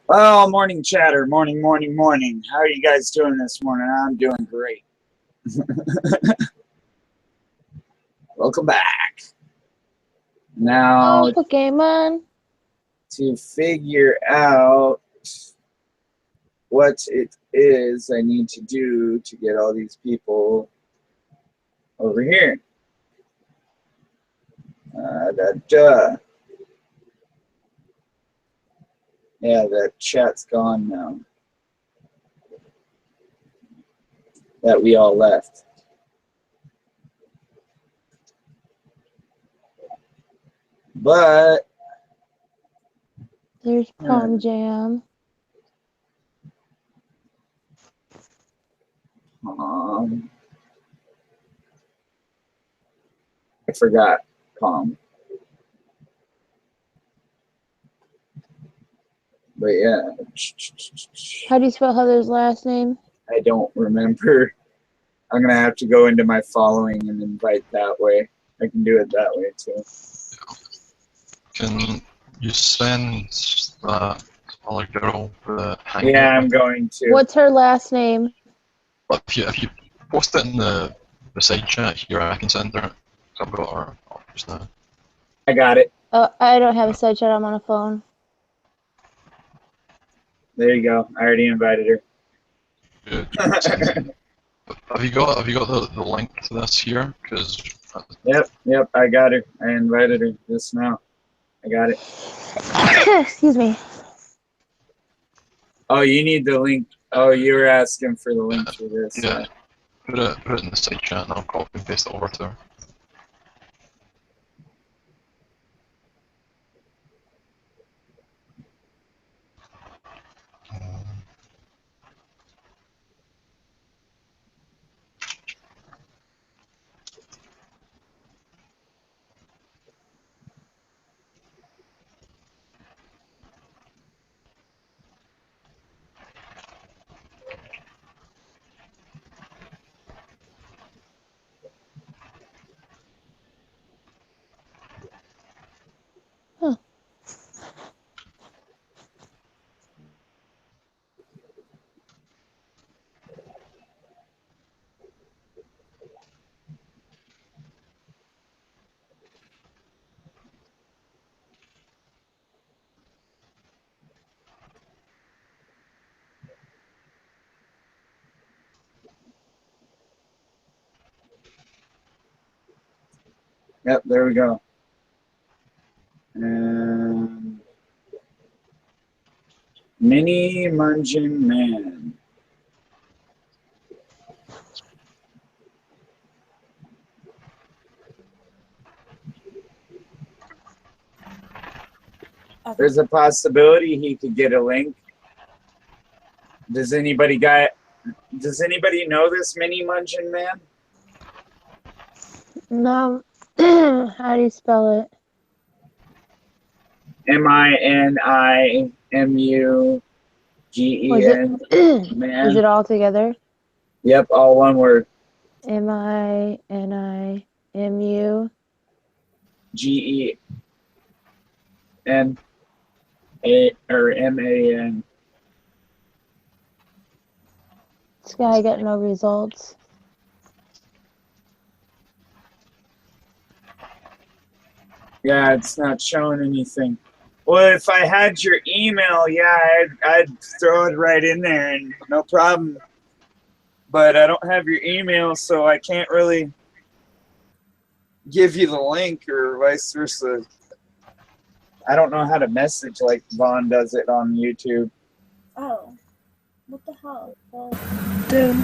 Well, morning chatter, morning. How are you guys doing this morning? I'm doing great. Welcome back. Now, Oh, Pokemon. to figure out what it is I need to do to get all these people over here. Yeah, that chat's gone now. That we all left. But There's Palm Jam. I forgot Palm. But yeah. How do you spell Heather's last name? I don't remember. I'm going to have to go into my following and invite that way. I can do it that way too. Can you send that other girl the hangout? Yeah, I'm going to. What's her last name? If you post it in the side chat here, I can send her it. I've got her up just now. I got it. I don't have a side chat. I'm on a phone. There you go. I already invited her. Good. Have you got the link to this here? Because Yep. I got her. I invited her just now. I got it. Excuse me. Oh, you need the link. Oh, you were asking for the link to this. Yeah. Put it in the side chat and I'll copy and paste it over to her. Huh. Yep, there we go. And Mini Mungin Man. There's a possibility he could get a link. Does anybody know this Mini Mungin Man? No. How do you spell it? MINIMUGEN. Man. Is it all together? Yep, all one word. MINIMU. GEN or MAN. This guy got no results. Yeah, it's not showing anything. Well, if I had your email, yeah, I'd throw it right in there and no problem. But I don't have your email, so I can't really give you the link or vice versa. I don't know how to message like Vaughn does it on YouTube. Oh, what the hell? Well, Dude.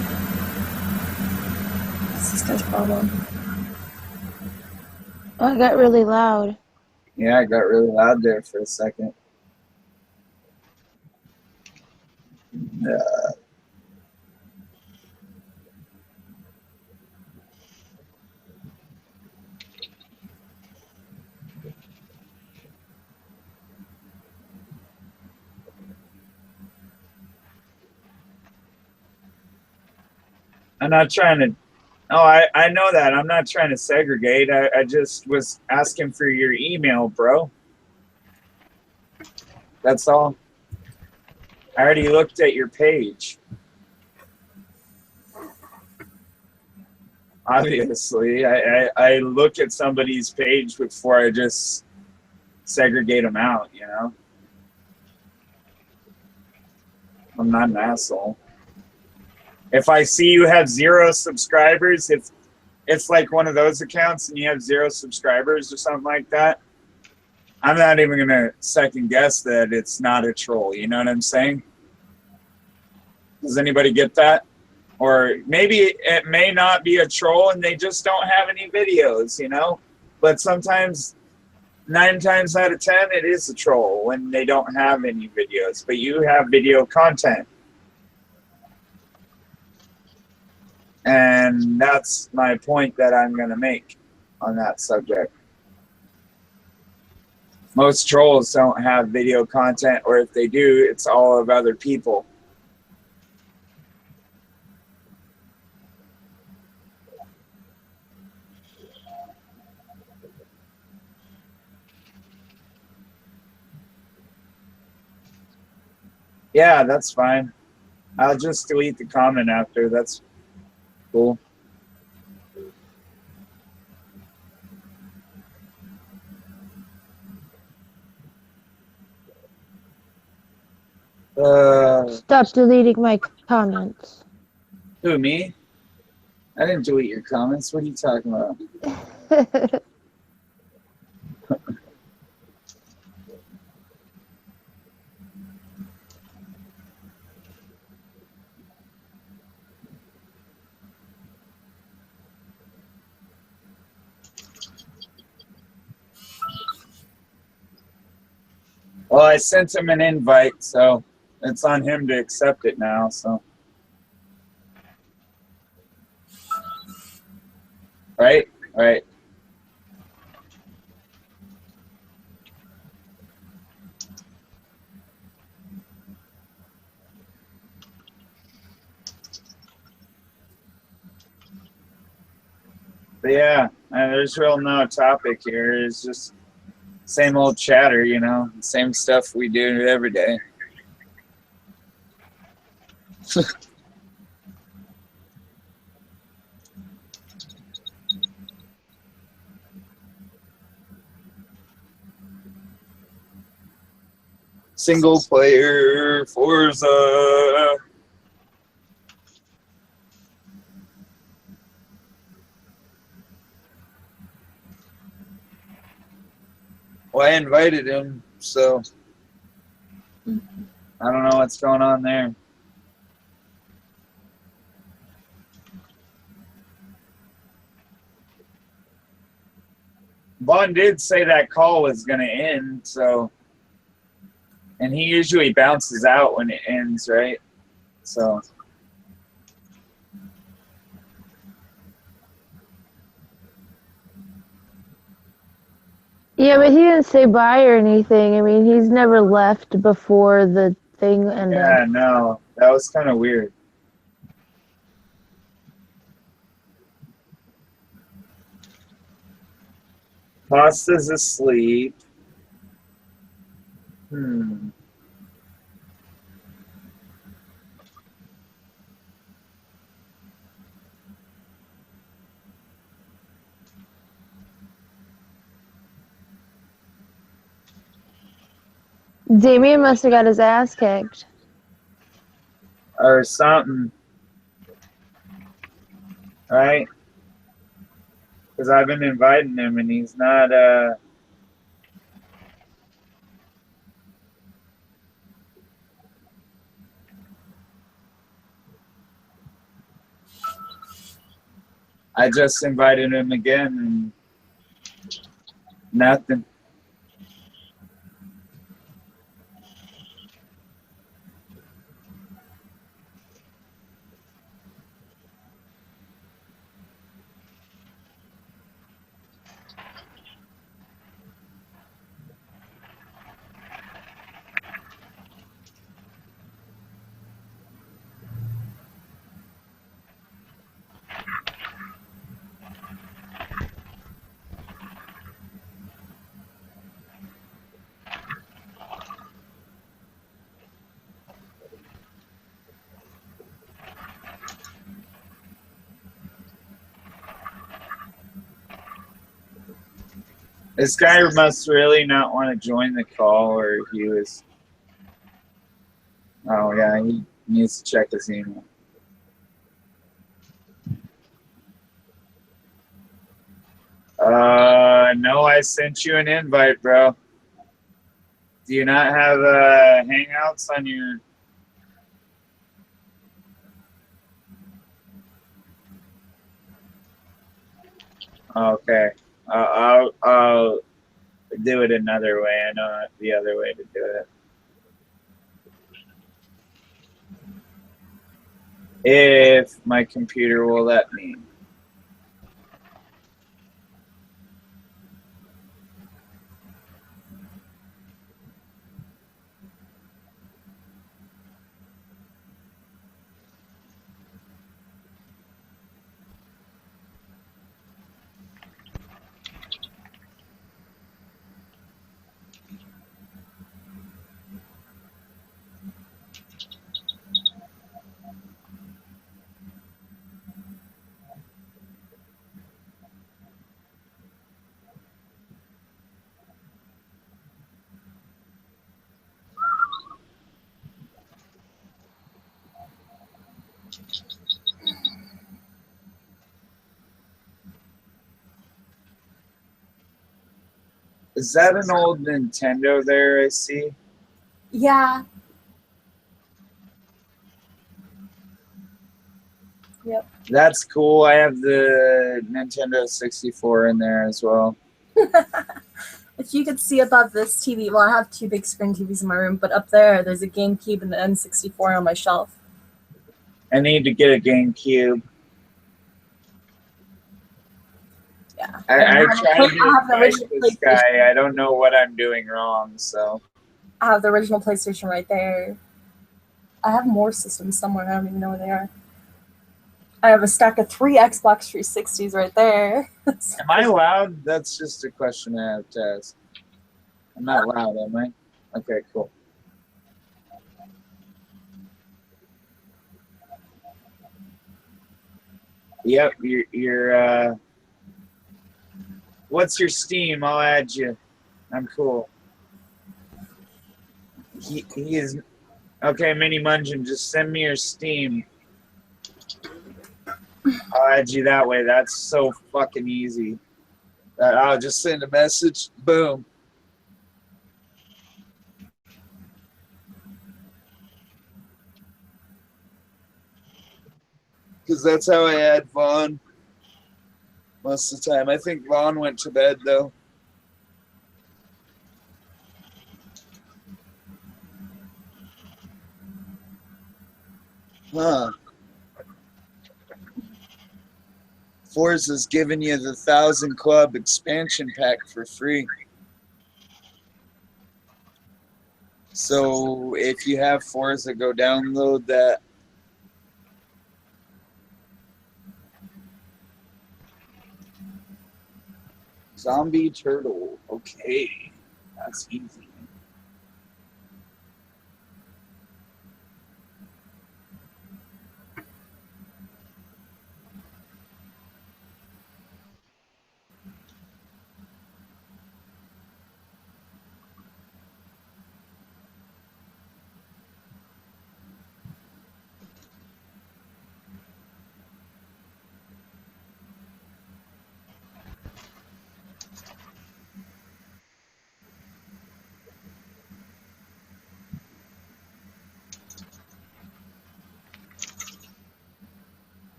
What's this guy's problem? Oh, it got really loud. Yeah, I got really loud there for a second. I'm not trying to. Oh, I know that. I'm not trying to segregate. I just was asking for your email, bro. That's all. I already looked at your page. Obviously, I look at somebody's page before I just segregate them out, you know? I'm not an asshole. If I see you have 0 subscribers, if it's like one of those accounts and you have 0 subscribers or something like that, I'm not even going to second guess that it's not a troll. You know what I'm saying? Does anybody get that? Or maybe it may not be a troll and they just don't have any videos, you know? But sometimes, 9 times out of 10, it is a troll when they don't have any videos. But you have video content. And that's my point that I'm going to make on that subject. Most trolls don't have video content, or if they do, it's all of other people. Yeah, that's fine. I'll just delete the comment after. That's cool. Stop deleting my comments. Who, me? I didn't delete your comments. What are you talking about? Well, I sent him an invite, so it's on him to accept it now, so. Right? Right. But yeah, there's real no topic here. It's just same old chatter, you know, same stuff we do every day. Single player Forza. Well, I invited him, so I don't know what's going on there. Vaughn did say that call was going to end, so, and he usually bounces out when it ends, right? So. Yeah, but he didn't say bye or anything. I mean, he's never left before the thing ended. Yeah, no, that was kind of weird. Pasta's asleep. Damien must have got his ass kicked. Or something. Right? Because I've been inviting him and he's not, I just invited him again and nothing. This guy must really not want to join the call, or he was. Oh yeah, he needs to check his email. No, I sent you an invite, bro. Do you not have Hangouts on your? Okay, I'll do it another way. I know the other way to do it. If my computer will let me. Is that an old Nintendo there I see? Yeah. Yep. That's cool. I have the Nintendo 64 in there as well. If you could see above this TV, well, I have two big screen TVs in my room, but up there's a GameCube and the N64 on my shelf. I need to get a GameCube. Yeah. I tried to fight this PlayStation. guy. I don't know what I'm doing wrong, so. I have the original PlayStation right there. I have more systems somewhere. I don't even know where they are. I have a stack of 3 Xbox 360s right there. Am I loud? That's just a question I have to ask. I'm not loud, am I? Okay, cool. Yep, you're what's your Steam? I'll add you. I'm cool. He is okay, Mini Mungeon, just send me your Steam. I'll add you that way. That's so fucking easy. I'll just send a message. Boom. Because that's how I add Vaughn most of the time. I think Vaughn went to bed, though. Huh. Forza's giving you the 1,000 Club expansion pack for free. So if you have Forza, go download that. Zombie Turtle. Okay. That's easy.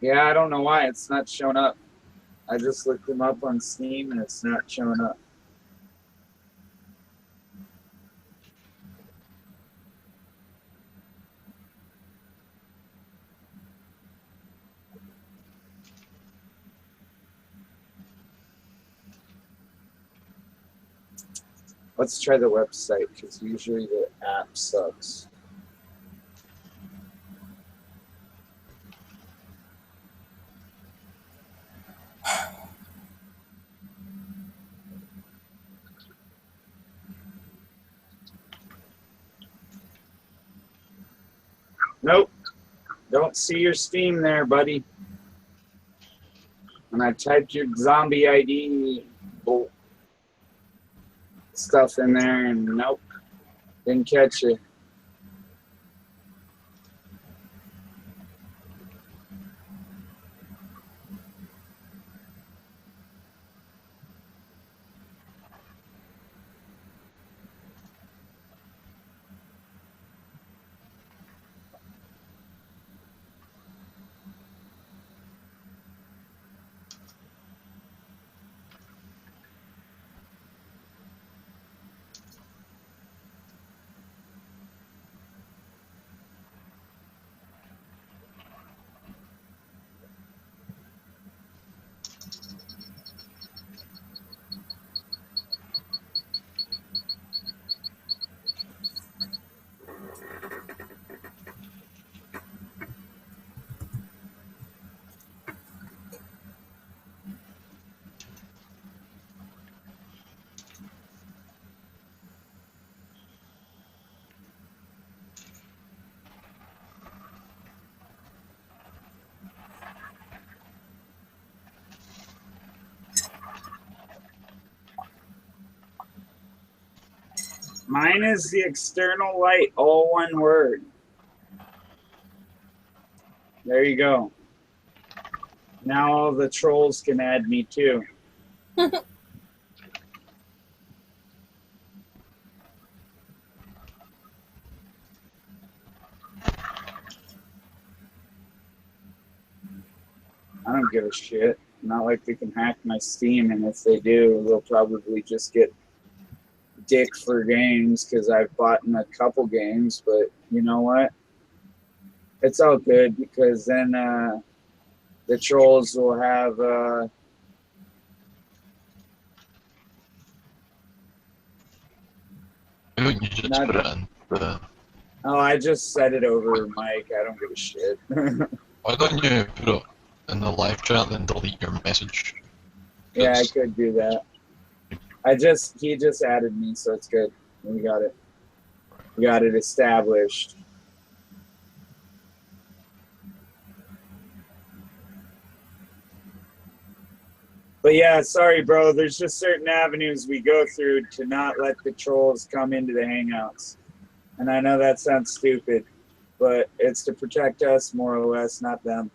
Yeah, I don't know why it's not showing up. I just looked them up on Steam and it's not showing up. Let's try the website, because usually the app sucks. Nope. Don't see your Steam there, buddy. And I typed your zombie ID stuff in there, and nope. Didn't catch it. Mine is the external light, all one word. There you go. Now all the trolls can add me too. I don't give a shit. Not like they can hack my Steam, and if they do, they'll probably just get dick for games because I've bought in a couple games, but you know what? It's all good because then the trolls will have Why don't you just put it in the... oh, I just said it over Mike. I don't give a shit. Why don't you put it in the live chat and delete your message? Yeah, I could do that. He just added me, so it's good. We got it. We got it established. But yeah, sorry, bro. There's just certain avenues we go through to not let the trolls come into the Hangouts. And I know that sounds stupid, but it's to protect us more or less, not them.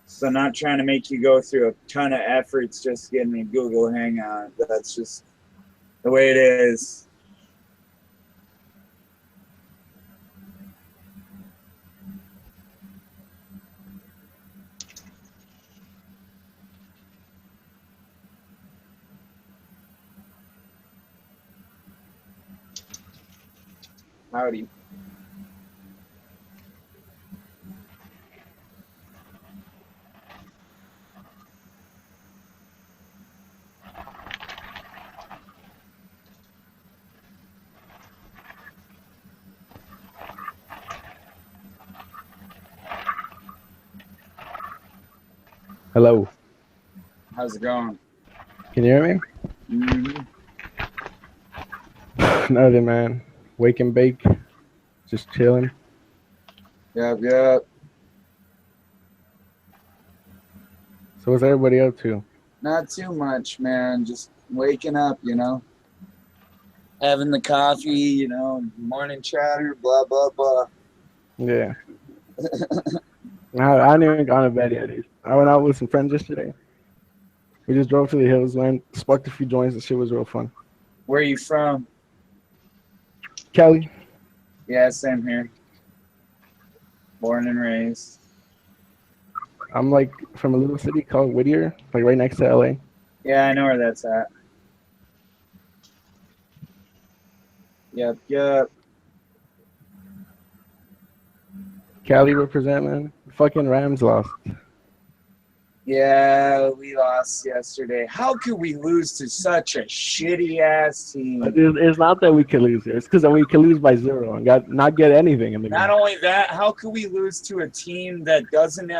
So not trying to make you go through a ton of efforts just getting a Google Hangout. That's just the way it is. Howdy. Hello. How's it going? Can you hear me? Mm-hmm. Nothing, man. Wake and bake. Just chilling. Yep. So what's everybody up to? Not too much, man. Just waking up, you know. Having the coffee, you know, morning chatter, blah, blah, blah. Yeah. I ain't even gone to bed yet. I went out with some friends yesterday. We just drove to the hills, man. Sparked a few joints. The shit was real fun. Where are you from? Cali. Yeah, same here. Born and raised. I'm like from a little city called Whittier, like right next to LA. Yeah, I know where that's at. Yep. Cali represent, man. Fucking Rams lost. Yeah, we lost yesterday. How could we lose to such a shitty ass team? It's not that we could lose here. It's because we could lose by 0 and not get anything in the Not game. only that, how could we lose to a team that doesn't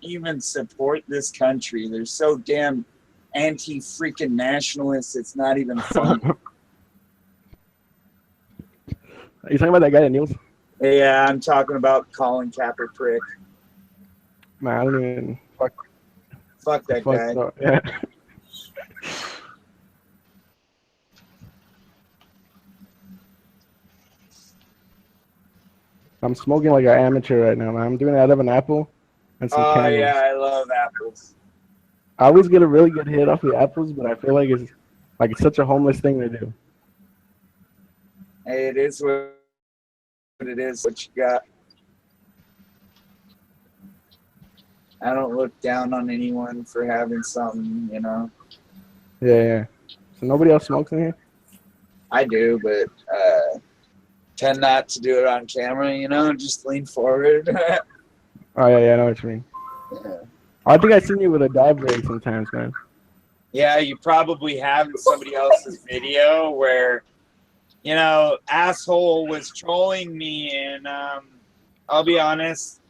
even support this country? They're so damn anti-freaking nationalists. It's not even funny. Are you talking about that guy that kneels? Yeah, I'm talking about Colin Kaepernick. Prick. Man, I don't even. Fuck that guy. No. Yeah. I'm smoking like an amateur right now, man. I'm doing it out of an apple and some Oh candles. yeah, I love apples. I always get a really good hit off the apples, but I feel like it's such a homeless thing to do. Hey, it is what it is. What you got? I don't look down on anyone for having something, you know. Yeah. So nobody else smokes in here? I do, but tend not to do it on camera, you know. Just lean forward. Oh yeah, I know what you mean. I think I've seen you with a dab rig sometimes, man. Yeah, you probably have in somebody else's video where, you know, asshole was trolling me, and I'll be honest,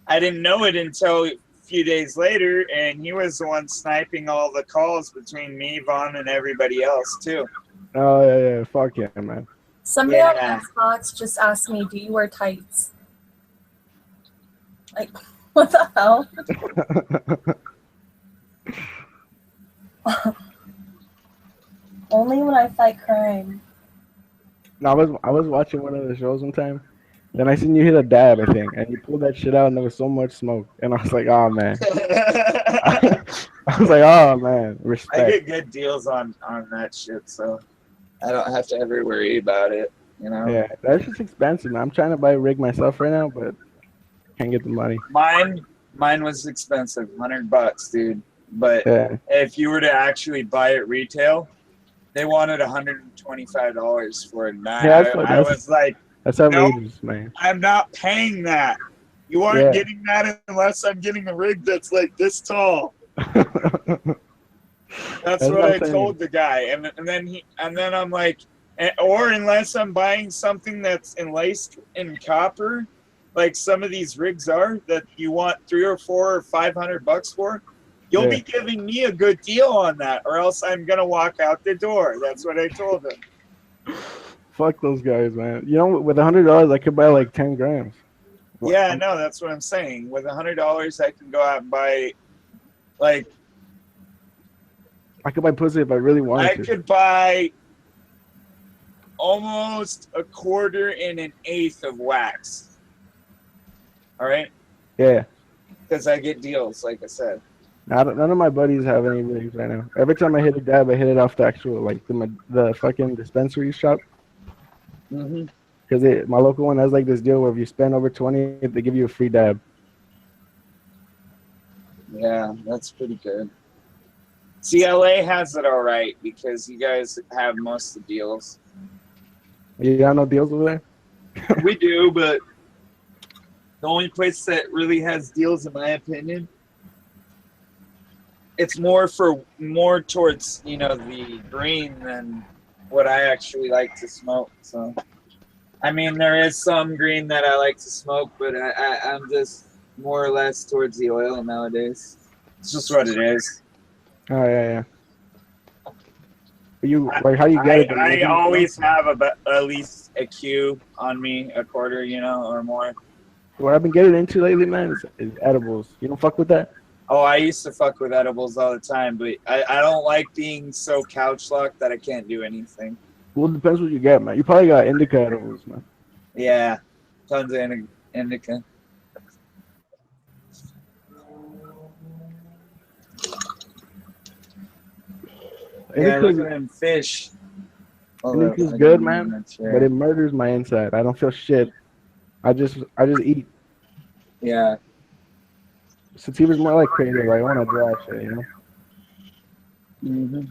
I didn't know it until a few days later, and he was the one sniping all the calls between me, Vaughn, and everybody else too. Oh yeah, fuck yeah, man. Somebody Yeah. on Xbox just asked me, "Do you wear tights?" Like, what the hell? Only when I fight crime. No, I was watching one of the shows one time. Then I seen you hit a dab, I think, and you pulled that shit out, and there was so much smoke, and I was like, oh man. I was like, oh man, I respect. get good deals on that shit, so I don't have to ever worry about it, you know. Yeah, that's just expensive, man. I'm trying to buy a rig myself right now, but can't get the money. Mine was expensive, $100, dude. But Yeah, if you were to actually buy it retail, they wanted $125 for it. And Yeah, I was like, that's no, outrageous, man. I'm not paying that. You aren't Yeah. getting that unless I'm getting a rig that's like this tall. That's what I told the guy, and then I'm like, or unless I'm buying something that's enlaced in copper, like some of these rigs are that you want $300 or $400 or $500 for, you'll be giving me a good deal on that, or else I'm gonna walk out the door. That's what I told him. Fuck those guys, man. You know, with $100, I could buy like 10 grams. Yeah, no, that's what I'm saying. With $100, I can go out and buy, like, I could buy pussy if I really wanted I to. could buy almost a quarter and an eighth of wax. All right? Yeah. Because I get deals, like I said. None of my buddies have any rigs right now. Every time I hit a dab, I hit it off the actual, like, the fucking dispensary shop. Mm-hmm. Because my local one has, like, this deal where if you spend over 20, they give you a free dab. Yeah, that's pretty good. CLA has it all right because you guys have most of the deals. You got no deals over there? We do, but the only place that really has deals, in my opinion, it's more towards, you know, the green than what I actually like to smoke. So, I mean, there is some green that I like to smoke, but I'm just more or less towards the oil nowadays. It's just what it is. Oh, yeah. You, like, how you get it? I always have at least a Q on me, a quarter, you know, or more. What I've been getting into lately, man, is edibles. You don't fuck with that? Oh, I used to fuck with edibles all the time, but I don't like being so couch locked that I can't do anything. Well, it depends what you get, man. You probably got indica edibles, man. Yeah, tons of indica. Yeah, look at them fish. Indica's good, man, but it murders my inside. I don't feel shit. I just eat. Yeah. Sativa's more like creative. I want to dry shit, you know? Mm-hmm.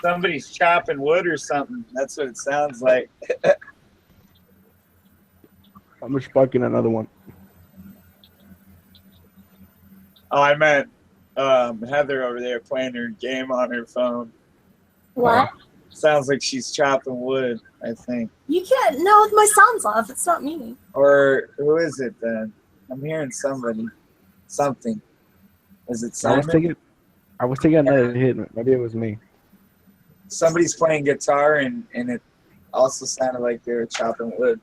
Somebody's chopping wood or something. That's what it sounds like. I'm just sparking another one. Oh, I meant Heather over there playing her game on her phone. What? Sounds like she's chopping wood, I think. You can't. No, my sound's off. It's not me. Or who is it then? I'm hearing somebody. Something. Is it Simon? I was taking another hit. Maybe it was me. Somebody's playing guitar and it also sounded like they were chopping wood.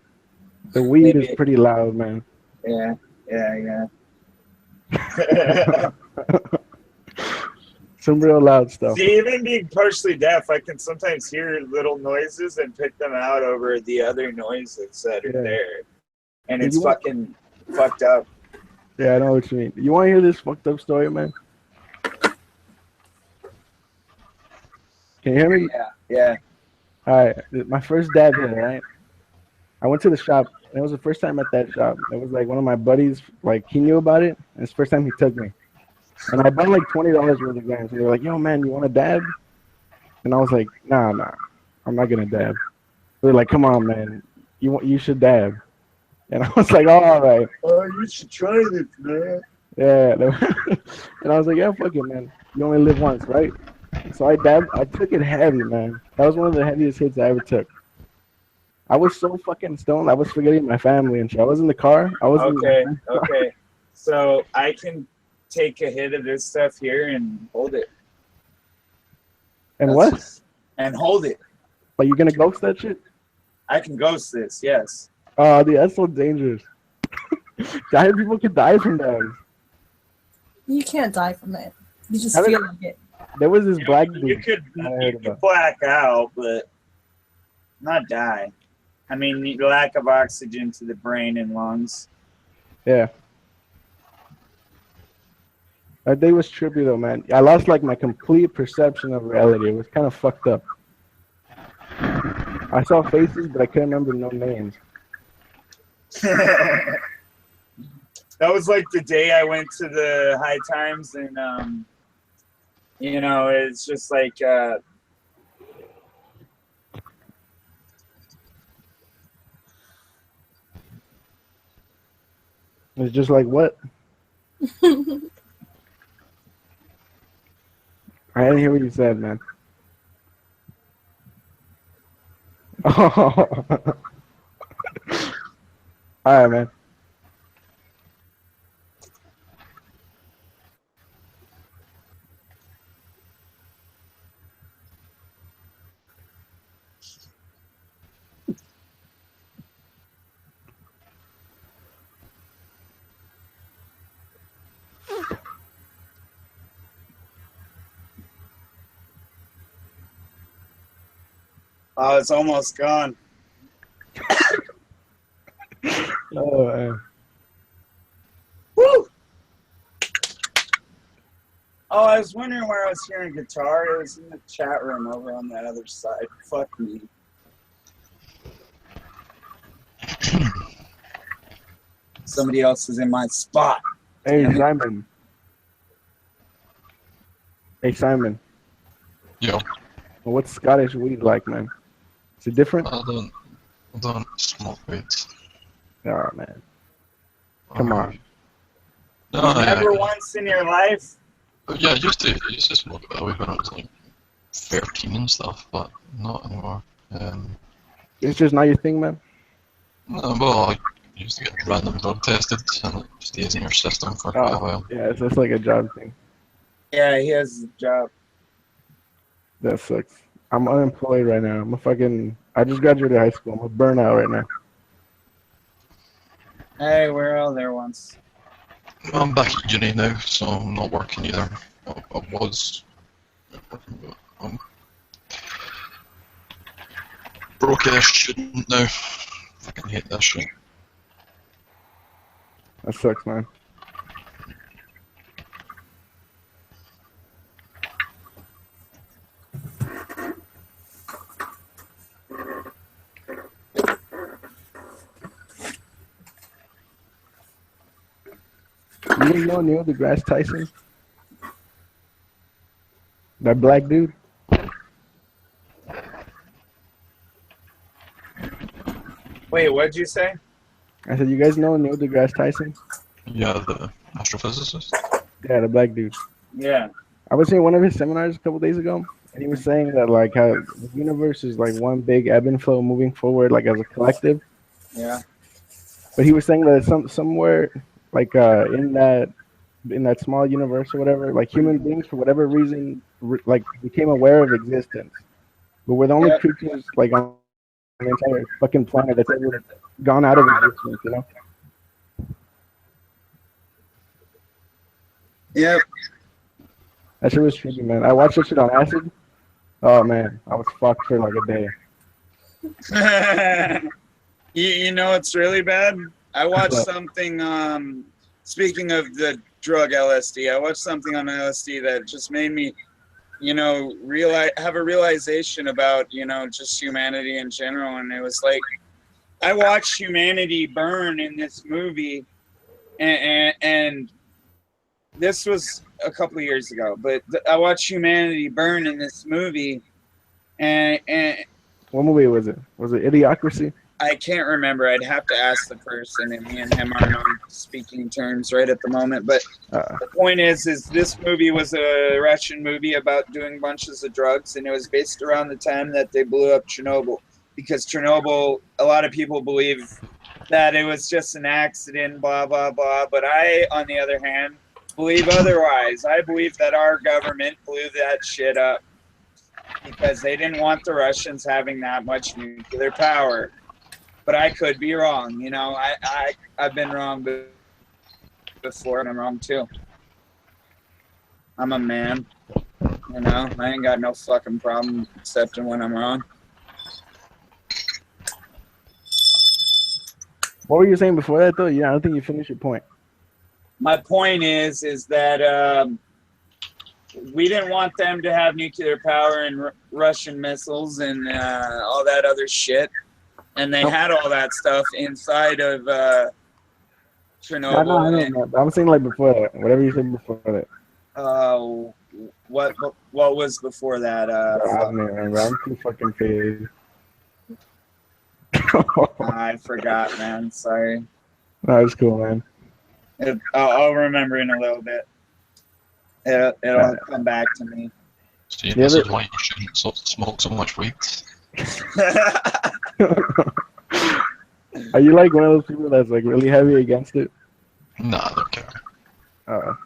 The weed Maybe. is pretty loud, man. Yeah. Some real loud stuff. See, even being partially deaf, I can sometimes hear little noises and pick them out over the other noises that are there. And it's fucking fucked up. Yeah, I know what you mean. You want to hear this fucked up story, man? Can you hear me? Yeah. All right. My first dab hit, right? I went to the shop, and it was the first time at that shop. It was like one of my buddies, like, he knew about it, and it's the first time he took me. And I bought like $20 worth of grams. And they were like, yo, man, you want to dab? And I was like, nah, I'm not going to dab. They're like, come on, man, you should dab. And I was like, oh, all right. Oh, you should try this, man. Yeah. And I was like, yeah, fuck it, man. You only live once, right? So I dabbed. I took it heavy, man. That was one of the heaviest hits I ever took. I was so fucking stoned. I was forgetting my family and shit. I was in the car. Okay. So I can take a hit of this stuff here and hold it. And what? And hold it. Like, you gonna ghost that shit? I can ghost this, yes. Oh, dude, that's so dangerous. People could die from that. You can't die from it. You just How did- feel like it. There was this black dude. You could black out, but not die. I mean, lack of oxygen to the brain and lungs. Yeah. That day was trippy though, man. I lost like my complete perception of reality. It was kind of fucked up. I saw faces, but I couldn't remember no names. That was like the day I went to the High Times, and it's just like It's just like, what? I didn't hear what you said, man. Oh. All right, man. oh, it's almost gone. Oh, man. Woo! Oh, I was wondering where I was hearing guitar. It was in the chat room over on that other side. Fuck me. Somebody else is in my spot. Hey, Simon. Hey, Simon. Yo, What's Scottish weed like, man? Is it different? I don't smoke weed. Oh, man. Come on. No, Never once in your life? yeah, I used to smoke it when I was like 13 and stuff, but not anymore. It's just not your thing, man? No, well, I used to get random drug tested, and it stays in your system for quite a while. Yeah, it's just like a job thing. Yeah, he has a job. That sucks. I'm unemployed right now. I just graduated high school. I'm a burnout right now. Hey, we're all there once. I'm back at uni now, so I'm not working either. I was working, but I'm broke-ass student now. Fucking hate that shit. That sucks, man. You know Neil deGrasse Tyson? That black dude? Wait, what'd you say? I said, you guys know Neil deGrasse Tyson? Yeah, the astrophysicist. Yeah, the black dude. Yeah. I was seeing one of his seminars a couple days ago, and he was saying that like how the universe is like one big ebb and flow moving forward, like as a collective. Yeah. But he was saying that somewhere like in that small universe or whatever, like human beings for whatever reason like became aware of existence, but we're the only Yep. creatures like on the entire fucking planet that's ever gone out of existence, you know? Yep. That shit was trippy, man. I watched that shit on acid. Oh man, I was fucked for like a day. You know what's really bad? I watched something, speaking of the drug LSD, I watched something on LSD that just made me, have a realization about, just humanity in general. And it was like, I watched humanity burn in this movie, and this was a couple of years ago, but I watched humanity burn in this movie, and What movie was it? Was it Idiocracy? I can't remember. I'd have to ask the person, and me and him aren't on speaking terms right at the moment. But the point is this movie was a Russian movie about doing bunches of drugs, and it was based around the time that they blew up Chernobyl. Because Chernobyl, a lot of people believe that it was just an accident, blah, blah, blah. But I, on the other hand, believe otherwise. I believe that our government blew that shit up because they didn't want the Russians having that much nuclear power. But I could be wrong. I've been wrong before, and I'm wrong too. I'm a man. I ain't got no fucking problem accepting when I'm wrong. What were you saying before that though? Yeah, I don't think you finished your point. My point is that we didn't want them to have nuclear power and Russian missiles and all that other shit. And they had all that stuff inside of Chernobyl. No. I'm saying like before that. Whatever you said before that. What was before that? I don't remember. I'm too fucking faded. I forgot, man. Sorry. No, it's cool, man. I'll remember in a little bit. It'll come back to me. See, this is why you shouldn't smoke so much weed. Are you like one of those people that's like really heavy against it? Nah, I don't care.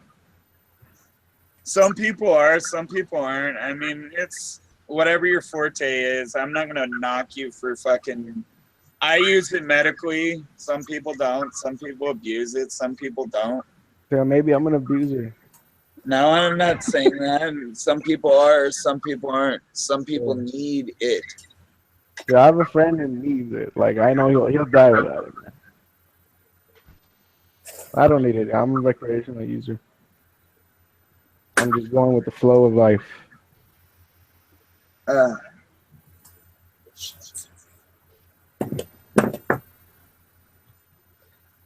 Some people are, some people aren't. I mean, it's whatever your forte is. I'm not gonna knock you for fucking. I use it medically. Some people don't. Some people abuse it. Some people don't. So maybe I'm an abuser. No, I'm not saying that. Some people are. Some people aren't. Some people need it. Yeah, I have a friend who needs it. Like I know he'll die without it, man. I don't need it. I'm a recreational user. I'm just going with the flow of life. I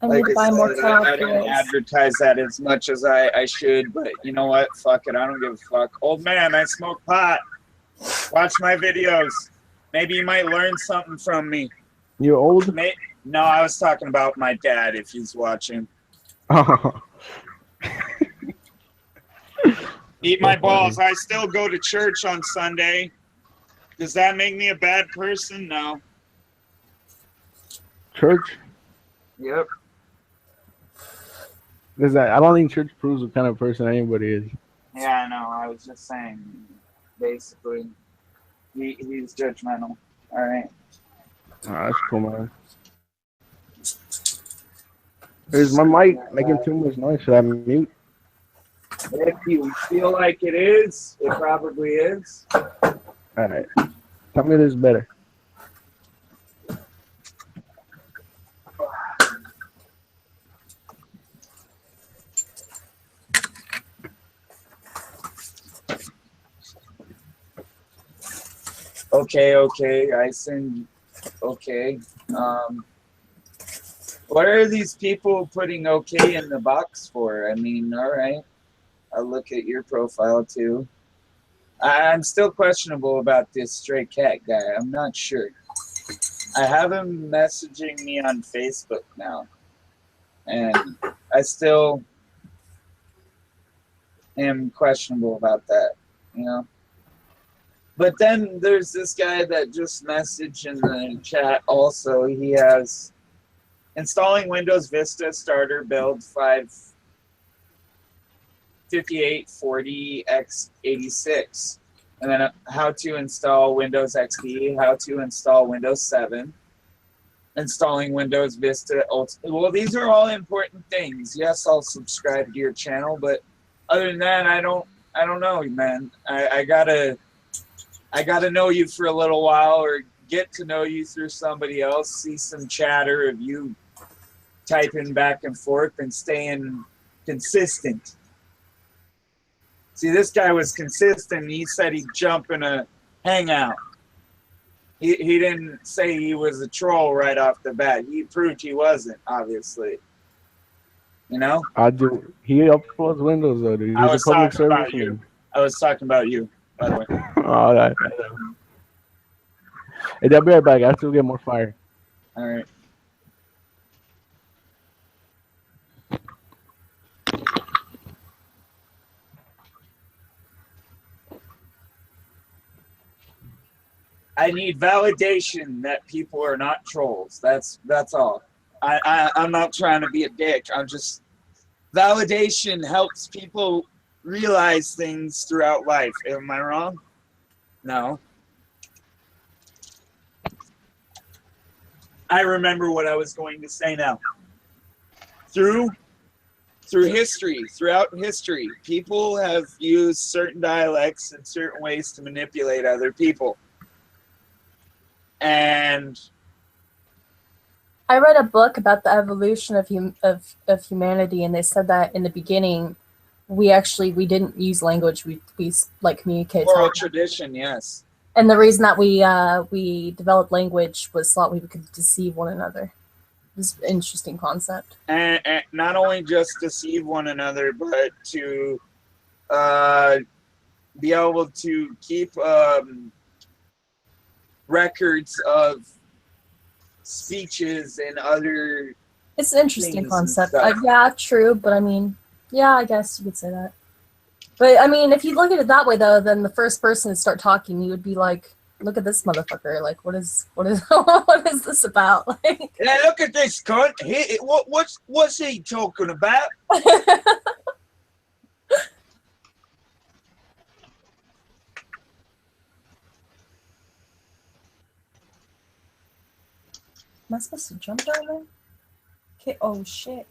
need to buy more I don't calculators. advertise that as much as I should, but you know what? Fuck it. I don't give a fuck. Old man, I smoke pot. Watch my videos. Maybe you might learn something from me. You're old? No, I was talking about my dad if he's watching. Oh. Eat my balls. I still go to church on Sunday. Does that make me a bad person? No. Church? Yep. I don't think church proves what kind of person anybody is. Yeah, I know. I was just saying, basically, he's judgmental. All right. Oh, that's cool, man. Is my mic making too much noise? Should I mute? If you feel like it is, it probably is. All right. Tell me this better. Okay. I send. Okay. What are these people putting okay in the box for? I mean, all right. I'll look at your profile too. I'm still questionable about this stray cat guy. I'm not sure. I have him messaging me on Facebook now, and I still am questionable about that, you know. But then there's this guy that just messaged in the chat also. He has installing Windows Vista starter build 55840x86. And then how to install Windows XP, how to install Windows 7, installing Windows Vista Ultimate. Well, these are all important things. Yes, I'll subscribe to your channel, but other than that, I don't know, man. I gotta know you for a little while, or get to know you through somebody else, see some chatter of you typing back and forth and staying consistent. See, this guy was consistent. He said he'd jump in a hangout. He didn't say he was a troll right off the bat. He proved he wasn't, obviously. You know? He uploads Windows though, dude. He's a public service man. I was talking about you, by the way. All right. Hey, I'll be right back. I have to get more fire. All right. I need validation that people are not trolls. That's all. I'm not trying to be a dick. I'm just, validation helps people realize things throughout life. Am I wrong? No. I remember what I was going to say now. Through history, throughout history, people have used certain dialects and certain ways to manipulate other people. And I read a book about the evolution of humanity, and they said that in the beginning, we didn't use language. We like communicate. Oral tradition, yes. And the reason that we developed language was so that we could deceive one another. It's an interesting concept. And not only just deceive one another, but to be able to keep records of speeches and other. It's an interesting concept. Yeah, true, but I mean, yeah, I guess you could say that. But I mean, if you look at it that way, though, then the first person to start talking, you would be like, "Look at this motherfucker! Like, what is what is this about?" Like, yeah, look at this cunt. What's he talking about? Am I supposed to jump down there? Okay. Oh shit.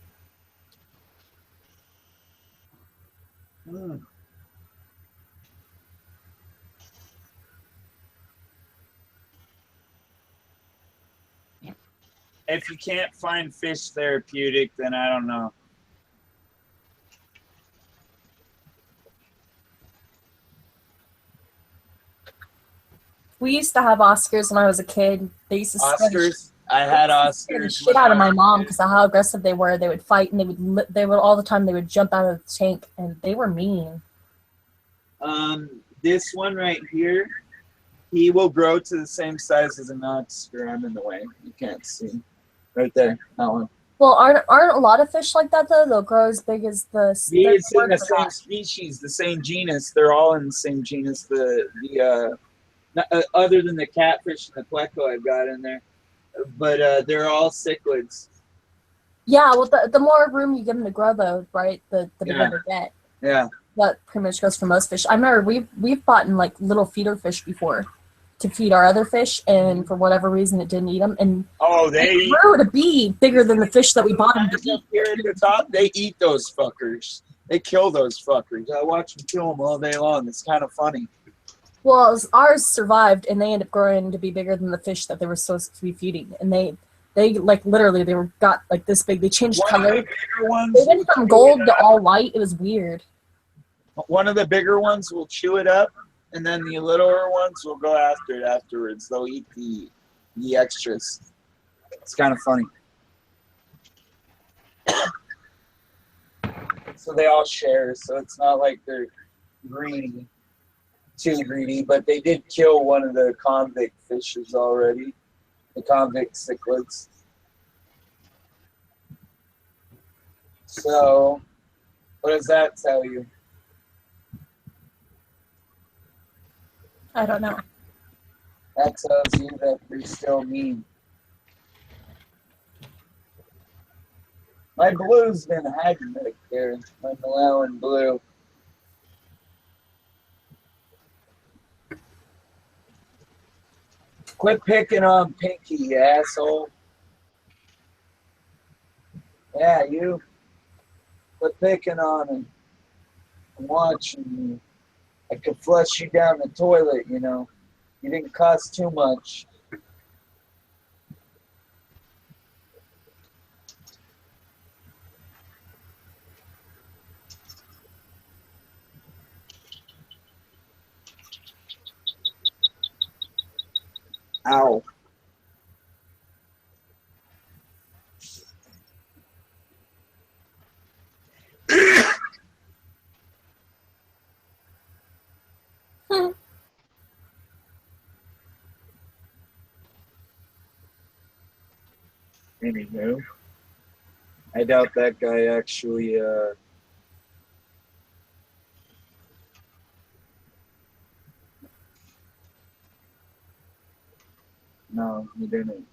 If you can't find fish therapeutic, then I don't know. We used to have Oscars when I was a kid. They used to Oscars. I had Oscars. Scare the shit out of my mom because of how aggressive they were. They would fight, and they would all the time. They would jump out of the tank, and they were mean. This one right here, he will grow to the same size as an Oscar. I'm in the way. You can't see. Right there, that one. Well, aren't a lot of fish like that though? They'll grow as big as the. It's in the same species, the same genus. They're all in the same genus. Other than the catfish and the pleco I've got in there, but they're all cichlids. Yeah, well, the more room you give them to grow, though, right? The bigger they get. Yeah. That pretty much goes for most fish. I remember we've bought in like little feeder fish before to feed our other fish, and for whatever reason it didn't eat them. And they grew to be bigger than the fish that we bought them to eat. Here at the top, they eat those fuckers. They kill those fuckers. I watch them kill them all day long. It's kind of funny. Well, ours survived, and they ended up growing to be bigger than the fish that they were supposed to be feeding. And they like literally got like this big. They changed color. They went from gold to all white. It was weird. One of the bigger ones will chew it up, and then the littler ones will go after it afterwards. They'll eat the extras. It's kind of funny. So they all share, so it's not like they're greedy, too greedy, but they did kill one of the convict fishes already. The convict cichlids. So, what does that tell you? I don't know. That tells you that they're still mean. My blue's been hiding back there. My Malawian blue. Quit picking on Pinky, you asshole. Yeah, you. Quit picking on him. I'm watching you. I could flush you down the toilet, you know. You didn't cost too much. Ow. Anywho, I doubt that guy actually, no, he didn't.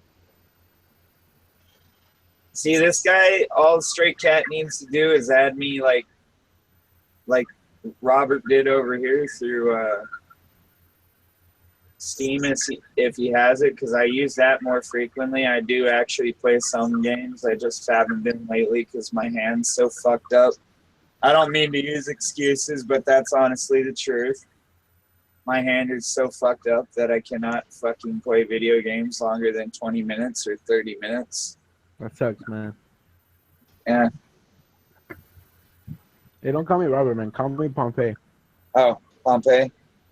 See, this guy, all Straight Cat needs to do is add me like Robert did over here through, Steam if he has it, because I use that more frequently. I do actually play some games. I just haven't been lately because my hand's so fucked up. I don't mean to use excuses, but that's honestly the truth. My hand is so fucked up that I cannot fucking play video games longer than 20 minutes or 30 minutes. That sucks, man. Yeah. Hey, don't call me Robert, man. Call me Pompey. Oh, Pompey?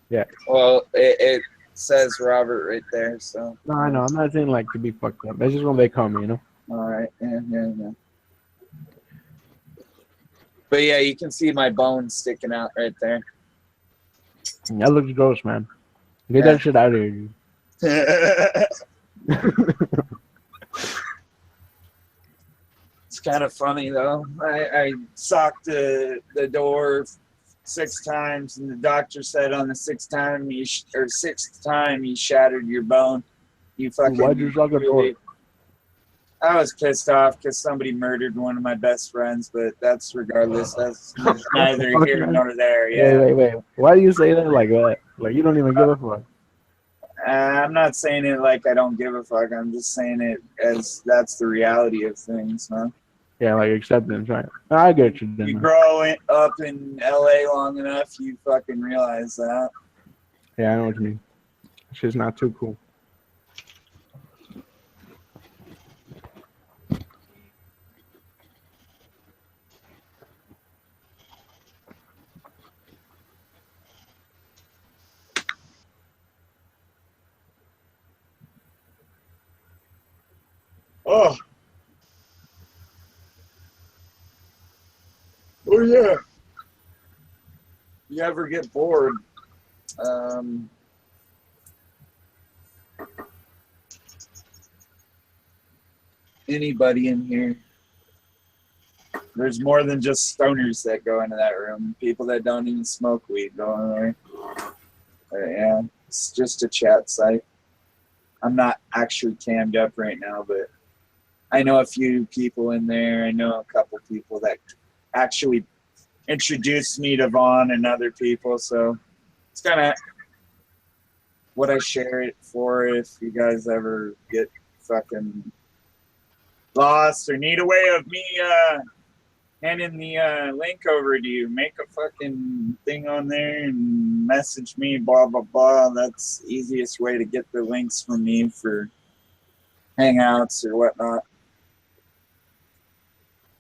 Yeah. Well, it says Robert right there, so. No, I know. I'm not saying like to be fucked up. That's just what they call me, you know? All right. Yeah. But yeah, you can see my bones sticking out right there. That looks gross, man. Get that shit out of here, dude. It's kind of funny though. I socked the door 6 times, and the doctor said on the sixth time you shattered your bone. You fucking. Why'd you sock the door? I was pissed off because somebody murdered one of my best friends, but that's regardless. That's neither here nor there. Yeah. Wait. Why do you say that like that? Like you don't even give a fuck. I'm not saying it like I don't give a fuck. I'm just saying it as that's the reality of things, huh? Yeah, like acceptance, right? I get you. Then, You grow up in LA long enough, you fucking realize that. Yeah, I know what you mean. It's just not too cool. Oh. Oh yeah. You ever get bored? Anybody in here? There's more than just stoners that go into that room. People that don't even smoke weed go in there. Yeah, it's just a chat site. I'm not actually cammed up right now, but I know a few people in there. I know a couple people that actually introduced me to Vaughn and other people, so it's kind of what I share it for if you guys ever get fucking lost or need a way of me handing the link over to you. Make a fucking thing on there and message me, blah, blah, blah. That's the easiest way to get the links from me for Hangouts or whatnot.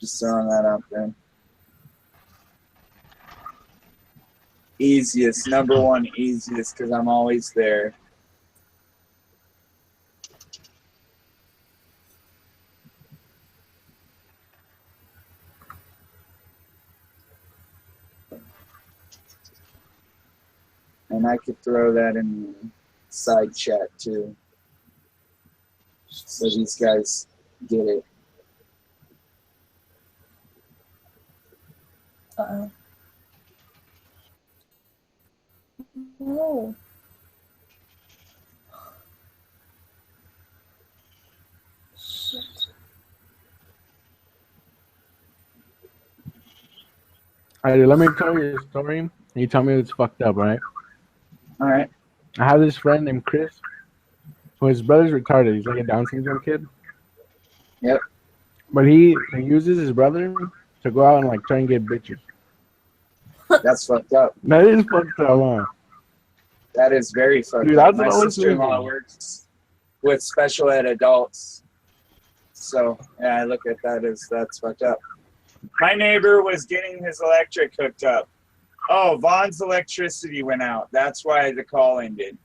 Just throwing that out there. Easiest, number one easiest, because I'm always there. And I could throw that in the side chat too. So these guys get it. Uh-oh. No. Shit. Alright, let me tell you a story, and you tell me it's fucked up, right? All right. I have this friend named Chris, who his brother's retarded. He's like a Down syndrome kid. Yep. But he uses his brother to go out and like try and get bitches. That's fucked up. That is fucked up, huh? That is very fucked Dude, up. that's what My I was sister-in-law thinking. works with special ed adults. So, yeah, I look at that as that's fucked up. My neighbor was getting his electric hooked up. Oh, Vaughn's electricity went out. That's why the call ended.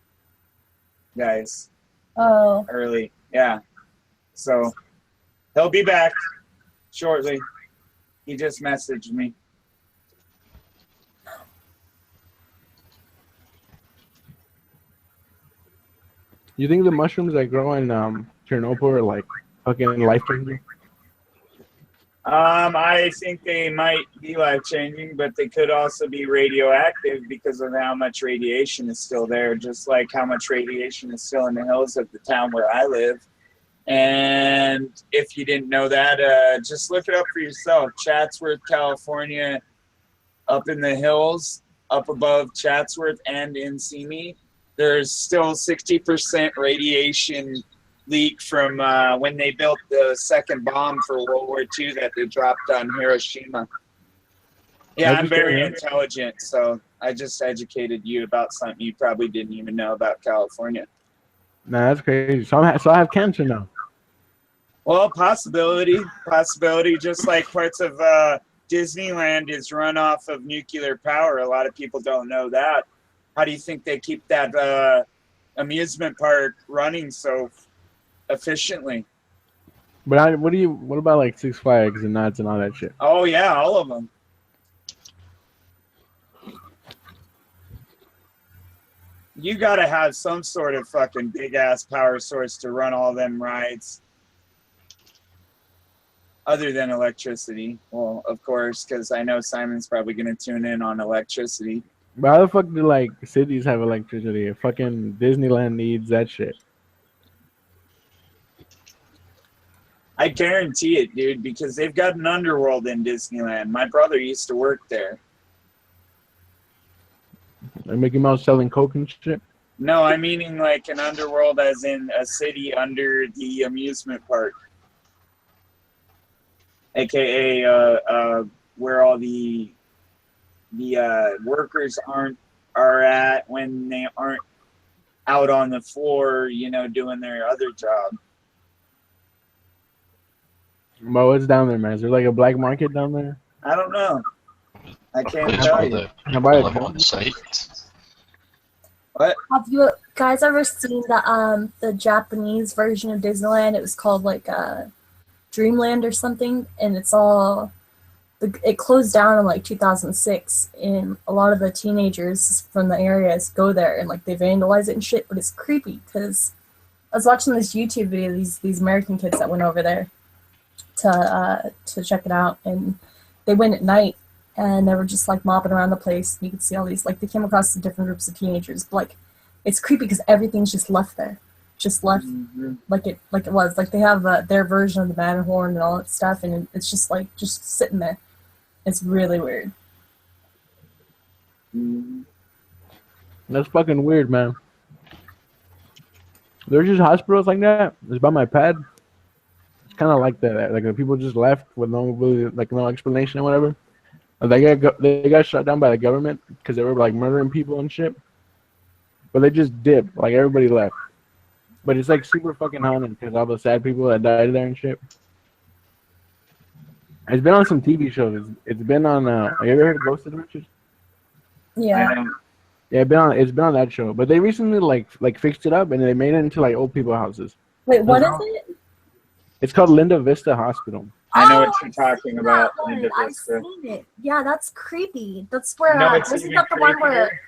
Guys, Oh. early. Yeah. So, he'll be back shortly. He just messaged me. You think the mushrooms that grow in Chernobyl are like fucking life changing? I think they might be life-changing, but they could also be radioactive because of how much radiation is still there, just like how much radiation is still in the hills of the town where I live. And if you didn't know that, just look it up for yourself. Chatsworth, California, up in the hills, up above Chatsworth and in Simi, there's still 60% radiation leak from when they built the second bomb for World War II that they dropped on Hiroshima. Yeah, I'm very intelligent, so I just educated you about something you probably didn't even know about California. Nah, that's crazy. So I have cancer now. Well, possibility, just like parts of Disneyland is run off of nuclear power. A lot of people don't know that. How do you think they keep that amusement park running so efficiently? But what about like Six Flags and Knots and all that shit? Oh yeah, all of them. You gotta have some sort of fucking big ass power source to run all them rides. Other than electricity. Well, of course, because I know Simon's probably gonna tune in on electricity. But how the fuck do like cities have electricity? Fucking Disneyland needs that shit. I guarantee it, dude, because they've got an underworld in Disneyland. My brother used to work there. Like Mickey Mouse selling coke and shit. No, I'm meaning like an underworld as in a city under the amusement park. AKA where all the workers are at when they aren't out on the floor, you know, doing their other job. But what's down there, man? Is there like a black market down there? I don't know. I can't Place tell where you. the Can I buy a live gun? on site. What? Have you guys ever seen the Japanese version of Disneyland? It was called like Dreamland or something, and it closed down in like 2006, and a lot of the teenagers from the areas go there and like they vandalize it and shit. But it's creepy because I was watching this YouTube video, these American kids that went over there to check it out, and they went at night and they were just like mopping around the place. You could see all these, like they came across the different groups of teenagers, but like it's creepy because everything's just left there, just left like it was. Like they have their version of the Matterhorn and all that stuff, and it's just like just sitting there. It's really weird. That's fucking weird, man. There's just hospitals like that. It's by my pad. It's kind of like that. Like the people just left with no explanation or whatever. They got shut down by the government because they were like murdering people and shit. But they just dipped. Like everybody left. But it's like super fucking haunted because all the sad people that died there and shit. It's been on some TV shows. It's been on. Have you ever heard of Ghost Adventures? Yeah. Yeah, it's been on that show. But they recently like fixed it up and they made it into like old people houses. Wait, what is it? It's called Linda Vista Hospital. I know what you're talking about. I've seen it. Yeah, that's creepy. That's where. No, it's isn't even that the one where? creepier.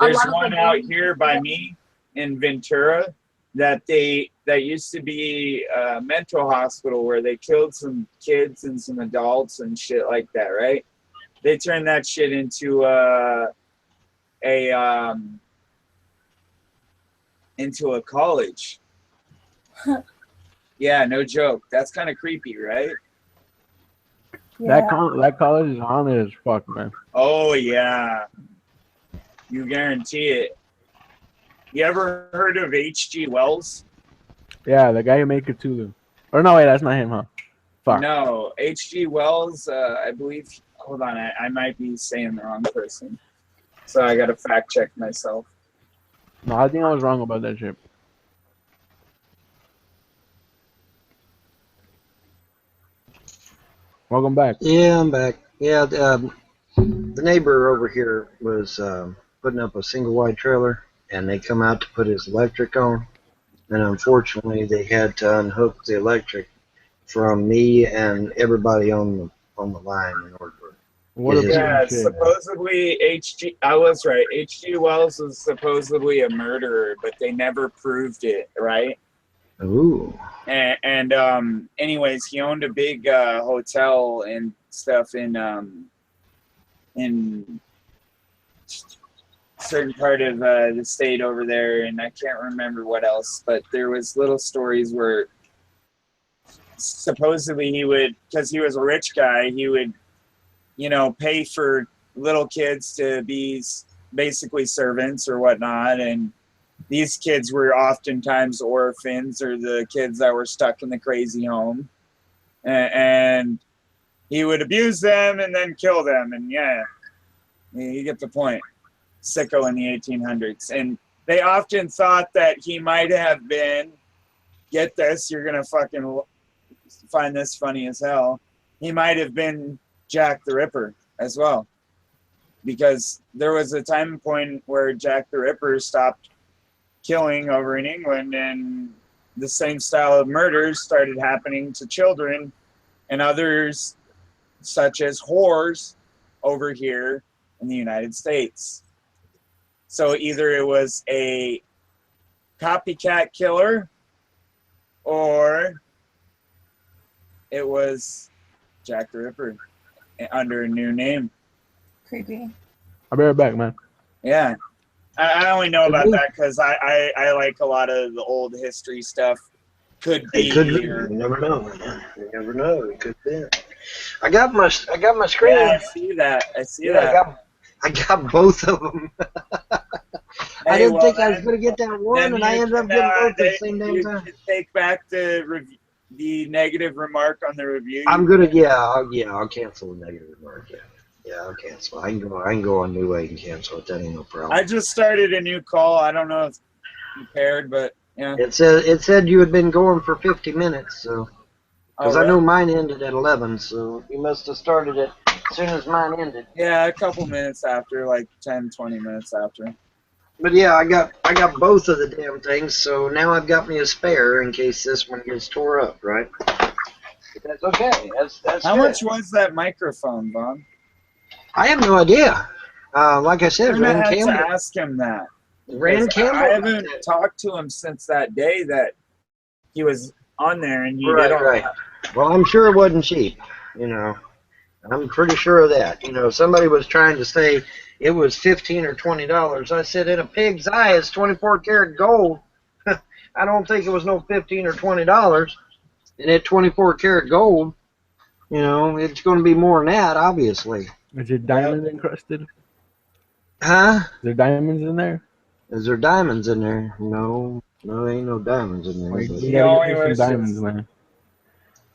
There's one out here by me in Ventura. that used to be a mental hospital where they killed some kids and some adults and shit like that, right? They turned that shit into a college. Yeah, no joke. That's kind of creepy, right? That college is haunted as fuck, man. Oh yeah, you guarantee it. You ever heard of H.G. Wells? Yeah, the guy who made Cthulhu. Or no, wait, that's not him, huh? Fuck. No, H.G. Wells. I believe. Hold on, I might be saying the wrong person, so I gotta fact check myself. No, I think I was wrong about that shit. Welcome back. Yeah, I'm back. Yeah, the neighbor over here was putting up a single wide trailer, and they come out to put his electric on, and unfortunately they had to unhook the electric from me and everybody on the line in order to What a Yeah, piece Yeah, of shit. supposedly I was right. H.G. Wells was supposedly a murderer, but they never proved it, right? Ooh. And anyways, he owned a big hotel and stuff in certain part of the state over there, and I can't remember what else, but there was little stories where supposedly he would, because he was a rich guy, he would, you know, pay for little kids to be basically servants or whatnot, and these kids were oftentimes orphans or the kids that were stuck in the crazy home, and he would abuse them and then kill them, and yeah, you get the point. Sicko in the 1800s. And they often thought that he might have been, get this, you're gonna fucking find this funny as hell, he might have been Jack the Ripper as well, because there was a time point where Jack the Ripper stopped killing over in England, and the same style of murders started happening to children and others, such as whores, over here in the United States. So either it was a copycat killer or it was Jack the Ripper under a new name. Creepy. I'll be right back, man. Yeah. I only know about that because I like a lot of the old history stuff. Could be. It could be. Or, You never know. You never know. It could be. I got my screen. yeah, I see that. I see Yeah, that. I got both of them. I Hey, didn't well, think I was then- going to get that one, then and I you ended up can, getting both at the they- same damn you time. can take back the negative remark on the review. I'm gonna, I'll cancel the negative remark. Yeah, I'll cancel. I can go on New Way and cancel it. That ain't no problem. I just started a new call. I don't know if you paired, but yeah. It said you had been going for 50 minutes, so because I know mine ended at 11, so you must have started it as soon as mine ended. Yeah, a couple minutes after, like 10, 20 minutes after. But yeah, I got both of the damn things, so now I've got me a spare in case this one gets tore up, right? But that's okay. That's How good. much was that microphone, Bob? I have no idea. Like I said, I'm gonna Rand have Campbell. to ask him that. Rand Because Campbell. I haven't talked to him since that day that he was on there and he did all Right. that. Well, I'm sure it wasn't cheap. You know, I'm pretty sure of that. You know, somebody was trying to say it was $15 or $20. I said, in a pig's eye, it's 24 karat gold. I don't think it was no $15 or $20. And at 24 karat gold, you know, it's going to be more than that, obviously. Is it diamond encrusted? Huh? Is there diamonds in there? Is there diamonds in there? No, there ain't no diamonds in there. Like, But you The gotta only get me was some diamonds, just- man.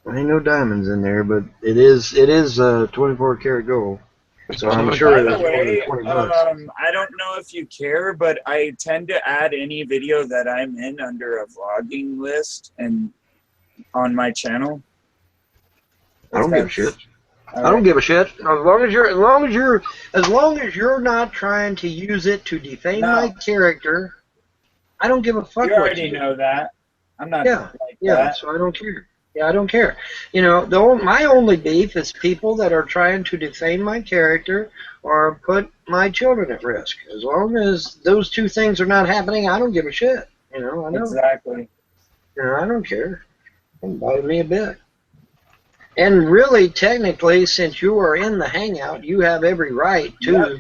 there ain't no diamonds in there, but it is 24 karat gold. So I'm sure By it the was more way, than 20 bucks. I don't know if you care, but I tend to add any video that I'm in under a vlogging list and on my channel. I don't give a shit. All I don't right. give a shit. As long as you're not trying to use it to defame No. my character, I don't give a fuck You what already you do. know that. I'm not Yeah, like Yeah, that. so I don't care. Yeah, I don't care. You know, my only beef is people that are trying to defame my character or put my children at risk. As long as those two things are not happening, I don't give a shit. You know, I know. Exactly. You know, I don't care. It doesn't bother me a bit. And really, technically, since you are in the hangout, you have every right to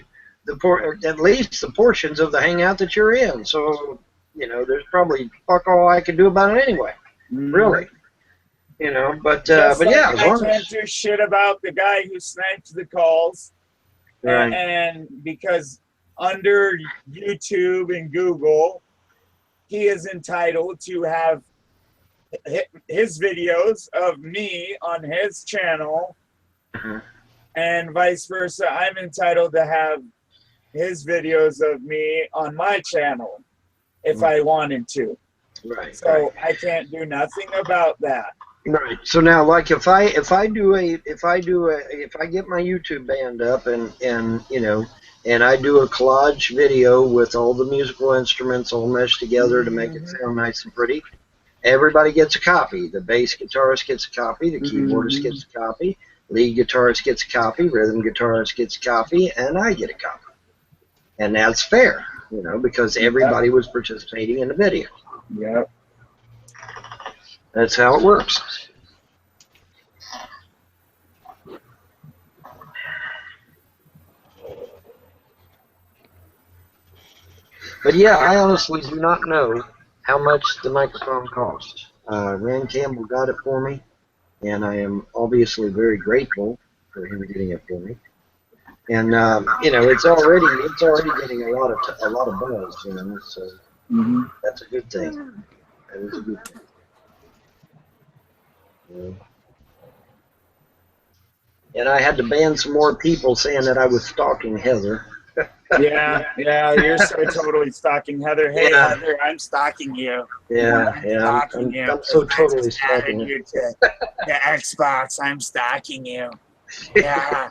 at least the portions of the hangout that you're in. So, you know, there's probably fuck all I can do about it anyway. Really. You know, but Just like yeah, as I long can't as do shit about the guy who sniped the calls. right. And because under YouTube and Google, he is entitled to have his videos of me on his channel, and vice versa. I'm entitled to have his videos of me on my channel if I wanted to. Right. So I can't do nothing about that. Right. So now, like, if I get my YouTube band up and you know, and I do a collage video with all the musical instruments all meshed together to make it sound nice and pretty, everybody gets a copy. The bass guitarist gets a copy. The keyboardist gets a copy. Lead guitarist gets a copy. Rhythm guitarist gets a copy, and I get a copy. And that's fair, you know, because everybody was participating in the video. Yep. That's how it works. But yeah, I honestly do not know how much the microphone costs. Rand Campbell got it for me, and I am obviously very grateful for him getting it for me. And you know, it's already getting a lot of buzz, you know, so that's a good thing. That is a good thing. Yeah. And I had to ban some more people saying that I was stalking Heather. Yeah, you're so totally stalking Heather. Hey, Yeah. Heather, I'm stalking you. Yeah, Stalking you. I'm so 'cause I totally just added stalking you. you to the Xbox. I'm stalking you. Yeah.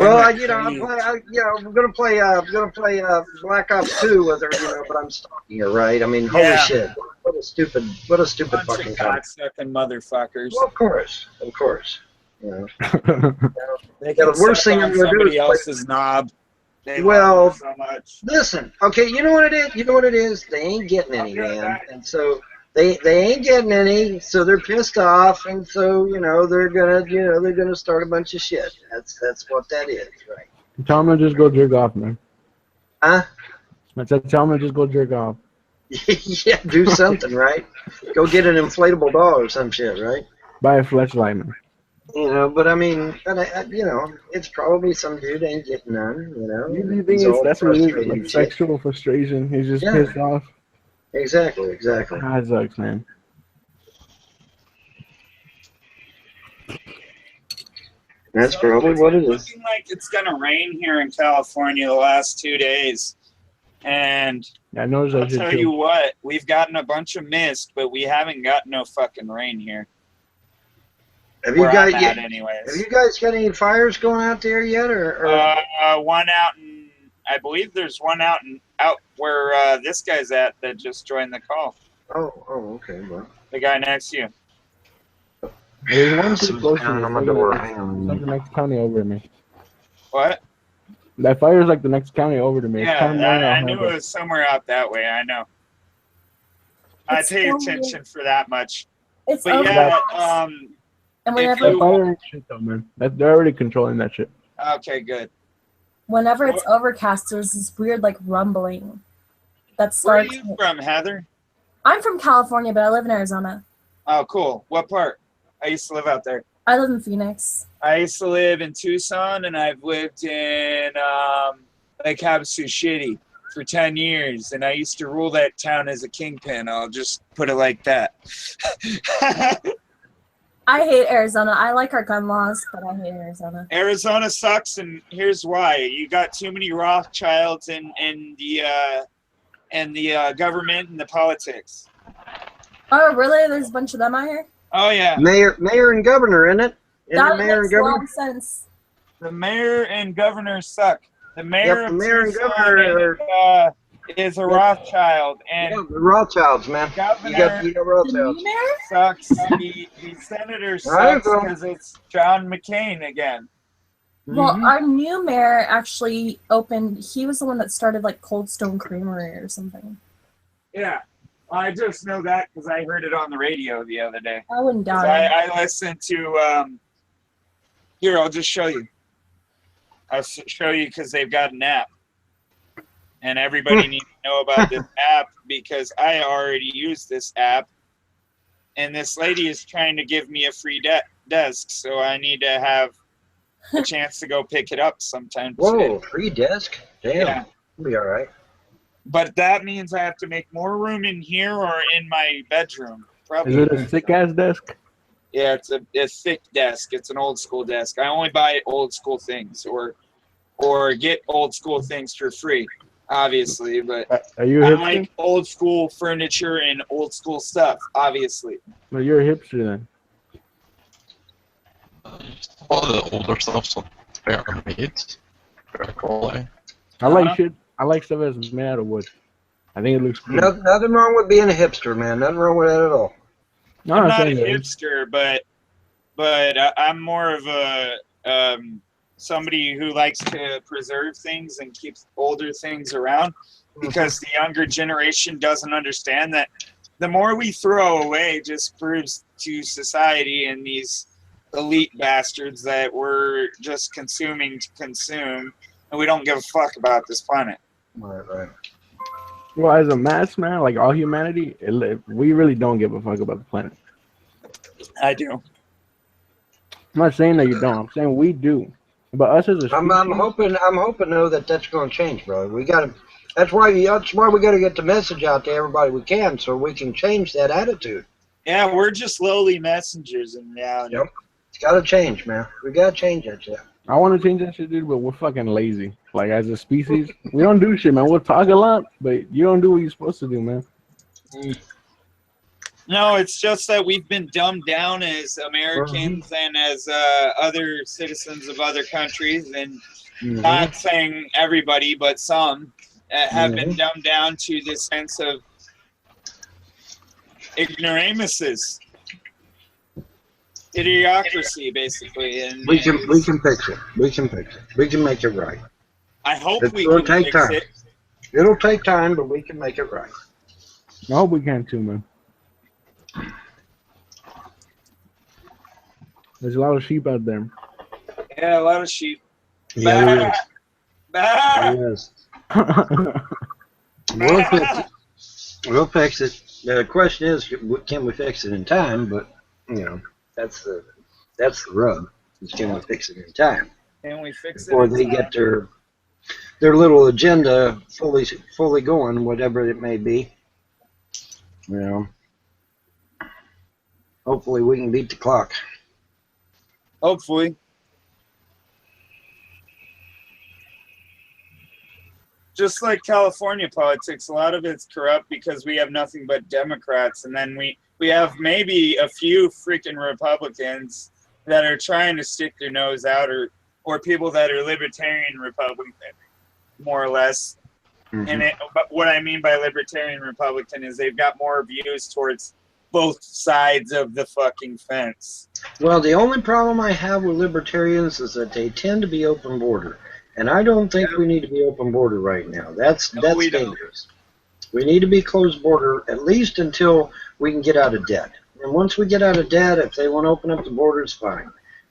Well, I'm we're gonna play Black Ops 2 with her, you know, but I'm stalking her, right? I mean, holy Yeah. shit, what a stupid bunch fucking of comment. cocksucking motherfuckers. Well, of course. You know, They yeah, can the worst suck thing on I'm gonna do somebody is play- else's knob. They Well, love you so much. listen, okay, you know what it is? You know what it is? They ain't getting any, man, and so they ain't getting any, so they're pissed off, and so you know they're gonna start a bunch of shit. That's what that is, right? Tell him to just go jerk off, man. Huh? I said, tell him to just go jerk off. Yeah, do something, right? Go get an inflatable doll or some shit, right? Buy a fleshlight, man. You know, but I mean, you know, it's probably some dude ain't getting none, you know. You think He's all that's what it is, frustrated like and shit. sexual frustration. He's just Yeah. pissed off. Exactly. Ah, it sucks, man. That's So probably it's what it been is. looking like it's gonna rain here in California the last 2 days, and Yeah, I noticed I'll that shit tell too. you what, we've gotten a bunch of mist, but we haven't got no fucking rain here. Have you Where guys I'm at, anyways. have you guys got any fires going out there yet, or? One out in, I believe there's one out where this guy's at that just joined the call. Oh, okay, well. The guy next to you. There's one too close to Pounding me. on my It's door. like Hang on a it's like minute. the next county over me. What? That fire's like the next county over to me. It's Yeah, kind of more I than knew Alhambra. it was somewhere out that way. I know. I It's pay only- attention for that much. It's But overcast. yeah, And if That you- fire ain't shit though, man. They're already controlling that shit. okay, good. whenever it's overcast, there's this weird like rumbling that Where are starts. you from, Heather? I'm from California, but I live in Arizona. Oh, cool. What part? I used to live out there. I live in Phoenix. I used to live in Tucson, and I've lived in Lake Havasu Shitty for 10 years, and I used to rule that town as a kingpin. I'll just put it like that. I hate Arizona. I like our gun laws, but I hate Arizona. Arizona sucks, and here's why: you got too many Rothschilds in the government and the politics. Oh, really? There's a bunch of them out here? Oh yeah, Mayor and governor, isn't it? Isn't That it mayor and makes a lot governor? of sense. the mayor and governor suck. The mayor Yep, of the mayor and Tucson governor is a Rothschild, and Yeah, the Rothschilds, man. governor You got The Rothschilds. new mayor? sucks. The senator I sucks know. because it's John McCain again. Well, Mhm. our new mayor actually opened. He was the one that started like Cold Stone Creamery or something. Yeah. I just know that because I heard it on the radio the other day. I wouldn't 'Cause doubt it. I listened to, here, I'll just show you. I'll show you because they've got an app. And everybody needs to know about this app because I already use this app. And this lady is trying to give me a free desk, so I need to have a chance to go pick it up sometime today. Whoa, free desk? Damn. Yeah. We'll be all right. But that means I have to make more room in here or in my bedroom. Probably. Is it a sick ass desk? Yeah, it's a thick desk. It's an old school desk. I only buy old school things or get old school things for free, obviously. But Are you a I hipster? like old school furniture and old school stuff, obviously. Well, you're a hipster then. A lot of the older stuff's better made, better quality. I like shit. I like stuff that's made out of wood. I think it looks cool. Nothing wrong with being a hipster, man. Nothing wrong with that at all. No, I'm I'm not a saying that. hipster, but I'm more of a somebody who likes to preserve things and keeps older things around because the younger generation doesn't understand that the more we throw away just proves to society and these elite bastards that we're just consuming to consume and we don't give a fuck about this planet. Right. Well, as a mass man, like all humanity, we really don't give a fuck about the planet. I do. I'm not saying that you don't. I'm saying we do. But us as a species, I'm hoping though that's going to change, bro. We got to. That's why we got to get the message out to everybody we can, so we can change that attitude. Yeah, we're just lowly messengers in reality. Yep. It's got to change, man. We got to change that shit. I want to change that shit, dude, but we're fucking lazy. Like, as a species, we don't do shit, man. We'll talk a lot, but you don't do what you're supposed to do, man. No, it's just that we've been dumbed down as Americans and as other citizens of other countries, and not saying everybody, but some have been dumbed down to this sense of ignoramuses. Idiocracy, basically. And we can fix it. We can fix it. We can make it right. I hope we It'll can take fix time. it. It'll take time, but we can make it right. I hope we can too, man. There's a lot of sheep out there. Yeah, a lot of sheep. Yeah, there is. Bah! There is. We'll fix it. We'll fix it. The question is, can we fix it in time? But that's the rub. Is can we fix it in time? Can we fix it? Before in they time? get their little agenda fully going, whatever it may be. Hopefully we can beat the clock. Hopefully. Just like California politics, a lot of it's corrupt because we have nothing but Democrats, and then we have maybe a few freaking Republicans that are trying to stick their nose out, or people that are libertarian Republican, more or less. And but what I mean by libertarian Republican is they've got more views towards both sides of the fucking fence. Well, the only problem I have with libertarians is that they tend to be open border. And I don't think we need to be open border right now. That's dangerous. We need to be closed border at least until we can get out of debt. And once we get out of debt, if they want to open up the borders, fine.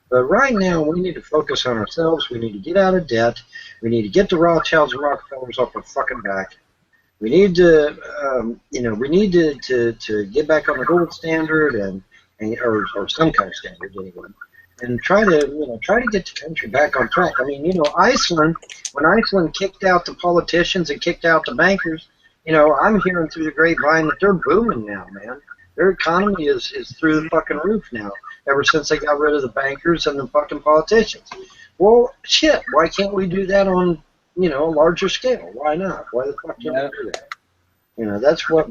But right now, we need to focus on ourselves. We need to get out of debt. We need to get the Rothschilds and Rockefellers off our fucking back. We need to, to get back on the gold standard or some kind of standard anyway. And try to get the country back on track. I mean, Iceland, when Iceland kicked out the politicians and kicked out the bankers, I'm hearing through the grapevine that they're booming now, man. Their economy is through the fucking roof now, ever since they got rid of the bankers and the fucking politicians. Well, shit, why can't we do that on, a larger scale? Why not? Why the fuck can't we do that? That's what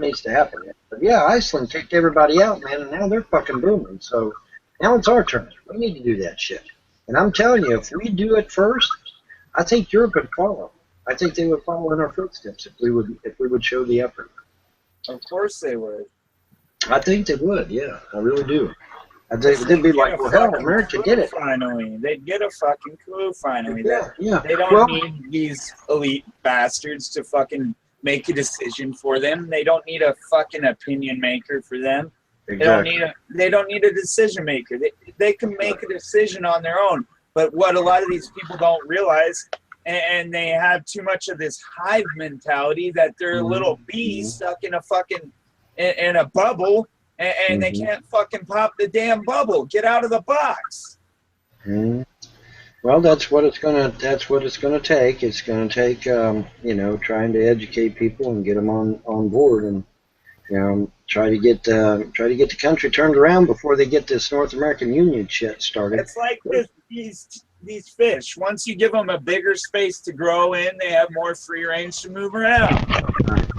needs to happen. But yeah, Iceland kicked everybody out, man, and now they're fucking booming. So now it's our turn. We need to do that shit. And I'm telling you, if we do it first, I think Europe would follow. I think they would follow in our footsteps if we would show the effort. Of course they would. I think they would, yeah. I really do. They'd be like, well, hell, America did it. Finally. They'd get a fucking clue finally. Yeah. They don't need these elite bastards to fucking make a decision for them. They don't need a fucking opinion maker for them. Exactly. They don't need a decision maker. They can make a decision on their own. But what a lot of these people don't realize, and they have too much of this hive mentality that they're a little bee stuck in a fucking in a bubble, and they can't fucking pop the damn bubble. Get out of the box. Well, that's what it's gonna take. It's gonna take you know, trying to educate people and get them on board, and you know, try to get the country turned around before they get this North American Union shit started. It's like these fish. Once you give them a bigger space to grow in, they have more free range to move around.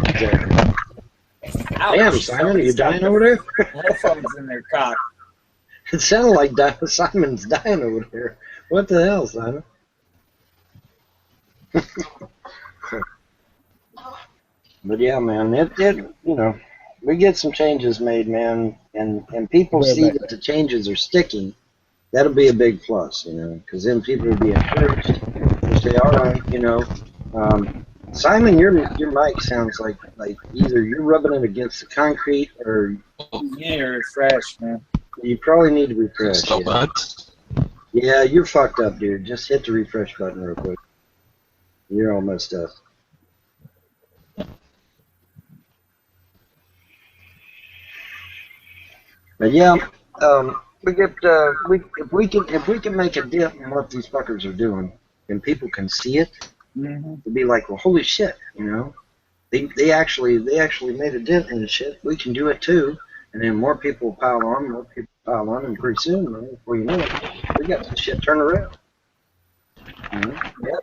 Exactly. Ouch. Damn, Simon, are you dying over there? Headphones in their cock. It sounded like Simon's dying over there. What the hell, Simon? But yeah, man, it you know, we get some changes made, man, and people see that the changes are sticking. That'll be a big plus, you know, because then people will be encouraged to say, all right, you know, Simon, your mic sounds like either you're rubbing it against the concrete or You're fresh, man. you probably need to refresh. It's not Yeah. bad. Yeah, you're fucked up, dude. Just hit the refresh button real quick. You're all messed up. But yeah, if we can make a dent in what these fuckers are doing, and people can see it, it'd be like, well, holy shit, you know, they actually made a dent in the shit. We can do it too, and then more people pile on, and pretty soon, man, before you know it, we got some shit turned around. Yep.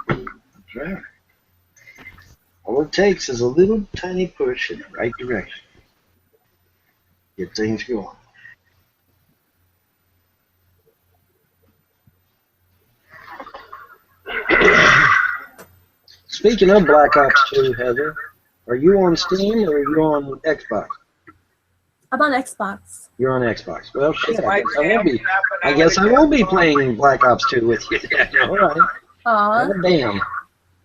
That's right. All it takes is a little tiny push in the right direction. Get things going. Speaking of Black Ops 2, Heather, are you on Steam or are you on Xbox? I'm on Xbox. You're on Xbox. Well, shit, I guess I won't be playing Black Ops 2 with you. All right. Aw. Oh, damn.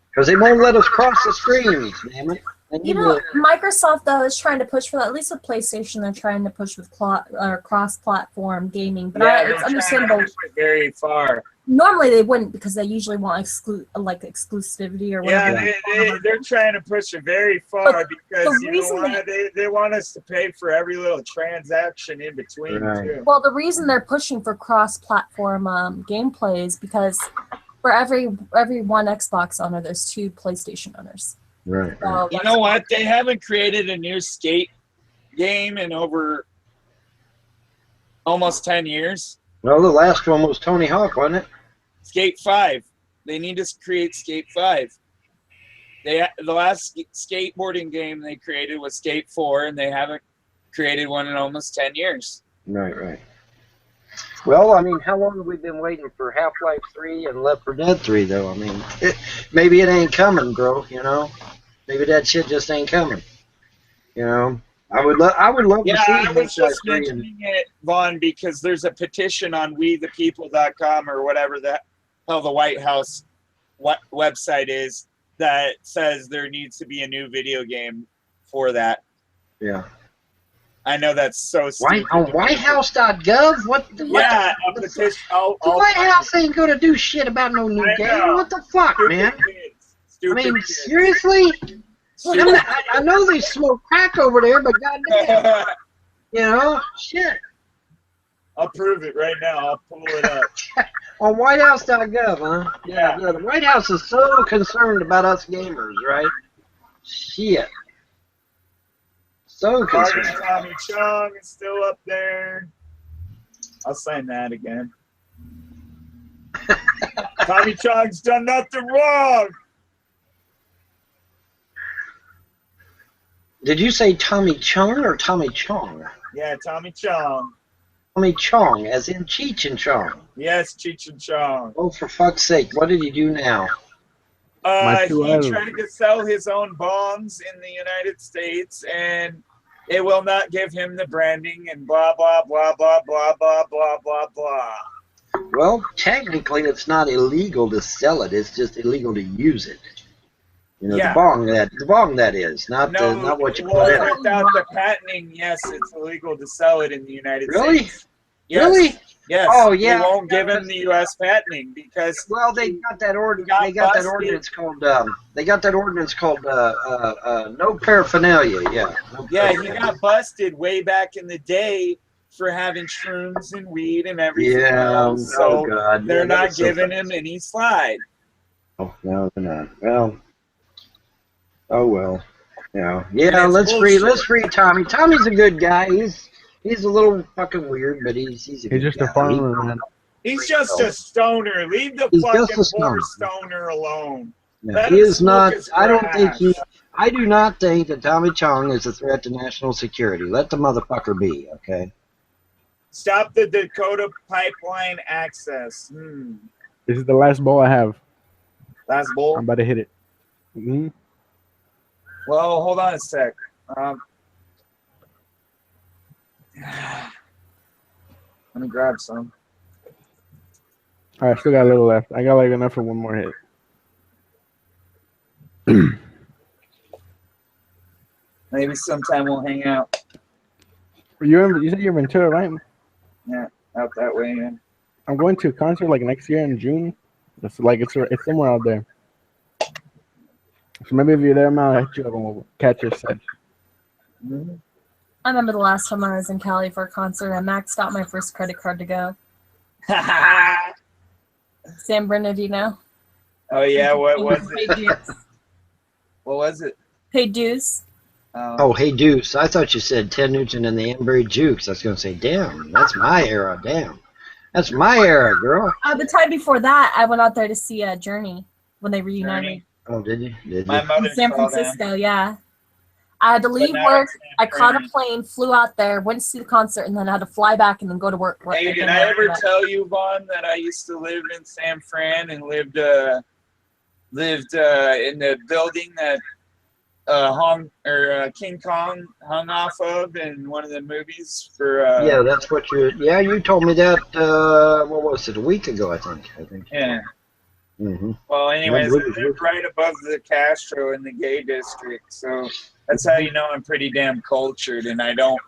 Because they won't let us cross the screens, damn it. You know, Microsoft, though, is trying to push for that. At least with PlayStation, they're trying to push with cross-platform gaming. But it's understandable. Very far. Normally, they wouldn't because they usually want exclusivity or whatever. Yeah, they're trying to push it very far because you know what? They want us to pay for every little transaction in between, too. Well, the reason they're pushing for cross-platform gameplay is because for every one Xbox owner, there's 2 PlayStation owners. Right. You know what? They haven't created a new skate game in over almost 10 years. Well, the last one was Tony Hawk, wasn't it? Skate 5. They need to create Skate 5. The last skateboarding game they created was Skate 4, and they haven't created one in almost 10 years. Right. Well, I mean, how long have we been waiting for Half-Life 3 and Left 4 Dead 3, though? I mean, maybe it ain't coming, bro, you know? Maybe that shit just ain't coming. You know? I would love to see I was just Half-Life 3 mentioning it, Vaughn, because there's a petition on WeThePeople.com or whatever the hell the White House website is that says there needs to be a new video game for that. Yeah. I know that's so stupid. On whitehouse.gov? What the petition. The White House ain't gonna do shit about no new game. What the fuck, man? I mean, seriously? I know they smoke crack over there, but goddamn, you know, shit. I'll prove it right now. I'll pull it up. On whitehouse.gov, huh? Yeah. The White House is so concerned about us gamers, right? Shit. So concerned. Tommy Chong is still up there. I'll sign that again. Tommy Chong's done nothing wrong. Did you say Tommy Chong or Tommy Chong? Yeah, Tommy Chong. Tommy Chong, as in Cheech and Chong. Yes, Cheech and Chong. Oh, for fuck's sake, what did he do now? He tried to sell his own bonds in the United States, and it will not give him the branding and blah, blah, blah, blah, blah, blah, blah, blah, blah. Well, technically, it's not illegal to sell it. It's just illegal to use it. You know, Yeah. the bong that is, not what you put in it. Without the patenting, yes, it's illegal to sell it in the United Really? States. Yes. Really? Yes. Oh, yeah. They won't give him the U.S. patenting because Well, they got that ordinance. got They got that busted. ordinance called. They got that ordinance called no paraphernalia. Yeah. No yeah, he paraphernalia. got busted way back in the day for having shrooms and weed and everything Yeah. else. Oh So God. they're Yeah, that not was so giving funny. him any slide. Oh no, they're not. Well. Oh well. Yeah. And Yeah. it's Let's bullshit. free Tommy. Tommy's a good guy. He's a little fucking weird, but he's a He's good just guy. a farmer, man. He's just a stoner. Leave the He's fucking just a poor stoner. stoner alone. Yeah, Let he him is smoke not. his I don't think grass. he. I do not think that Tommy Chong is a threat to national security. Let the motherfucker be, okay? Stop the Dakota pipeline access. This is the last ball I have. Last I'm bull. about to hit it. Hmm. Well, hold on a sec. Let me grab some. All right, still got a little left. I got like enough for one more hit. Maybe sometime we'll hang out. You said you're in Ventura, right? Yeah, out that way. Yeah. I'm going to a concert like next year in June. It's somewhere out there. So maybe if you're there, man, I'll hit you up and we'll catch your set. Mhm. I remember the last time I was in Cali for a concert. I maxed out my first credit card to go. San Bernardino. Oh yeah, what was Paid it? dues. What was it? Paid dues. Oh, hey, Deuce. I thought you said Ted Nugent and the Amberry Jukes. I was going to say, damn, that's my era. Damn. That's my era, girl. The time before that, I went out there to see Journey when they reunited. Journey. Oh, did you? Did My you? mother In San saw them. Francisco, yeah. I had to leave not work. in San I caught a Fran. plane, flew out there, went to see the concert, and then I had to fly back and then go to work. Hey, did I ever tell you, Vaughn, that I used to live in San Fran and lived in the building that King Kong hung off of in one of the movies for Yeah, that's what you. Yeah, you told me that. What was it? A week ago, I think. yeah. Mm-hmm. Well, anyways, Yeah, I lived right above the Castro in the gay district, so that's how you know I'm pretty damn cultured, and I don't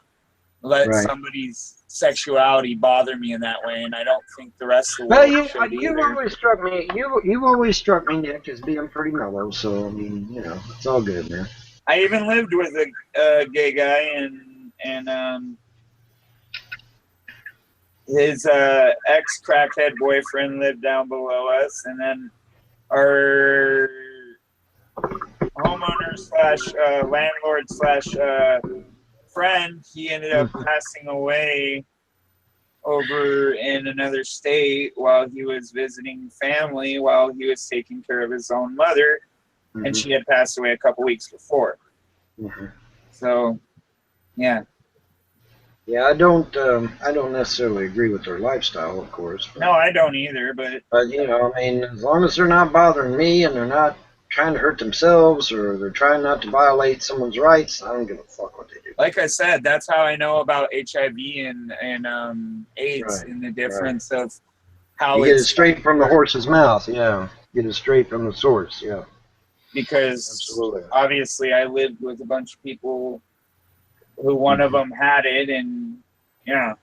let Right. somebody's sexuality bother me in that way, and I don't think the rest of the Well, world should you've either. always struck me. You've always struck me, Nick, as being pretty mellow. So I mean, you know, it's all good, man. I even lived with a gay guy, and his ex crackhead boyfriend lived down below us, and then our homeowner slash landlord slash friend, he ended up passing away over in another state while he was visiting family, while he was taking care of his own mother, and she had passed away a couple weeks before. So, yeah. Yeah, I don't necessarily agree with their lifestyle, of course. No, I don't either, but you know, I mean, as long as they're not bothering me and they're not trying to hurt themselves or they're trying not to violate someone's rights, I don't give a fuck what they do. like I said, that's how I know about HIV and AIDS, Right, and the difference of how You get it it's straight from the horse's mouth, yeah. Get it straight from the source, yeah. because Absolutely. obviously I lived with a bunch of people who one of them had it, and yeah.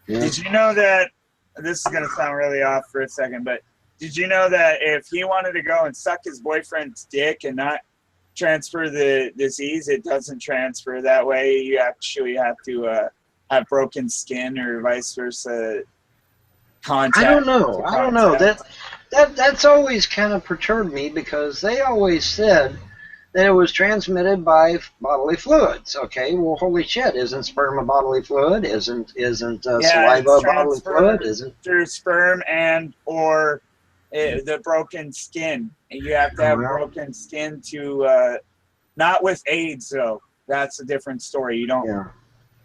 Yeah. Did you know that, this is going to sound really off for a second, but did you know that if he wanted to go and suck his boyfriend's dick and not transfer the disease, it doesn't transfer that way? You actually have to have broken skin or vice versa contact. I don't know. That's always kind of perturbed me because they always said that it was transmitted by bodily fluids. Okay, well, holy shit! Isn't sperm a bodily fluid? Isn't saliva a bodily fluid? Isn't through sperm and or the broken skin? And you have to have broken skin to not with AIDS though. That's a different story. You don't. Yeah.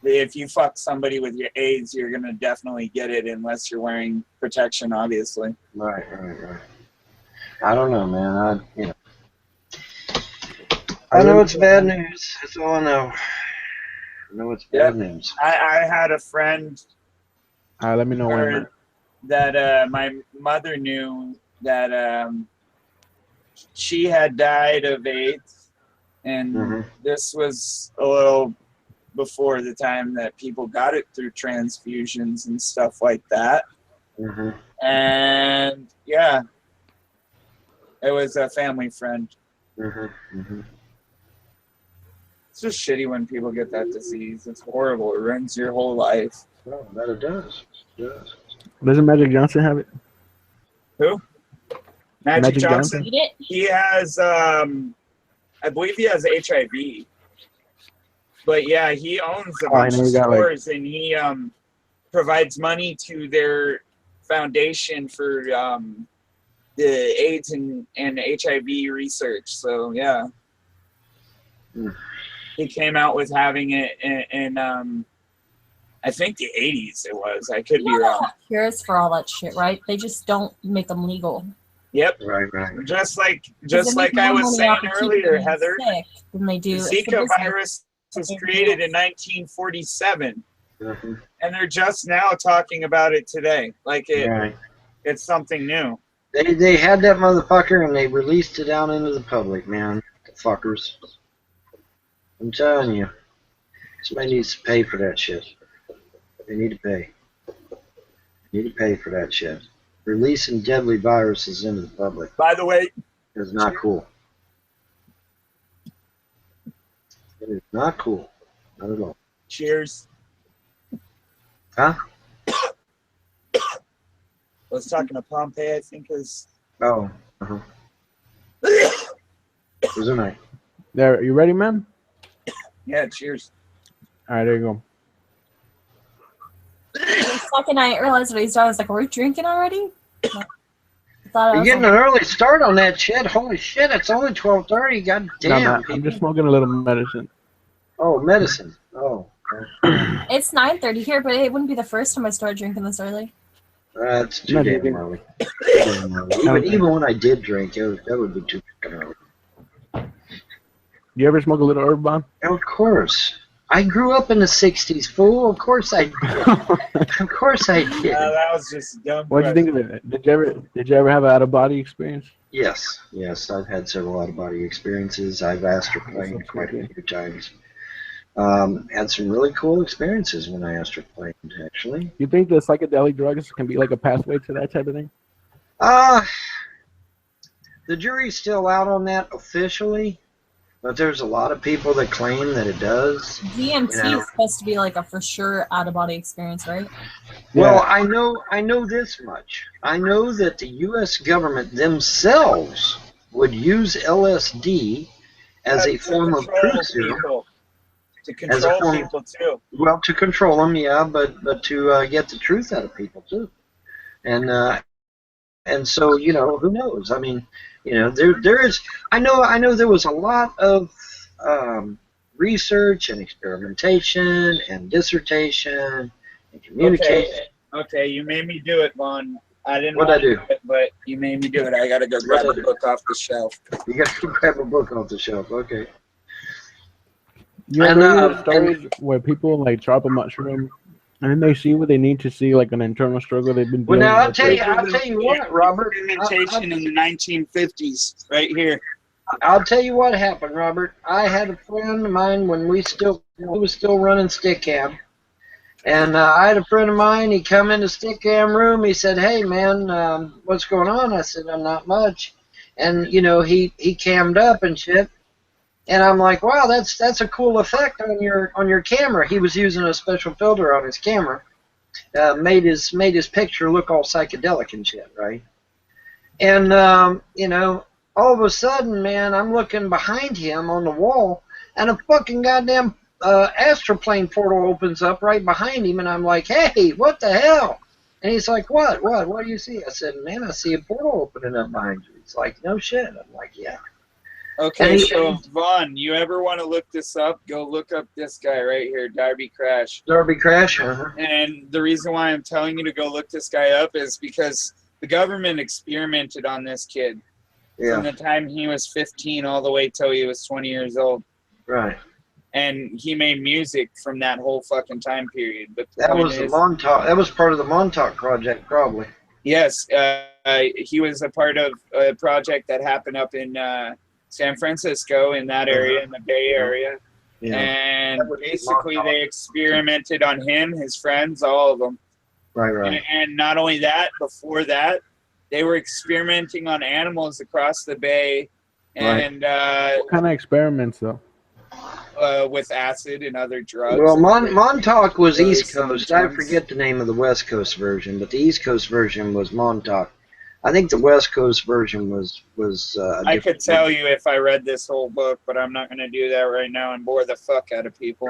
If you fuck somebody with your AIDS, you're gonna definitely get it unless you're wearing protection, obviously. Right. I don't know, man. I know it's bad news. That's all I know. I know it's bad news. I had a friend Let me know when. that my mother knew that she had died of AIDS, and Mhm. this was a little before the time that people got it through transfusions and stuff like that. Mhm. And yeah, it was a family friend. Mhm. Mhm. It's just shitty when people get that disease. It's horrible. It ruins your whole life. Well, that it does. It does. Doesn't Magic Johnson have it? Who? Magic Magic Johnson? Eat it. He has, I believe he has HIV. But yeah, he owns a Oh, I bunch know of you got, like- stores, and he provides money to their foundation for the AIDS and HIV research. So yeah, Hmm. he came out with having it in I think the 80s. It was. I could be You know, wrong. cures for all that shit, right? They just don't make them legal. Yep. Right. Right. Just like 'Cause they make I more was money saying off of keeping earlier, you Heather, sick than they do. the It's a Zika business. virus was created in 1947, Mhm. and they're just now talking about it today. Like Right. it's something new. They had that motherfucker and they released it out into the public, man. The fuckers. I'm telling you. Somebody needs to pay for that shit. They need to pay. They need to pay for that shit. Releasing deadly viruses into the public By the way, is not cool. It is not cool. Not at all. cheers. Huh? I was talking to Pompey, I think is. Oh. Uh-huh. Was it night? There, you ready, man? Yeah, cheers. All right, there you go. The second I realized what he's doing, I was like, "Are we drinking already?" I thought I You're was getting like, an early start on that shit. Holy shit, it's only 12:30. God No, damn. man, I'm people. just smoking a little medicine. Oh, medicine. Oh. it's 9:30 here, but it wouldn't be the first time I started drinking this early. That's too No, damn dude. early. Even when I did drink, that would be too fucking early. You ever smoke a little herb bomb? Of course. I grew up in the 60s, fool. Of course I did. Of course I did. That was just a dumb. What'd you think of it? Did you ever have an out of body experience? Yes, I've had several out-of-body experiences. I've astroplaned quite a few times. Had some really cool experiences when I astroplaned, actually. You think the psychedelic drugs can be like a pathway to that type of thing? The jury's still out on that officially, but there's a lot of people that claim that it does. DMT You know. is supposed to be like a for sure out of body experience, right? Well, I know this much. I know that the U.S. government themselves would use LSD as a form of truth serum. people. To As a control form- people too. Well, to control them, yeah, but to get the truth out of people too, and so who knows? I mean, there is. I know there was a lot of research and experimentation and dissertation and communication. Okay, you made me do it, Vaughn. I didn't What'd I want to do? it, but you made me do it. I gotta go grab What'd I a do? book off the shelf. You got to grab a book off the shelf. Okay. You And, ever heard stories where people like drop a mushroom and then they see what they need to see, like an internal struggle they've been Well, dealing now I'll with? tell you what, Robert. Experimentation in the 1950s, right here. I'll tell you what happened, Robert. I had a friend of mine when we was still running Stickam, and I had a friend of mine. He come into Stickam room. He said, "Hey, man, what's going on?" I said, "Not much." And he cammed up and shit. And I'm like, "Wow, that's a cool effect on your camera." He was using a special filter on his camera, made his picture look all psychedelic and shit, right? And all of a sudden, man, I'm looking behind him on the wall, and a fucking goddamn astroplane portal opens up right behind him, and I'm like, "Hey, what the hell?" And he's like, "What? What do you see?" I said, "Man, I see a portal opening up behind you." He's like, "No shit." I'm like, "Yeah." Okay, And so Vaughn, you ever want to look this up? Go look up this guy right here, Darby Crash. Darby Crash, uh-huh. And the reason why I'm telling you to go look this guy up is because the government experimented on this kid from Yeah, the time he was 15 all the way till he was 20 years old. right. And he made music from that whole fucking time period. But the That point was the is, Montauk. That was part of the Montauk project, probably. yes, he was a part of a project that happened up in San Francisco, in that area, in the Bay Area. Yeah. And basically they experimented on him, his friends, all of them. Right. And not only that, before that, they were experimenting on animals across the bay, and What kind of experiments, though? with acid and other drugs. Well, Montauk was Those East Coast. I forget the name of the West Coast version, but the East Coast version was Montauk. I think the West Coast version was. I could tell you if I read this whole book, but I'm not going to do that right now and bore the fuck out of people.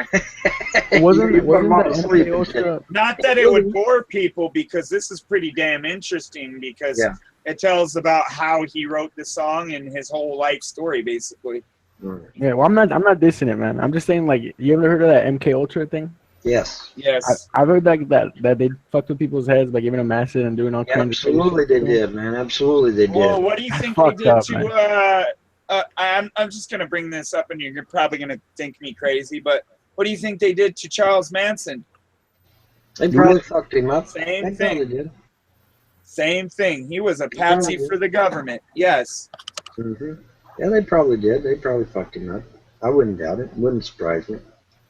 wasn't the MK Ultra? Not that it would bore people, because this is pretty damn interesting, because it tells about how he wrote the song and his whole life story, basically. Yeah, well, I'm not dissing it, man. I'm just saying, like, you ever heard of that MK Ultra thing? Yes. Yes. I've heard that they fucked with people's heads by giving them acid and doing all kinds of Absolutely they did, man. Absolutely they did. Well, what do you think they did to? I'm just gonna bring this up, and you're probably gonna think me crazy, but what do you think they did to Charles Manson? They probably fucked him up. Same They thing. probably did. Same thing. He was a patsy for the government. Yes. Mm-hmm. Yeah, they probably did. They probably fucked him up. I wouldn't doubt it. Wouldn't surprise me.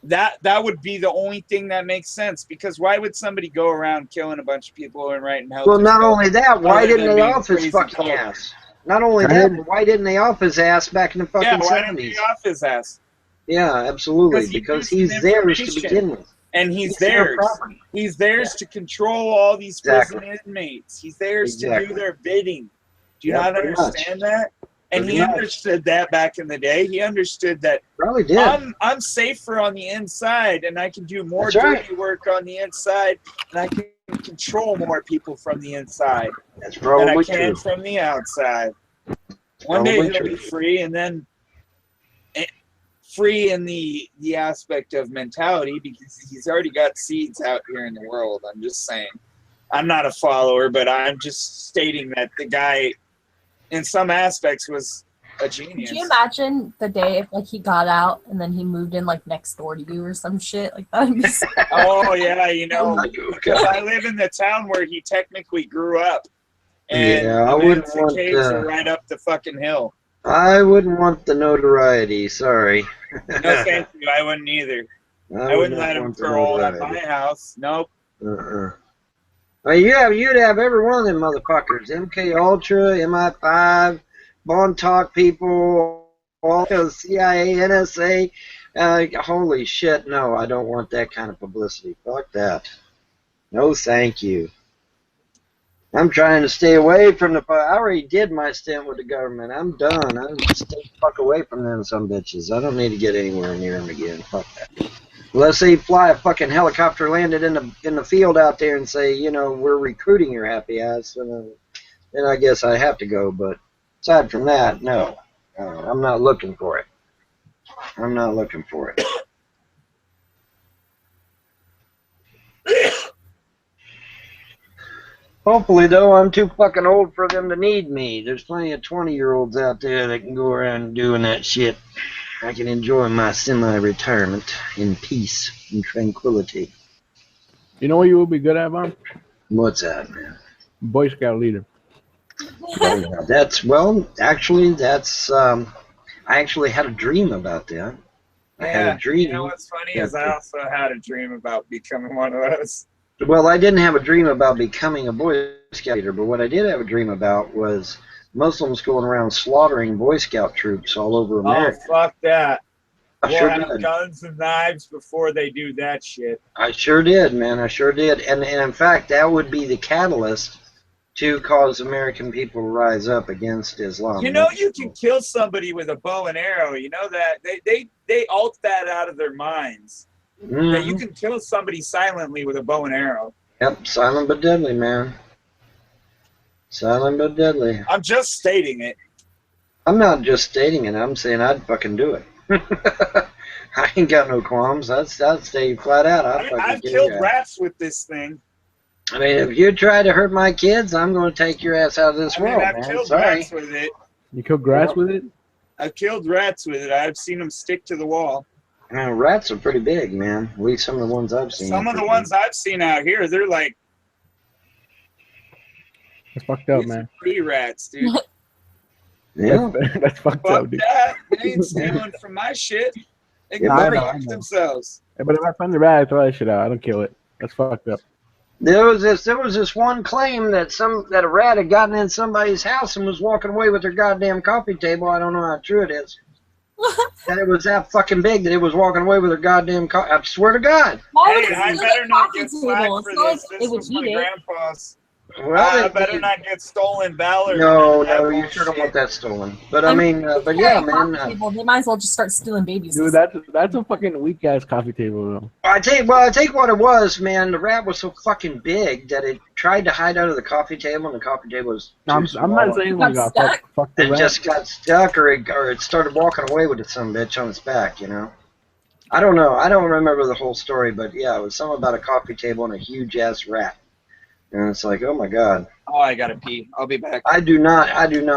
That would be the only thing that makes sense, because why would somebody go around killing a bunch of people and writing hell? Well, not only that, why didn't they being off his crazy fucking cult. ass? Not only that, but why didn't they off his ass back in the fucking Yeah, why didn't 70s? they off his ass? Yeah, absolutely. Because he's theirs to begin with. And he's their theirs. property. He's theirs to control all these prison inmates. He's theirs to do their bidding. Do you not pretty understand much. that? And Pretty he much. understood that back in the day. He understood that Probably did. I'm safer on the inside, and I can do more That's right. dirty work on the inside, and I can control more people from the inside That's than probably I can true. from the outside. One day Probably he'll true. be free, and then free in the aspect of mentality, because he's already got seeds out here in the world. I'm just saying. I'm not a follower, but I'm just stating that the guy, in some aspects, was a genius. Could you imagine the day if like he got out and then he moved in like next door to you or some shit? Like that would be so Oh yeah, you know, because I live in the town where he technically grew up, and Yeah, I the wouldn't Manson want, caves are right up the fucking hill. I wouldn't want the notoriety. Sorry. No, thank you. I wouldn't either. I would wouldn't not let him want the parole at notoriety. my house. Nope. Well, you'd have every one of them motherfuckers. MK Ultra, MI5, Montauk people, all the CIA, NSA. Holy shit, no, I don't want that kind of publicity. Fuck that. No, thank you. I'm trying to stay away from the. I already did my stint with the government. I'm done. I'm stay the fuck away from them some bitches. I don't need to get anywhere near them again. Fuck that. Unless they fly a fucking helicopter landed in the field out there and say, you know, we're recruiting your happy ass, then I guess I have to go. But aside from that, no, I'm not looking for it. I'm not looking for it. Hopefully, though, I'm too fucking old for them to need me. There's plenty of 20-year-olds out there that can go around doing that shit. I can enjoy my semi-retirement in peace and tranquility. You know what you would be good at, Vaughn? What's that, man? Boy Scout leader. That's I actually had a dream about that. I had Yeah. a dream. You know what's funny is I also had a dream about becoming one of those. Well, I didn't have a dream about becoming a Boy Scout leader, but what I did have a dream about was Muslims going around slaughtering Boy Scout troops all over America. Oh, fuck that. I We'll sure have did. guns and knives before they do that shit. I sure did, man. I sure did. And in fact, that would be the catalyst to cause American people to rise up against Islam. You know, you can kill somebody with a bow and arrow. You know that they alt that out of their minds. That you can kill somebody silently with a bow and arrow. Yep, silent but deadly, man. Silent but deadly. I'm just stating it. I'm not just stating it. I'm saying I'd fucking do it. I ain't got no qualms. I'd stay flat out. I've killed rats with this thing. I mean, if you try to hurt my kids, I'm going to take your ass out of this world, I've man. killed Sorry. rats with it. You kill grass with it? I've killed rats with it. I've seen them stick to the wall. Rats are pretty big, man. At least some of the ones I've seen. Some of the ones I've seen out here, they're like That's fucked up, These are man. free rats, dude. Yeah. That's fucked Fuck up, dude. that. They ain't stealing from my shit. They can Yeah, go I know, fuck themselves. But if I find the rat, I throw that shit out. I don't kill it. That's fucked up. There was this one claim that a rat had gotten in somebody's house and was walking away with their goddamn coffee table. I don't know how true it is. That it was that fucking big that it was walking away with their goddamn I swear to God. Why would Hey, it I be better a not coffee get slack table? for It's not like this. it This would was my eat it. grandpa's. Well, I better not get stolen valor. No, That you sure don't want bullshit. that stolen. But I mean, but yeah, man. They might as well just start stealing babies. Dude, that's a fucking weak ass coffee table though. I tell you what it was, man. The rat was so fucking big that it tried to hide under the coffee table, and the coffee table was too I'm small. not saying like Got fuck the It rat. just got stuck, or it started walking away with it, some bitch on its back. You know. I don't know. I don't remember the whole story, but yeah, it was something about a coffee table and a huge ass rat. And it's like, oh my god. Oh, I gotta pee. I'll be back. I do not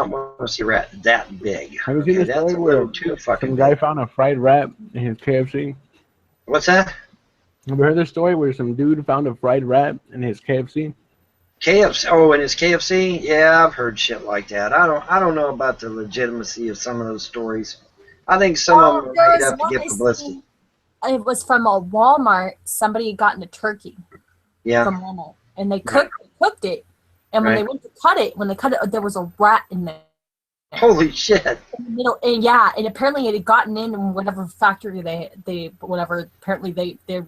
want to see a rat that big. Have you seen the That's story a where little too fucking some guy big. found a fried rat in his KFC? What's that? Have you heard the story where some dude found a fried rat in his KFC? KFC. Oh, and his KFC. Yeah, I've heard shit like that. I don't know about the legitimacy of some of those stories. I think some of them are made up to get publicity. It was from a Walmart. Somebody had gotten a turkey Yeah. from Walmart, and they cooked it. And when they went to cut it, there was a rat in there. Holy shit. In the middle, and yeah, and apparently it had gotten in whatever factory they apparently they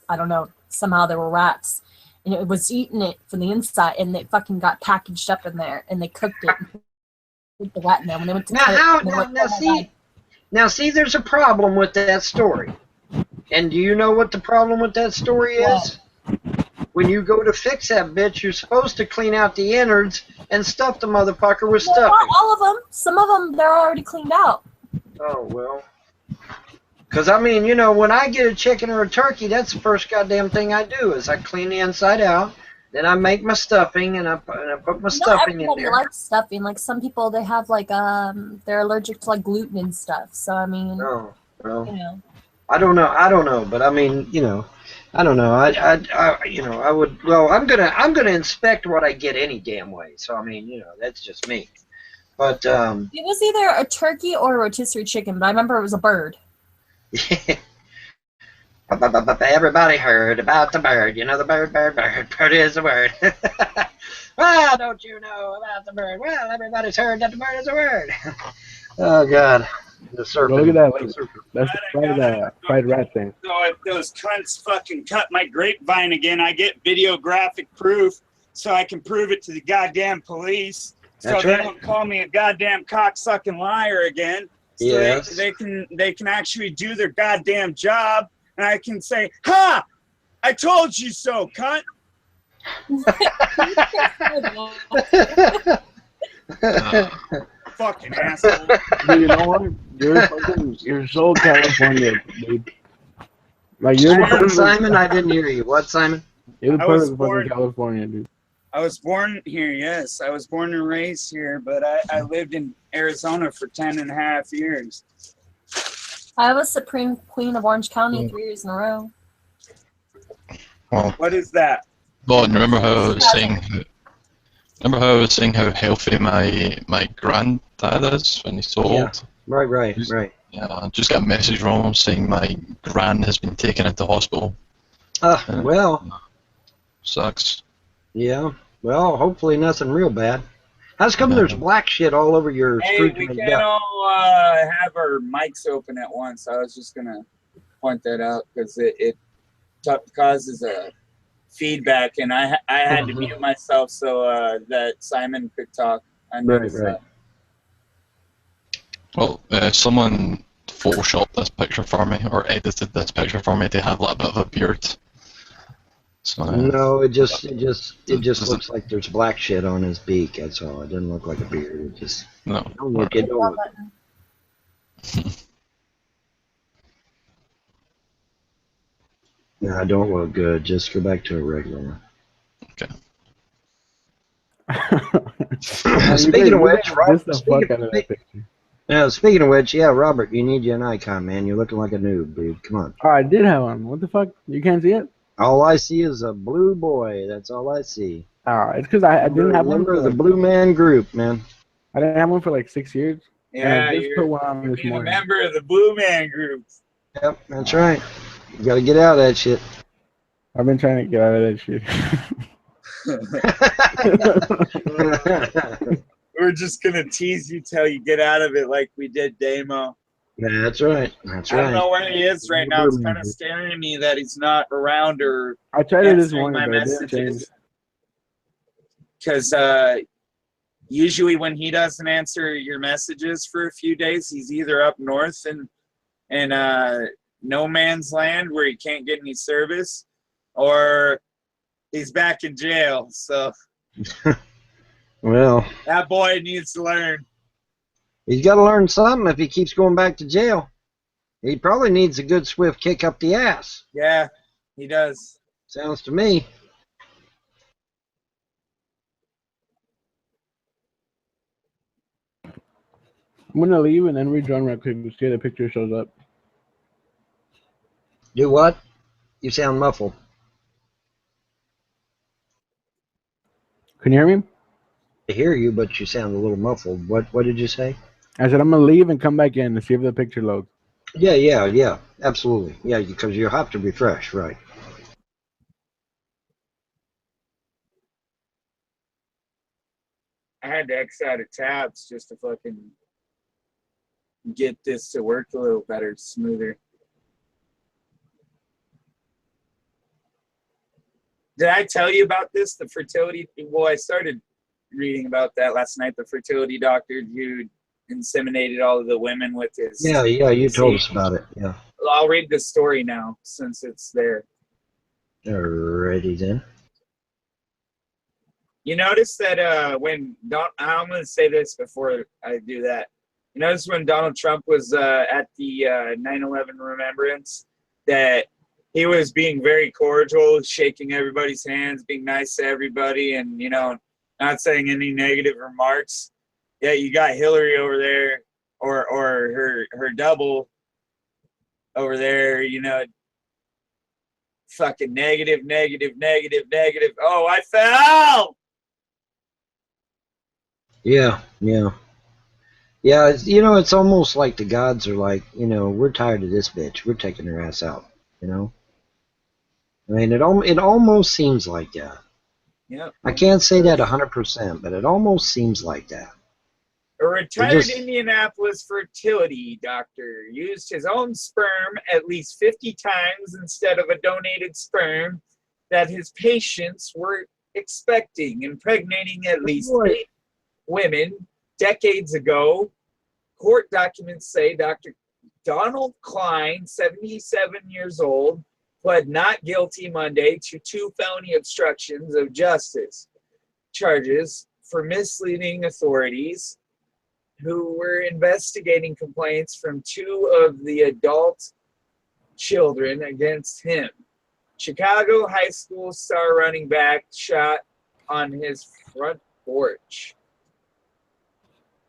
I don't know, somehow there were rats, and it was eating it from the inside, and it fucking got packaged up in there, and they cooked it and put the rat in there when they went to cut it. And they went, "Oh my God." Now see, there's a problem with that story. And do you know what the problem with that story is? When you go to fix that bitch, you're supposed to clean out the innards and stuff the motherfucker with Well, stuffing. not all of them. Some of them they're already cleaned out. Oh, well. Because, I mean, you know, when I get a chicken or a turkey, that's the first goddamn thing I do is I clean the inside out, then I make my stuffing, and I put my stuffing in Not everybody there. likes stuffing. Like some people, they have like they're allergic to like gluten and stuff. So I mean, Oh, well. you know. I don't know, but I mean, you know, I don't know. I would. Well, I'm gonna inspect what I get any damn way. So I mean, you know, that's just me. But It was either a turkey or a rotisserie chicken, but I remember it was a bird. everybody heard about the bird. You know, the bird is a word. Well, don't you know about the bird? Well, everybody's heard that the bird is a word. Oh God, the serpent. Look at that. Like, that's the fried rat thing. So if those cunts fucking cut my grapevine again, I get videographic proof so I can prove it to the goddamn police. So That's they right. don't call me a goddamn cocksucking liar again. So Yes. they can actually do their goddamn job, and I can say, "Ha! I told you so, cunt." Fucking asshole. Dude, you know what? You're so California, dude. Like you're the What, perfect, Simon? I didn't hear you. What, Simon? you're the I was perfect fucking born- California, dude. I was born here, yes. I was born and raised here, but I lived in Arizona for 10.5 years. I was Supreme Queen of Orange County 3 years in a row. Well, What is that? Lord, remember how I was saying? Remember how I was saying how healthy my granddad is when he's so Yeah. old? Right. Yeah, I just got a message from him saying my gran has been taken into hospital. Well, Sucks. yeah. Well, hopefully nothing real bad. How's come there's black shit all over your Hey, screwdriver? we can't all have our mics open at once. I was just gonna point that out because it causes a feedback, and I had to mute myself so that Simon could talk. I noticed Right. Well, someone photoshopped this picture for me or edited this picture for me to have like a bit of a beard. So, No, it just looks like there's black shit on his beak. That's all. It doesn't look like a beard. It just no. don't look. It don't look. No, don't look good. Just go back to a regular one. Okay. Speaking of which, Robert, the fuck out of that picture. speaking of which, yeah, Robert, you need you an icon, man. You're looking like a noob, dude. Come on. Oh, I did have one. What the fuck? You can't see it? All I see is a blue boy. That's all I see. It's because I didn't have one Member for of the like, Blue Man Group, man. I didn't have one for like 6 years. And Yeah, I just you're put one on this being a morning. member of the Blue Man Group. Yep, that's right. You got to get out of that shit. I've been trying to get out of that shit. We're just gonna tease you till you get out of it, like we did Damo. That's right. That's I don't right. know where he is right now. It's Blue Man kind of Group. staring at me that he's not around or I tried it this answering morning, my but it didn't change. messages. Because usually when he doesn't answer your messages for a few days, he's either up north in no man's land where he can't get any service, or he's back in jail. So Well, that boy needs to learn. he's got to learn something if he keeps going back to jail. He probably needs a good swift kick up the ass. Yeah, he does. Sounds to me. I'm gonna leave and then rejoin right quick to see if the picture shows up. Do what? You sound muffled. Can you hear me? I hear you, but you sound a little muffled. What did you say? I said I'm gonna leave and come back in to see if the picture loads. Yeah. Absolutely. Yeah, because you have to refresh, right? I had to X out of tabs just to fucking get this to work a little better, smoother. Did I tell you about this? The fertility. Well, I started reading about that last night. The fertility doctor who inseminated all of the women with his. Yeah. You told us about it. Yeah. I'll read the story now since it's there. Alrighty then. You notice that when I'm going to say this before I do that. You notice when Donald Trump was at the 9/11 remembrance that he was being very cordial, shaking everybody's hands, being nice to everybody, and not saying any negative remarks. Yeah, you got Hillary over there, or her double over there. Fucking negative. Oh, I fell. Yeah. It's almost like the gods are like, we're tired of this bitch. We're taking her ass out. I mean, it almost seems like that. Yeah. I can't say that 100%, but it almost seems like that. A retired Indianapolis fertility doctor used his own sperm at least 50 times instead of a donated sperm that his patients were expecting, impregnating at least 8 women decades ago. Court documents say Dr. Donald Klein, 77 years old, pled not guilty Monday to 2 felony obstructions of justice charges for misleading authorities who were investigating complaints from 2 of the adult children against him. Chicago high school star running back shot on his front porch.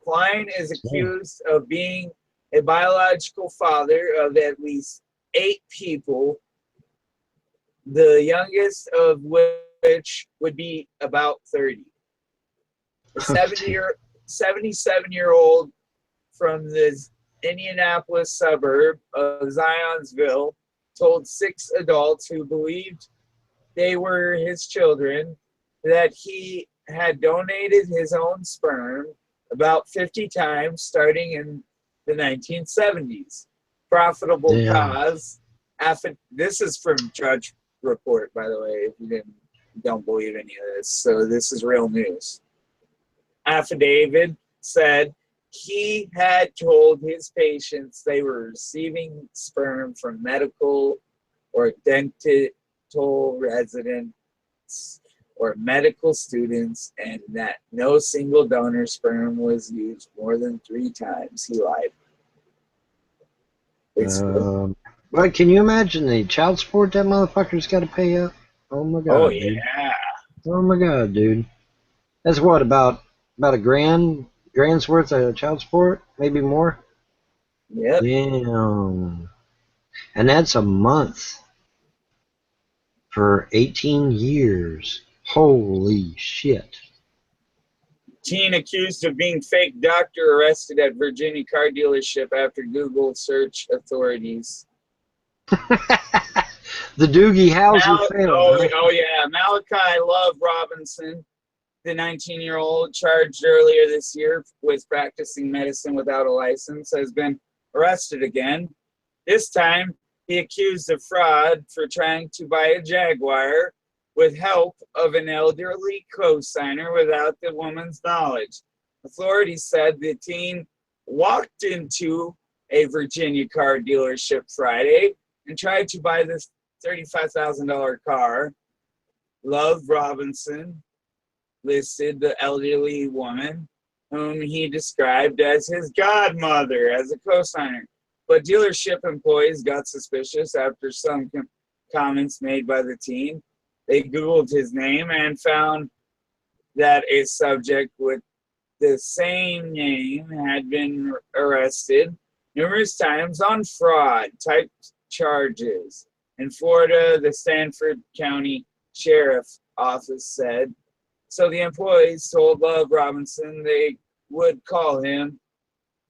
Klein is accused of being a biological father of at least 8 people, the youngest of which would be about 30. A 77-year-old from the Indianapolis suburb of Zionsville told 6 adults who believed they were his children that he had donated his own sperm about 50 times starting in the 1970s. Profitable cause. This is from Judge Report, by the way, if you don't believe any of this. So this is real news. Affidavit said he had told his patients they were receiving sperm from medical or dental residents or medical students, and that no single donor sperm was used more than 3 times. He lied. But can you imagine the child support that motherfucker's got to pay up? Oh my god. Oh dude. yeah. Oh my god, dude. That's what, about a grand's worth of child support, maybe more. Yep. Damn. And that's a month for 18 years. Holy shit. Teen accused of being fake doctor arrested at Virginia car dealership after Google search authorities. The Doogie Howser failed. Oh yeah, Malachi Love Robinson, the 19-year-old charged earlier this year with practicing medicine without a license, has been arrested again. This time, he accused of fraud for trying to buy a Jaguar with help of an elderly co-signer without the woman's knowledge. Authorities said the teen walked into a Virginia car dealership Friday and tried to buy this $35,000 car. Love Robinson listed the elderly woman, whom he described as his godmother, as a co-signer. But dealership employees got suspicious after some comments made by the teen. They Googled his name and found that a subject with the same name had been arrested numerous times on fraud-type charges. In Florida, the Stanford County Sheriff's Office said. So the employees told Love Robinson they would call him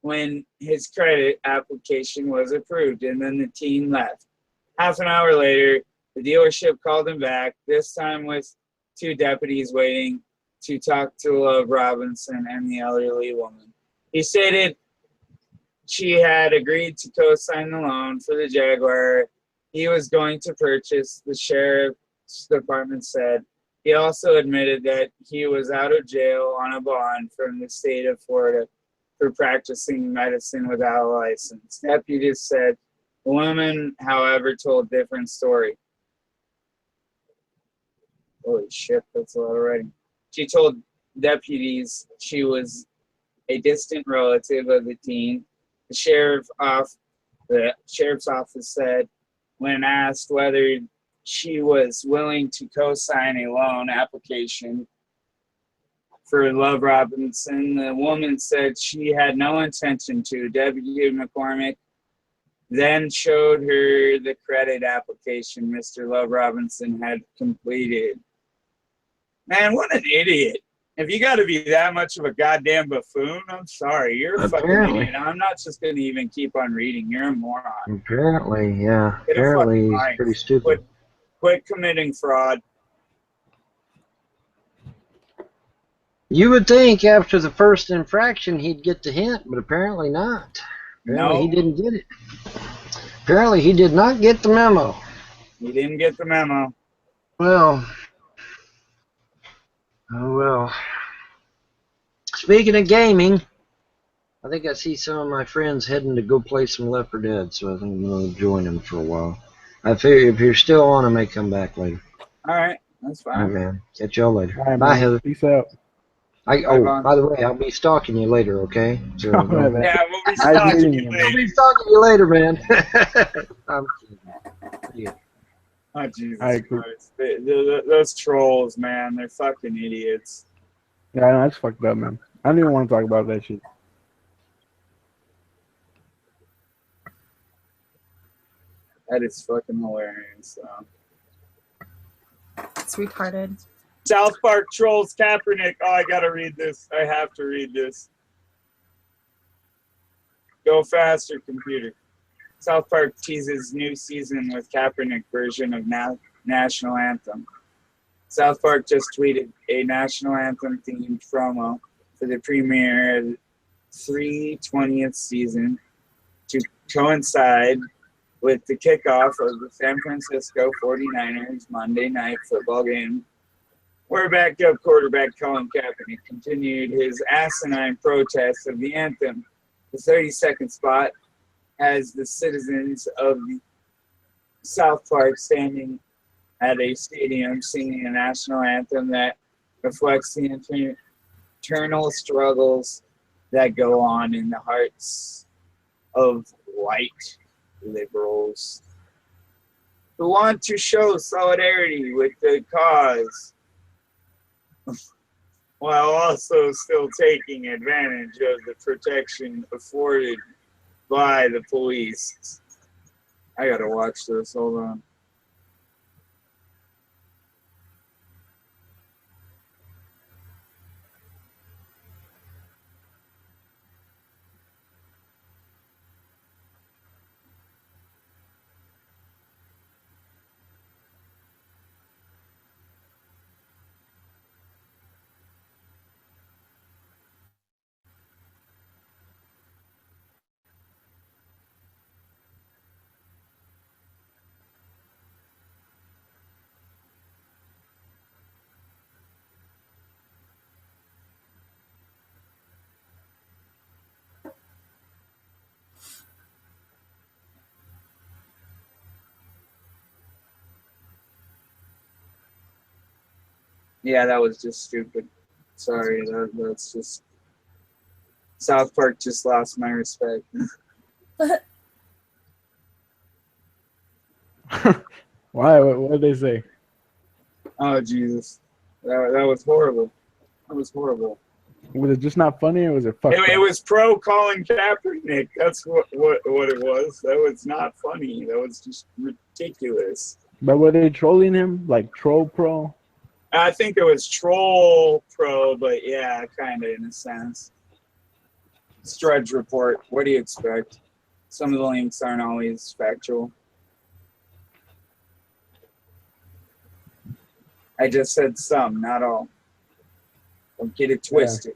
when his credit application was approved, and then the teen left. Half an hour later, the dealership called him back, this time with two deputies waiting to talk to Love Robinson and the elderly woman. He stated she had agreed to co-sign the loan for the Jaguar he was going to purchase, the sheriff's department said. He also admitted that he was out of jail on a bond from the state of Florida for practicing medicine without a license. Deputies said the woman, however, told a different story. Holy shit, that's a lot of writing. She told deputies she was a distant relative of the teen. The sheriff's office said when asked whether she was willing to co-sign a loan application for Love Robinson, the woman said she had no intention to. Deputy McCormick then showed her the credit application Mr. Love Robinson had completed. Man, what an idiot. If you got to be that much of a goddamn buffoon, I'm sorry. You're a fucking idiot. I'm not just going to even keep on reading. You're a moron. Apparently, yeah. Apparently, he's pretty stupid. Quit committing fraud. You would think after the first infraction he'd get the hint, but apparently not. Apparently he didn't get it. Apparently he did not get the memo. He didn't get the memo. Well, oh well. Speaking of gaming, I think I see some of my friends heading to go play some Left 4 Dead, so I think I'm going to join them for a while. I figure if you're still on, I may come back later. All right, that's fine. All right, man. Catch y'all later. All right, bye, man. Heather. Peace out. By the way, I'll be stalking you later, okay? So, All right, man. Yeah, we'll be stalking you I'll later. be stalking you later, man. I'm kidding. Yeah. Oh, Jesus All right, cool. Christ. Those trolls, man, they're fucking idiots. Yeah, I know, that's fucked up, man. I don't even want to talk about that shit. That is fucking hilarious. It's retarded. South Park trolls Kaepernick. Oh, I gotta read this. I have to read this. Go faster, computer. South Park teases new season with Kaepernick version of National Anthem. South Park just tweeted a National Anthem themed promo for the premiere of the 3/20th season to coincide with the kickoff of the San Francisco 49ers Monday Night Football game, where backup quarterback Colin Kaepernick continued his asinine protest of the anthem. The 30-second spot has the citizens of South Park standing at a stadium singing a national anthem that reflects the internal struggles that go on in the hearts of white liberals who want to show solidarity with the cause while also still taking advantage of the protection afforded by the police. I gotta watch this, hold on. Yeah, that was just stupid. Sorry, that's just South Park just lost my respect. Why? What did they say? Oh Jesus, that was horrible. That was horrible. Was it just not funny, or was it fucked It up? was pro Colin Kaepernick. That's what it was. That was not funny. That was just ridiculous. But were they trolling him like troll pro? I think it was troll pro, but yeah, kind of in a sense. Drudge Report. What do you expect? Some of the links aren't always factual. I just said some, not all. Don't get it twisted.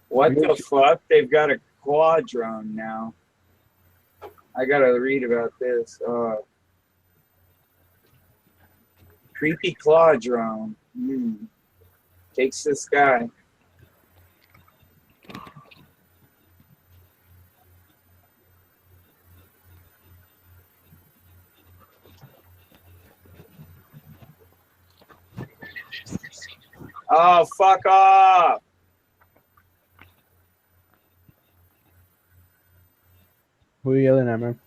What the fuck? They've got a quadrone now. I gotta read about this. Creepy claw drone. Takes the sky. Oh, fuck off! Who are you yelling at, man?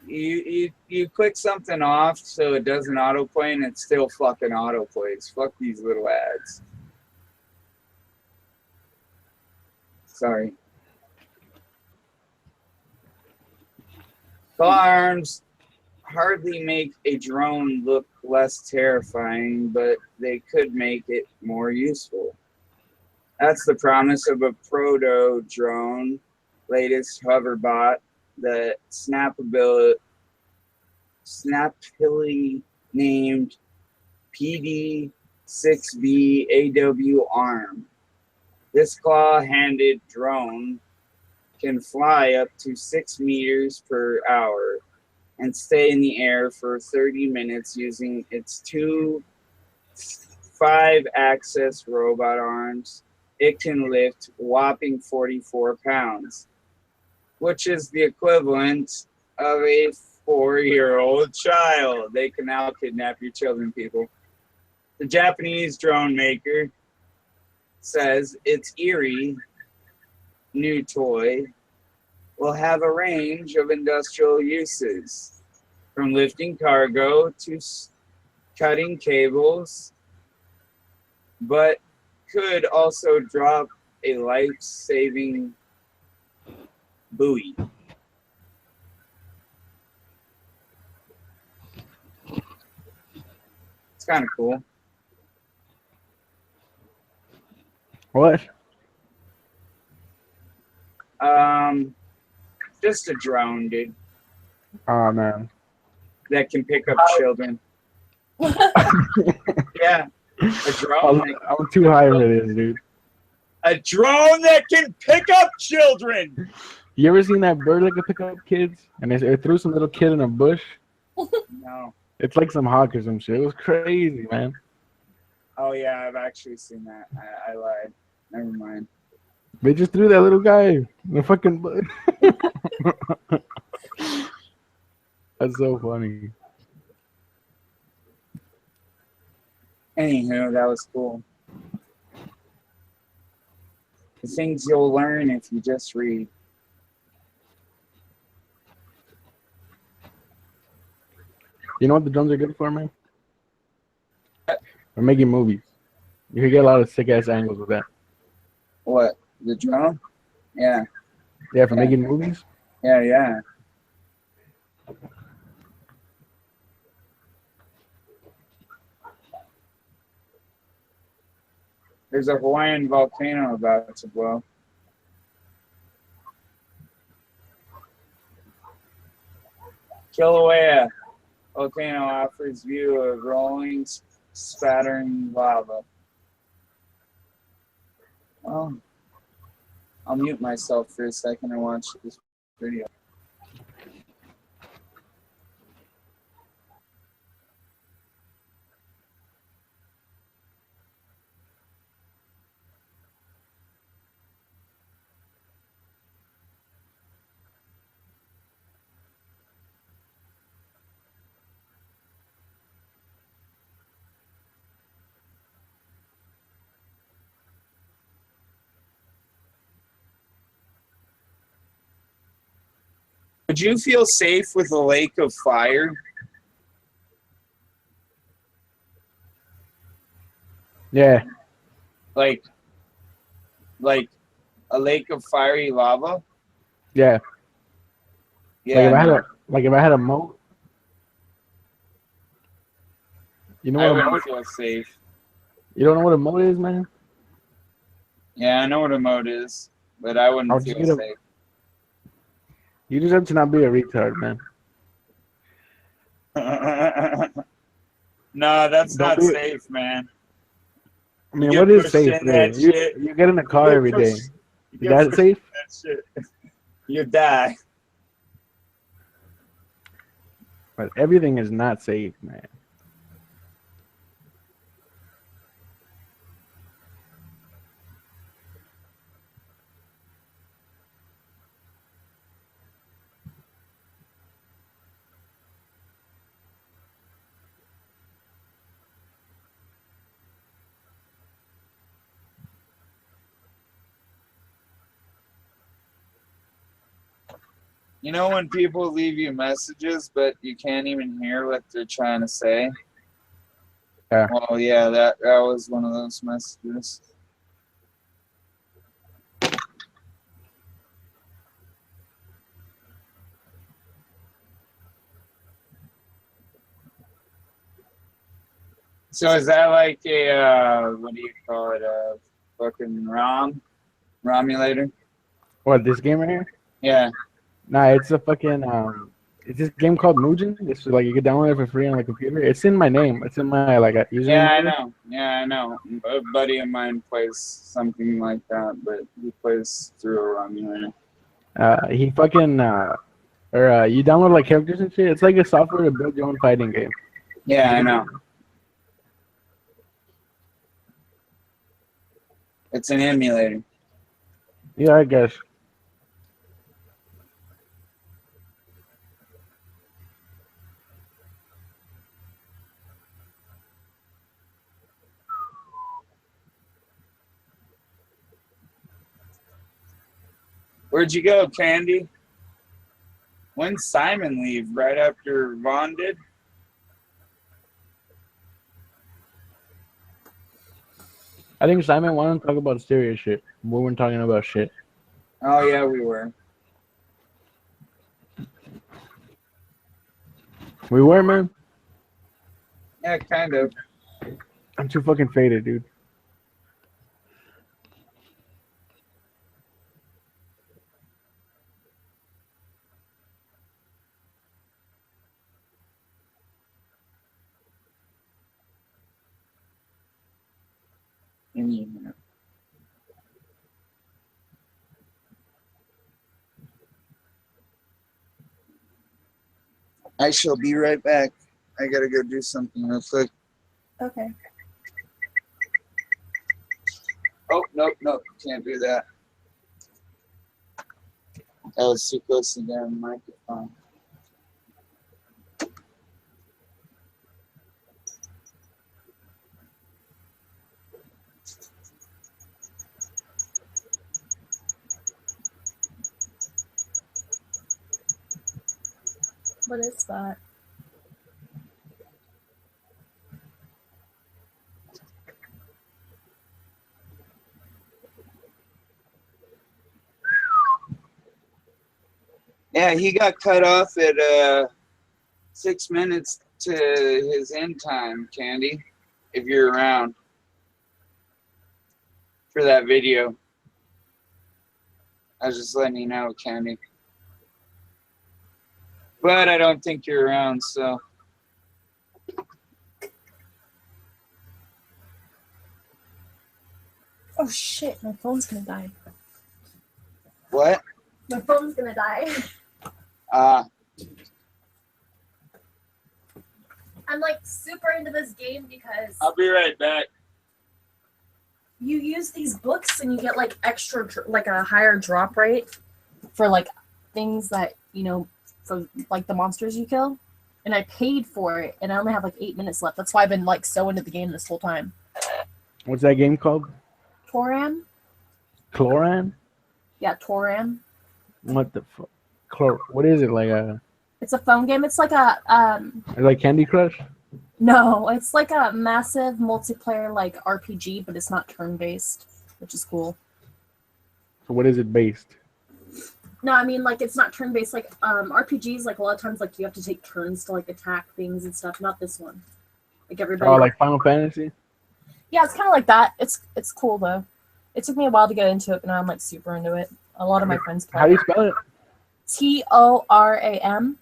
You click something off so it doesn't autoplay and it still fucking autoplays. Fuck these little ads. Sorry. Claw arms hardly make a drone look less terrifying, but they could make it more useful. That's the promise of a proto drone, latest hoverbot, the snappily named PD-6B AW Arm. This claw-handed drone can fly up to 6 meters per hour and stay in the air for 30 minutes using its two 5-axis robot arms. It can lift whopping 44 pounds, which is the equivalent of a 4-year-old child. They can now kidnap your children, people. The Japanese drone maker says its eerie new toy will have a range of industrial uses, from lifting cargo to cutting cables, but could also drop a life-saving buoy. It's kind of cool. What? Just a drone, dude, Oh man. that can pick up children. Yeah, a drone. I'm too high for this, dude. A drone that can pick up children. You ever seen that bird that can pick up kids? And it threw some little kid in a bush. No. It's like some hawk or some shit. It was crazy, man. Oh yeah, I've actually seen that. I lied. Never mind. They just threw that little guy in the fucking bush. That's so funny. Anywho, that was cool. The things you'll learn if you just read. You know what the drones are good for, man? For making movies. You can get a lot of sick ass angles with that. What? The drone? Yeah. Yeah, for making movies. Yeah. There's a Hawaiian volcano about to blow. Kilauea volcano offers view of rolling, spattering lava. Well, I'll mute myself for a second and watch this video. Would you feel safe with a lake of fire? Yeah. Like a lake of fiery lava? Yeah. Yeah. If I had a moat. You know I what a wouldn't moat? feel safe. You don't know what a moat is, man? Yeah, I know what a moat is, but I wouldn't How'd you feel get a- safe. You just have to not be a retard, man. No, that's Don't not be- safe, man. I mean, You what get is pushed safe, in man? that shit. You get in a You car get every day. pushed- you Is get that pushed safe? in that shit. You die. But everything is not safe, man. You know when people leave you messages, but you can't even hear what they're trying to say? Yeah. Well, yeah, that was one of those messages. So is that like a, what do you call it, a fucking Romulator? What, this game right here? Yeah. Nah, it's a fucking it's this game called Mugen. It's like you can download it for free on the computer. It's in my name. It's in my username. Yeah, I know. Yeah, I know. A buddy of mine plays something like that, but he plays through a Romulator. He fucking you download like characters and shit. It's like a software to build your own fighting game. Yeah, I know. It's an emulator. Yeah, I guess. Where'd you go, Candy? When'd Simon leave? Right after Vaughn did? I think Simon wanted to talk about serious shit. We weren't talking about shit. Oh, yeah, we were. We were, man. Yeah, kind of. I'm too fucking faded, dude. I shall be right back. I gotta go do something real quick. Okay. Oh, nope, can't do that. That was too close to the damn microphone. What is that? Yeah, he got cut off at 6 minutes to his end time, Candy, if you're around for that video. I was just letting you know, Candy. But I don't think you're around, so. Oh shit, my phone's gonna die. What? My phone's gonna die. I'm like super into this game because I'll be right back. you use these books and you get like extra, like a higher drop rate for like things that, you know, for like the monsters you kill. And I paid for it and I only have like 8 minutes left. That's why I've been like so into the game this whole time. What's that game called? Toran? Chloran? Yeah, Toran. What the fuck? What is it like a? It's a phone game. It's like a Like Candy Crush? no, it's like a massive multiplayer like RPG, but it's not turn based, which is cool. So what is it based? No, I mean like it's not turn based. Like RPGs, like a lot of times, like you have to take turns to like attack things and stuff. Not this one. Like everybody. Oh, like Final Fantasy? Yeah, it's kind of like that. It's cool though. It took me a while to get into it, but now I'm like super into it. A lot of my friends play. How do you spell it? TORAM.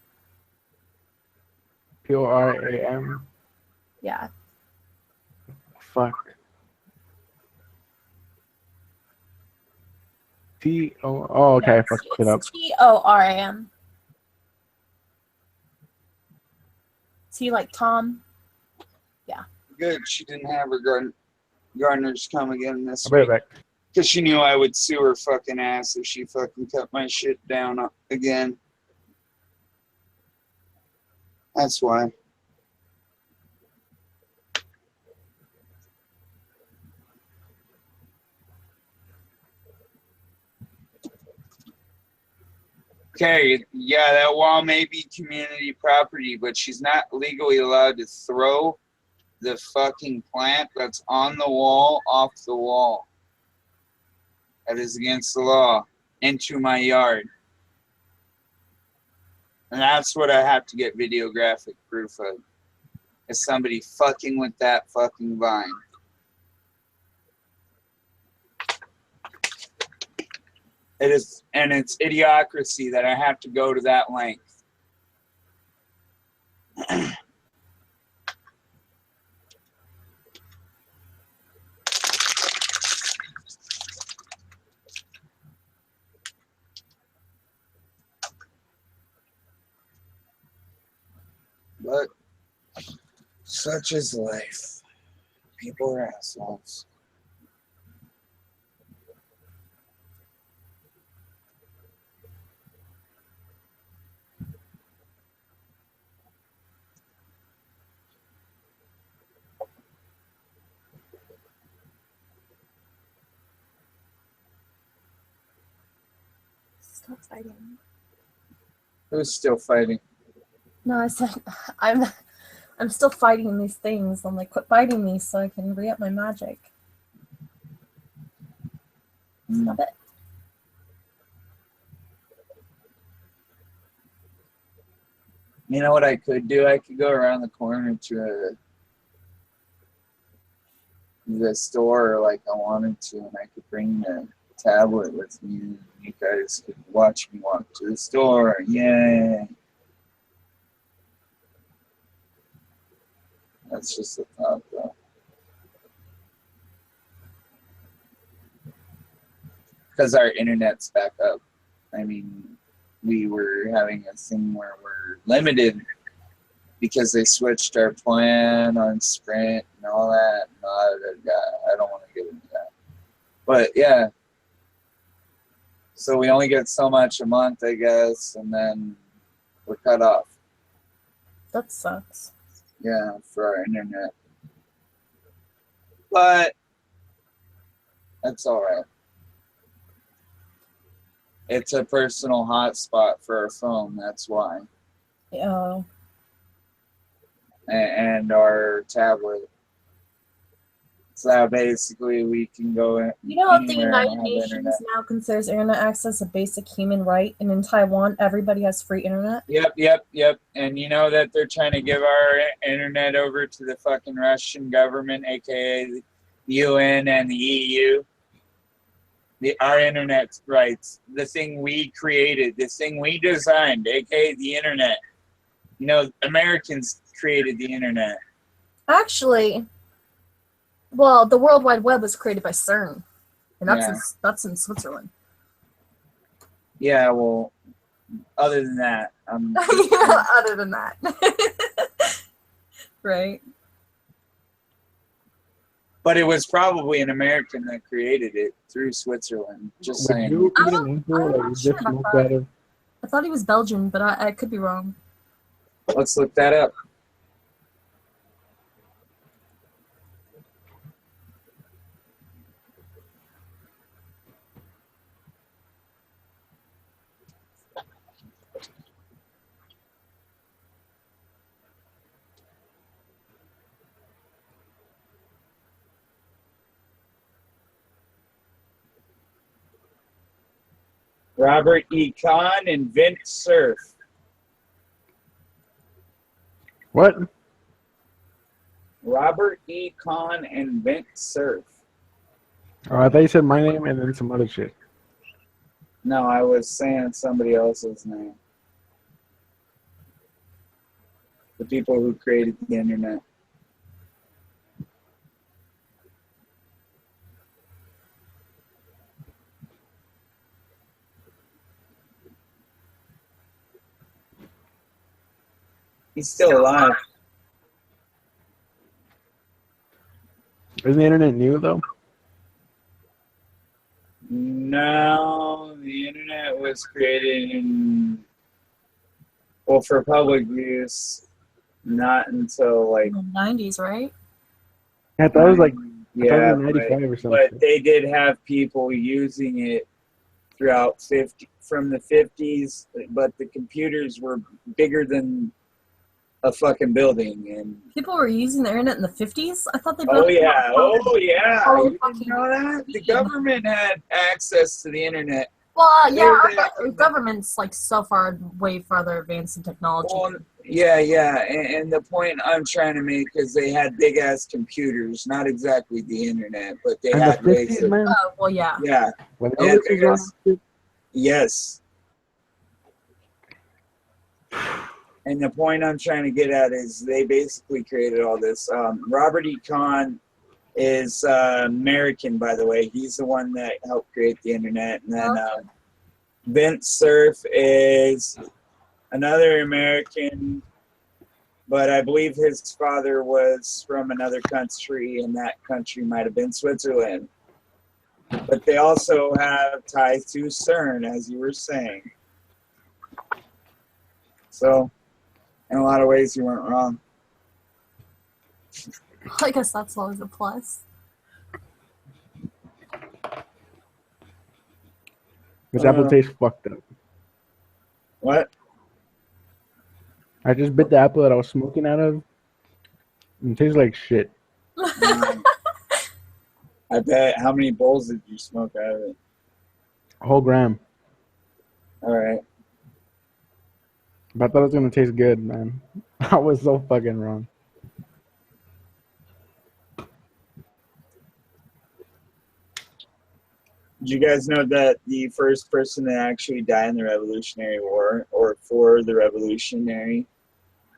PORAM. Yeah. Fuck. Oh, okay, I fucked it up. TORAM. T like Tom. Good, she didn't have her gardeners come again this I'll be week. right back. Because she knew I would sue her fucking ass if she fucking cut my shit down again. That's why. Okay, yeah, that wall may be community property, but she's not legally allowed to throw the fucking plant that's on the wall off the wall. That is against the law. Into my yard. And that's what I have to get videographic proof of. Is somebody fucking with that fucking vine. It is, and it's idiocracy that I have to go to that length. But such is life. People are assholes. Stop fighting. Who's still fighting? No, I said I'm still fighting these things. I'm like, quit biting me so I can re-up my magic. Stop it. You know what I could do? I could go around the corner to the store like I wanted to, and I could bring the tablet with me, and you guys could watch me walk to the store. Yay! That's just a thought, though. Because our internet's back up. I mean, we were having a thing where we're limited because they switched our plan on Sprint and all that. No, I don't want to get into that. But yeah. So we only get so much a month, I guess, and then we're cut off. That sucks. Yeah, for our internet. But that's all right. It's a personal hotspot for our phone, that's why. Yeah. And our tablet. So basically we can go in. You know, the anywhere and United have Nations internet. now considers internet access a basic human right, and in Taiwan, everybody has free internet. Yep. And you know that they're trying to give our internet over to the fucking Russian government, aka the UN and the EU. Our internet rights, the thing we created, the thing we designed, aka the internet. You know, Americans created the internet. Actually, well, the World Wide Web was created by CERN, and that's in Switzerland. Yeah, well, other than that, Yeah, other than that. Right. But it was probably an American that created it through Switzerland. Just Would saying. you I'm eat not- an info I'm that not you sure just about smoked that. out of? I thought he was Belgian, but I could be wrong. Let's look that up. Robert E. Kahn and Vint Cerf. What? Robert E. Kahn and Vint Cerf. Oh, I thought you said my name and then some other shit. No, I was saying somebody else's name. The people who created the internet. He's still alive. Isn't the internet new though? No, the internet was created in, well, for public use, not until like, In the 90s, right? I thought it was like yeah, 95 or something. but they did have people using it throughout from the 50s, but the computers were bigger than a fucking building. And People were using the internet in the 50s? I thought they oh built it yeah, before. you didn't know that? The government had access to the internet. Well, yeah, They- our government's like so far, way farther advanced in technology. Well, yeah, and the point I'm trying to make is they had big ass computers, not exactly the internet, but they And the had ways 50s, of, man. Oh, well, yeah. yeah, When Yeah, Elvis was around, shit. yes. And the point I'm trying to get at is they basically created all this. Robert E. Kahn is American, by the way. He's the one that helped create the internet. And then Vint Cerf is another American, but I believe his father was from another country, and that country might have been Switzerland. But they also have ties to CERN, as you were saying. So, in a lot of ways, you weren't wrong. I guess that's always a plus. This apple tastes fucked up. What? I just bit the apple that I was smoking out of. And it tastes like shit. I bet. How many bowls did you smoke out of it? A whole gram. All right. But I thought it was gonna taste good, man. I was so fucking wrong. Did you guys know that the first person to actually die in the Revolutionary War, or for the Revolutionary,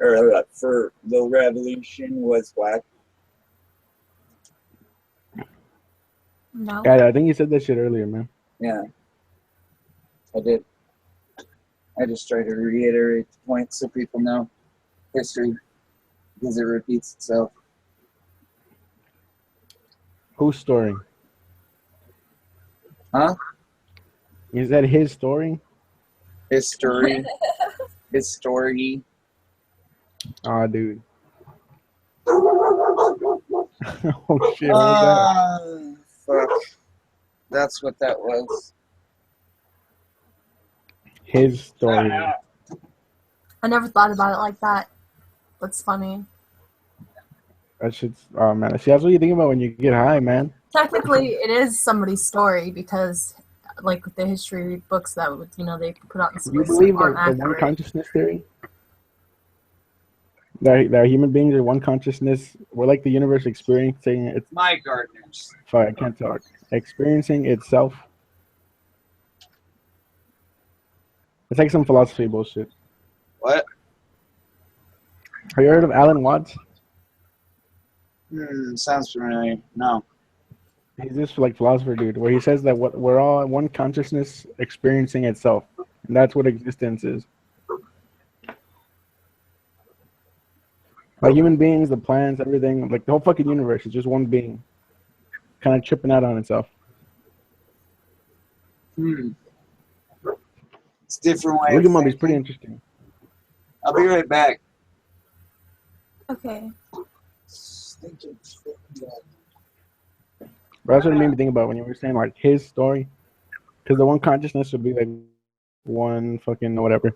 or for the Revolution, was black? No. Yeah, I think you said that shit earlier, man. Yeah, I did. I just try to reiterate the point so people know history, because it repeats itself. Whose story? Huh? Is that his story? History. History. Aw, dude. Oh shit, what was Fuck. That's what that was. that? His story. I never thought about it like that. That's funny. That shit's, oh man. See, that's what you think about when you get high, man. Technically, it is somebody's story because, like, the history books that would, they put out in Do you schools believe aren't the one accurate. consciousness theory? That human beings are one consciousness. We're like the universe experiencing its. My gardeners. Fuck, I can't talk. Experiencing itself. It's like some philosophy bullshit. What? Have you heard of Alan Watts? Sounds familiar. No. He's this like philosopher dude, where he says that we're all one consciousness experiencing itself, and that's what existence is. Like human beings, the plants, everything, like the whole fucking universe is just one being, kind of tripping out on itself. It's different ways. Look him up; he's pretty interesting. I'll be right back. Okay. But that's what it made me think about when you were saying like his story, because the one consciousness would be like one fucking whatever.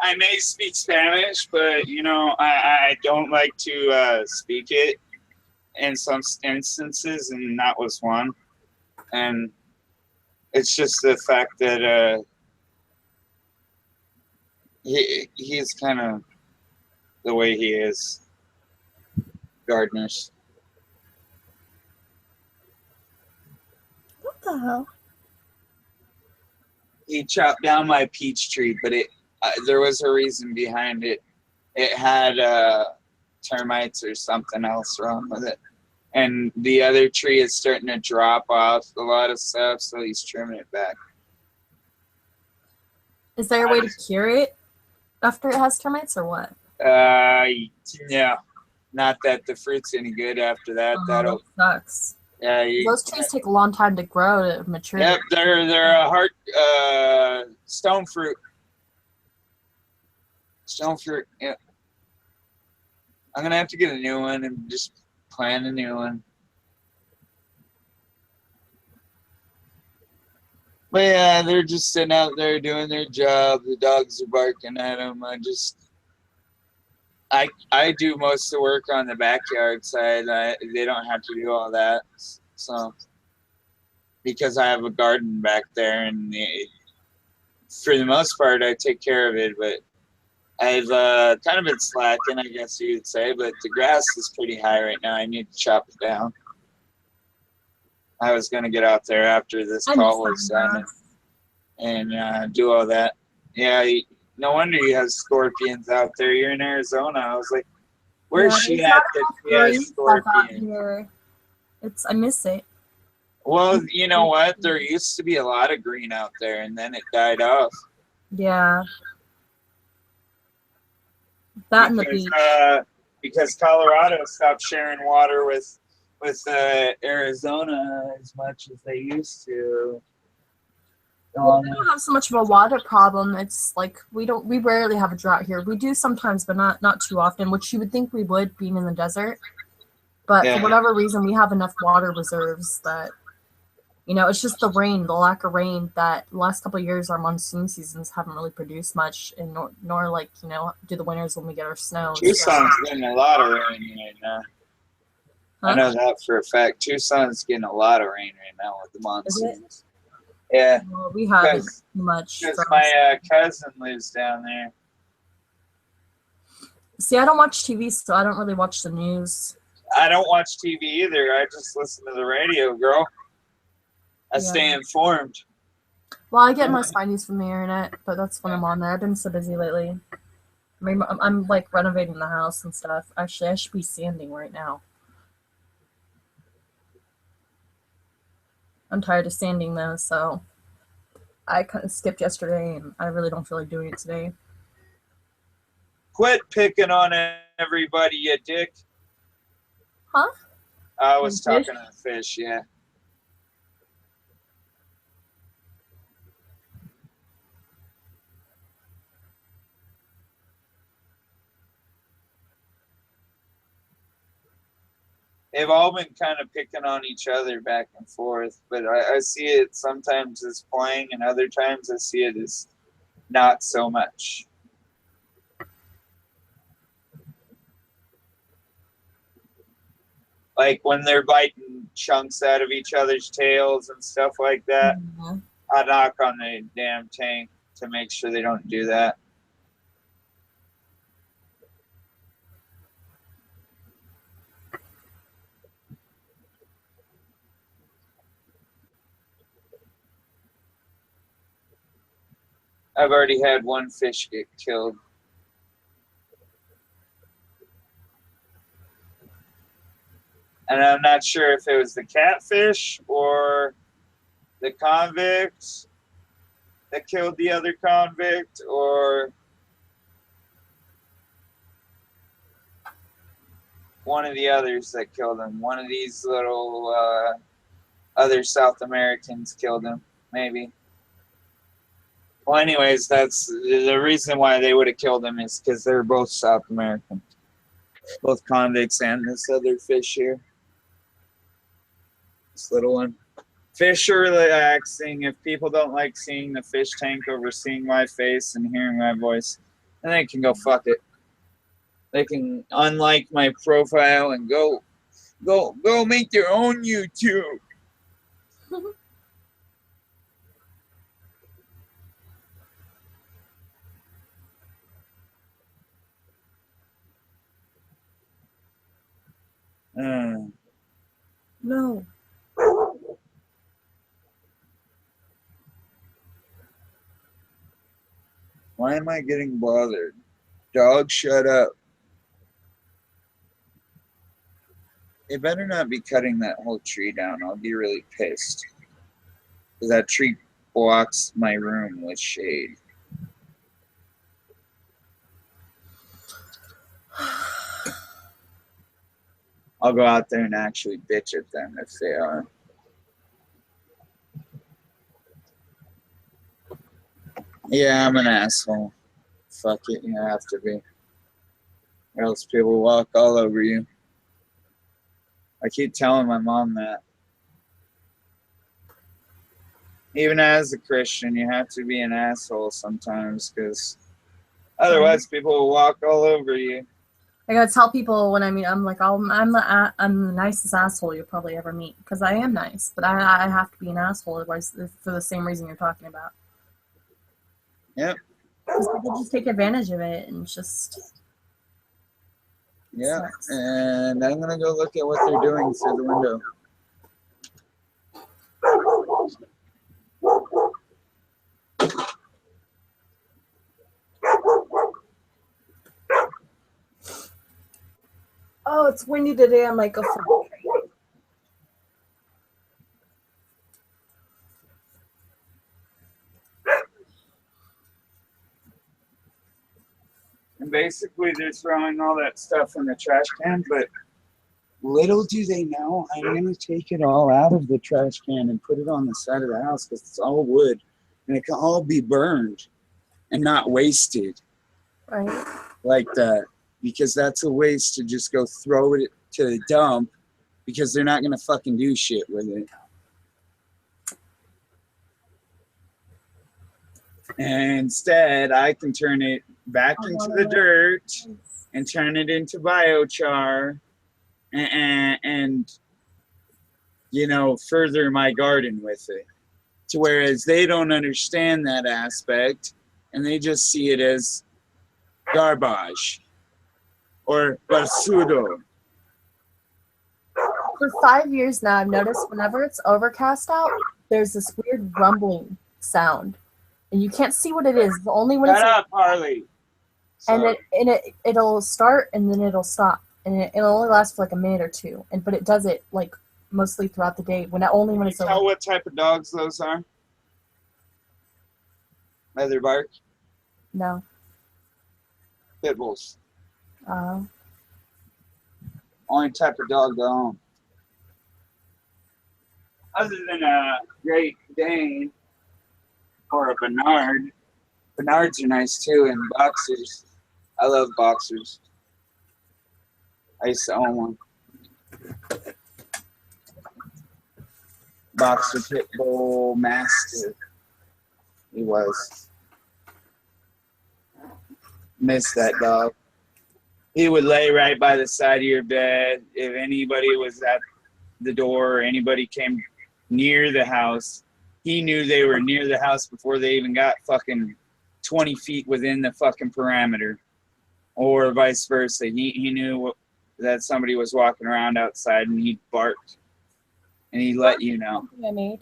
I may speak Spanish, but you know, I don't like to speak it in some instances, and that was one. And it's just the fact that he's kind of the way he is. Gardeners. What the hell? He chopped down my peach tree, but there was a reason behind it. It had termites or something else wrong with it. And the other tree is starting to drop off a lot of stuff, so he's trimming it back. Is there a way to cure it after it has termites or what? No. Not that the fruit's any good after that. Oh, That'll that sucks. yeah. Those trees take a long time to grow to mature. Yep, they're a hard stone fruit. Stone fruit. Yeah. I'm gonna have to get a new one and just plant a new one. But yeah, they're just sitting out there doing their job. The dogs are barking at them. I do most of the work on the backyard side. They don't have to do all that. So because I have a garden back there, and for the most part, I take care of it. But I've kind of been slacking, I guess you would say. But the grass is pretty high right now. I need to chop it down. I was going to get out there after this call was done and do all that. Yeah, no wonder you have scorpions out there. You're in Arizona. I was like, where's she at that she has scorpions? I miss it. Well, you know what? There used to be a lot of green out there, and then it died off. Yeah. That and the beach. Because Colorado stopped sharing water with Arizona as much as they used to. Well, we don't have so much of a water problem. It's like we rarely have a drought here. We do sometimes, but not too often, which you would think we would, being in the desert. But for whatever reason, we have enough water reserves that, it's just the rain, the lack of rain, that the last couple of years our monsoon seasons haven't really produced much, and nor like, do the winters when we get our snow. Tucson's getting a lot of rain right now. Huh? I know that for a fact. Tucson's getting a lot of rain right now with the monsoons. Yeah. Well, we haven't too much. Because my cousin lives down there. See, I don't watch TV, so I don't really watch the news. I don't watch TV either. I just listen to the radio, girl. I stay informed. Well, I get most of my news from the internet, but that's when I'm on there. I've been so busy lately. I mean, I'm like renovating the house and stuff. Actually, I should be sanding right now. I'm tired of sanding though, so I kind of skipped yesterday, and I really don't feel like doing it today. Quit picking on everybody, you dick. Huh? I was talking to the fish, yeah. They've all been kind of picking on each other back and forth, but I see it sometimes as playing, and other times I see it as not so much. Like when they're biting chunks out of each other's tails and stuff like that, I knock on the damn tank to make sure they don't do that. I've already had one fish get killed. And I'm not sure if it was the catfish or the convict that killed the other convict, or one of the others that killed him. One of these little other South Americans killed him, maybe. Well, anyways, that's the reason why they would have killed him, is because they're both South American. Both convicts and this other fish here. This little one. Fish are relaxing. If people don't like seeing the fish tank over seeing my face and hearing my voice, then they can go fuck it. They can unlike my profile and go make their own YouTube. No. Why am I getting bothered? Dog, shut up. They better not be cutting that whole tree down. I'll be really pissed. Because that tree blocks my room with shade. I'll go out there and actually bitch at them if they are. Yeah, I'm an asshole. Fuck it, you have to be. Or else people walk all over you. I keep telling my mom that. Even as a Christian, you have to be an asshole sometimes, because otherwise people will walk all over you. I gotta tell people when I meet, I'm like, I'm the nicest asshole you'll probably ever meet, because I am nice, but I have to be an asshole otherwise for the same reason you're talking about. Yep. Because people just take advantage of it and just. Yeah, sucks. and I'm gonna go look at what they're doing through the window. Oh, it's windy today. I might go for a tree. And basically, they're throwing all that stuff in the trash can, but little do they know, I'm going to take it all out of the trash can and put it on the side of the house because it's all wood, and it can all be burned and not wasted Right. like that, because that's a waste to just go throw it to the dump because they're not going to fucking do shit with it. And instead, I can turn it back into the dirt and turn it into biochar and you know, further my garden with it. To whereas they don't understand that aspect and they just see it as garbage or basura. For 5 years now, I've noticed whenever it's overcast out, there's this weird rumbling sound. And you can't see what it is. Only when Shut it's up, Harley. and it'll start and then it'll stop. And it'll only last for like a minute or two. But it does it like mostly throughout the day. Only when it's Can you tell over. what type of dogs those are? Leather bark? No. Pit bulls. Only type of dog they own. Other than a Great Dane or a Bernard. Bernards are nice too, and boxers. I love boxers. I used to own one. Boxer pit bull mastiff. He was. Miss that dog. He would lay right by the side of your bed. If anybody was at the door or anybody came near the house, he knew they were near the house before they even got fucking 20 feet within the fucking parameter. Or vice versa. He knew that somebody was walking around outside and he barked. And he let you know. Something I made.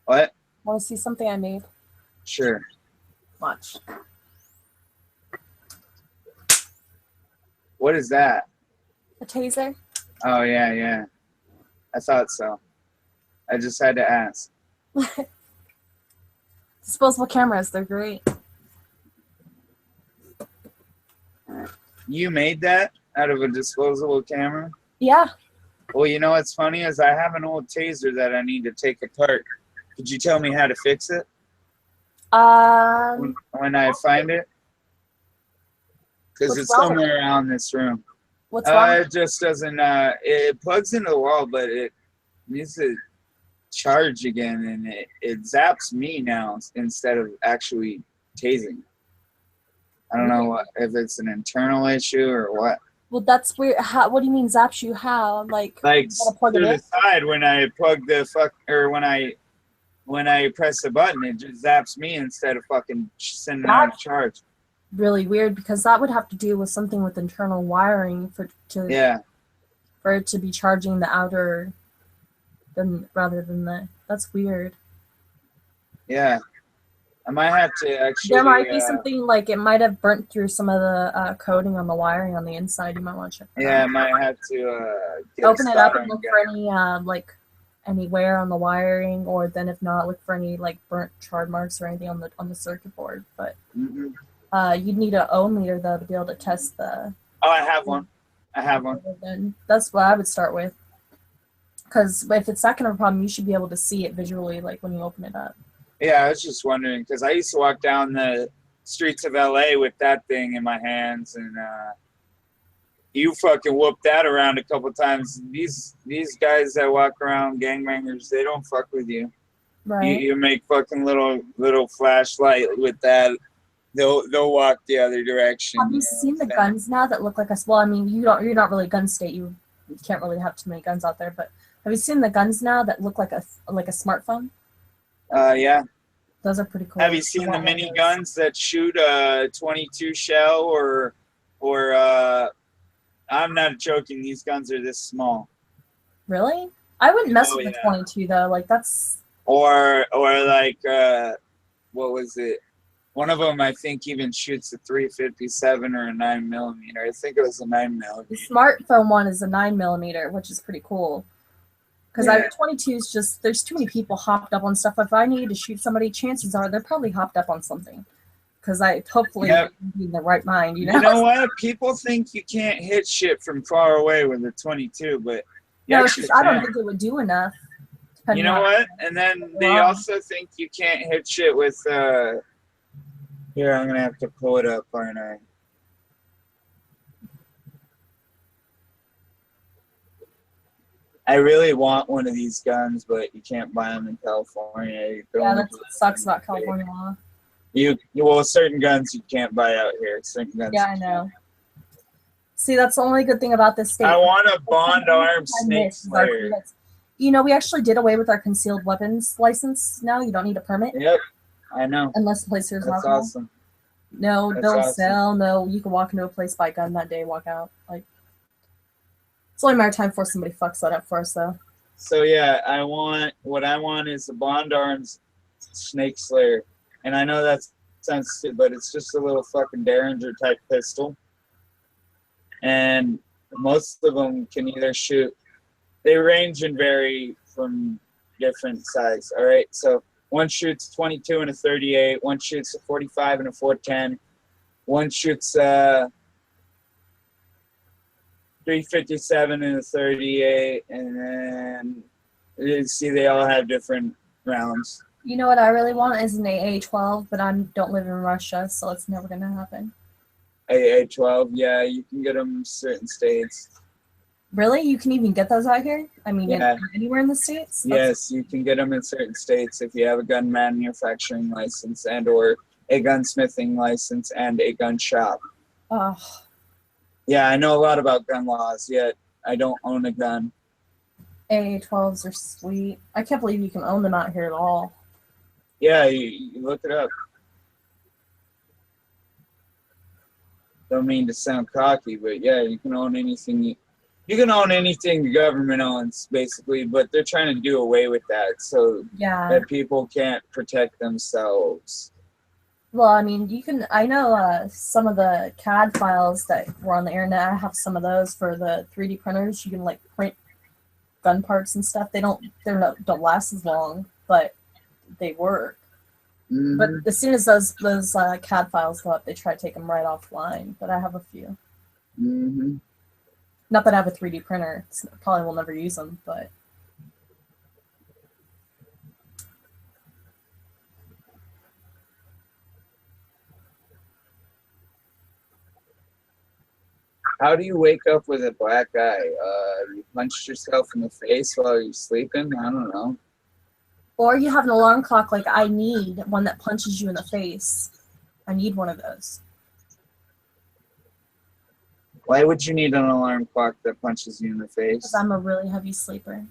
What? Want to see something I made? Sure. Watch. What is that? A taser. Oh, yeah, yeah. I thought so. I just had to ask. Disposable cameras. They're great. You made that out of a disposable camera? Yeah. Well, you know what's funny is I have an old taser that I need to take apart. Could you tell me how to fix it when I find it? Because What's it's wrong with somewhere around this room. What's wrong? It just doesn't, it plugs into the wall, but it needs to charge again, and it zaps me now instead of actually tasing. I don't know if it's an internal issue or what. Well, that's weird. How? What do you mean zaps you? How? Like Like you gotta plug to it the in? side when I plug when I press the button, it just zaps me instead of fucking sending out a charge. Really weird because that would have to do with something with internal wiring for it to be charging the outer rather than the. That's weird. Yeah. I might have to actually. There might be something like it might have burnt through some of the coating on the wiring on the inside. You might want to check that Yeah, I out. might have to Open it up and look for any like any wear on the wiring, or then if not, look for any like burnt charred marks or anything on the circuit board. But you'd need an ohm meter though to be able to test the. Oh, I have one. Then that's what I would start with. Because if it's that kind of a problem, you should be able to see it visually, like when you open it up. Yeah, I was just wondering because I used to walk down the streets of LA with that thing in my hands, and you fucking whooped that around a couple times. These guys that walk around, gangbangers, they don't fuck with you. Right. You make fucking little flashlight with that. They'll walk the other direction. Have you seen the guns now that look like us? Well, I mean, you're not really gun state. You can't really have too many guns out there. But have you seen the guns now that look like a smartphone? Yeah. Those are pretty cool. Have you seen the mini guns that shoot a 22 shell or I'm not joking, these guns are this small. Really? I wouldn't mess with the 22 though. Like that's or like what was it? One of them I think even shoots a 357 or a 9mm. I think it was a 9mm. the smartphone one is a 9mm, which is pretty cool. Because 22 is just, there's too many people hopped up on stuff. If I need to shoot somebody, chances are they're probably hopped up on something. Because I hopefully be in the right mind, you know? You know what? People think you can't hit shit from far away with a 22, but no, I don't think it would do enough. You know what? And then they also think you can't hit shit with, here, I'm going to have to pull it up, aren't I? I really want one of these guns, but you can't buy them in California. Yeah, that's what sucks about California law. Well, certain guns you can't buy out here. Certain guns. Yeah, I know. See, that's the only good thing about this state. I want a Bond Arm Snake Slayer. You know, we actually did away with our concealed weapons license now. You don't need a permit. Yep, I know. Unless the place serves alcohol. That's awesome. No, don't sell. No, you can walk into a place, buy a gun that day, walk out. Like, it's only a matter of time before somebody fucks that up for us, though. So yeah, what I want is the Bond Arms Snake Slayer, and I know that's sensitive, but it's just a little fucking Derringer type pistol, and most of them can either shoot. They range and vary from different size. All right, so one shoots 22 and a 38. One shoots a 45 and a 410. One shoots 357 and a 38, and then you see they all have different rounds. You know what I really want is an AA-12, but I don't live in Russia, so it's never gonna happen. AA-12, yeah, you can get them in certain states. Really? You can even get those out here? I mean, anywhere in the States? Yes, you can get them in certain states if you have a gun manufacturing license and or a gunsmithing license and a gun shop. Oh. Yeah, I know a lot about gun laws, yet I don't own a gun. AA-12s are sweet. I can't believe you can own them out here at all. Yeah, you look it up. Don't mean to sound cocky, but yeah, you can own anything. You can own anything the government owns, basically, but they're trying to do away with that so that people can't protect themselves. Well, I mean, you can. I know some of the CAD files that were on the internet. I have some of those for the 3D printers. You can like print gun parts and stuff. They don't last as long, but they work. Mm-hmm. But as soon as those CAD files go up, they try to take them right offline. But I have a few. Mm-hmm. Not that I have a 3D printer. Probably will never use them, but. How do you wake up with a black eye? You punched yourself in the face while you're sleeping? I don't know. Or you have an alarm clock like I need, one that punches you in the face. I need one of those. Why would you need an alarm clock that punches you in the face? Because I'm a really heavy sleeper.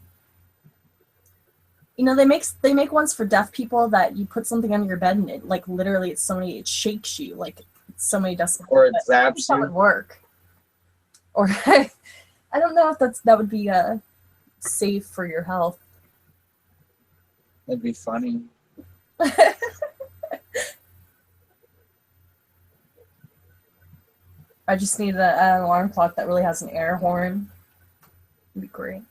You know, they make ones for deaf people that you put something under your bed and it like literally it shakes you like it's so many decibels. Or it I think zaps that you. would work. Or I don't know if that would be safe for your health. That'd be funny. I just need an alarm clock that really has an air horn. It'd be great.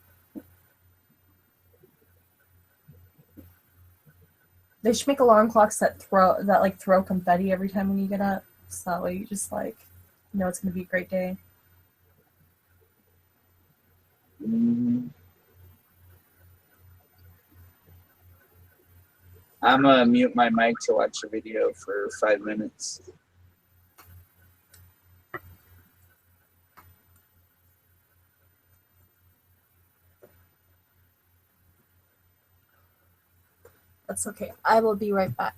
They should make alarm clocks that throw confetti every time when you get up. So that way you just like know it's gonna be a great day. Mm. I'm gonna mute my mic to watch a video for 5 minutes. That's okay. I will be right back.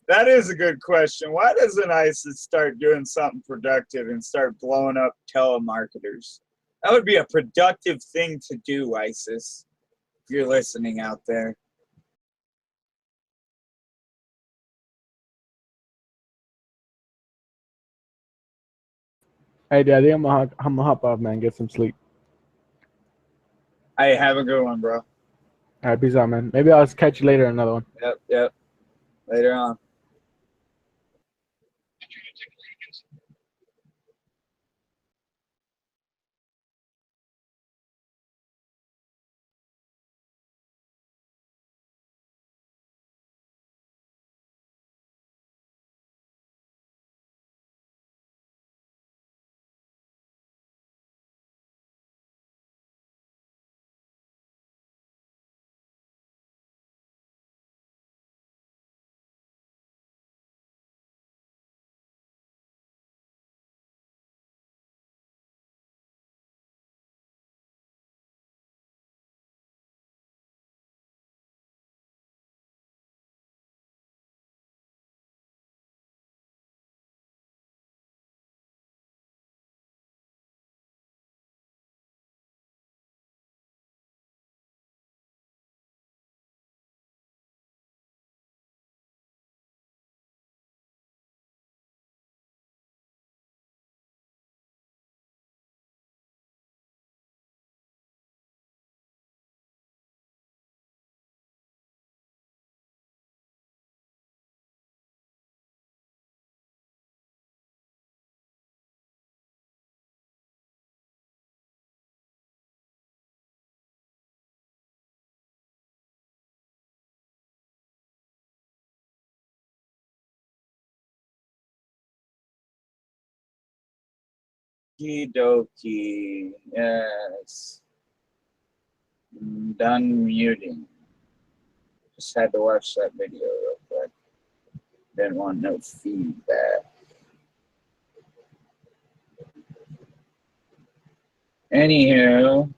That is a good question. Why doesn't ISIS start doing something productive and start blowing up telemarketers? That would be a productive thing to do, ISIS, if you're listening out there. Hey, dude, I think I'm gonna hop off, man. Get some sleep. Hey, have a good one, bro. All right, peace out, man. Maybe I'll catch you later. Another one. Yep. Later on. Okie dokie. Yes. Done muting. Just had to watch that video real quick. Didn't want no feedback. Anywho,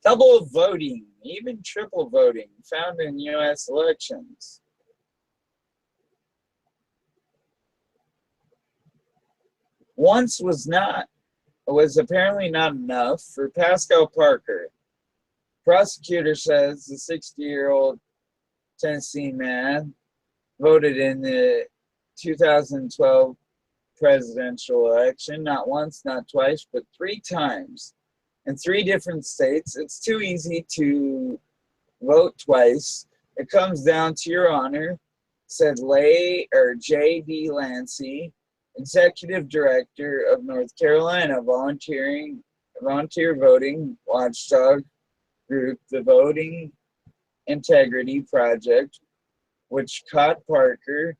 double voting, even triple voting, found in U.S. elections. Once was apparently not enough for Pascal Parker. Prosecutor says the 60-year-old Tennessee man voted in the 2012 presidential election, not once, not twice, but 3 times in 3 different states. It's too easy to vote twice. It comes down to your honor, said J.D. Lancey, executive director of North Carolina volunteer voting watchdog group, the Voting Integrity Project, which caught Parker.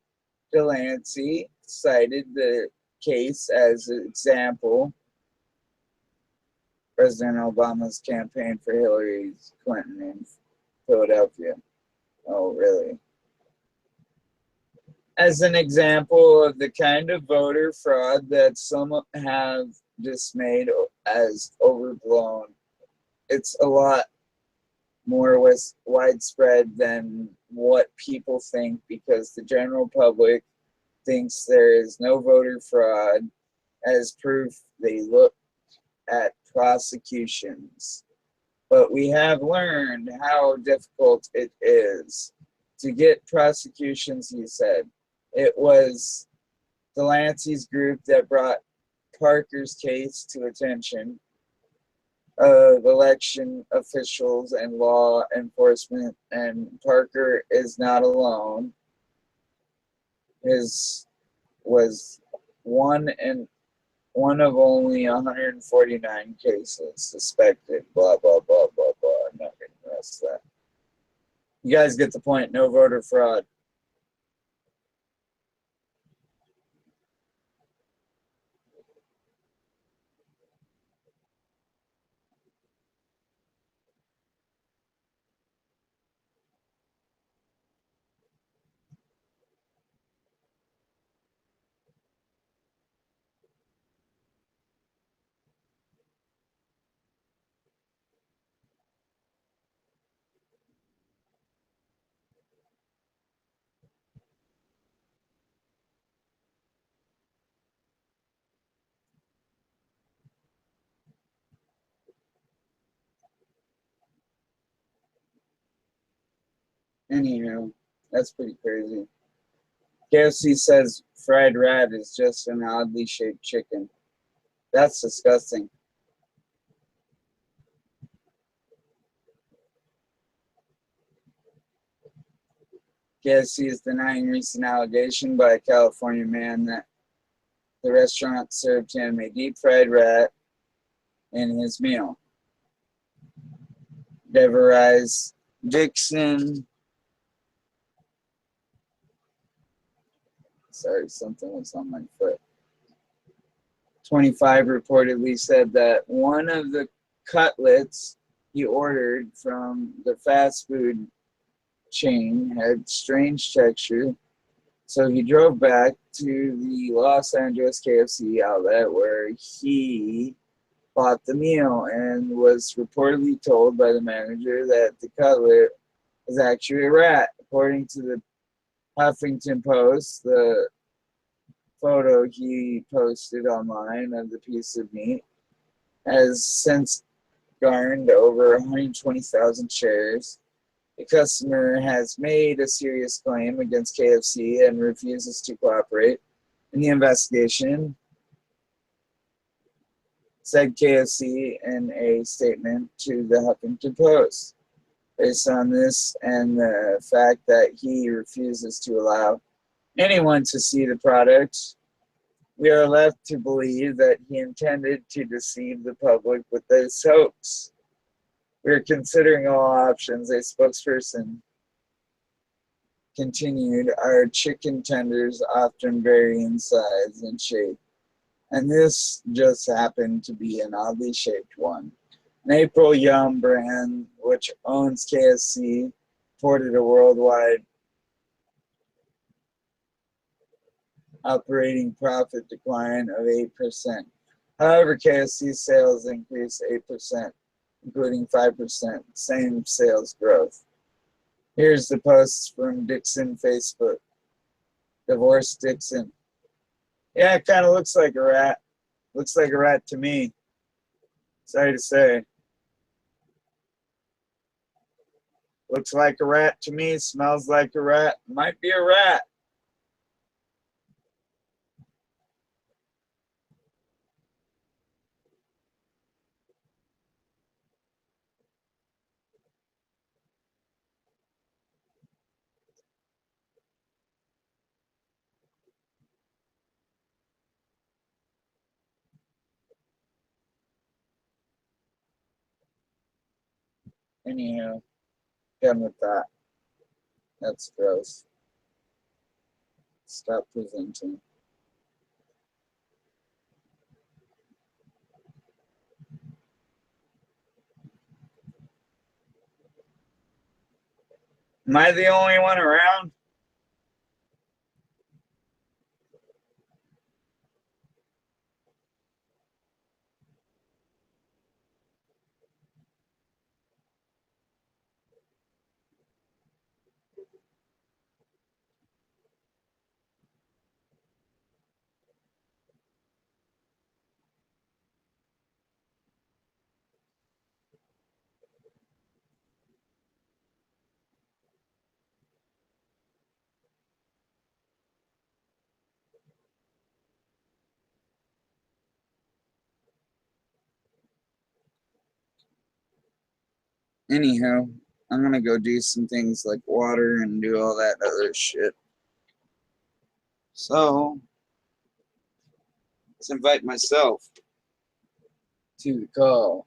Delancey cited the case as an example. President Obama's campaign for Hillary Clinton in Philadelphia. Oh, really? As an example of the kind of voter fraud that some have dismayed as overblown. It's a lot more widespread than what people think, because the general public thinks there is no voter fraud. As proof, they look at prosecutions. But we have learned how difficult it is to get prosecutions, he said. It was Delancey's group that brought Parker's case to attention of election officials and law enforcement, and Parker is not alone. His was one of only 149 cases suspected. Blah blah blah blah blah. I'm not going to rest that. You guys get the point. No voter fraud. Anywho, that's pretty crazy. KFC says fried rat is just an oddly shaped chicken. That's disgusting. KFC is denying recent allegation by a California man that the restaurant served him a deep fried rat in his meal. Deverise Dixon. Sorry, something was on my foot. 25 reportedly said that one of the cutlets he ordered from the fast food chain had strange texture, so he drove back to the Los Angeles KFC outlet where he bought the meal and was reportedly told by the manager that the cutlet was actually a rat. According to the Huffington Post, the photo he posted online of the piece of meat has since garnered over 120,000 shares. The customer has made a serious claim against KFC and refuses to cooperate in the investigation, said KFC in a statement to the Huffington Post. Based on this and the fact that he refuses to allow anyone to see the product, we are left to believe that he intended to deceive the public with this hoax. We are considering all options, a spokesperson continued. Our chicken tenders often vary in size and shape, and this just happened to be an oddly shaped one. An April Yum brand, which owns KFC, reported a worldwide operating profit decline of 8%. However, KFC sales increased 8%, including 5% same sales growth. Here's the post from Dixon Facebook. Divorce Dixon. Yeah, it kind of looks like a rat. Looks like a rat to me. Sorry to say. Looks like a rat to me. Smells like a rat. Might be a rat. Anyhow, done with that. That's gross. Stop presenting. Am I the only one around? Anyhow, I'm gonna go do some things like water and do all that other shit. So, let's invite myself to the call.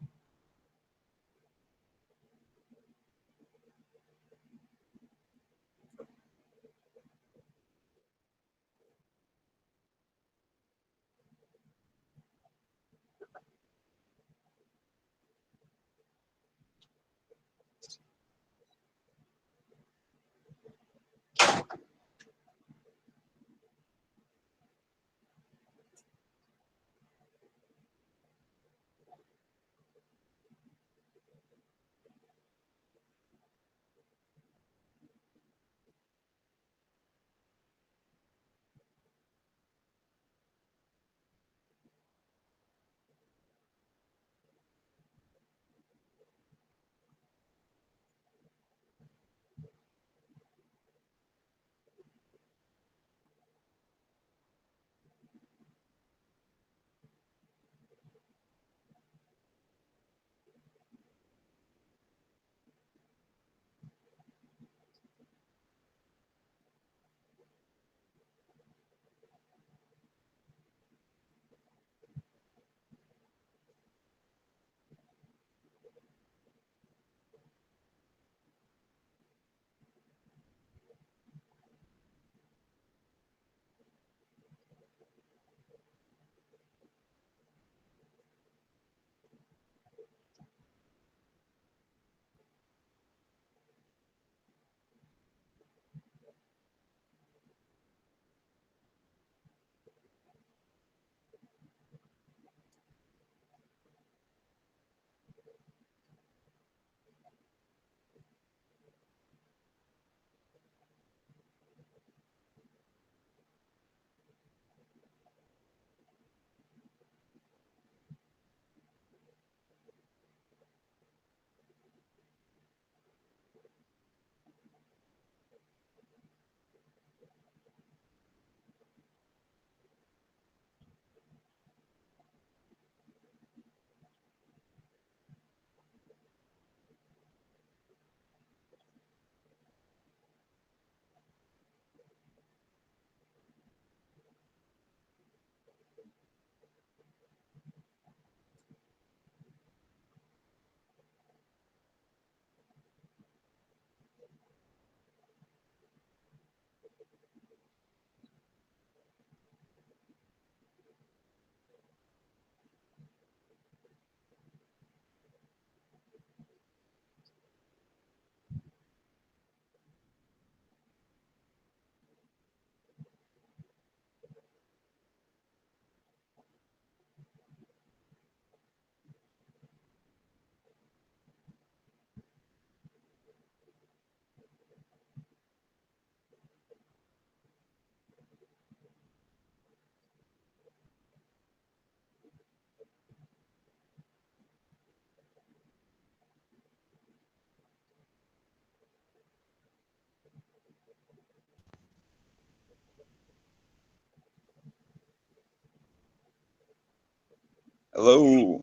Hello.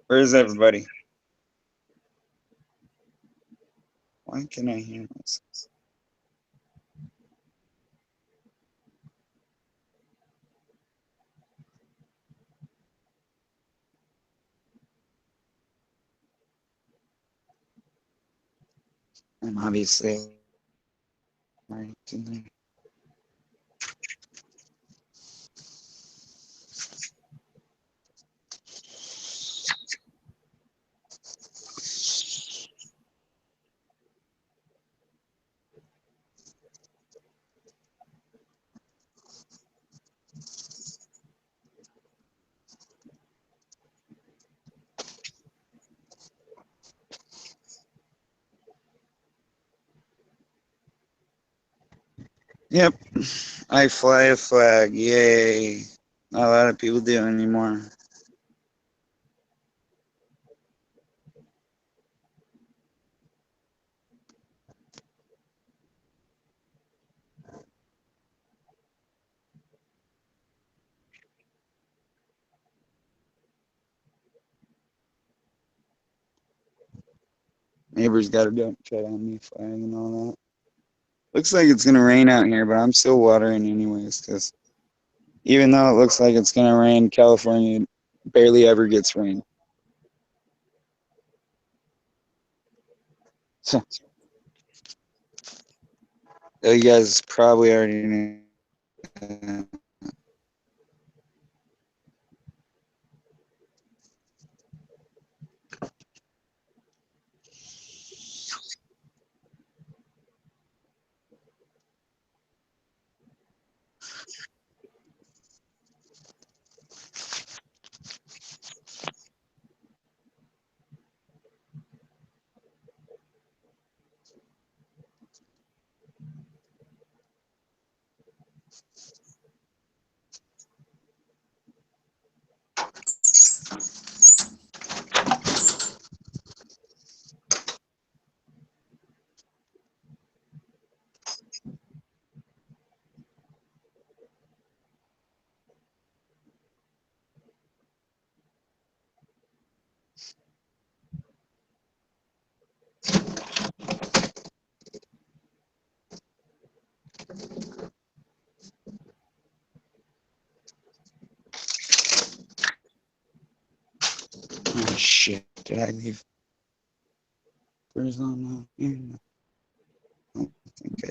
Where's everybody? Why can I hear myself? I'm obviously right in there. Yep, I fly a flag. Yay. Not a lot of people do anymore. Neighbors got to don't tread on me flag and all that. Looks like it's going to rain out here, but I'm still watering anyways because even though it looks like it's going to rain, California barely ever gets rain. So, you guys probably already knew. Oh shit, did I leave? Where's on here? I don't think I.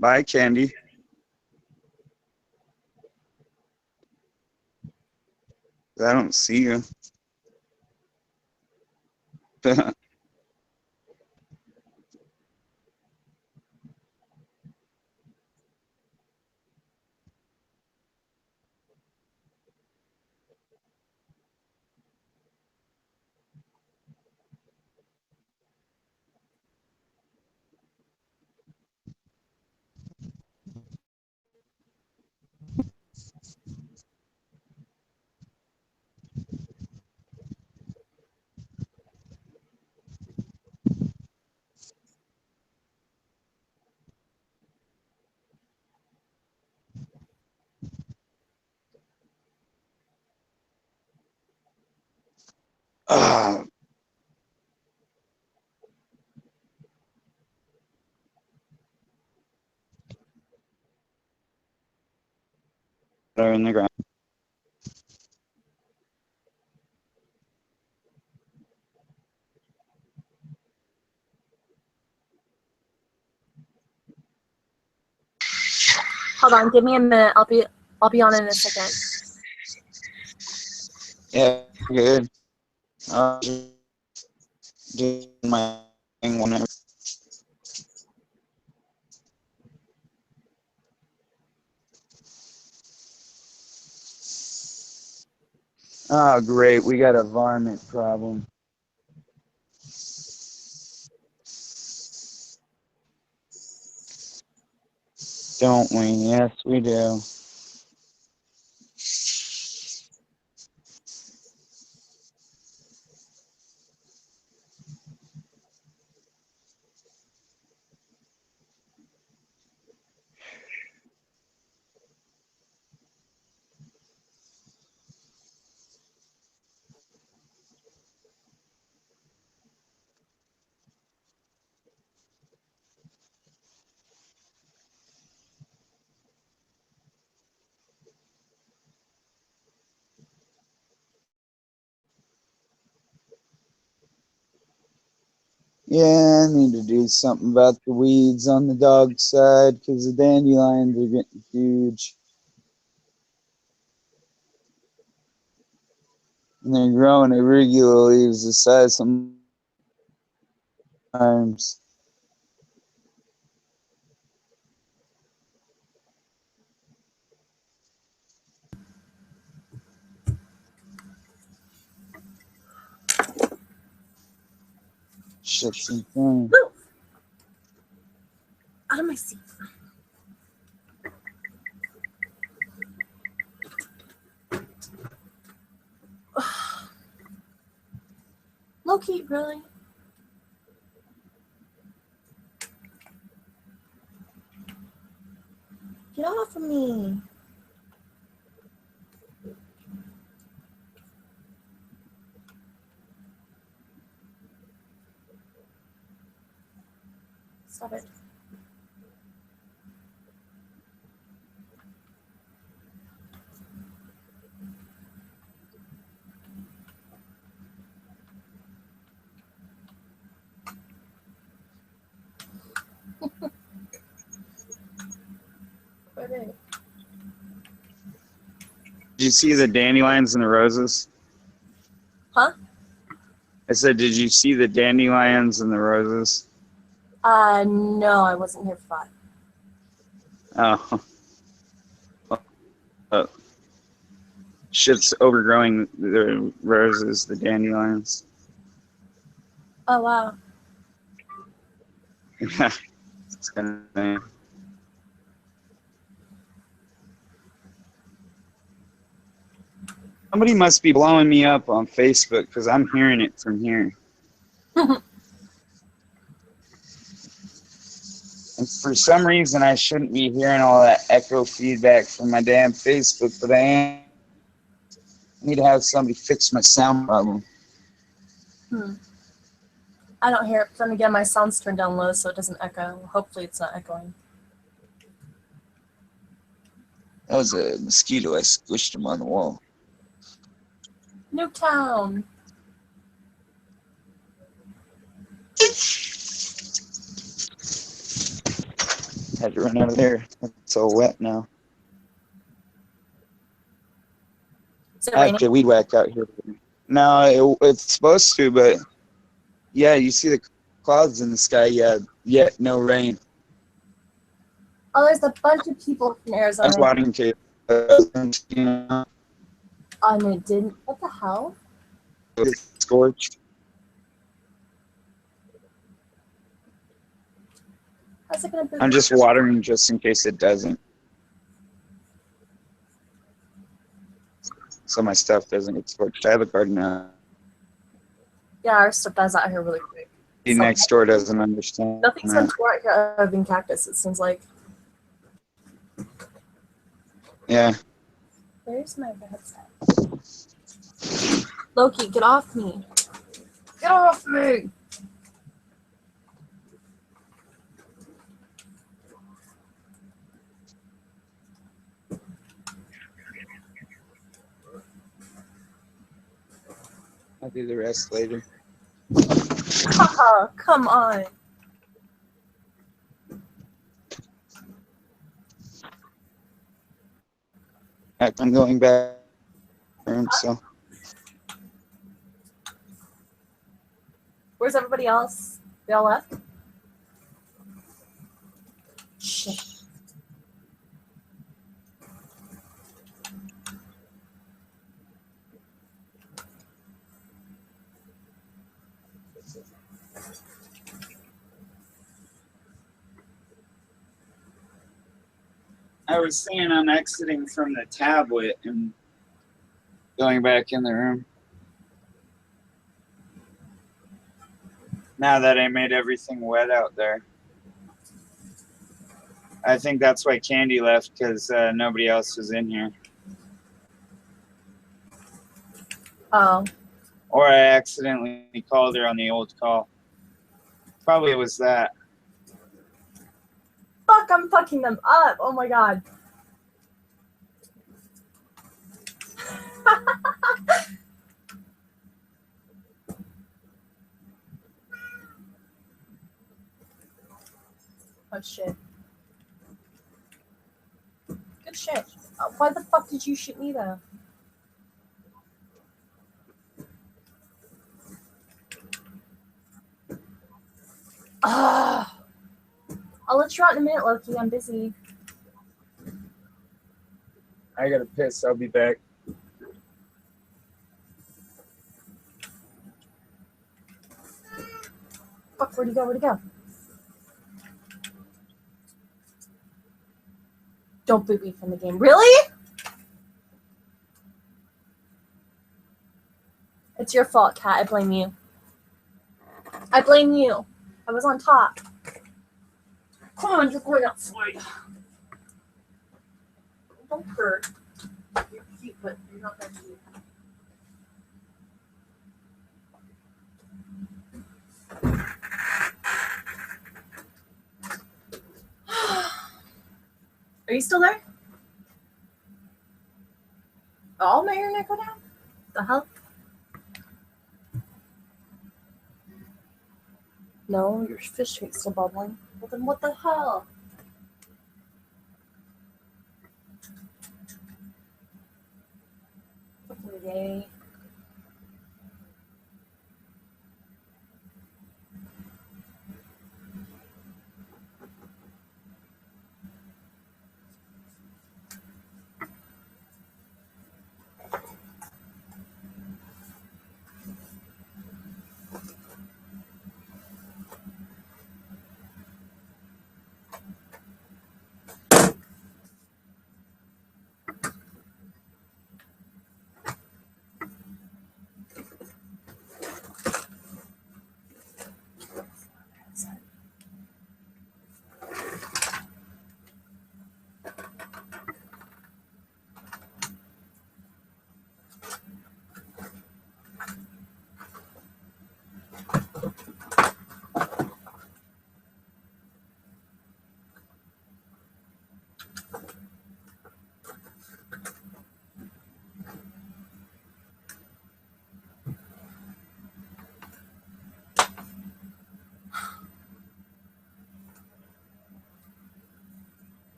Bye, Candy. I don't see you. are in the ground. Hold on, give me a minute. I'll be on in a second. Yeah, good. I'll just do my thing whenever. Oh, great. We got a varmint problem. Don't we? Yes, we do. Yeah, I need to do something about the weeds on the dog side because the dandelions are getting huge. And they're growing irregular leaves the size sometimes. Shit's insane. Out of my seat. Loki, really? Get off of me. Stop it. Quit it. Did you see the dandelions and the roses? Huh? I said, did you see the dandelions and the roses? No, I wasn't here for that. Oh. Shit's overgrowing the roses, the dandelions. Oh, wow. Yeah, it's kind of thing. Somebody must be blowing me up on Facebook because I'm hearing it from here. And for some reason, I shouldn't be hearing all that echo feedback from my damn Facebook, but I am. I need to have somebody fix my sound problem. I don't hear it, but then again, my sound's turned down low, so it doesn't echo. Hopefully it's not echoing. That was a mosquito. I squished him on the wall. Newtown. Had to run out of there. It's all wet now. Is it I have raining? to weed whack out here. No, it's supposed to, but yeah, you see the clouds in the sky. Yeah, yet no rain. Oh, there's a bunch of people from I Arizona. was watching to. And it didn't. What the hell? Scorched. How's it gonna be? I'm just watering just in case it doesn't. So my stuff doesn't get scorched. I have a garden now. Yeah, our stuff dies out here really quick. The next door doesn't understand. Nothing's that. on tour other than cactus, it seems like. Yeah. Where's my headset? Loki, get off me. Get off me! I'll do the rest later. Haha, come on. I'm going back. So Where's everybody else? They all left? Shit. I was saying I'm exiting from the tablet and going back in the room. Now that I made everything wet out there. I think that's why Candy left, because nobody else was in here. Oh. Or I accidentally called her on the old call. Probably was that. Fuck, I'm fucking them up. Oh my god. Oh shit. Good shit. Why the fuck did you shoot me though? Ah. I'll let you out in a minute, Loki. I'm busy. I gotta piss. I'll be back. Fuck, where'd he go? Where'd he go? Don't boot me from the game. Really? It's your fault, Kat. I blame you. I blame you. I was on top. Come on, you're going outside. Don't hurt. You're cute, but you're not that cute. Are you still there? Oh, my internet go down? The hell? No, your fish tank's still bubbling. Well, then what the hell? Fucking yay.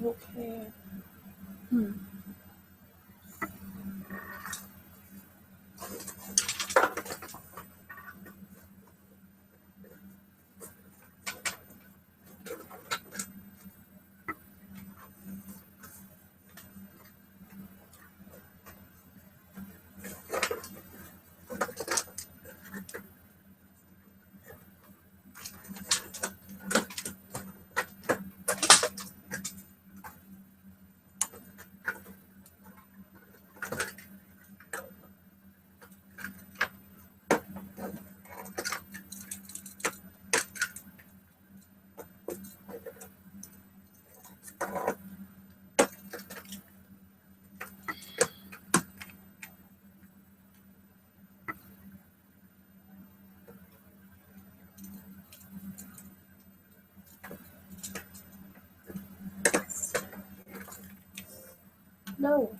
Okay. No.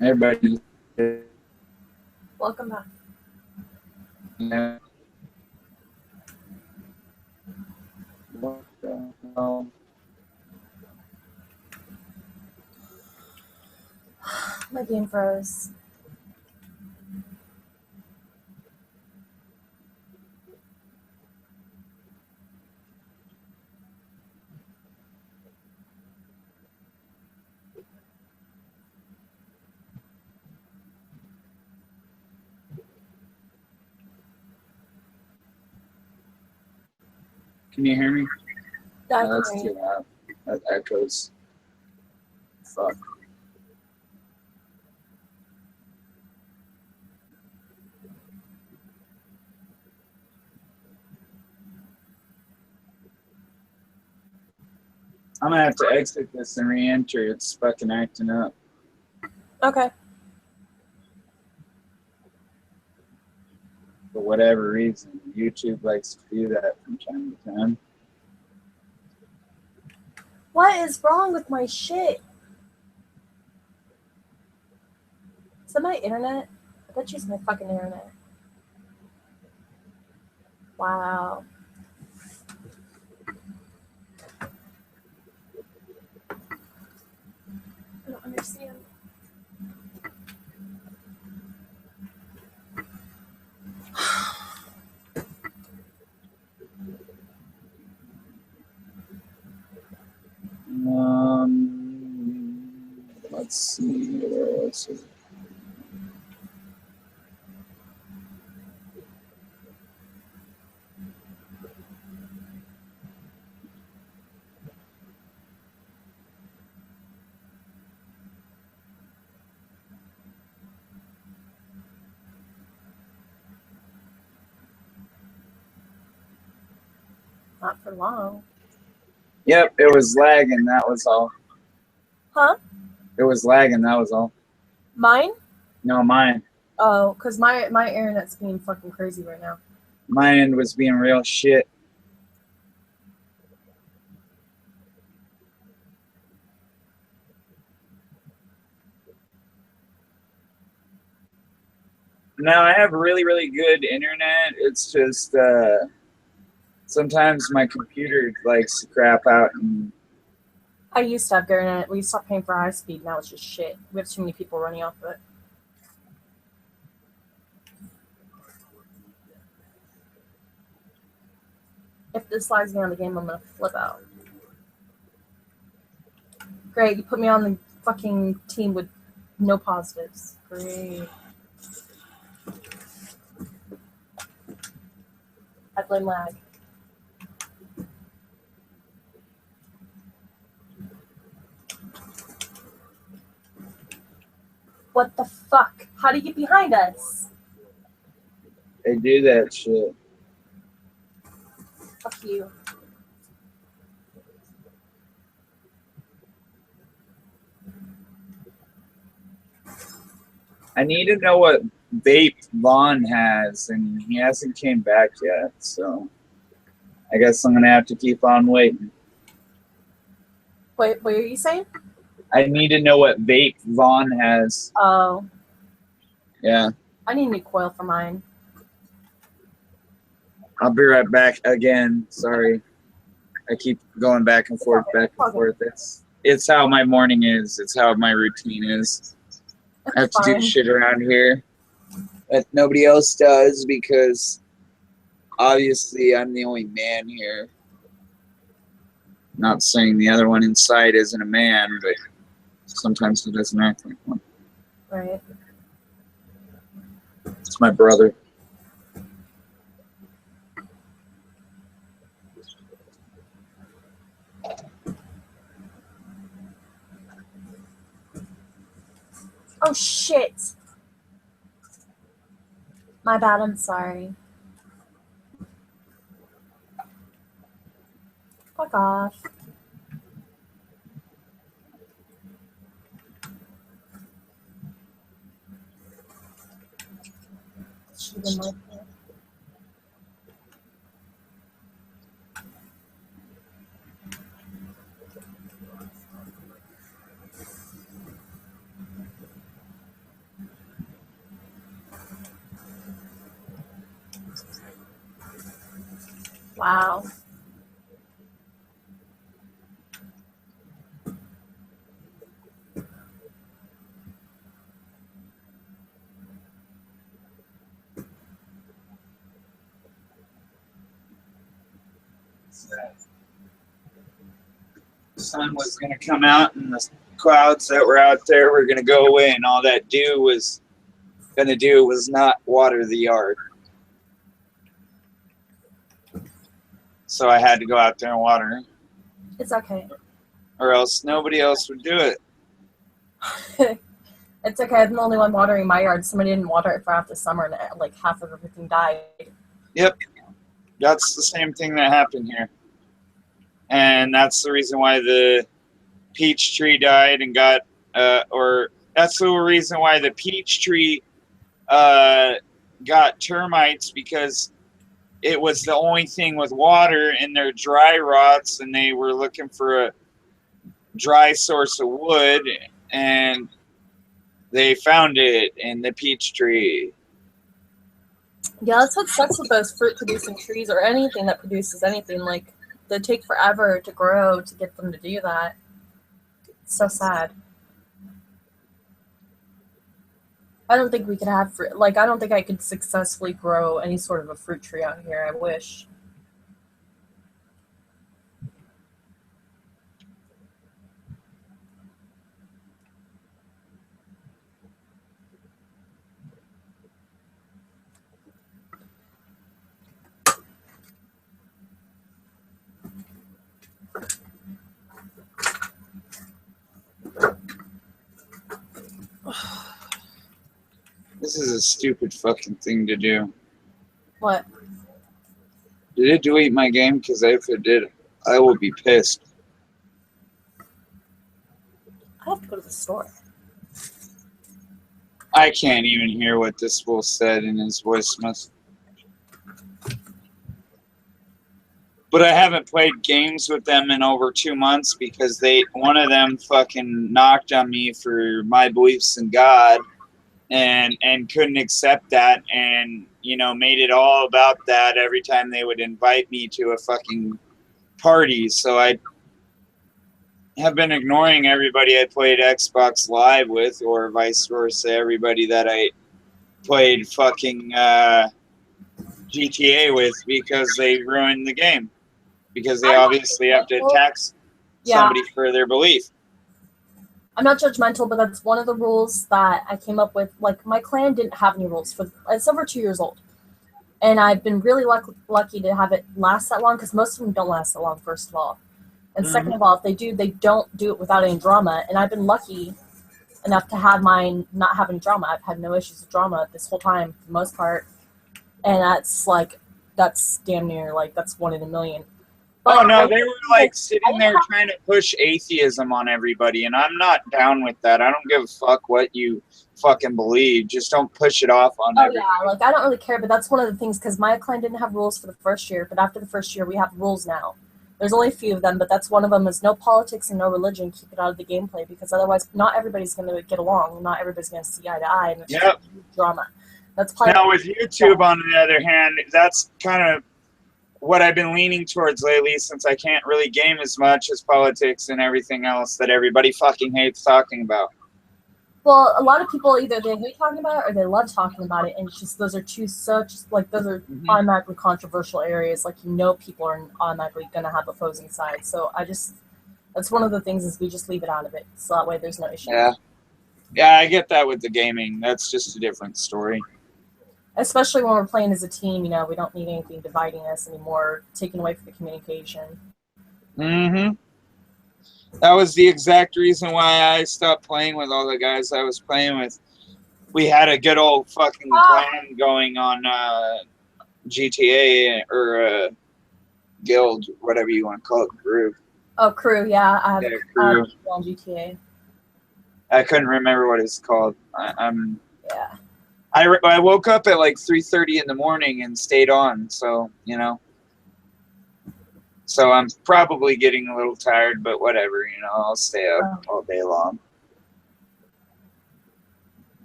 Everybody. Welcome back. Yeah. What the hell? My game froze. Can you hear me? Yeah, I No, can that's hear too you. loud. That echoes. Fuck. I'm gonna have to exit this and re-enter. It's fucking acting up. Okay. For whatever reason. YouTube likes to do that from time to time. What is wrong with my shit? Is that my internet? I bet you it's my fucking internet. Wow. I don't understand. Let's see. Where else is it? Not for long. Yep, it was lagging. That was all. Huh? It was lagging. That was all. Mine? No, mine. Oh, because my internet's being fucking crazy right now. Mine was being real shit. Now I have really, really good internet. It's just sometimes my computer likes to crap out. And I used to have good internet. We stopped paying for high speed. Now it's just shit. We have too many people running off of it. If this lags me on the game, I'm gonna flip out. Great, you put me on the fucking team with no positives. Great. I blame lag. What the fuck? How do you get behind us? they do that shit. Fuck you. I need to know what vape Vaughn has, and he hasn't came back yet. So I guess I'm gonna have to keep on waiting. Wait, what are you saying? I need to know what vape Vaughn has. Oh, Yeah, I need a new coil for mine. I'll be right back again. Sorry, I keep going back and forth, back and forth. It's how my morning is. It's how my routine is. I have to do Fine. shit around here that nobody else does because obviously I'm the only man here. Not saying the other one inside isn't a man, but sometimes he doesn't act like one. Right. It's my brother. Oh shit. My bad, I'm sorry. Fuck off. Should've been my fault. Wow. The sun was going to come out and the clouds that were out there were going to go away, and all that dew was going to do was not water the yard. So I had to go out there and water, It's okay. or else nobody else would do it. It's okay. I'm the only one watering my yard. Somebody didn't water it for half the summer, and like half of everything died. Yep. That's the same thing that happened here. And that's the reason why the peach tree died and got, or that's the reason why the peach tree got termites, because it was the only thing with water in their dry rots, and they were looking for a dry source of wood, and they found it in the peach tree. Yeah, that's what sucks with those fruit-producing trees or anything that produces anything. Like, they take forever to grow to get them to do that. It's so sad. I don't think we could have fruit. Like, I don't think I could successfully grow any sort of a fruit tree out here. I wish. This is a stupid fucking thing to do. What? Did it delete my game? Because if it did, I will be pissed. I have to go to the store. I can't even hear what this fool said in his voice message. But I haven't played games with them in over 2 months because one of them fucking knocked on me for my beliefs in God and couldn't accept that, and made it all about that every time they would invite me to a fucking party. So I have been ignoring everybody I played Xbox Live with, or vice versa, everybody that I played fucking GTA with, because they ruined the game. Because they obviously have to tax somebody for their belief. I'm not judgmental, but that's one of the rules that I came up with. Like, my clan didn't have any rules. It's over 2 years old. And I've been really lucky to have it last that long, because most of them don't last that long, first of all. And second of all, if they do, they don't do it without any drama. And I've been lucky enough to have mine not have any drama. I've had no issues with drama this whole time, for the most part. And that's damn near, that's 1 in a million. Oh no, they were sitting there trying to push atheism on everybody, and I'm not down with that. I don't give a fuck what you fucking believe. Just don't push it off on everybody. Yeah, I don't really care, but that's one of the things, because my clan didn't have rules for the first year, but after the first year, we have rules now. There's only a few of them, but that's one of them is no politics and no religion. Keep it out of the gameplay, because otherwise not everybody's going to get along. Not everybody's going to see eye to eye, and it's just drama. That's now with YouTube, on the other hand, that's kind of what I've been leaning towards lately, since I can't really game as much as politics and everything else that everybody fucking hates talking about. Well, a lot of people either they hate talking about it or they love talking about it, and it's just those are those are automatically controversial areas. People are automatically going to have opposing sides. So that's one of the things is we just leave it out of it, so that way there's no issue. Yeah, I get that with the gaming. That's just a different story. Especially when we're playing as a team, we don't need anything dividing us anymore, taking away from the communication. That was the exact reason why I stopped playing with all the guys I was playing with. We had a good old fucking plan going on GTA or guild, whatever you want to call it, group. Oh, crew, yeah. I have crew. on GTA. I couldn't remember what it's called. Yeah. I woke up at 3:30 in the morning and stayed on, so So I'm probably getting a little tired, but whatever, I'll stay up all day long.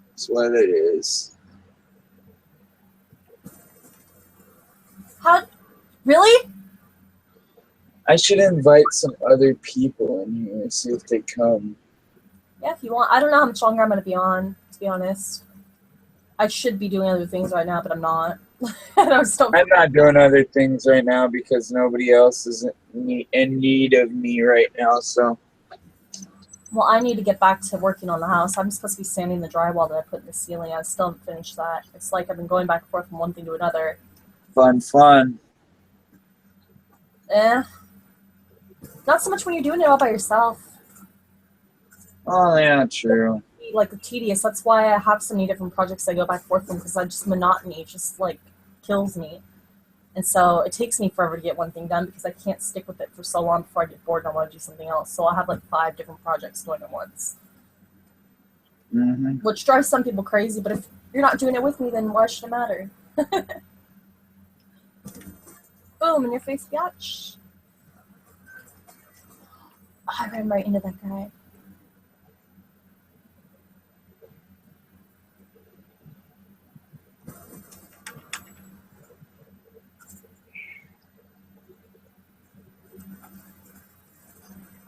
That's what it is. How? Really? I should invite some other people in here, see if they come. Yeah, if you want. I don't know how much longer I'm going to be on, to be honest. I should be doing other things right now, but I'm not. I just don't. I'm not doing other things right now because nobody else is in need of me right now, so. Well, I need to get back to working on the house. I'm supposed to be sanding the drywall that I put in the ceiling. I still haven't finished that. It's like I've been going back and forth from one thing to another. Fun. Not so much when you're doing it all by yourself. Oh, yeah, true. Like tedious. That's why I have so many different projects I go back and forth from, because I just monotony just like kills me. And so it takes me forever to get one thing done because I can't stick with it for so long before I get bored and I want to do something else. So I'll have like 5 different projects going at once. Mm-hmm. Which drives some people crazy, but if you're not doing it with me, then why should it matter? Boom, in your face, biatch. I ran right into that guy.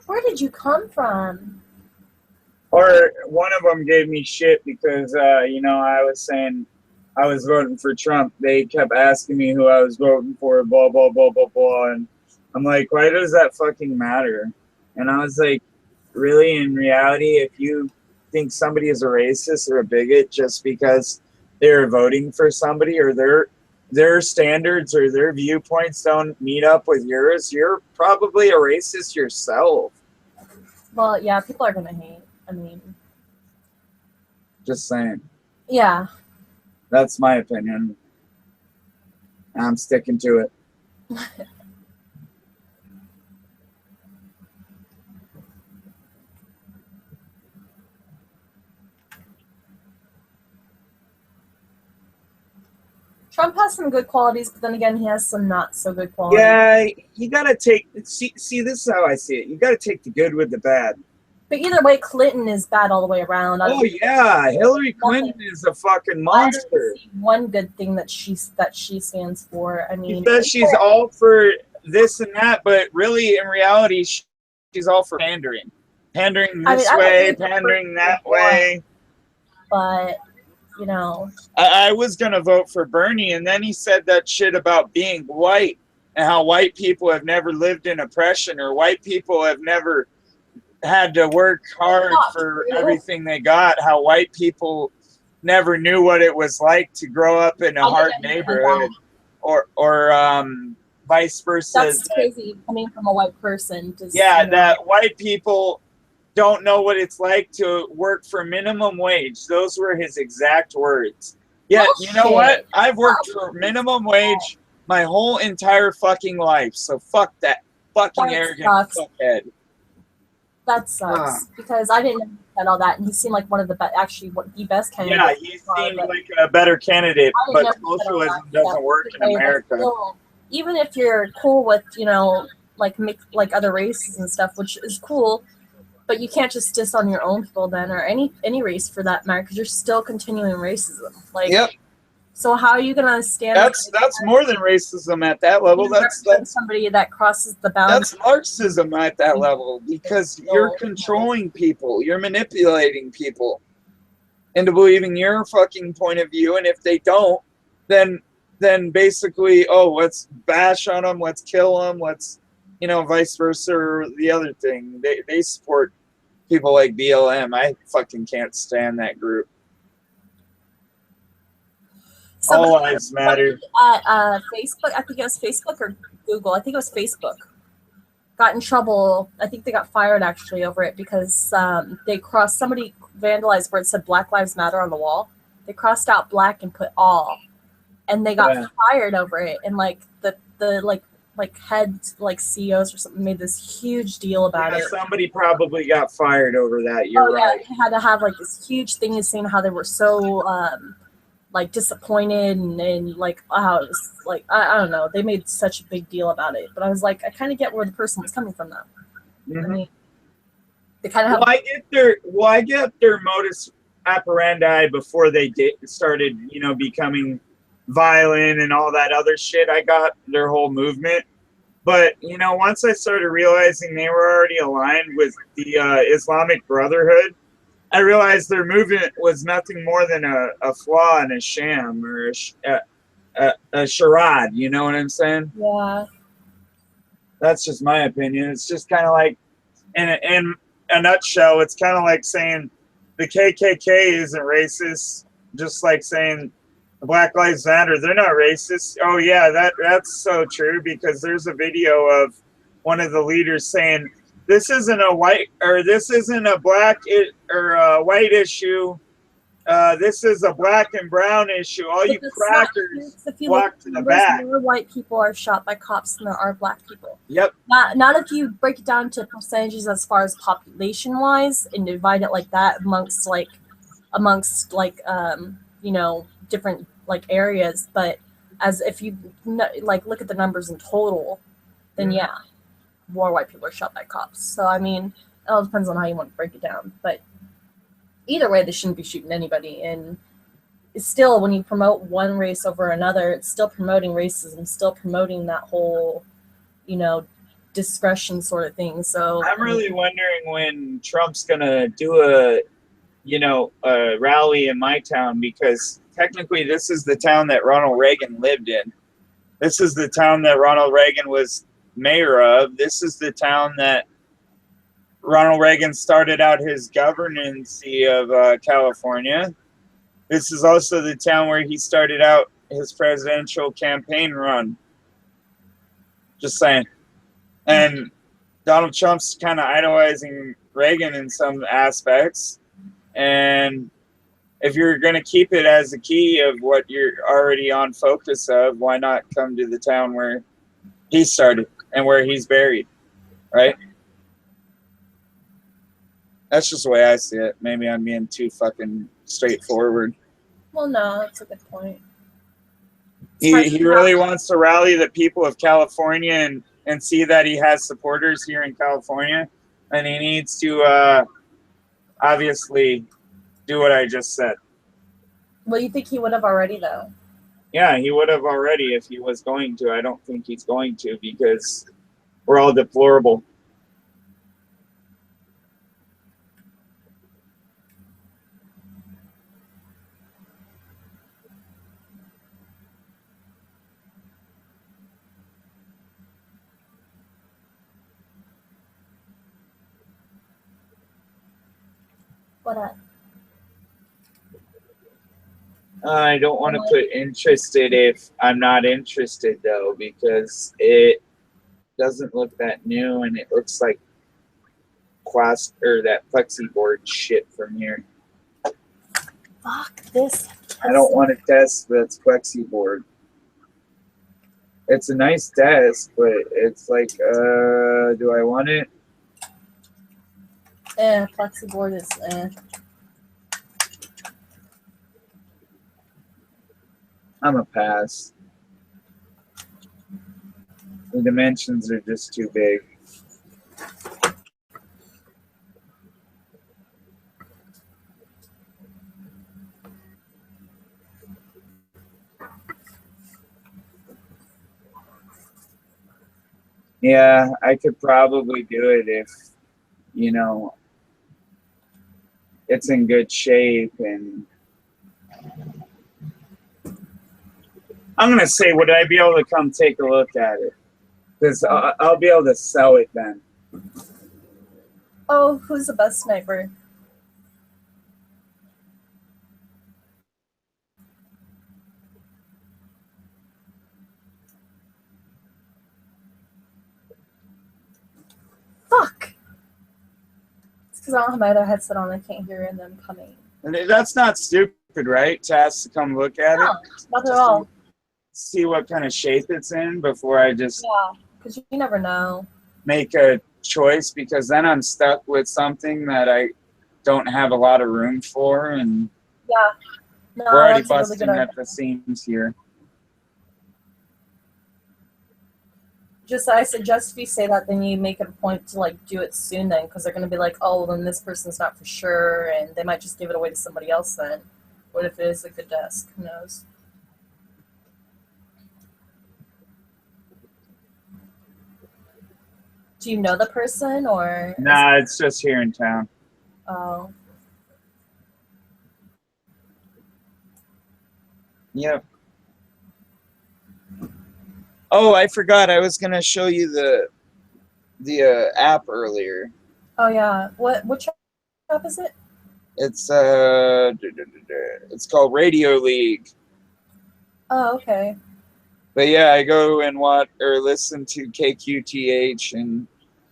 Where did you come from? Or one of them gave me shit because, I was saying I was voting for Trump. They kept asking me who I was voting for, blah, blah, blah, blah, blah. And I'm like, why does that fucking matter? And I was like, really, in reality, if you think somebody is a racist or a bigot just because they're voting for somebody or their standards or their viewpoints don't meet up with yours, you're probably a racist yourself. Well, yeah, people are going to hate. I mean, just saying. Yeah. That's my opinion. I'm sticking to it. Trump has some good qualities, but then again, he has some not so good qualities. Yeah, you gotta see, this is how I see it. You gotta take the good with the bad. But either way, Clinton is bad all the way around. Oh yeah, Hillary Clinton is a fucking monster. One good thing that she stands for. I mean, she says she's all for this and that, but really, in reality, she's all for pandering this way, pandering that way. But I was gonna vote for Bernie, and then he said that shit about being white and how white people have never lived in oppression or white people have never had to work hard for everything they got, how white people never knew what it was like to grow up in a hard neighborhood or vice versa. That's crazy coming from a white person. That white people don't know what it's like to work for minimum wage. Those were his exact words. Yeah, you know what? I've worked for minimum wage my whole entire fucking life, so fuck that fucking arrogant fuckhead. That sucks because I didn't know he said all that, and he seemed like one of the the best candidates. Yeah, he seemed like a better candidate, but socialism doesn't work in America. Still, even if you're cool with like other races and stuff, which is cool, but you can't just diss on your own people then, or any race for that matter, because you're still continuing racism. Yep. So how are you gonna stand? That's more than racism at that level. That's somebody that crosses the boundary. That's Marxism at that level because you're controlling people, you're manipulating people into believing your fucking point of view, and if they don't, then basically, let's bash on them, let's kill them, let's vice versa, or the other thing. They support people like BLM. I fucking can't stand that group. All lives matter. At Facebook, I think it was Facebook or Google. I think it was Facebook. Got in trouble. I think they got fired actually over it because somebody vandalized where it said Black Lives Matter on the wall. They crossed out black and put all, and they got fired over it. And the head CEOs or something made this huge deal about it. Somebody probably got fired over that. You're right. They had to have this huge thing saying how they were so disappointed and how it was I don't know. They made such a big deal about it, but I was like, I kind of get where the person was coming from though. Mm-hmm. I mean, they kind of have. I get their modus operandi before they started, becoming violent and all that other shit. I got their whole movement, But, you know, once I started realizing they were already aligned with the Islamic Brotherhood, I realized their movement was nothing more than a flaw and a sham or a charade. You know what I'm saying? Yeah. That's just my opinion. It's just kind of like, in a nutshell, it's kind of like saying the KKK isn't racist, just like saying the Black Lives Matter, they're not racist. Oh yeah, that's so true, because there's a video of one of the leaders saying this isn't a white, or this isn't a black or a white issue. This is a black and brown issue. All you crackers walk to the back. More white people are shot by cops than there are black people. Yep. Not if you break it down to percentages as far as population wise and divide it like that amongst you know, different like areas, but as if you like look at the numbers in total, then yeah, more white people are shot by cops. So I mean, it all depends on how you want to break it down, but either way, they shouldn't be shooting anybody. And it's still, when you promote one race over another, it's still promoting racism, still promoting that whole, you know, discretion sort of thing. So I'm really wondering when Trump's gonna do a rally in my town, because technically this is the town that Ronald Reagan lived in. This is the town that Ronald Reagan was mayor of. This is the town that Ronald Reagan started out his governance of California. This is also the town where he started out his presidential campaign run. Just saying. And Donald Trump's kind of idolizing Reagan in some aspects. And if you're going to keep it as a key of what you're already on focus of, why not come to the town where he started and where he's buried, right? That's just the way I see it. Maybe I'm being too fucking straightforward. well, no, that's a good point. He really wants to rally the people of California and see that he has supporters here in California. And he needs to obviously do what I just said. Well, you think he would have already, though? Yeah, he would have already if he was going to. I don't think he's going to, because we're all deplorable. What up? I don't want to put interested if I'm not interested, though, because it doesn't look that new, and it looks like that plexi board shit from here. Fuck this. I don't want a desk that's plexi board. It's a nice desk, but it's like, do I want it? Plexi board is I'm a pass. The dimensions are just too big. Yeah, I could probably do it if, you know, it's in good shape. And I'm going to say, would I be able to come take a look at it? Because I'll be able to sell it then. Oh, who's the best sniper? Fuck! It's because I don't have my other headset on. I can't hear them coming. And that's not stupid, right? To ask to come look at No, it? not at all. See what kind of shape it's in before I just Yeah, because you never know. make a choice, because then I'm stuck with something that I don't have a lot of room for, and Yeah. No, we're already that's a really busting good at the seams here. Just I suggest if you say that, then you make it a point to like do it soon then, because they're gonna be like, oh, then this person's not for sure, and they might just give it away to somebody else then. What if it is a good desk? Who knows? Do you know the person or? Nah, it's just here in town. Oh. Yep. Oh, I forgot. I was gonna show you the app earlier. Oh yeah. Which app is it? It's it's called Radio League. Oh, okay. But yeah, I go and watch or listen to KQTH, and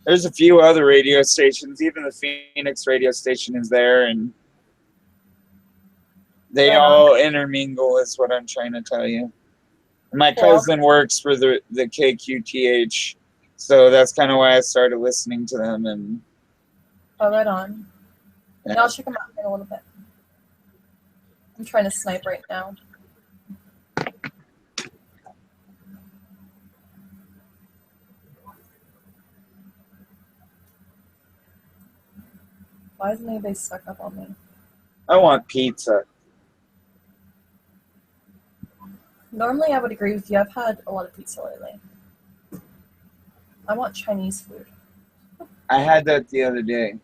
there's a few other radio stations. Even the Phoenix radio station is there, and they Yeah. all intermingle. Is what I'm trying to tell you. My cousin works for the KQTH, so that's kind of why I started listening to them. And Oh, right on. yeah. Yeah, I'll check them out in a little bit. I'm trying to snipe right now. Why isn't anybody stuck up on me? I want pizza. Normally, I would agree with you. I've had a lot of pizza lately. I want Chinese food. I had that the other day.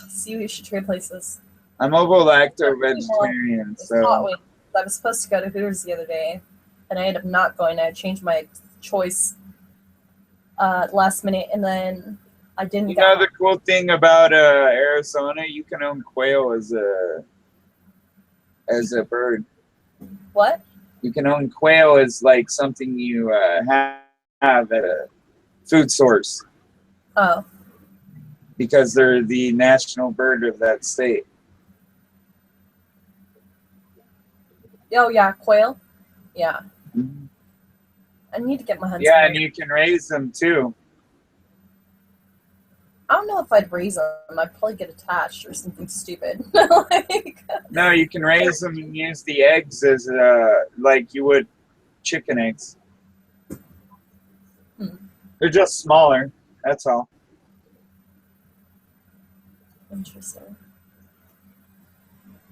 See, we should trade places. I'm ovo-lacto vegetarian, It's so hot wings. I was supposed to go to Hooters the other day, and I ended up not going. I changed my choice last minute, and then I didn't you go. know the cool thing about Arizona, you can own quail as a bird. What? You can own quail as like something you have at a food source Oh, because they're the national bird of that state. oh yeah, quail. Yeah, Mhm. I need to get my hunting. Yeah, and you can raise them too. I don't know if I'd raise them. I'd probably get attached or something stupid. Like, No, you can raise them and use the eggs as like you would chicken eggs. Hmm. They're just smaller. That's all. interesting.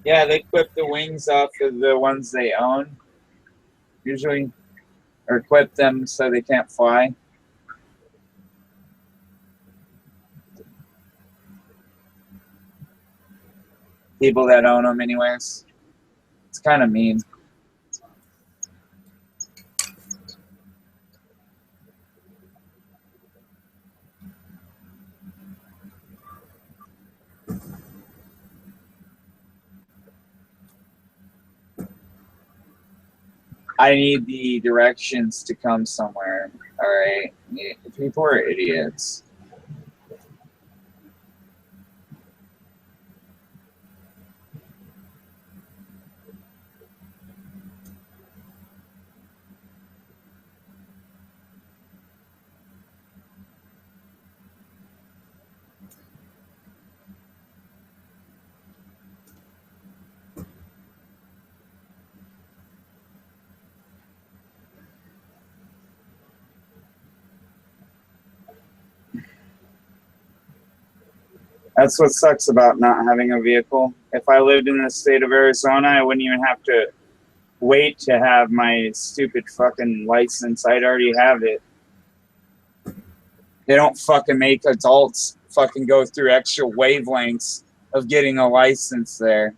Yeah, they clip the wings off of the ones they own, usually, or clip them so they can't fly. People that own them, anyways. It's kind of mean. I need the directions to come somewhere. All right, people are idiots. That's what sucks about not having a vehicle. If I lived in the state of Arizona, I wouldn't even have to wait to have my stupid fucking license. I'd already have it. They don't fucking make adults fucking go through extra wavelengths of getting a license there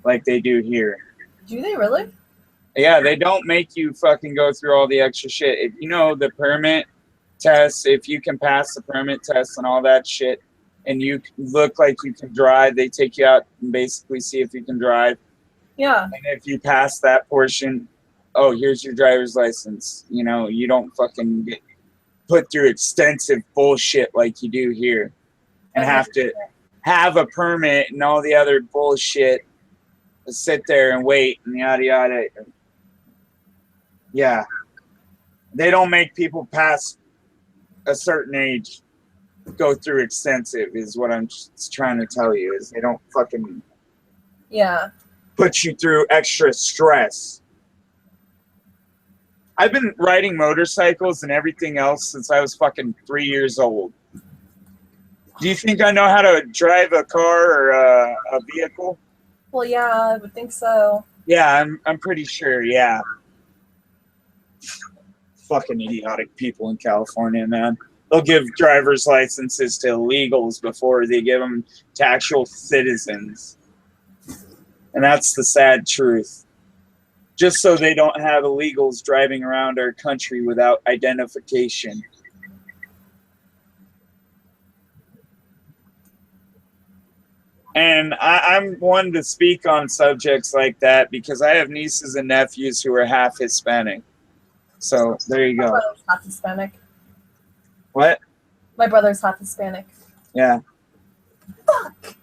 like they do here. Do they really? Yeah, they don't make you fucking go through all the extra shit. If you know the permit test, if you can pass the permit test and all that shit, and you look like you can drive, they take you out and basically see if you can drive. Yeah. And if you pass that portion, oh, here's your driver's license. You know, you don't fucking get put through extensive bullshit like you do here and have to have a permit and all the other bullshit to sit there and wait and yada yada. Yeah. They don't make people past a certain age go through extensive is what I'm just trying to tell you, is they don't fucking put you through extra stress. I've been riding motorcycles and everything else since I was fucking 3 years old. Do you think I know how to drive a car or a vehicle? Well, yeah, I would think so. Yeah, I'm pretty sure, yeah. Fucking idiotic people in California, man. they'll give driver's licenses to illegals before they give them to actual citizens. And that's the sad truth. Just so they don't have illegals driving around our country without identification. And I'm one to speak on subjects like that because I have nieces and nephews who are half Hispanic. So there you My go. brother's half Hispanic. What? My brother's half Hispanic. Yeah. Fuck.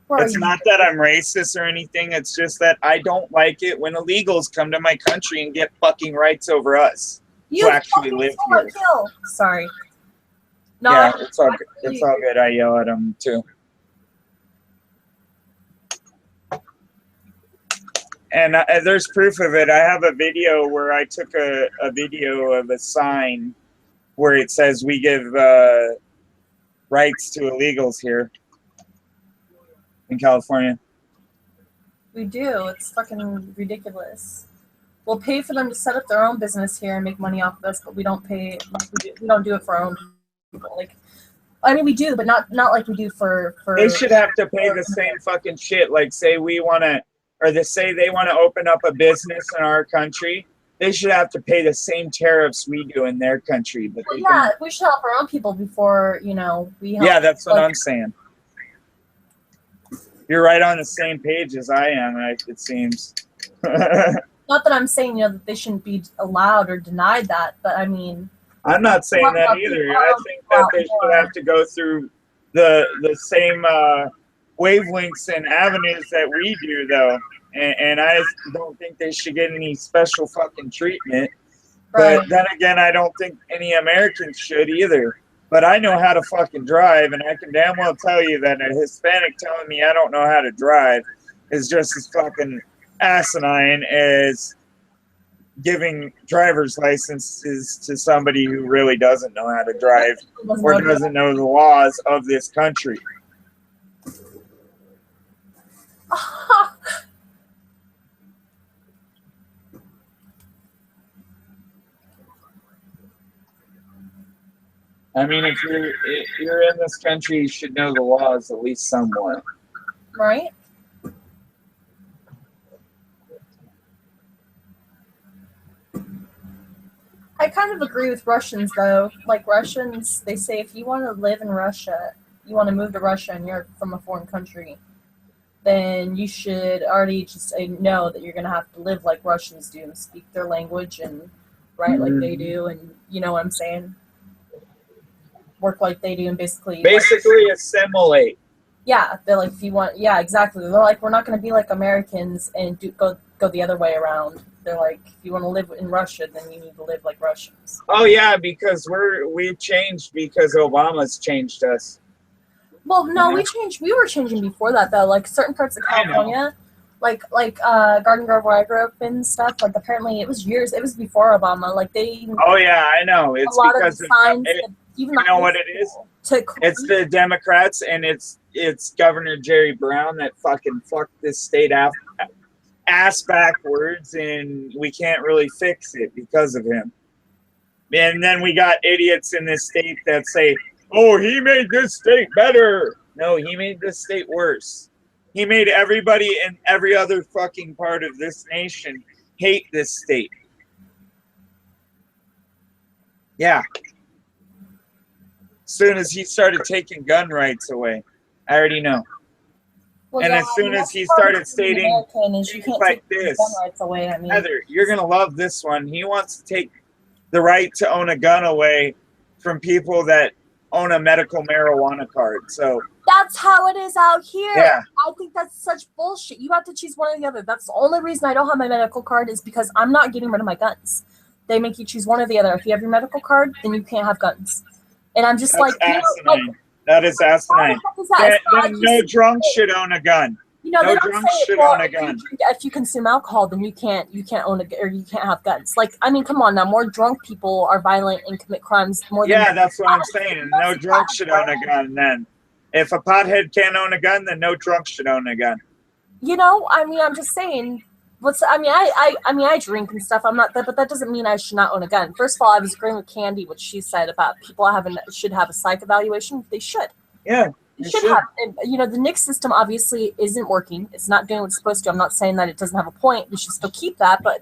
Where are It's you? not that I'm racist or anything. It's just that I don't like it when illegals come to my country and get fucking rights over us who actually fucking live stole my here. kill. Sorry. No, Yeah, I- it's all good. It's all good. I yell at them too. And there's proof of it. I have a video where I took a video of a sign where it says we give rights to illegals here in California. We do. It's fucking ridiculous. We'll pay for them to set up their own business here and make money off of us, but we don't pay. We don't do it for our own people. Like, I mean, we do, but not like we do for. They should have to pay the same fucking shit. Like, say we want to, or say they want to open up a business in our country. They should have to pay the same tariffs we do in their country. But Well, they yeah, we should help our own people before we help. yeah, that's what like- I'm saying. You're right on the same page as I am. It seems. Not that I'm saying that they shouldn't be allowed or denied that, but I mean, I'm not saying that either. I think that they should have to go through the same wavelengths and avenues that we do, though. And I don't think they should get any special fucking treatment. right? But then again, I don't think any Americans should either. But I know how to fucking drive, and I can damn well tell you that a Hispanic telling me I don't know how to drive is just as fucking asinine as giving driver's licenses to somebody who really doesn't know how to drive or doesn't know the laws of this country. I mean, if you're in this country, you should know the laws at least somewhat. Right? I kind of agree with Russians, though. Like, Russians, they say if you want to live in Russia, you want to move to Russia and you're from a foreign country, then you should already just know that you're going to have to live like Russians do and speak their language and write like they do, and you know what I'm saying? Work like they do and basically Assimilate. yeah, they're like, if you want, yeah, exactly. They're like, we're not going to be like Americans and go the other way around. They're like, if you want to live in Russia, then you need to live like Russians. Oh yeah, because we've changed because Obama's changed us. Well, no, we were changing before that, though. Like, certain parts of California, like Garden Grove where I grew up and stuff, like, apparently it was before Obama. Like, they... Oh yeah, I know. It's a lot because of the signs, even you know what it is? It's the Democrats and it's Governor Jerry Brown that fucking fucked this state ass backwards, and we can't really fix it because of him. And then we got idiots in this state that say, oh, he made this state better. No, he made this state worse. He made everybody in every other fucking part of this nation hate this state. Yeah. As soon as he started taking gun rights away, I already know. Well, and yeah, as soon as that's he part started of being stating American is you things can't like take this, gun rights away. I mean, Heather, you're going to love this one. He wants to take the right to own a gun away from people that own a medical marijuana card. So that's how it is out here. Yeah. I think that's such bullshit. You have to choose one or the other. That's the only reason I don't have my medical card is because I'm not getting rid of my guns. They make you choose one or the other. If you have your medical card, then you can't have guns. And I'm just that's like, asinine. That is asinine. No drunk should own a gun. You know, no they don't drunk say, should well, own a gun. if you consume alcohol, then you can't own or you can't have guns. Like, I mean, come on now. More drunk people are violent and commit crimes more than. Yeah, that's what I'm saying. No drunk should own a gun. Then, if a pothead can't own a gun, then no drunk should own a gun. You know, I mean, I'm just saying. I drink and stuff. I'm not that, but that doesn't mean I should not own a gun. First of all, I was agreeing with Candy, what she said about people should have a psych evaluation. They should. Yeah. They should have. You know, the NICS system obviously isn't working. It's not doing what it's supposed to. I'm not saying that it doesn't have a point. We should still keep that, but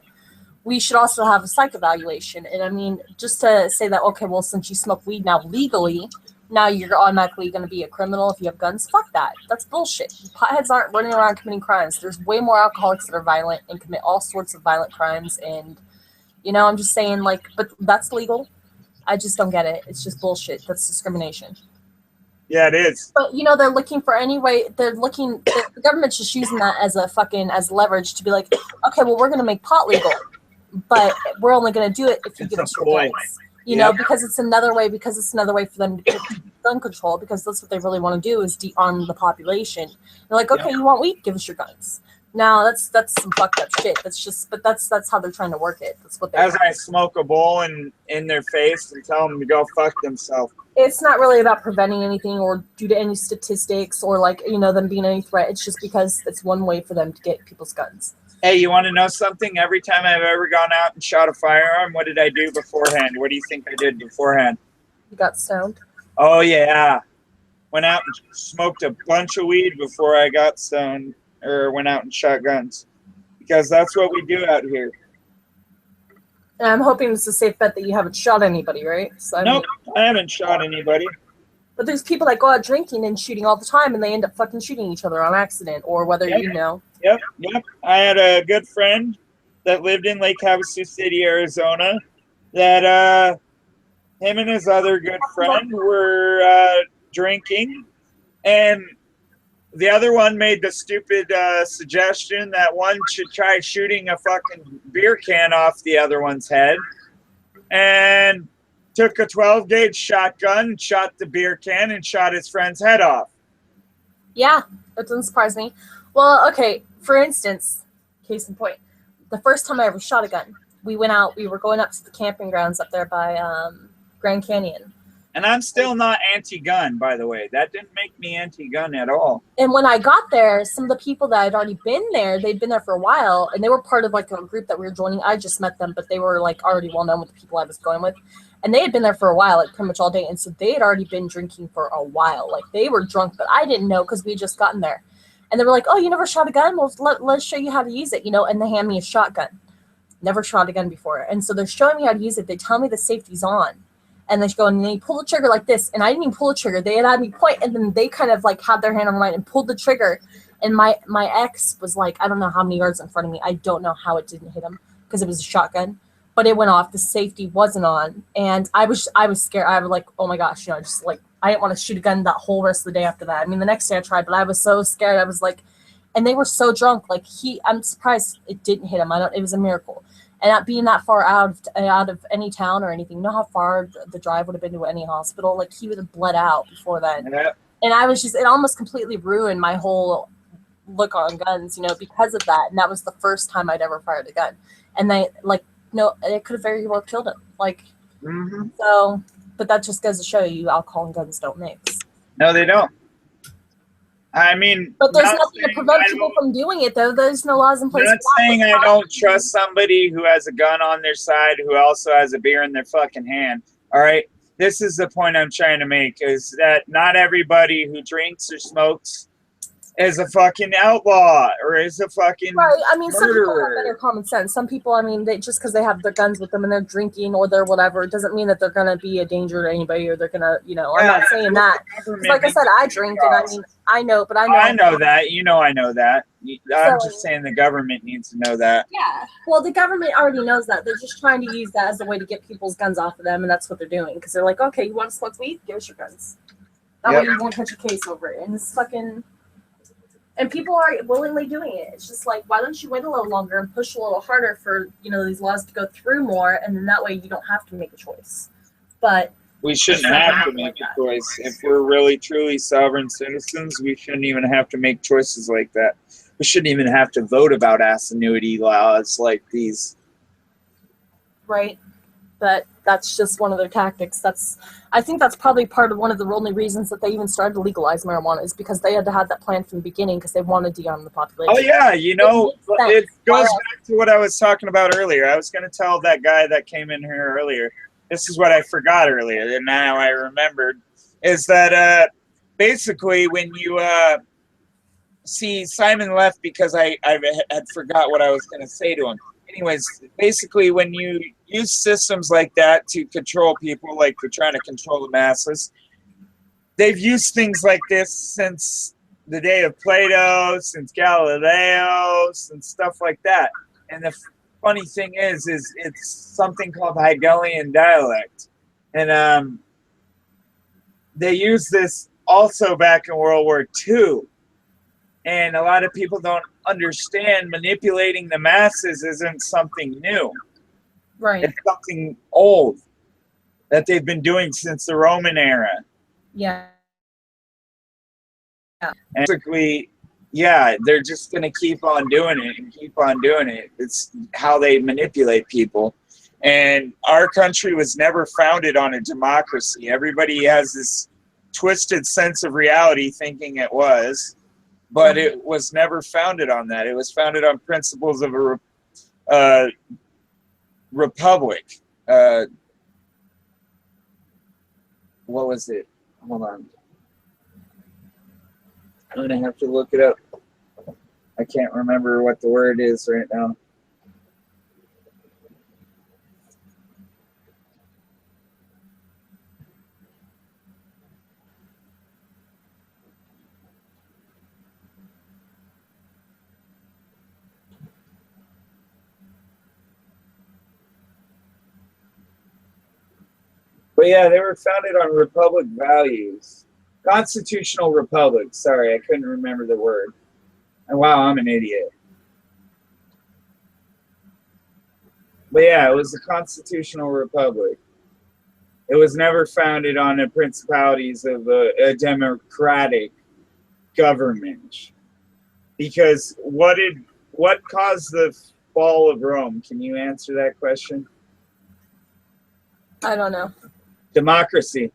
we should also have a psych evaluation. And I mean, just to say that, okay, well, since you smoke weed now legally, now you're automatically going to be a criminal if you have guns. Fuck that. That's bullshit. Potheads aren't running around committing crimes. There's way more alcoholics that are violent and commit all sorts of violent crimes. And, you know, I'm just saying, like, but that's legal. I just don't get it. It's just bullshit. That's discrimination. Yeah, it is. But, you know, they're looking for any way. The government's just using that as as leverage to be like, okay, well, we're going to make pot legal, but we're only going to do it if you give us your guns. You know, because it's another way for them to get gun control, because that's what they really want to do is de-arm the population. They're like, okay, you want weed? Give us your guns. Now that's some fucked up shit. That's how they're trying to work it. That's what they I smoke a bowl in their face and tell them to go fuck themselves. It's not really about preventing anything or due to any statistics or like, you know, them being any threat. It's just because it's one way for them to get people's guns. Hey, you want to know something? Every time I've ever gone out and shot a firearm, what did I do beforehand? What do you think I did beforehand? You got stoned? Oh, yeah. Went out and smoked a bunch of weed before I got stoned or went out and shot guns. Because that's what we do out here. And I'm hoping it's a safe bet that you haven't shot anybody, right? So, Nope, I haven't shot anybody. But there's people that go out drinking and shooting all the time, and they end up fucking shooting each other on accident, or whether you know. Yep. I had a good friend that lived in Lake Havasu City, Arizona, that him and his other good friend were drinking, and the other one made the stupid suggestion that one should try shooting a fucking beer can off the other one's head, and took a 12-gauge shotgun, shot the beer can, and shot his friend's head off. Yeah, that doesn't surprise me. Well, okay, for instance, case in point, the first time I ever shot a gun, we were going up to the camping grounds up there by Grand Canyon. And I'm still not anti-gun, by the way. That didn't make me anti-gun at all. And when I got there, some of the people that had already been there, they'd been there for a while, and they were part of like a group that we were joining. I just met them, but they were like already well known with the people I was going with. And they had been there for a while, like pretty much all day. And so they had already been drinking for a while. Like they were drunk, but I didn't know because we had just gotten there. And they were like, oh, you never shot a gun? Well, let's show you how to use it, you know, and they hand me a shotgun. Never shot a gun before. And so they're showing me how to use it. They tell me the safety's on. And they go, and they pull the trigger like this. And I didn't even pull the trigger. They had me point, and then they kind of like had their hand on mine and pulled the trigger. And my ex was like, I don't know how many yards in front of me. I don't know how it didn't hit him because it was a shotgun. But it went off. The safety wasn't on. And I was scared. I was like, oh my gosh, you know, just like, I didn't want to shoot a gun that whole rest of the day after that. I mean, the next day I tried, but I was so scared. I was like, and they were so drunk. Like I'm surprised it didn't hit him. It was a miracle. And not being that far out of any town or anything, you know how far the drive would have been to any hospital? Like, he would have bled out before then. Yeah. And I was just, it almost completely ruined my whole look on guns, you know, because of that. And that was the first time I'd ever fired a gun. And they, like, no, it could have very well killed him. Like, so, but that just goes to show you alcohol and guns don't mix. No, they don't. I mean, but there's nothing to prevent people from doing it, though. There's no laws in place. I'm not saying I don't trust somebody who has a gun on their side who also has a beer in their fucking hand. All right? This is the point I'm trying to make, is that not everybody who drinks or smokes is a fucking outlaw or is a fucking right. I mean, some people murderer. have better common sense. Some people, I mean, they just because they have their guns with them and they're drinking or they're whatever, it doesn't mean that they're gonna be a danger to anybody or they're gonna, you know. I'm not saying that. Like I said, I drink and I mean, I know, but I know that. You know, I know that. I'm just saying the government needs to know that. Yeah. Well, the government already knows that. They're just trying to use that as a way to get people's guns off of them, and that's what they're doing. Because they're like, okay, you want to smoke weed? Give us your guns. That way you won't catch a case over it. And it's fucking. And people are willingly doing it. It's just like, why don't you wait a little longer and push a little harder for, you know, these laws to go through more, and then that way you don't have to make a choice. But we shouldn't have to make a choice. If we're really, truly sovereign citizens, we shouldn't even have to make choices like that. We shouldn't even have to vote about assinuity laws like these. Right. But that's just one of their tactics. I think that's probably one of the only reasons that they even started to legalize marijuana is because they had to have that plan from the beginning because they wanted to de-arm the population. Oh yeah, it goes back to what I was talking about earlier. I was going to tell that guy that came in here earlier. This is what I forgot earlier, and now I remembered. Is that basically when you see, Simon left because I had forgot what I was going to say to him. Anyways, basically when you use systems like that to control people, like they're trying to control the masses, they've used things like this since the day of Plato, since Galileo, and stuff like that. And the funny thing is it's something called Hegelian dialect. And they used this also back in World War II. And a lot of people don't understand manipulating the masses isn't something new. Right. It's something old that they've been doing since the Roman era. Yeah. And basically, yeah, they're just going to keep on doing it and keep on doing it. It's how they manipulate people. And our country was never founded on a democracy. Everybody has this twisted sense of reality thinking it was. But it was never founded on that. It was founded on principles of a republic. What was it? Hold on. I'm going to have to look it up. I can't remember what the word is right now. But yeah, they were founded on republic values. Constitutional republic. Sorry, I couldn't remember the word. And wow, I'm an idiot. But yeah, it was a constitutional republic. It was never founded on the principalities of a democratic government. Because what caused the fall of Rome? Can you answer that question? I don't know. Democracy.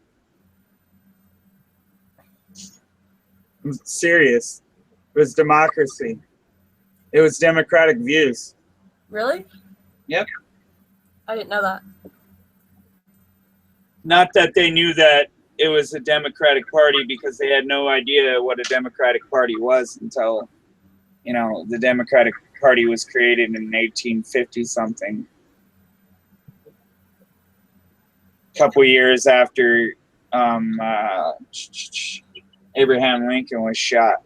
I'm serious. It was democracy. It was democratic views. Really? Yep. I didn't know that. Not that they knew that it was a Democratic Party, because they had no idea what a Democratic Party was until, the Democratic Party was created in 1850 something. Couple years after Abraham Lincoln was shot.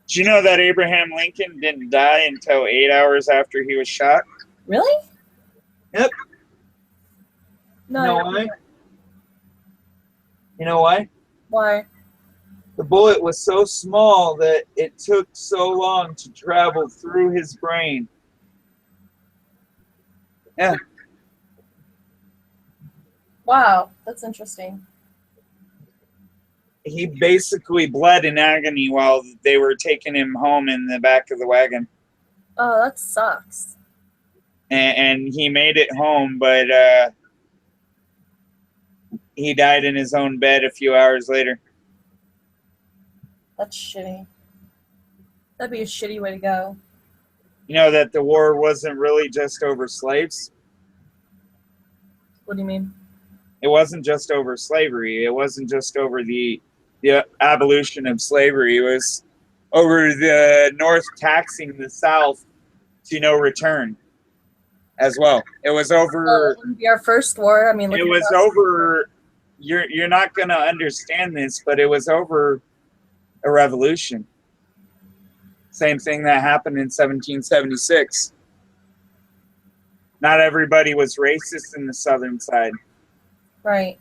Did you know that Abraham Lincoln didn't die until 8 hours after he was shot? Really? Yep. No. You know why? You know why? Why? The bullet was so small that it took so long to travel through his brain. Yeah. Wow, that's interesting. He basically bled in agony while they were taking him home in the back of the wagon. Oh, that sucks. And he made it home, but he died in his own bed a few hours later. That's shitty. That'd be a shitty way to go. You know that the war wasn't really just over slaves? What do you mean? It wasn't just over slavery. It wasn't just over the abolition of slavery. It was over the North taxing the South to no return as well. It was over... Well, it wouldn't be our first war. I mean, it was over... You're not going to understand this, but it was over a revolution. Same thing that happened in 1776. Not everybody was racist in the southern side. Right.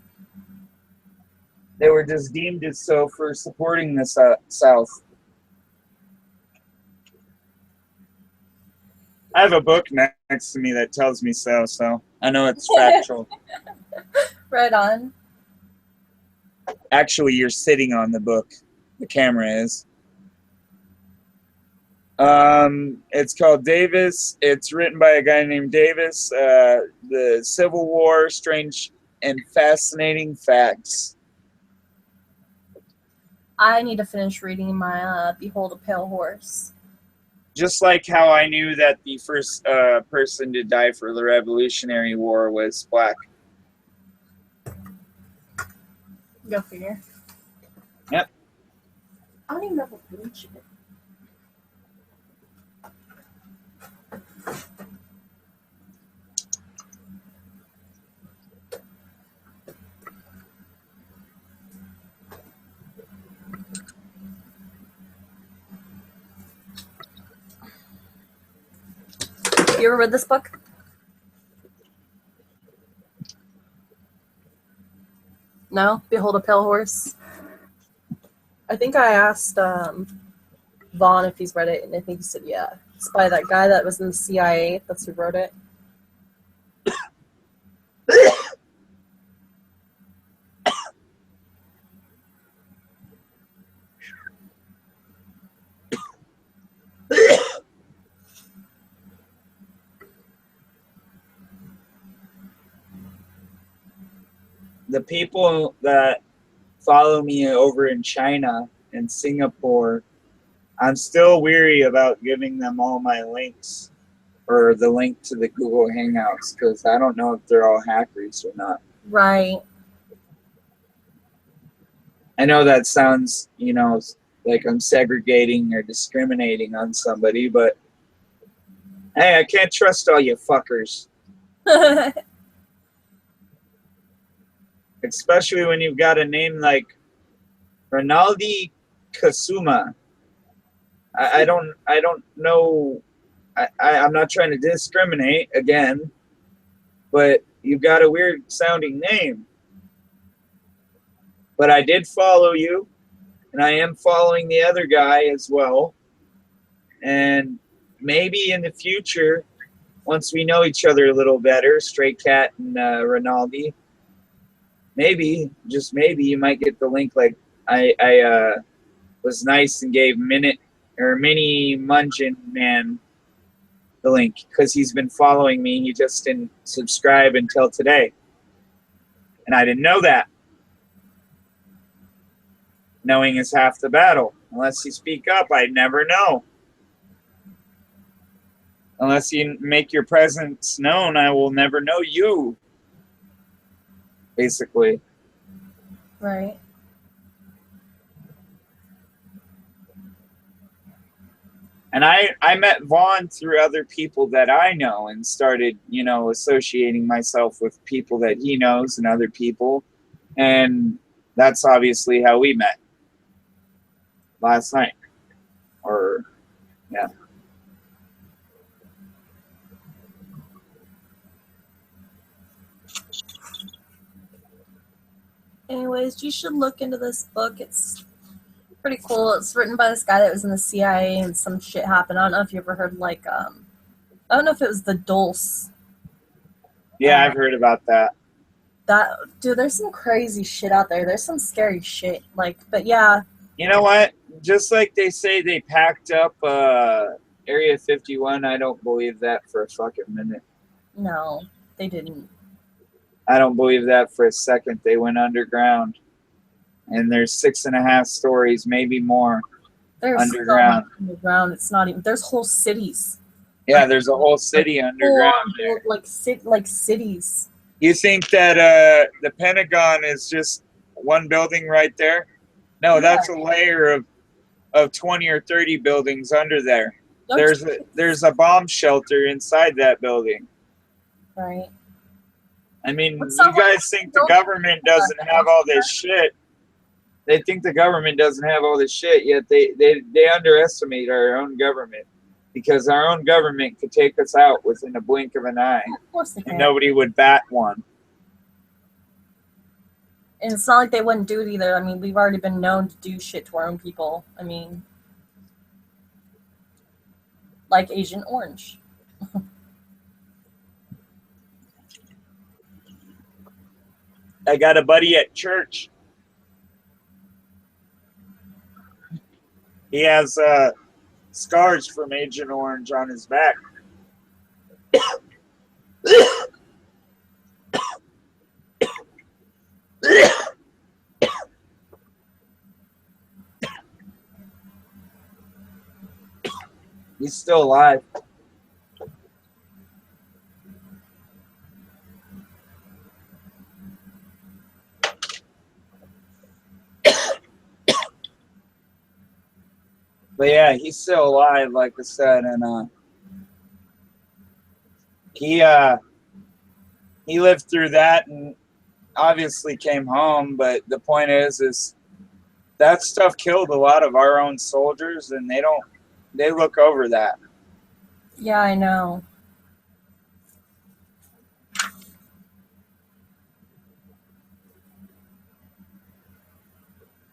They were just deemed as so for supporting the South. I have a book next to me that tells me so I know it's factual. Right on. Actually, you're sitting on the book. The camera is. It's called Davis. It's written by a guy named Davis. The Civil War, Strange and Fascinating Facts. I need to finish reading my Behold a Pale Horse. Just like how I knew that the first person to die for the Revolutionary War was black. Go figure. Yep. I don't even know what page it is. You ever read this book? No? Behold a Pale Horse? I think I asked Vaughn if he's read it, and I think he said yeah. It's by that guy that was in the CIA. That's who wrote it. The people that follow me over in China and Singapore, I'm still weary about giving them all my links or the link to the Google Hangouts because I don't know if they're all hackers or not. Right. I know that sounds, like I'm segregating or discriminating on somebody, but hey, I can't trust all you fuckers. Especially when you've got a name like Ronaldi Kasuma. I don't know. I'm not trying to discriminate again, but you've got a weird sounding name. But I did follow you, and I am following the other guy as well. And maybe in the future, once we know each other a little better, Stray Cat and Ronaldi, maybe, just maybe, you might get the link. Like I was nice and gave Mini Mungeon Man the link because he's been following me. He just didn't subscribe until today, and I didn't know that. Knowing is half the battle. Unless you speak up, I'd never know. Unless you make your presence known, I will never know you. Basically. Right. And I met Vaughn through other people that I know and started, associating myself with people that he knows and other people. And that's obviously how we met last night. Or, yeah. Anyways, you should look into this book. It's pretty cool. It's written by this guy that was in the CIA and some shit happened. I don't know if you ever heard I don't know if it was the Dulce. Yeah, I've heard about that. Dude, there's some crazy shit out there. There's some scary shit. But yeah. You know what? Just like they say they packed up Area 51, I don't believe that for a fucking minute. No, they didn't. I don't believe that for a second. They went underground. And there's 6.5 stories, maybe more, there's underground. So much underground. It's not even. There's whole cities. Yeah, there's a whole city underground there. Like cities. You think that the Pentagon is just one building right there? No, yeah. That's a layer of 20 or 30 buildings under there. There's a bomb shelter inside that building. Right. I mean, you guys think the government doesn't have all this shit. They think the government doesn't have all this shit, yet they underestimate our own government. Because our own government could take us out within a blink of an eye. Of course they can. And nobody would bat one. And it's not like they wouldn't do it either. I mean, we've already been known to do shit to our own people. I mean, like Agent Orange. I got a buddy at church. He has scars from Agent Orange on his back. He's still alive. But yeah, he's still alive, like I said, and he lived through that and obviously came home. But the point is that stuff killed a lot of our own soldiers, and they look over that. Yeah, I know.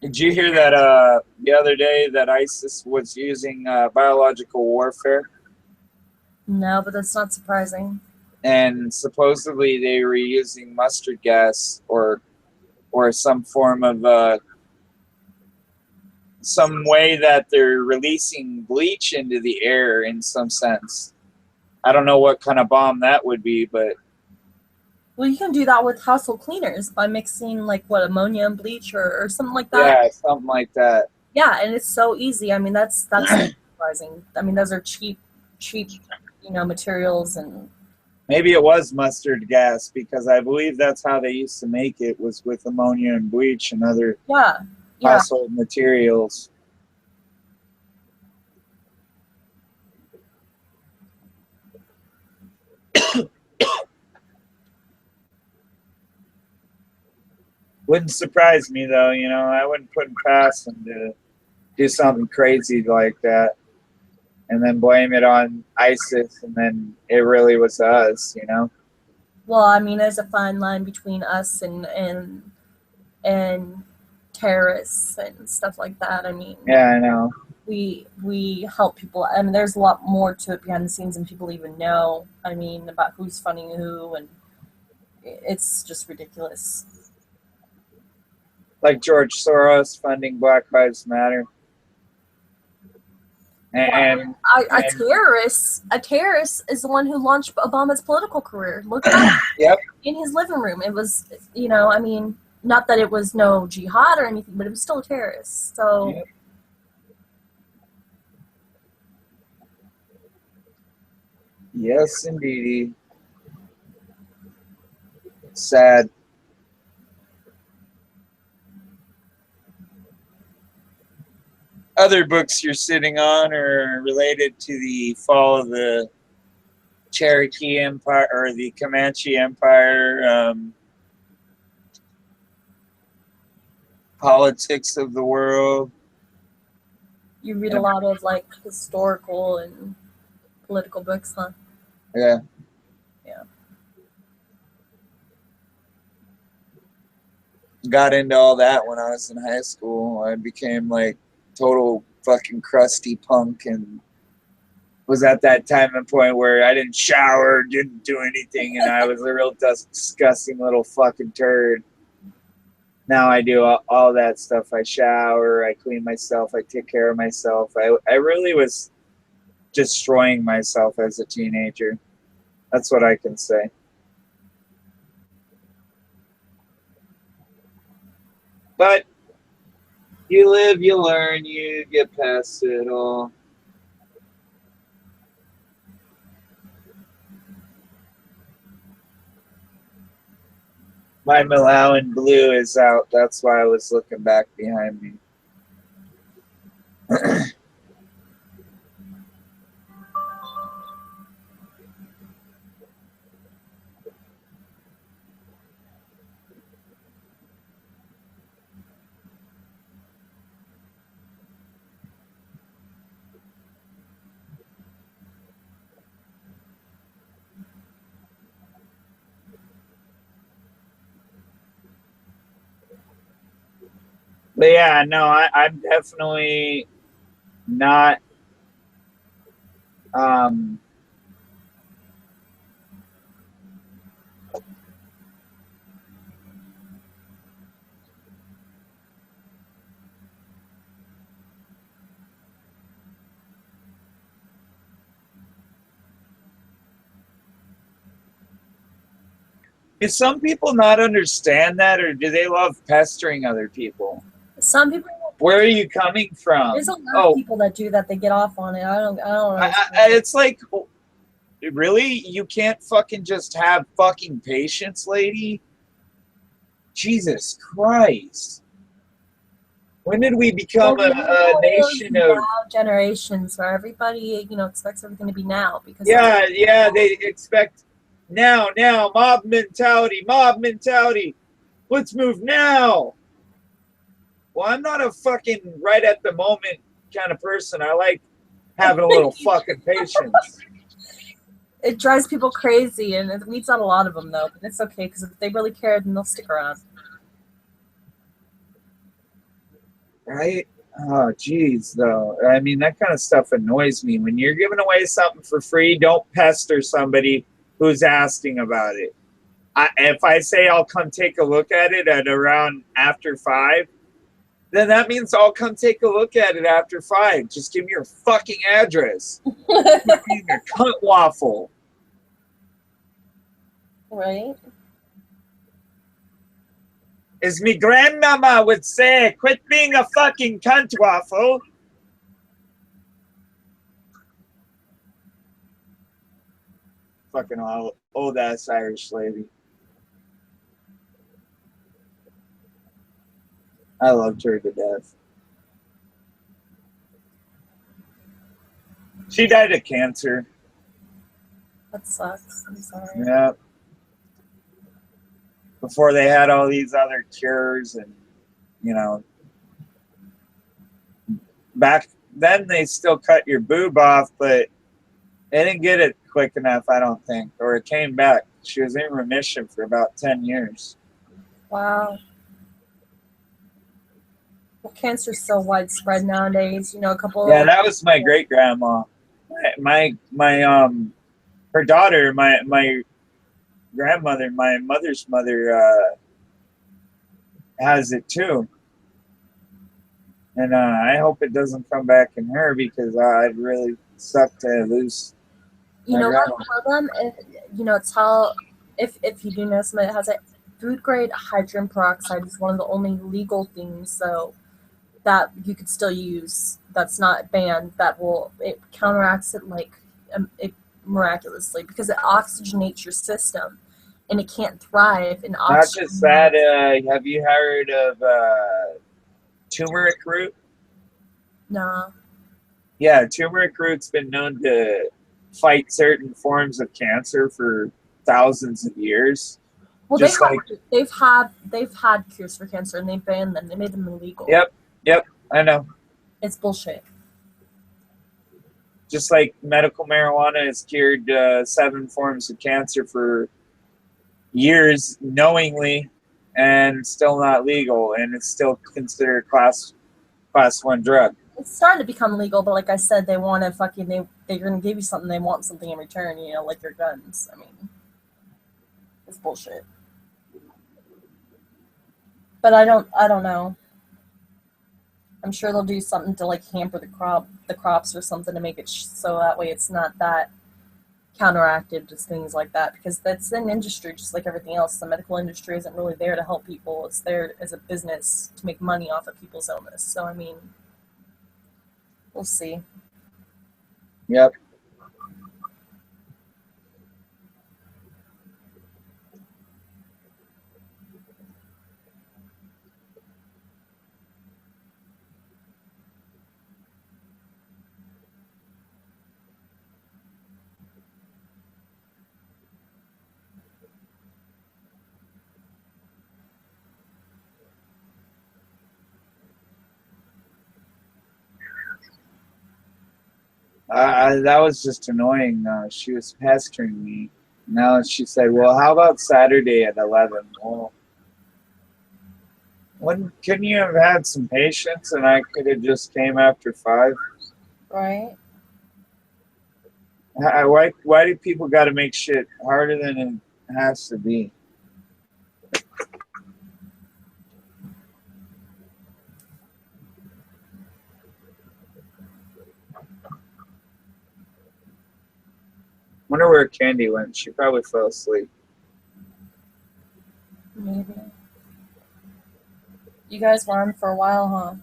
Did you hear that the other day that ISIS was using biological warfare? No, but that's not surprising. And supposedly they were using mustard gas or some form of some way that they're releasing bleach into the air in some sense. I don't know what kind of bomb that would be, but Well, you can do that with household cleaners by mixing like what, ammonia and bleach or something like that. yeah, something like that. Yeah, and it's so easy. I mean, that's surprising. I mean, those are cheap, materials and. Maybe it was mustard gas because I believe that's how they used to make it, was with ammonia and bleach and other Yeah. household materials. Wouldn't surprise me though, I wouldn't put it past them to do something crazy like that and then blame it on ISIS and then it really was us, Well, I mean, there's a fine line between us and terrorists and stuff like that. I mean, Yeah, I know. we help people. I mean, there's a lot more to it behind the scenes than people even know. I mean, about who's funding who, and it's just ridiculous. Like George Soros funding Black Lives Matter. And A terrorist is the one who launched Obama's political career. Look at that. Yep. In his living room. It was, I mean, not that it was no jihad or anything, but it was still a terrorist. So. Yep. Yes, indeed. Sad. Other books you're sitting on are related to the fall of the Cherokee Empire or the Comanche Empire, politics of the world. You read a lot of like historical and political books, huh? Yeah. Yeah. Got into all that when I was in high school. I became like total fucking crusty punk and was at that time and point where I didn't shower, didn't do anything, and I was a real disgusting little fucking turd. Now I do all that stuff. I shower, I clean myself, I take care of myself. I really was destroying myself as a teenager. That's what I can say. But you live, you learn, you get past it all. My Malawian blue is out. That's why I was looking back behind me. But yeah, no, I'm definitely not Do some people not understand that, or do they love pestering other people? Some people. Where are you coming from? There's a lot of people that do that. They get off on it. I don't know. It's like, really? You can't fucking just have fucking patience, lady? Jesus Christ. When did we become a nation of... Now generations where everybody, expects everything to be now. Because Yeah, they expect now, mob mentality. Let's move now. Well, I'm not a fucking right at the moment kind of person. I like having a little fucking patience. It drives people crazy, and it weeds out a lot of them, though. But it's okay, because if they really care, then they'll stick around. Right? Oh, geez, though. I mean, that kind of stuff annoys me. When you're giving away something for free, don't pester somebody who's asking about it. If I say I'll come take a look at it at around after 5, then that means I'll come take a look at it after 5. Just give me your fucking address. Give me your cunt waffle. Right? As me grandmama would say, quit being a fucking cunt waffle. Fucking old ass Irish lady. I loved her to death. She died of cancer. That sucks. I'm sorry. Yeah. Before they had all these other cures, and back then they still cut your boob off, but they didn't get it quick enough, I don't think, or it came back. She was in remission for about 10 years. Wow. Well, cancer's so widespread nowadays. A couple. Yeah, that was my great grandma. Her daughter, my grandmother, my mother's mother, has it too. And I hope it doesn't come back in her, because I'd really suck to lose. What? Tell them if you do know somebody that has it. Food grade hydrogen peroxide is one of the only legal things, so that you could still use. That's not banned. It counteracts it miraculously, because it oxygenates your system, and it can't thrive in oxygen. Not just that. Have you heard of turmeric root? No. Yeah, turmeric root's been known to fight certain forms of cancer for thousands of years. Well, they've had cures for cancer, and they banned them. They made them illegal. Yep, I know. It's bullshit. Just like medical marijuana has cured 7 forms of cancer for years knowingly, and still not legal, and it's still considered class 1 drug. It's starting to become legal, but like I said, they want to they're going to give you something, they want something in return, like your guns. I mean, it's bullshit. But I don't know. I'm sure they'll do something to hamper the crops or something to make it so that way it's not that counteracted, just things like that, because that's an industry just like everything else. The medical industry isn't really there to help people. It's there as a business to make money off of people's illness. So I mean, we'll see. Yep. That was just annoying. She was pestering me. Now she said, well, how about Saturday at 11? Well, couldn't you have had some patience, and I could have just came after 5? Right. Why do people got to make shit harder than it has to be? Wonder where Candy went. She probably fell asleep. You guys were on for a while, huh?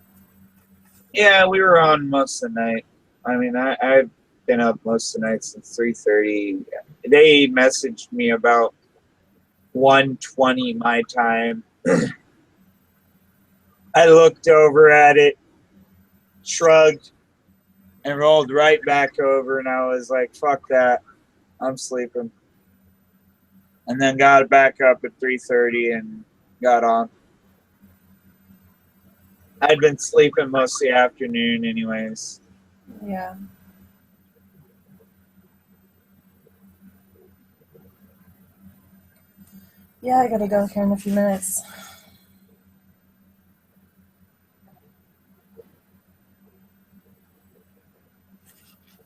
Yeah, we were on most of the night. I mean, I've been up most of the night since 3:30. They messaged me about 1:20 my time. I looked over at it, shrugged, and rolled right back over, and I was like, fuck that. I'm sleeping. And then got back up at 3:30 and got on. I'd been sleeping most of the afternoon anyways. Yeah. Yeah, I gotta go here in a few minutes.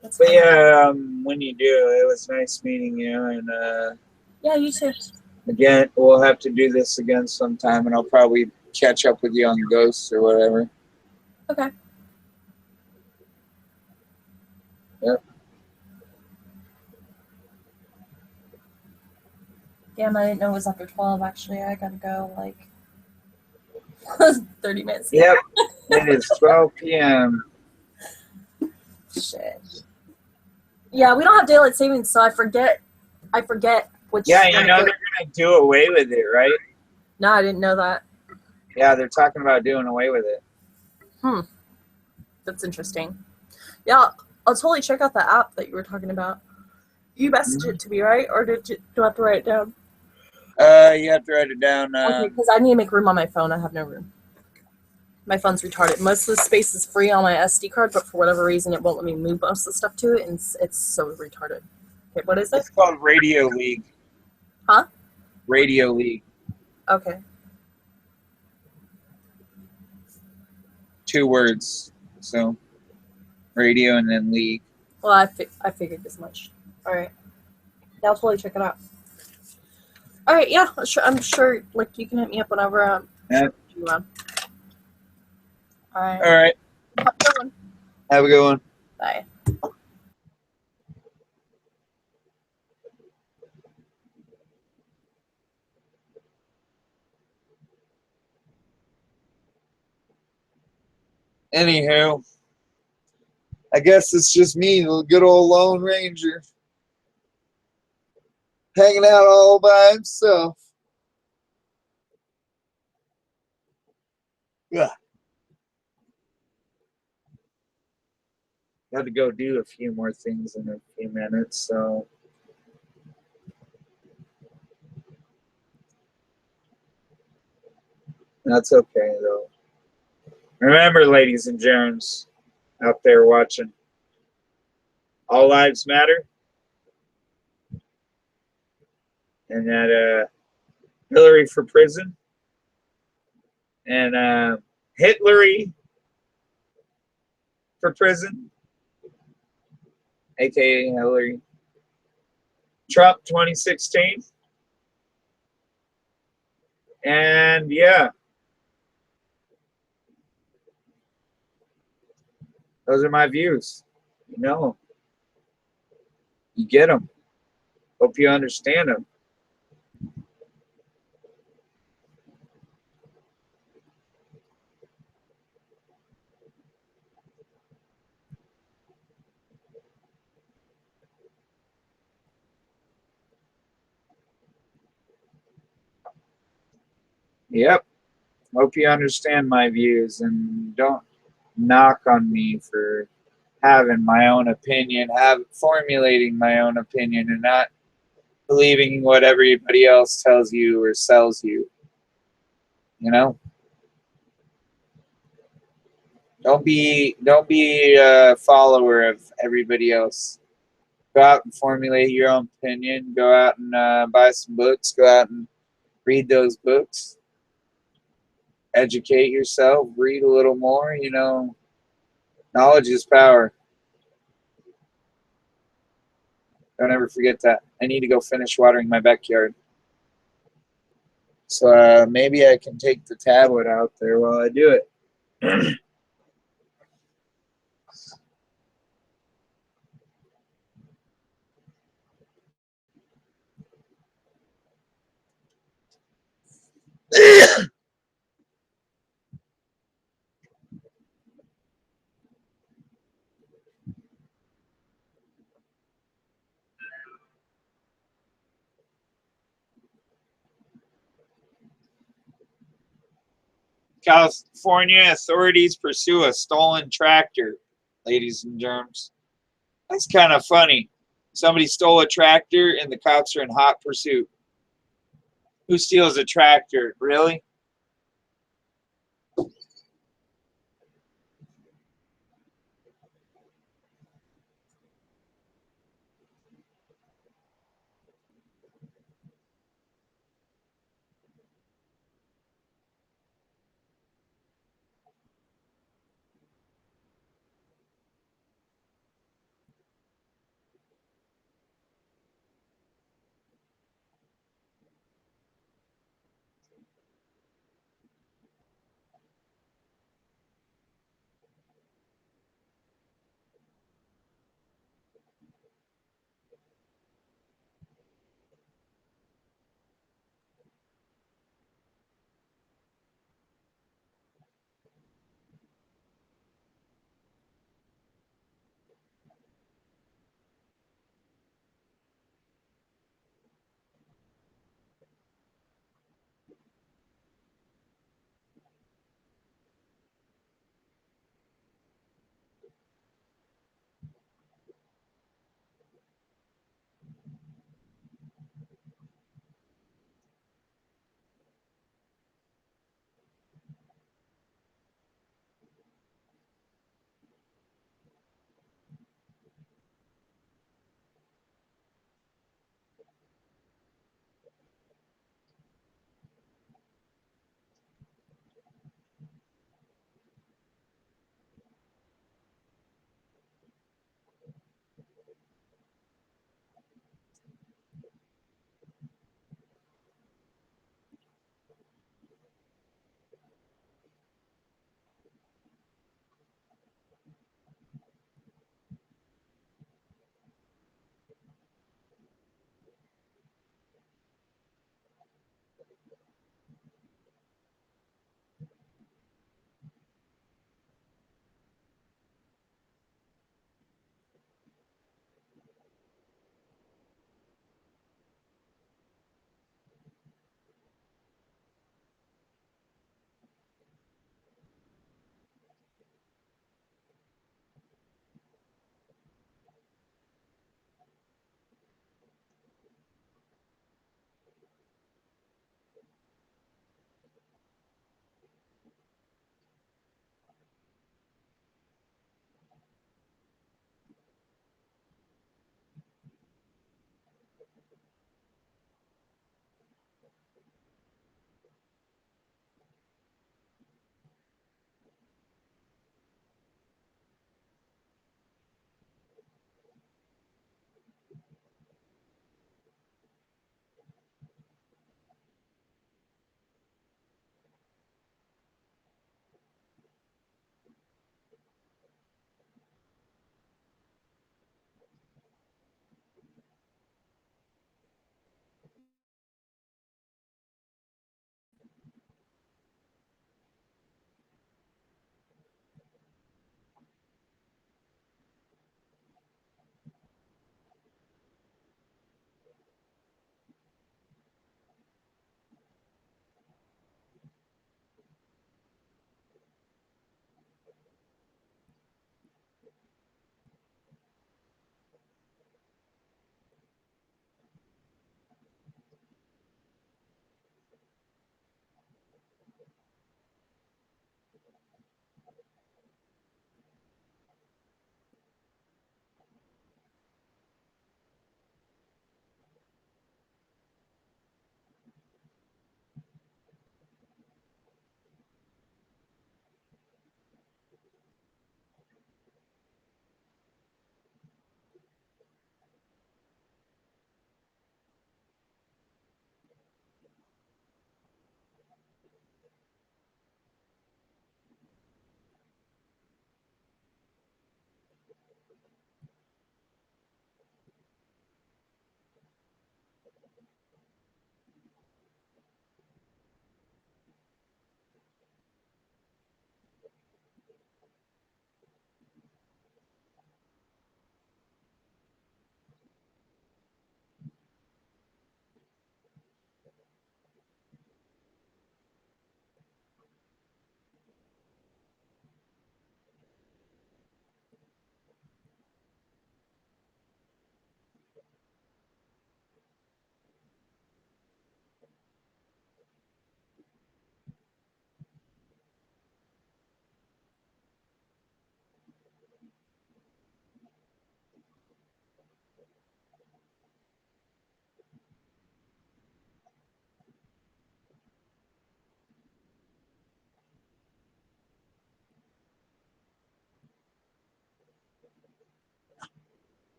That's But fine. yeah, when you do, it was nice meeting you. And Yeah, you too. again, we'll have to do this again sometime, and I'll probably catch up with you on Ghosts or whatever. Okay. Yep. Damn, I didn't know it was after 12, actually. I gotta go, like, 30 minutes. Yep. It is 12 p.m. Shit. Yeah, we don't have daylight savings, so I forget which. Yeah, you know they're going to do away with it, right? No, I didn't know that. Yeah, they're talking about doing away with it. That's interesting. Yeah, I'll totally check out the app that you were talking about. You messaged it to me, right? Or do I have to write it down? You have to write it down. Okay, because I need to make room on my phone. I have no room. My phone's retarded. Most of the space is free on my SD card, but for whatever reason, it won't let me move most of the stuff to it, and it's so retarded. Okay, what is it? It's called Radio League. Huh? Radio League. Okay. 2 words. So, radio and then league. Well, I figured as much. All right. Yeah, I'll totally check it out. All right. Yeah, I'm sure. Like, you can hit me up whenever Yeah. you want. All right. All right. Have a good one. Have a good one. Bye. Anywho, I guess it's just me, the good old Lone Ranger, hanging out all by himself. Yeah. Got to go do a few more things in a few minutes, so. That's okay, though. Remember, ladies and germs out there watching, all lives matter. And that Hillary for prison. And Hitlery for prison. AKA Hillary. Trump 2016. And yeah. Those are my views. You know, you get them. Hope you understand them. Yep. Hope you understand my views and don't knock on me for having my own opinion, formulating my own opinion, and not believing what everybody else tells you or sells you. You know? Don't be a follower of everybody else. Go out and formulate your own opinion. Go out and buy some books. Go out and read those books. Educate yourself. Read a little more. You know, knowledge is power. Don't ever forget that. I need to go finish watering my backyard. So maybe I can take the tablet out there while I do it. California authorities pursue a stolen tractor, ladies and germs. That's kind of funny. Somebody stole a tractor and the cops are in hot pursuit. Who steals a tractor? Really?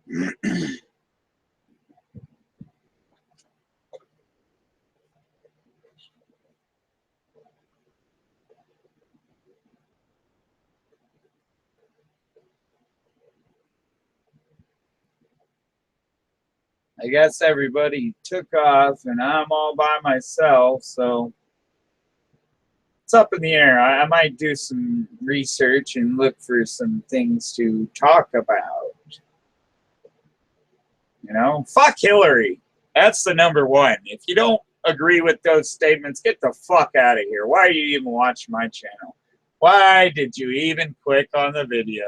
I guess everybody took off and I'm all by myself, so it's up in the air. I might do some research and look for some things to talk about. You know, fuck Hillary. That's the number one. If you don't agree with those statements, get the fuck out of here. Why are you even watching my channel? Why did you even click on the video?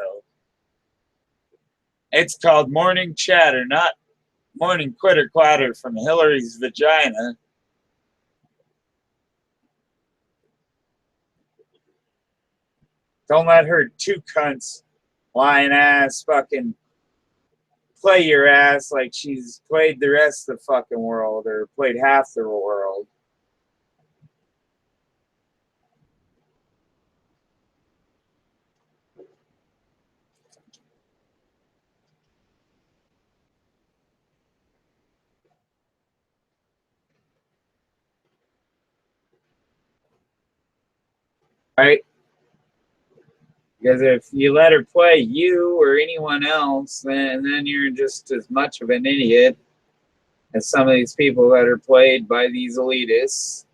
It's called Morning Chatter, not Morning Quitter Clatter from Hillary's vagina. Don't let her two cunts, lying ass, fucking play your ass like she's played the rest of the fucking world or played half the world. Right? Because if you let her play you or anyone else, then you're just as much of an idiot as some of these people that are played by these elitists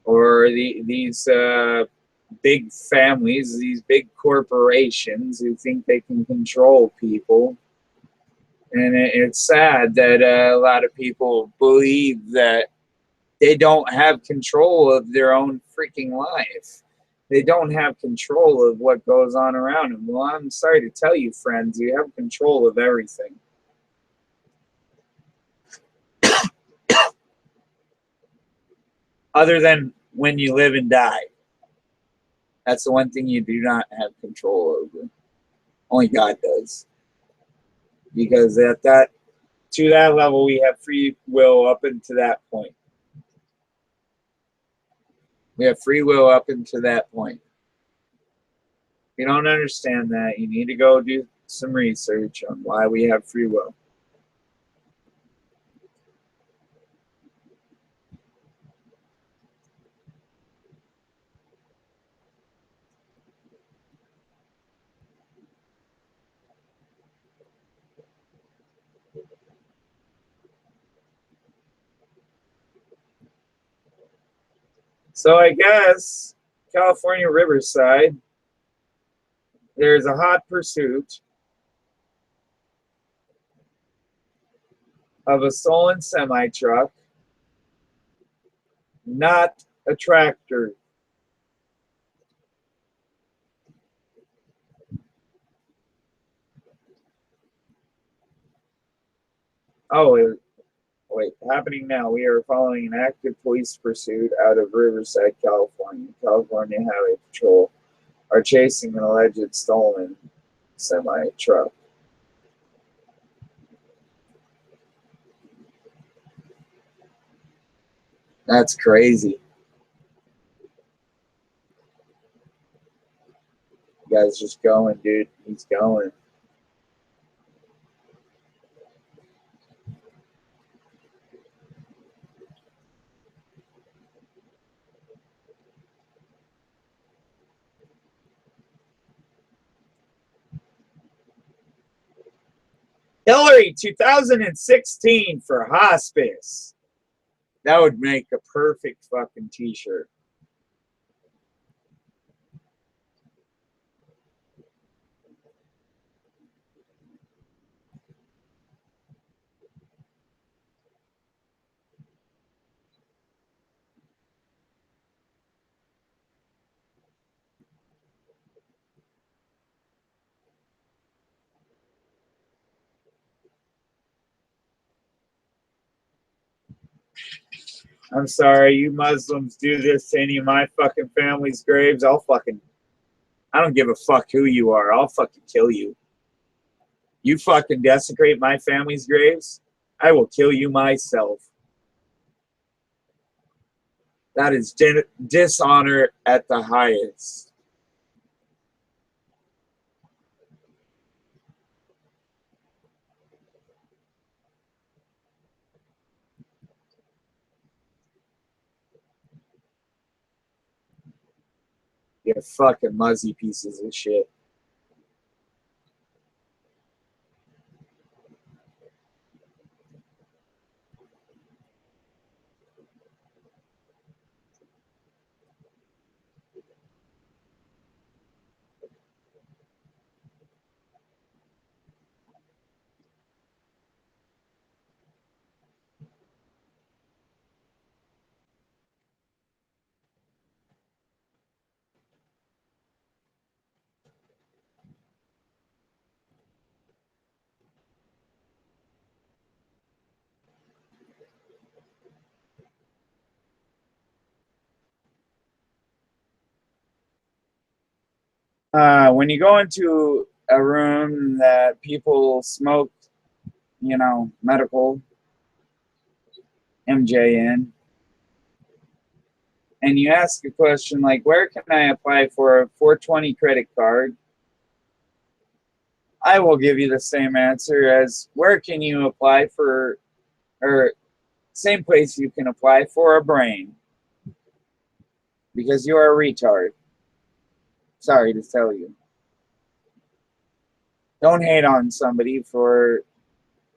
or these big families, these big corporations who think they can control people. And it's sad that a lot of people believe that they don't have control of their own freaking life. They don't have control of what goes on around them. Well, I'm sorry to tell you, friends, you have control of everything. Other than when you live and die. That's the one thing you do not have control over. Only God does. Because to that level, we have free will up into that point. We have free will up into that point. If you don't understand that, you need to go do some research on why we have free will. So I guess California Riverside, there's a hot pursuit of a stolen semi-truck, not a tractor. Oh, wait, happening now. We are following an active police pursuit out of Riverside, California. California Highway Patrol are chasing an alleged stolen semi-truck. That's crazy. The guy's just going, dude. He's going. Hillary 2016 for hospice. That would make a perfect fucking t-shirt. I'm sorry, you Muslims do this to any of my fucking family's graves, I don't give a fuck who you are. I'll fucking kill you. You fucking desecrate my family's graves, I will kill you myself. That is dishonor at the highest. You fucking muzzy pieces of shit. When you go into a room that people smoke, you know, medical MJ in, and you ask a question like, where can I apply for a 420 credit card? I will give you the same answer as where can you apply for, or same place you can apply for a brain because you are a retard. Sorry to tell you. Don't hate on somebody for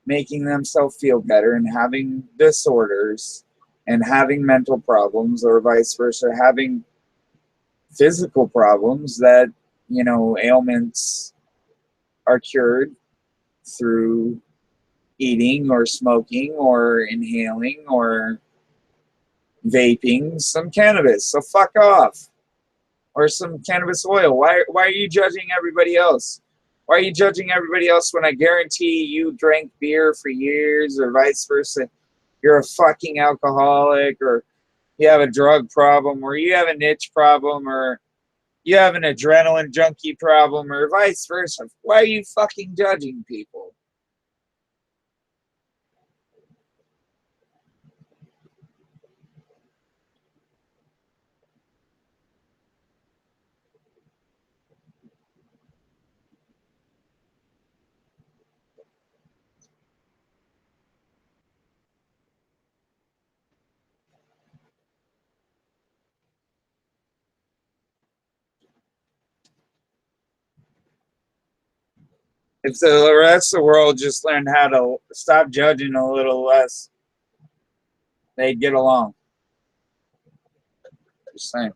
making themselves feel better and having disorders and having mental problems or vice versa, having physical problems that, you know, ailments are cured through eating or smoking or inhaling or vaping some cannabis. So fuck off. Or some cannabis oil. Why are you judging everybody else? Why are you judging everybody else when I guarantee you drank beer for years or vice versa? You're a fucking alcoholic, or you have a drug problem, or you have a niche problem, or you have an adrenaline junkie problem, or vice versa. Why are you fucking judging people? If the rest of the world just learned how to stop judging a little less, they'd get along. Just saying.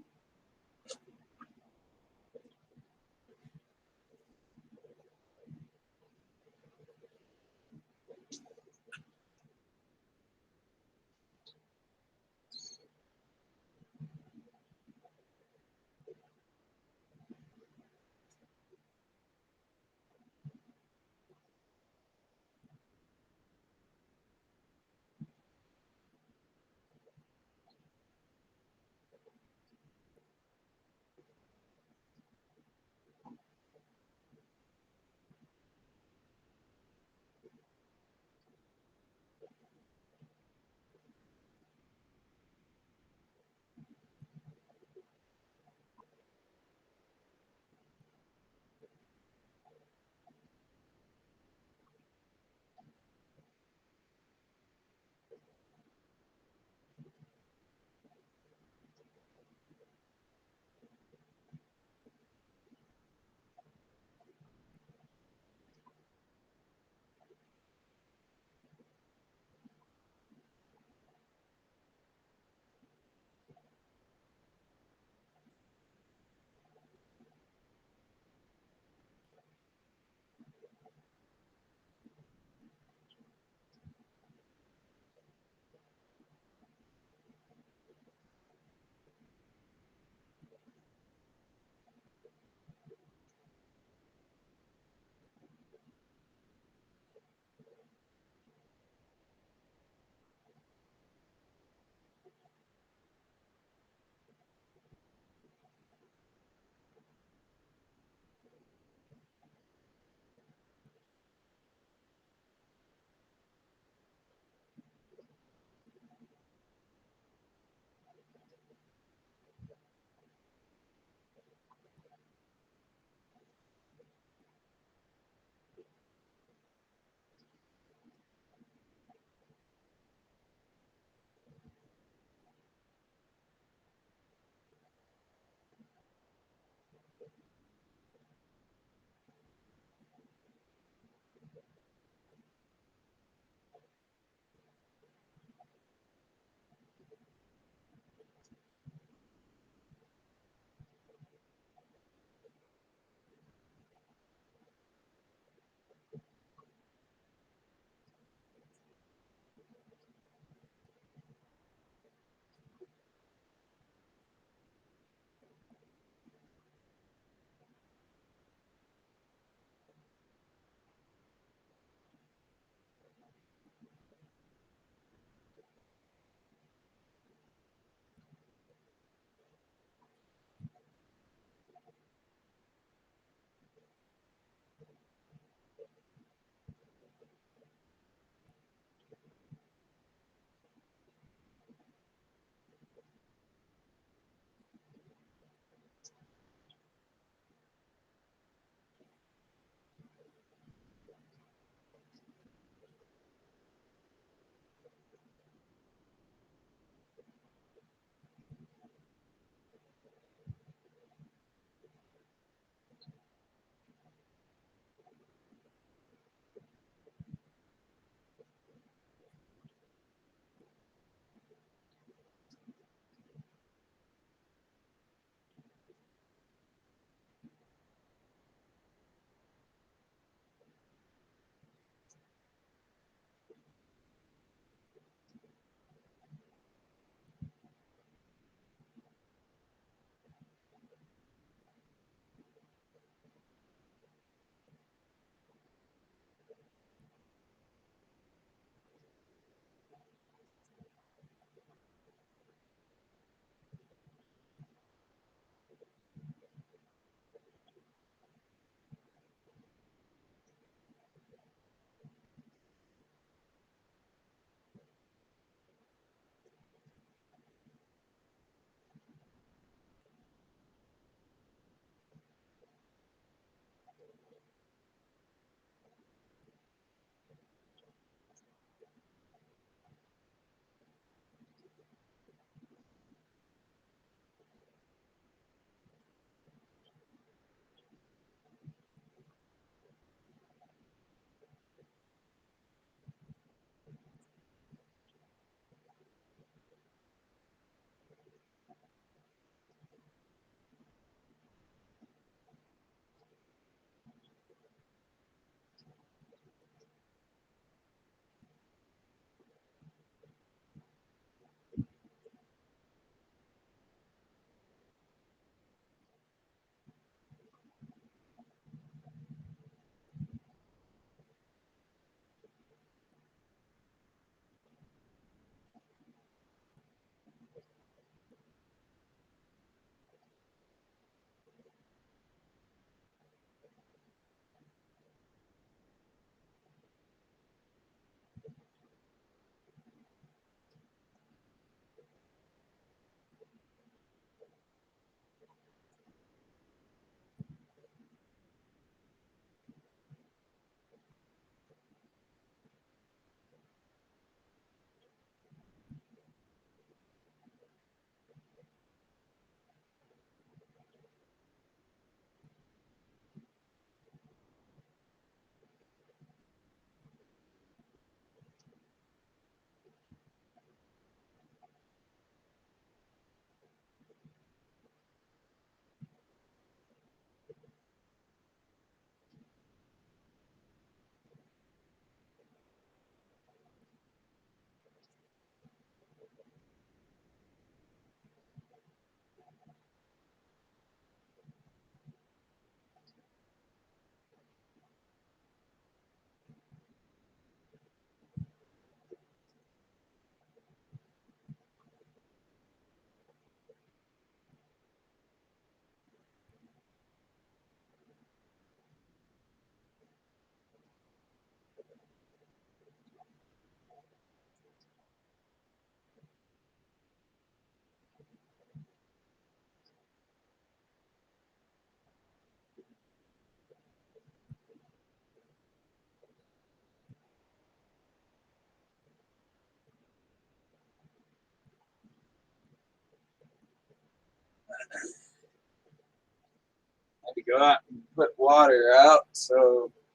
had to go out and put water out,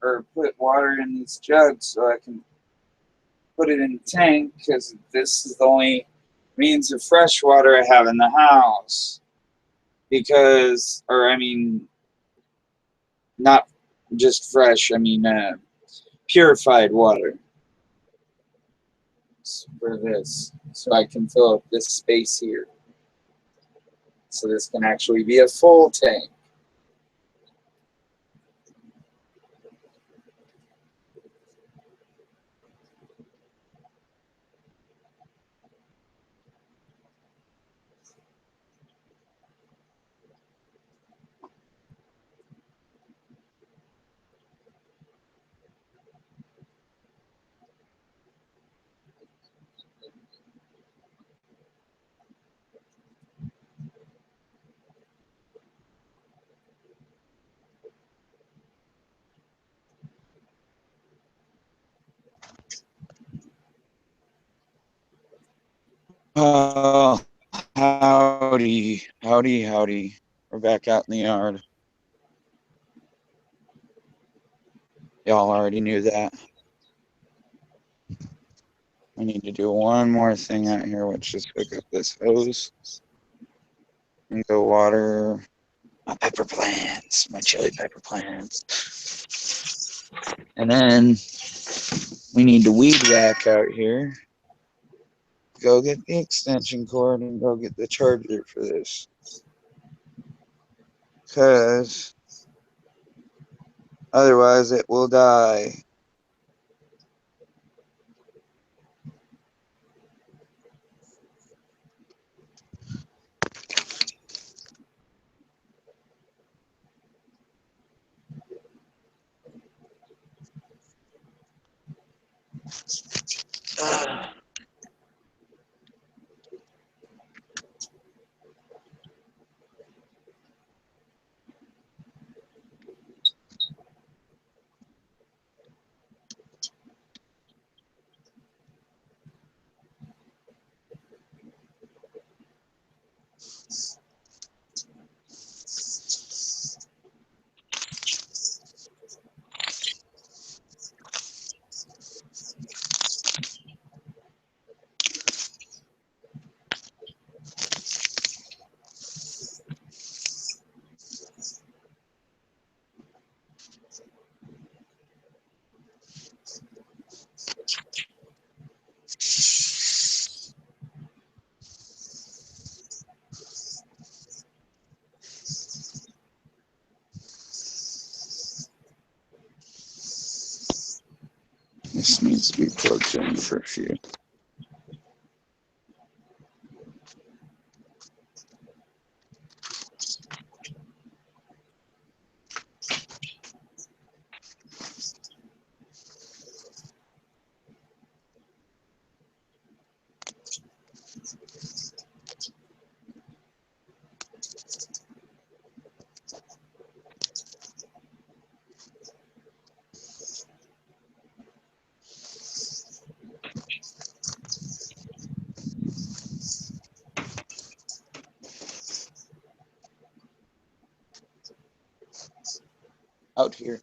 or put water in these jugs so I can put it in the tank, because this is the only means of fresh water I have in the house. Not just fresh, purified water for this, so I can fill up this space here. So this can actually be a full tank. Oh, howdy. We're back out in the yard. Y'all already knew that. I need to do one more thing out here, which is hook up this hose and go water my pepper plants, my chili pepper plants. And then we need to weed whack out here. Go get the extension cord and go get the charger for this. Because otherwise it will die. This needs to be plugged in for a few. Out here.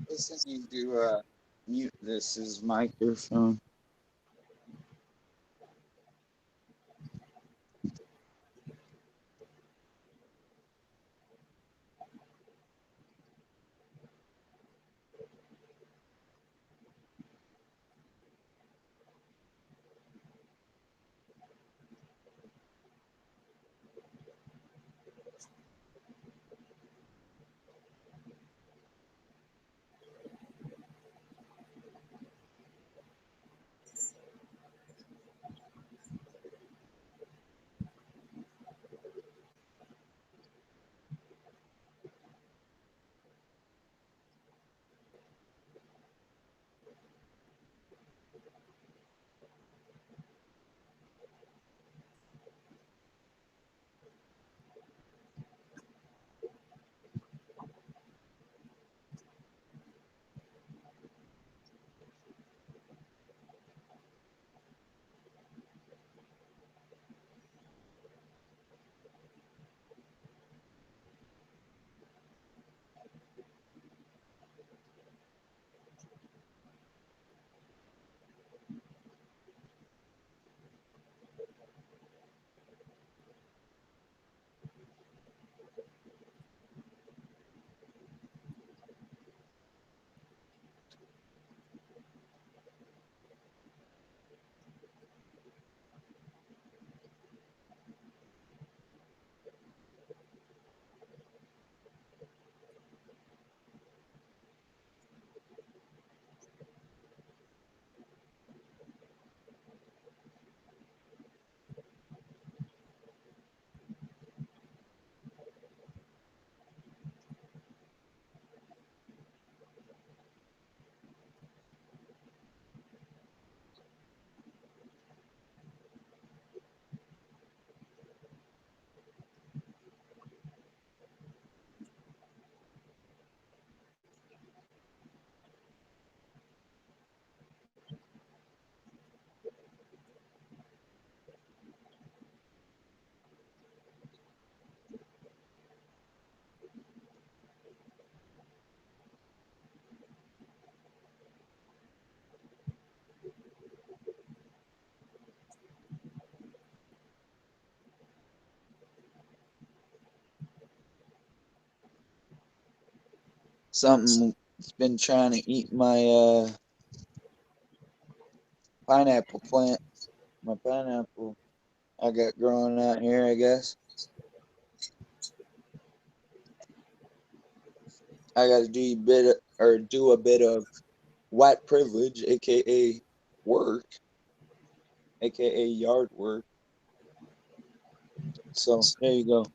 Listen, you do mute this is microphone. Something's been trying to eat my pineapple plant. My pineapple I got growing out here, I guess. I got to do a bit of white privilege, aka work, aka yard work. So there you go.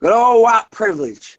Good old white privilege.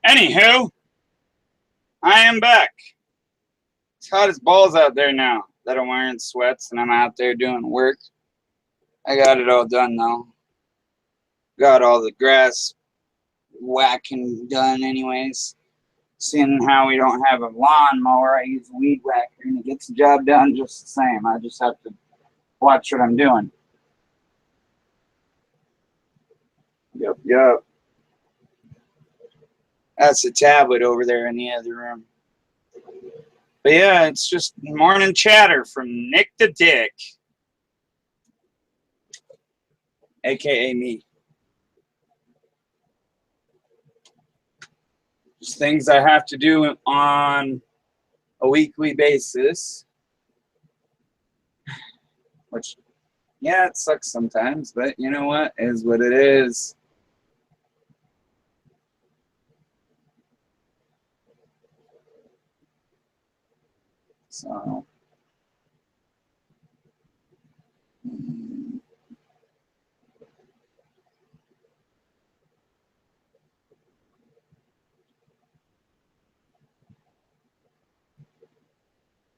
Anywho, I am back. It's hot as balls out there now that I'm wearing sweats and I'm out there doing work. I got it all done though. Got all the grass whacking done anyways. Seeing how we don't have a lawnmower, I use a weed whacker and it gets the job done just the same. I just have to watch what I'm doing. Yep. That's the tablet over there in the other room. But yeah, it's just morning chatter from Nick the Dick. AKA me. Just things I have to do on a weekly basis. Which, yeah, it sucks sometimes, but you know what? It is what it is. So.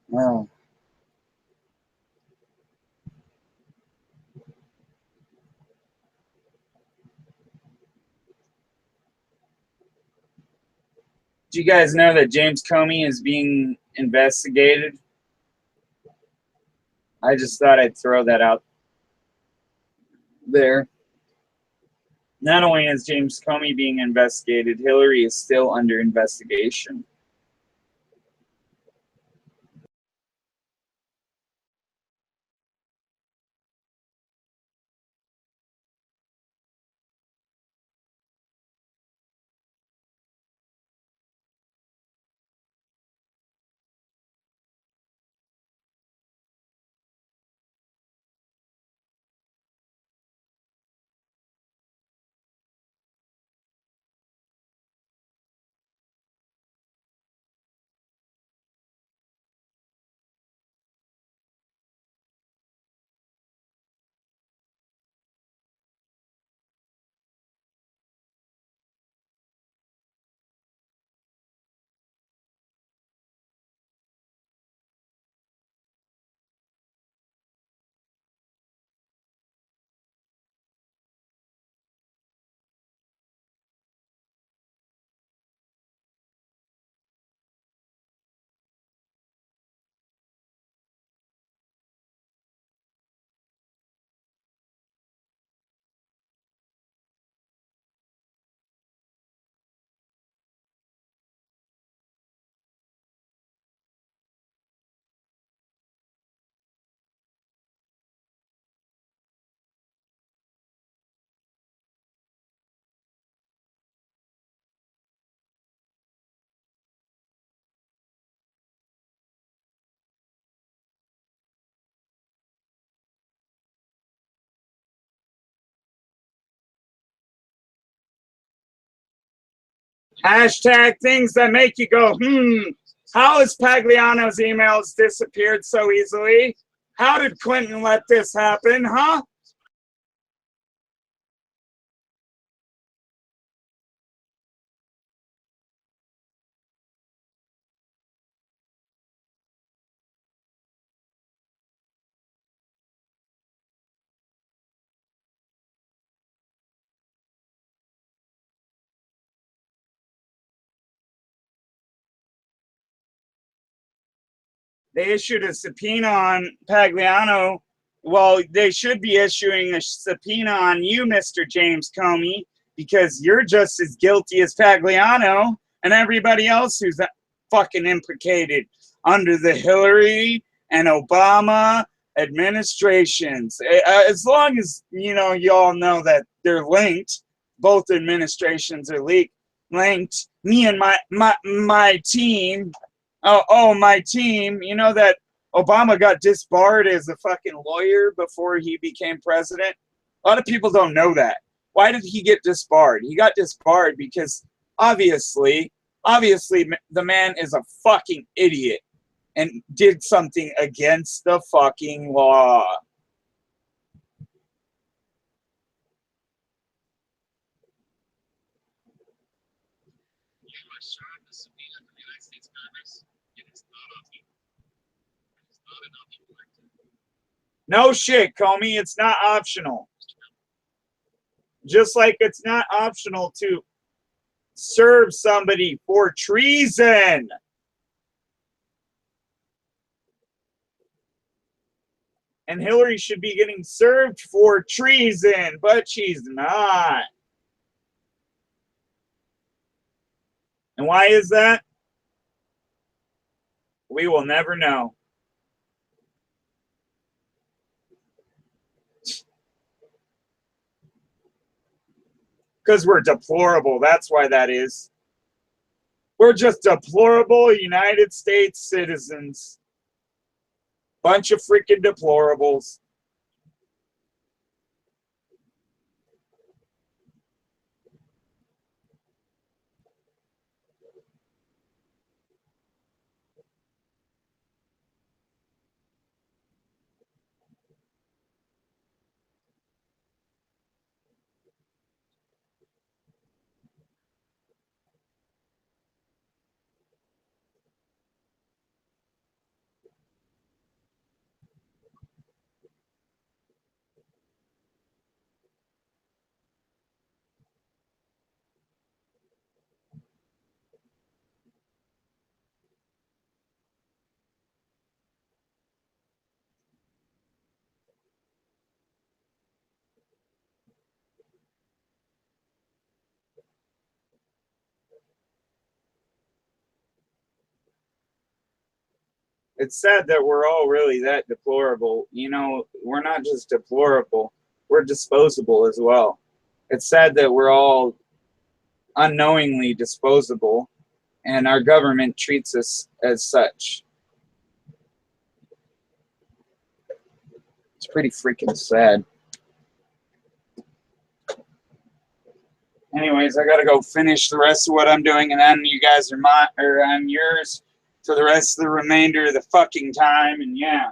Well. Do you guys know that James Comey is being investigated? I just thought I'd throw that out there. Not only is James Comey being investigated, Hillary is still under investigation. Hashtag things that make you go, how has Pagliano's emails disappeared so easily? How did Clinton let this happen, huh? They issued a subpoena on Pagliano. Well, they should be issuing a subpoena on you, Mr. James Comey, because you're just as guilty as Pagliano and everybody else who's fucking implicated under the Hillary and Obama administrations. As long as, you know, you all know that they're linked, both administrations are linked. Me and my team, my team, you know that Obama got disbarred as a fucking lawyer before he became president? A lot of people don't know that. Why did he get disbarred? He got disbarred because obviously the man is a fucking idiot and did something against the fucking law. No shit, Comey. It's not optional. Just like it's not optional to serve somebody for treason. And Hillary should be getting served for treason, but she's not. And why is that? We will never know. Because we're deplorable. That's why that is. We're just deplorable United States citizens. Bunch of freaking deplorables. It's sad that we're all really that deplorable. You know, we're not just deplorable, we're disposable as well. It's sad that we're all unknowingly disposable and our government treats us as such. It's pretty freaking sad. Anyways, I gotta go finish the rest of what I'm doing, and then you guys are on yours for the rest of the remainder of the fucking time, and yeah.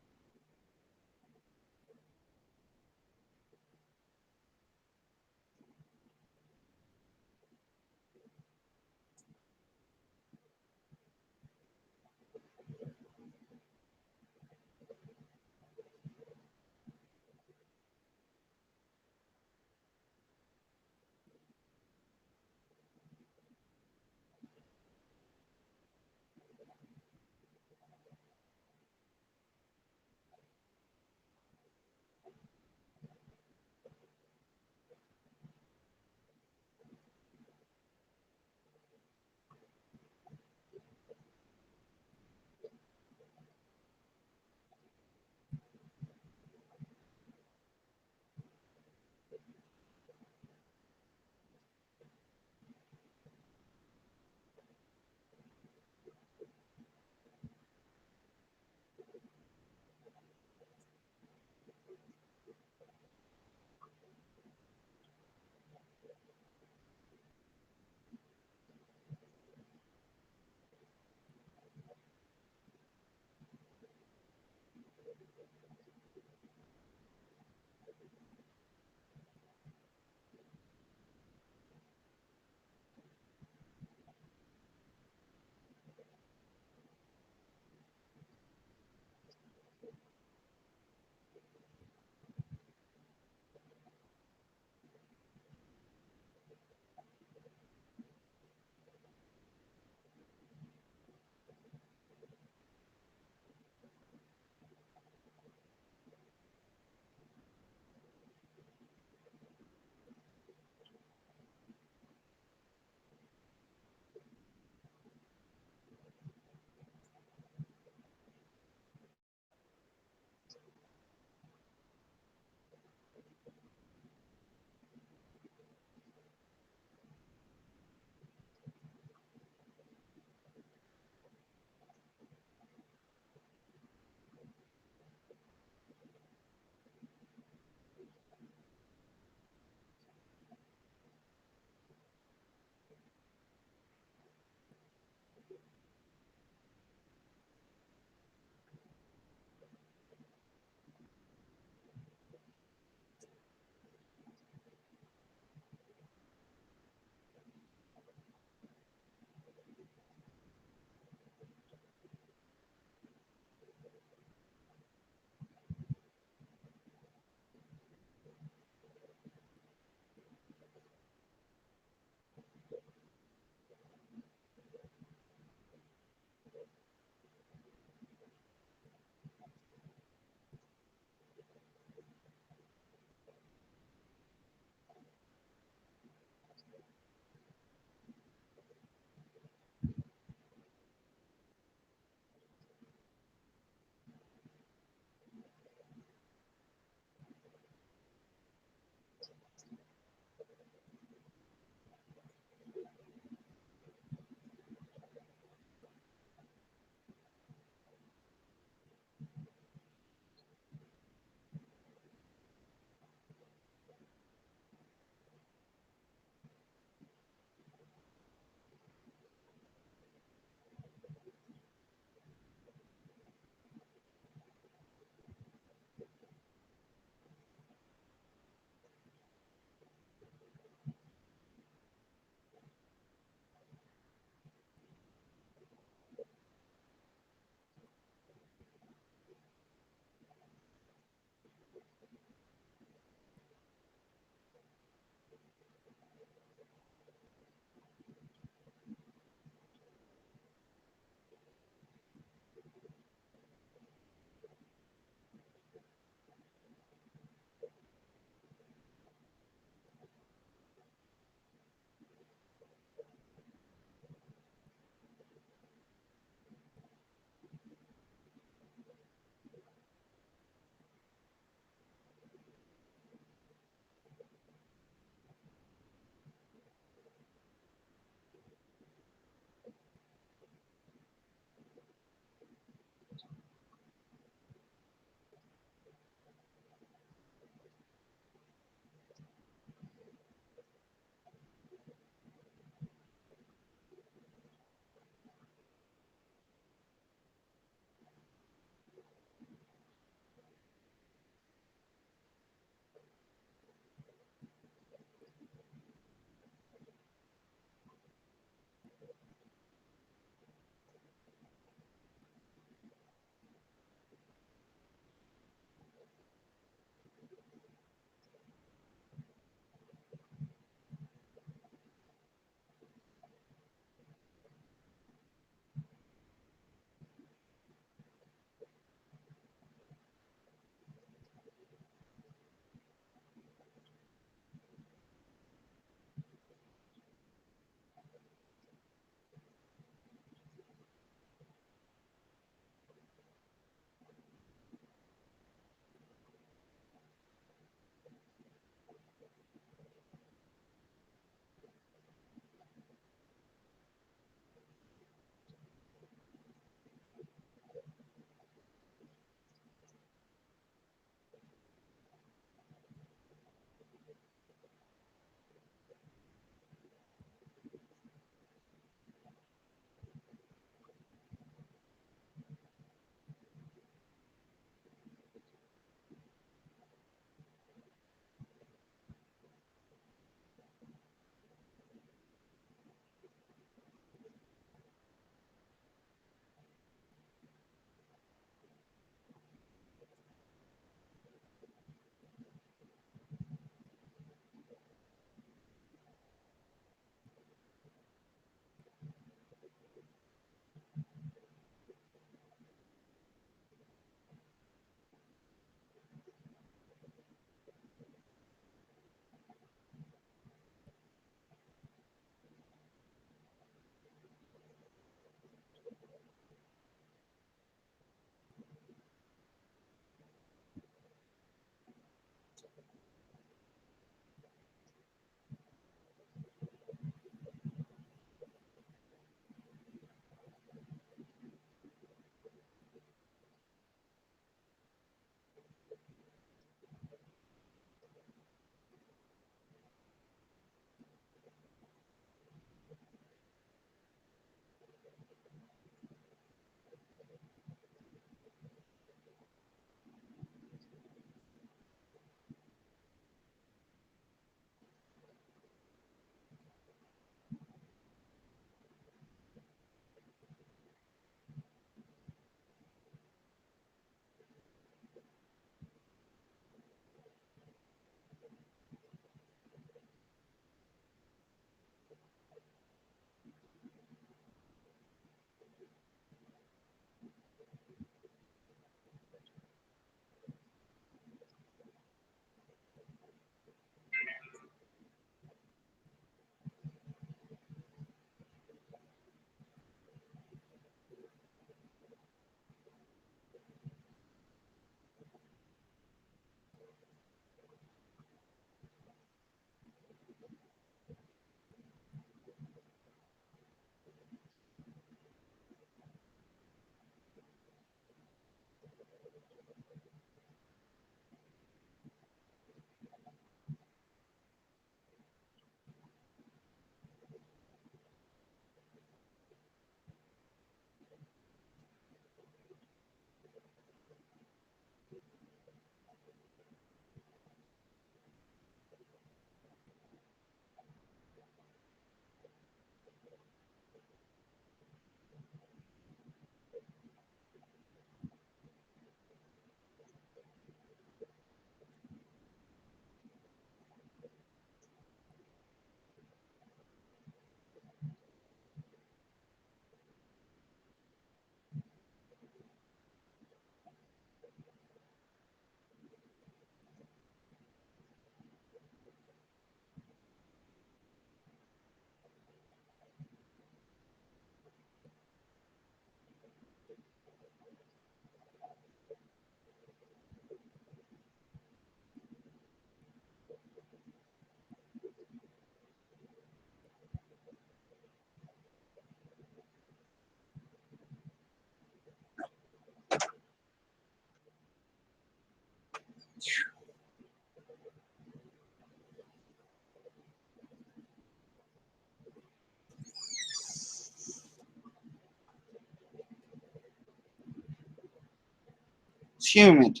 It's humid.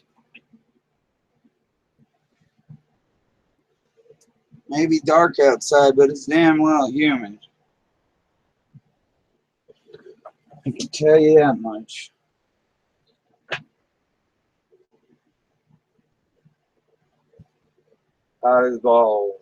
Maybe dark outside, but it's damn well humid. I can tell you that much. Hot as balls.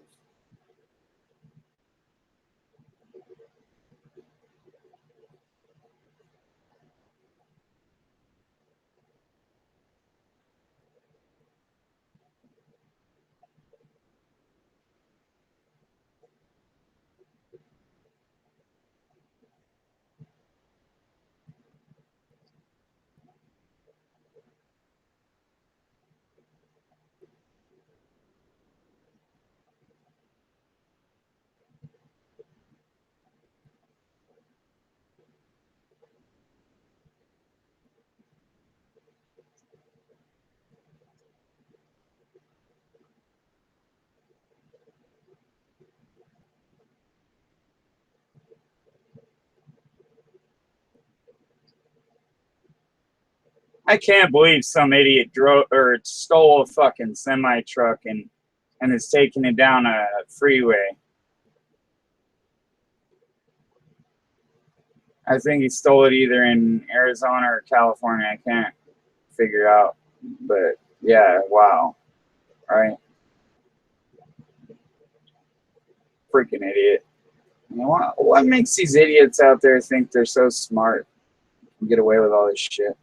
I can't believe some idiot drove or stole a fucking semi truck and is taking it down a freeway. I think he stole it either in Arizona or California. I can't figure out. But yeah, wow. Right? Freaking idiot. You know, what makes these idiots out there think they're so smart and get away with all this shit?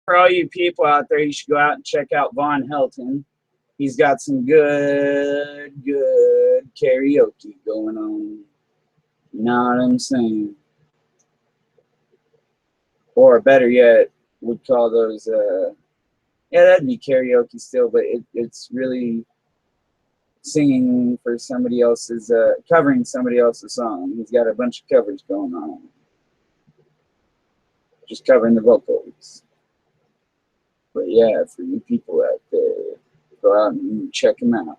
For all you people out there, you should go out and check out Von Helton. He's got some good karaoke going on. You know what I'm saying? Or better yet, would call those, yeah, that'd be karaoke still, but it's really singing for somebody else's, covering somebody else's song. He's got a bunch of covers going on. Just covering the vocals. But yeah, for you people out there, go out and check him out.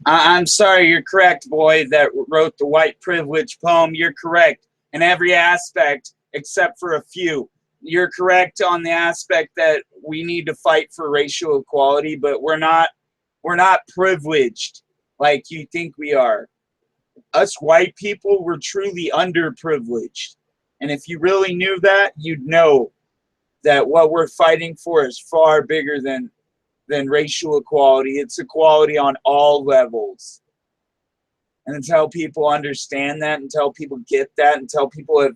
I'm sorry, you're correct, boy, that wrote the white privilege poem. You're correct in every aspect except for a few. You're correct on the aspect that we need to fight for racial equality, but we're not privileged like you think we are. Us white people were truly underprivileged. And if you really knew that, you'd know that what we're fighting for is far bigger than racial equality. It's equality on all levels. And until people understand that, until people get that, until people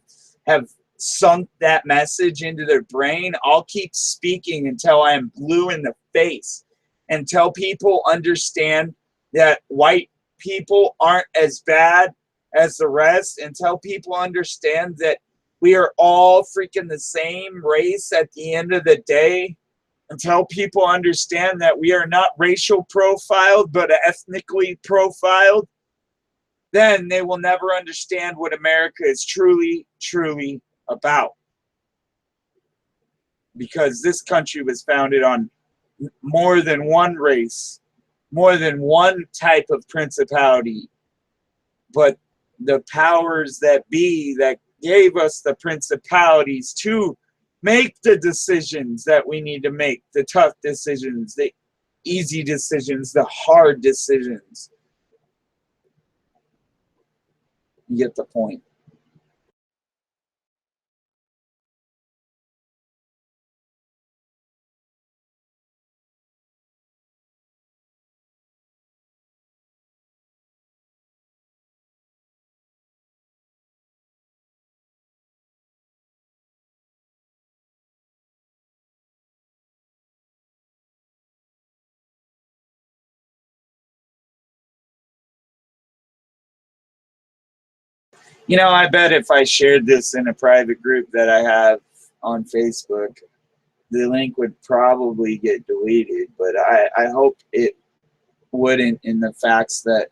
have sunk that message into their brain, I'll keep speaking until I am blue in the face. Until people understand that white people aren't as bad as the rest, until people understand that we are all freaking the same race at the end of the day, until people understand that we are not racial profiled but ethnically profiled, then they will never understand what America is truly, truly about. Because this country was founded on more than one race, more than one type of principality, but the powers that be that gave us the principalities to make the decisions that we need to make, the tough decisions, the easy decisions, the hard decisions. You get the point. You know, I bet if I shared this in a private group that I have on Facebook, the link would probably get deleted, but I hope it wouldn't, in the facts that,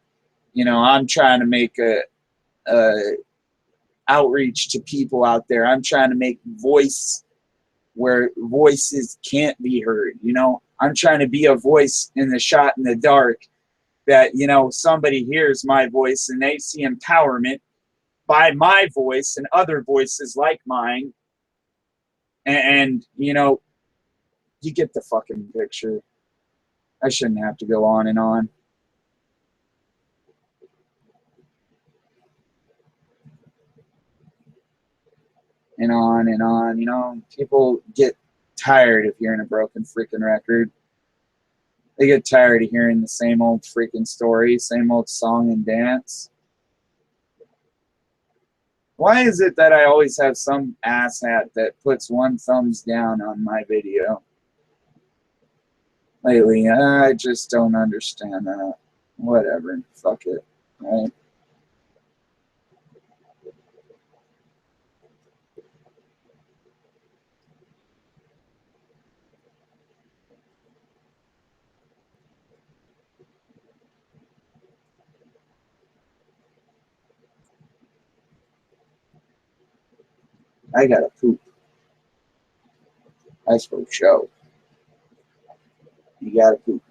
you know, I'm trying to make a outreach to people out there. I'm trying to make voice where voices can't be heard. You know, I'm trying to be a voice in the shot in the dark that, you know, somebody hears my voice and they see empowerment by my voice and other voices like mine. And you know, you get the fucking picture. I shouldn't have to go on and on. And on and on. You know, people get tired of hearing a broken freaking record. They get tired of hearing the same old freaking story, same old song and dance. Why is it that I always have some asshat that puts one thumbs down on my video lately? I just don't understand that. Whatever. Fuck it. Right? I gotta poop. That's for show. You gotta poop.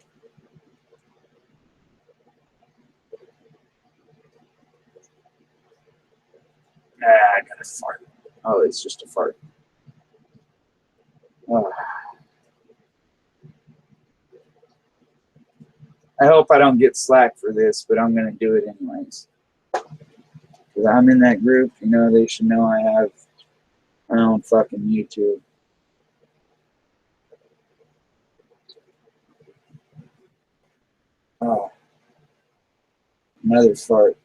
I gotta fart. Oh, it's just a fart. Oh. I hope I don't get slack for this, but I'm gonna do it anyways. Because I'm in that group, you know, they should know I have my own fucking YouTube. Oh, another fart.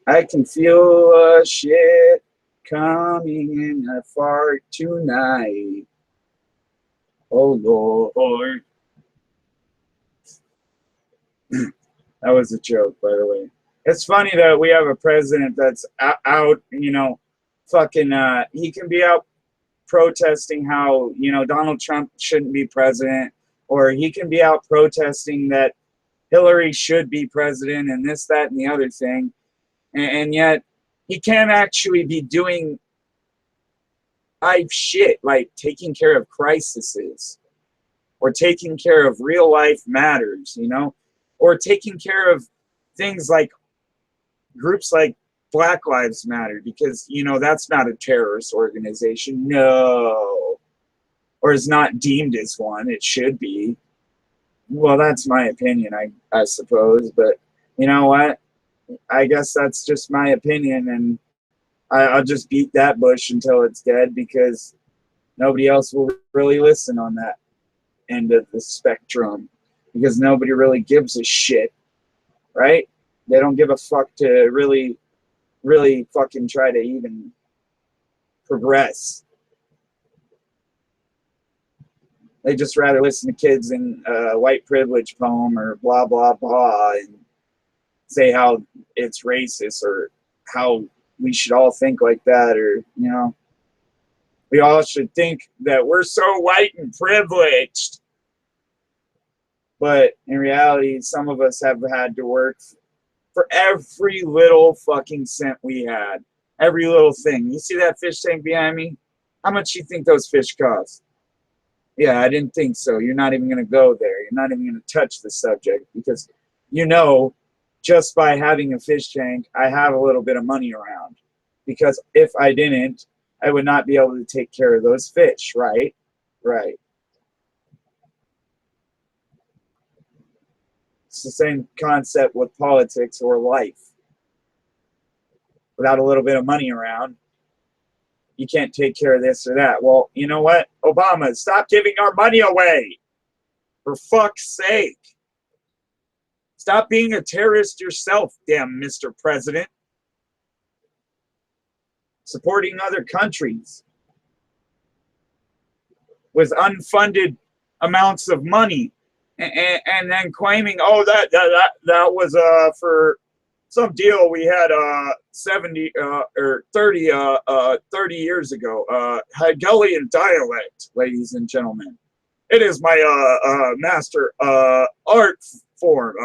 I can feel shit coming in a fart tonight. Oh Lord. That was a joke, by the way. It's funny that we have a president that's out, you know, fucking, he can be out protesting how, you know, Donald Trump shouldn't be president, or he can be out protesting that Hillary should be president and this, that, and the other thing. And yet he can't actually be doing life shit like taking care of crises or taking care of real life matters, you know, or taking care of things like groups like Black Lives Matter, because, you know, that's not a terrorist organization. No. Or is not deemed as one. It should be. Well, that's my opinion, I suppose. But you know what? I guess that's just my opinion, and I'll just beat that bush until it's dead, because nobody else will really listen on that end of the spectrum, because nobody really gives a shit, right? They don't give a fuck to really fucking try to even progress. They just rather listen to kids in a white privilege poem or blah, blah, blah, and say how it's racist or how we should all think like that, or, you know, we all should think that we're so white and privileged. But in reality, some of us have had to work for every little fucking cent we had. Every little thing. You see that fish tank behind me? How much do you think those fish cost? Yeah, I didn't think so. You're not even going to go there. You're not even going to touch the subject, because you know, just by having a fish tank, I have a little bit of money around. Because if I didn't, I would not be able to take care of those fish, right? Right. It's the same concept with politics or life. Without a little bit of money around, you can't take care of this or that. Well, you know what? Obama, stop giving our money away. For fuck's sake. Stop being a terrorist yourself, damn Mr. President. Supporting other countries with unfunded amounts of money, and then claiming, oh, that was for some deal we had 70 or 30 years ago. Hegelian dialect, ladies and gentlemen. It is my master art form.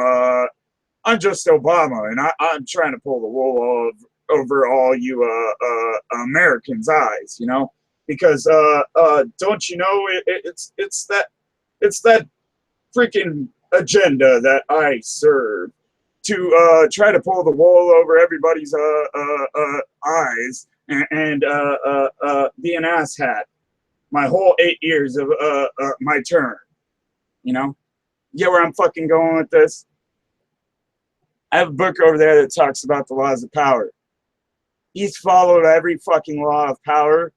I'm just Obama, and I'm trying to pull the wool over all you Americans' eyes, you know, because don't you know it's that freaking agenda that I serve, to try to pull the wool over everybody's eyes and be an asshat my whole 8 years of my term, you know. Get where I'm fucking going with this? I have a book over there that talks about the laws of power. He's followed every fucking law of power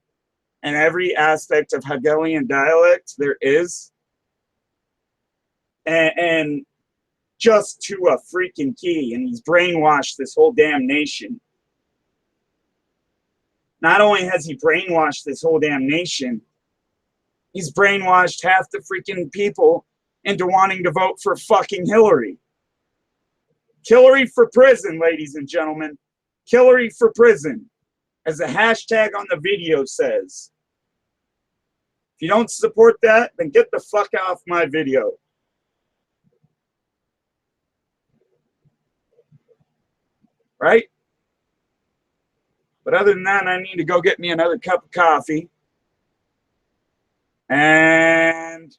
and every aspect of Hegelian dialect there is, and just to a freaking key, and he's brainwashed this whole damn nation. Not only has he brainwashed this whole damn nation, he's brainwashed half the freaking people into wanting to vote for fucking Hillary. Hillary for prison, ladies and gentlemen. Hillary for prison, as the hashtag on the video says. If you don't support that, then get the fuck off my video. Right? But other than that, I need to go get me another cup of coffee. And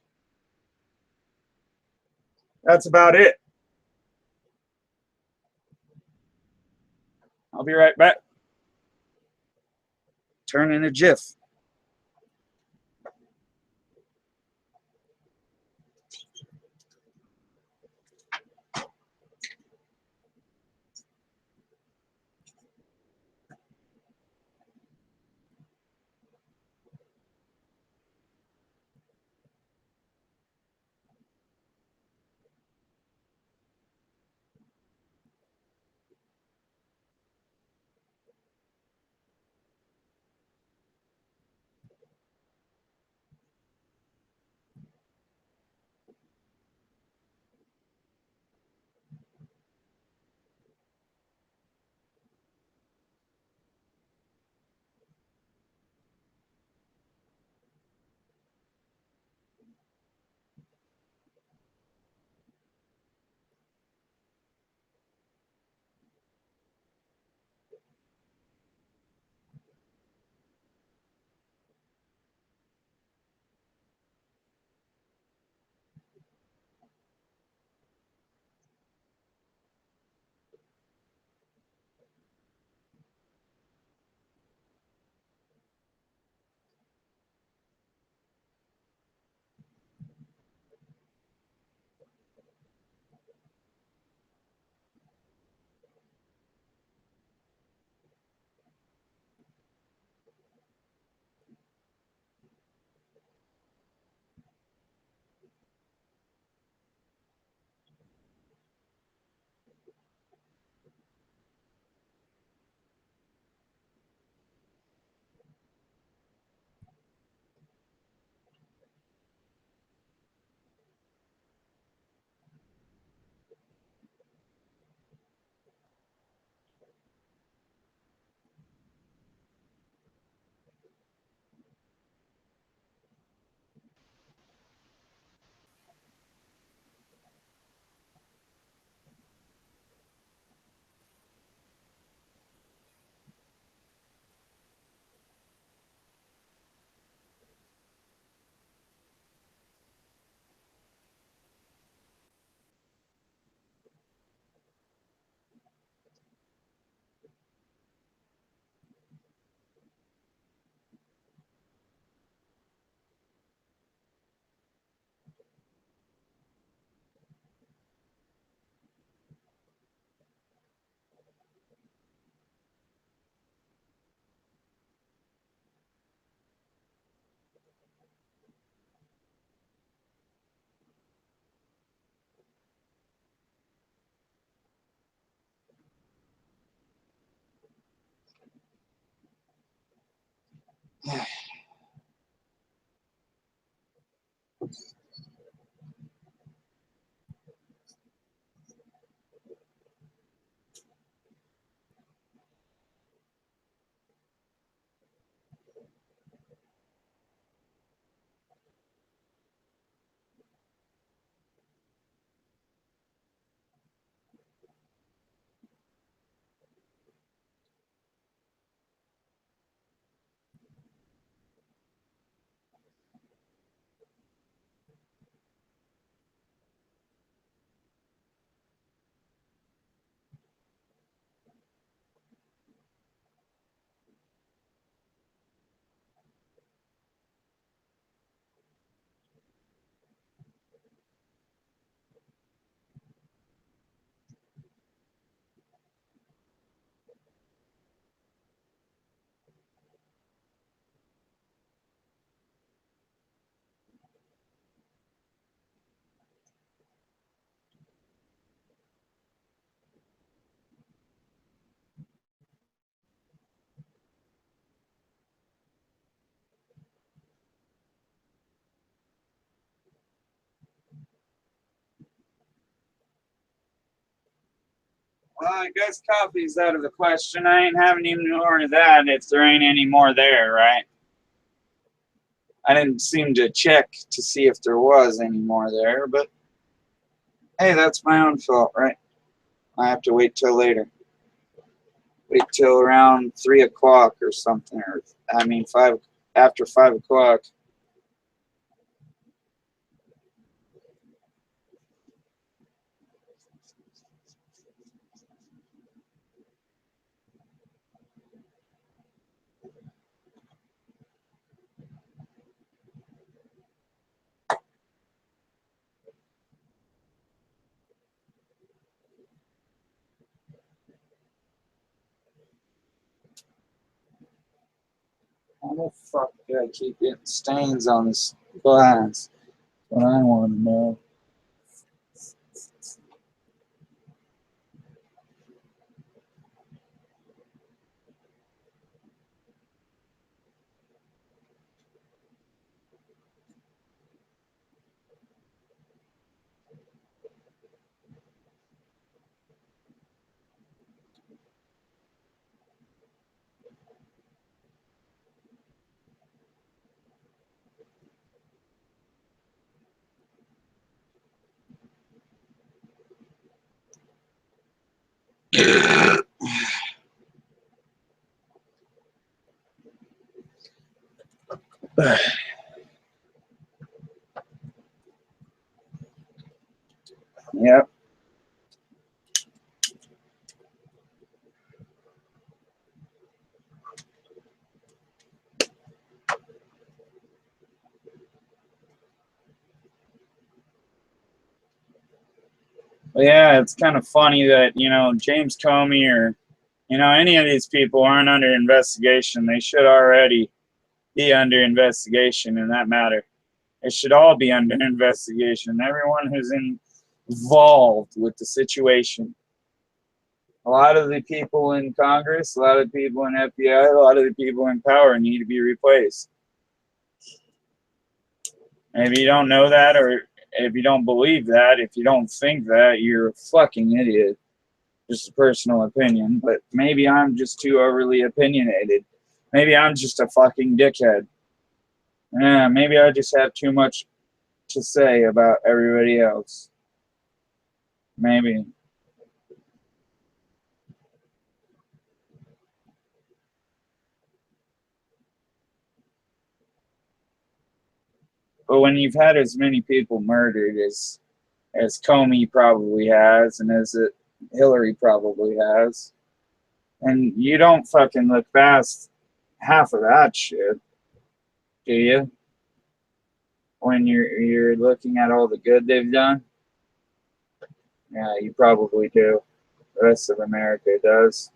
that's about it. I'll be right back. Turn in a jiff. Well, I guess coffee's out of the question. I ain't having any more of that if there ain't any more there, right? I didn't seem to check to see if there was any more there, but hey, that's my own fault, right? I have to wait till later. Wait till around 3 o'clock or something, or I mean after 5 o'clock. How the fuck do I keep getting stains on this glass? What I want to know. Yep. But yeah, it's kind of funny that, James Comey or, any of these people aren't under investigation. They should already be under investigation in that matter. It should all be under investigation. Everyone who's involved with the situation. A lot of the people in Congress, a lot of the people in FBI, a lot of the people in power need to be replaced. And if you don't know that, or if you don't believe that, if you don't think that, you're a fucking idiot. Just a personal opinion, but maybe I'm just too overly opinionated. Maybe I'm just a fucking dickhead. Yeah, maybe I just have too much to say about everybody else. Maybe. But when you've had as many people murdered as Comey probably has, and as Hillary probably has, and you don't fucking look past half of that shit, do you? When you're looking at all the good they've done? Yeah, you probably do. The rest of America does.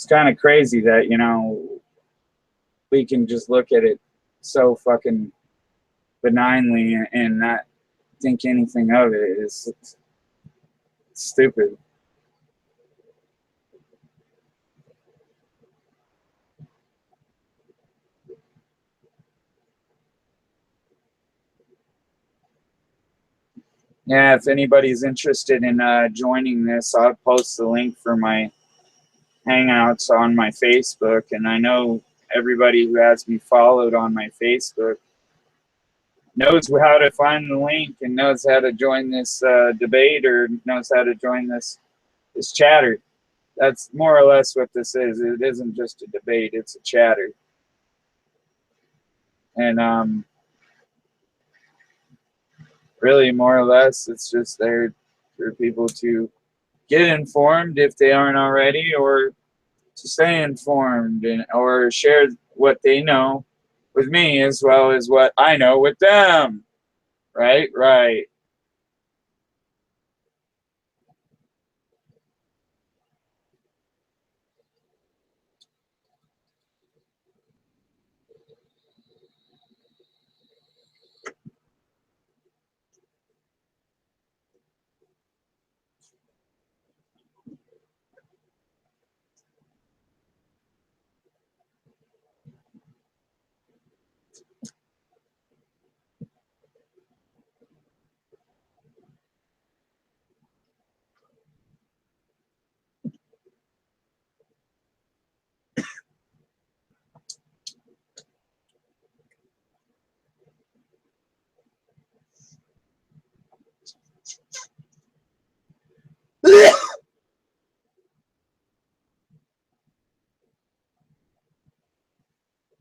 it's kind of crazy that, you know, we can just look at it so fucking benignly and not think anything of it. It's stupid. Yeah, if anybody's interested in joining this, I'll post the link for my Hangouts on my Facebook, and I know everybody who has me followed on my Facebook knows how to find the link and knows how to join this debate or knows how to join this chatter. That's more or less what this is. It isn't just a debate, it's a chatter. And really, more or less, it's just there for people to get informed if they aren't already, or to stay informed, and or share what they know with me as well as what I know with them. Right, right.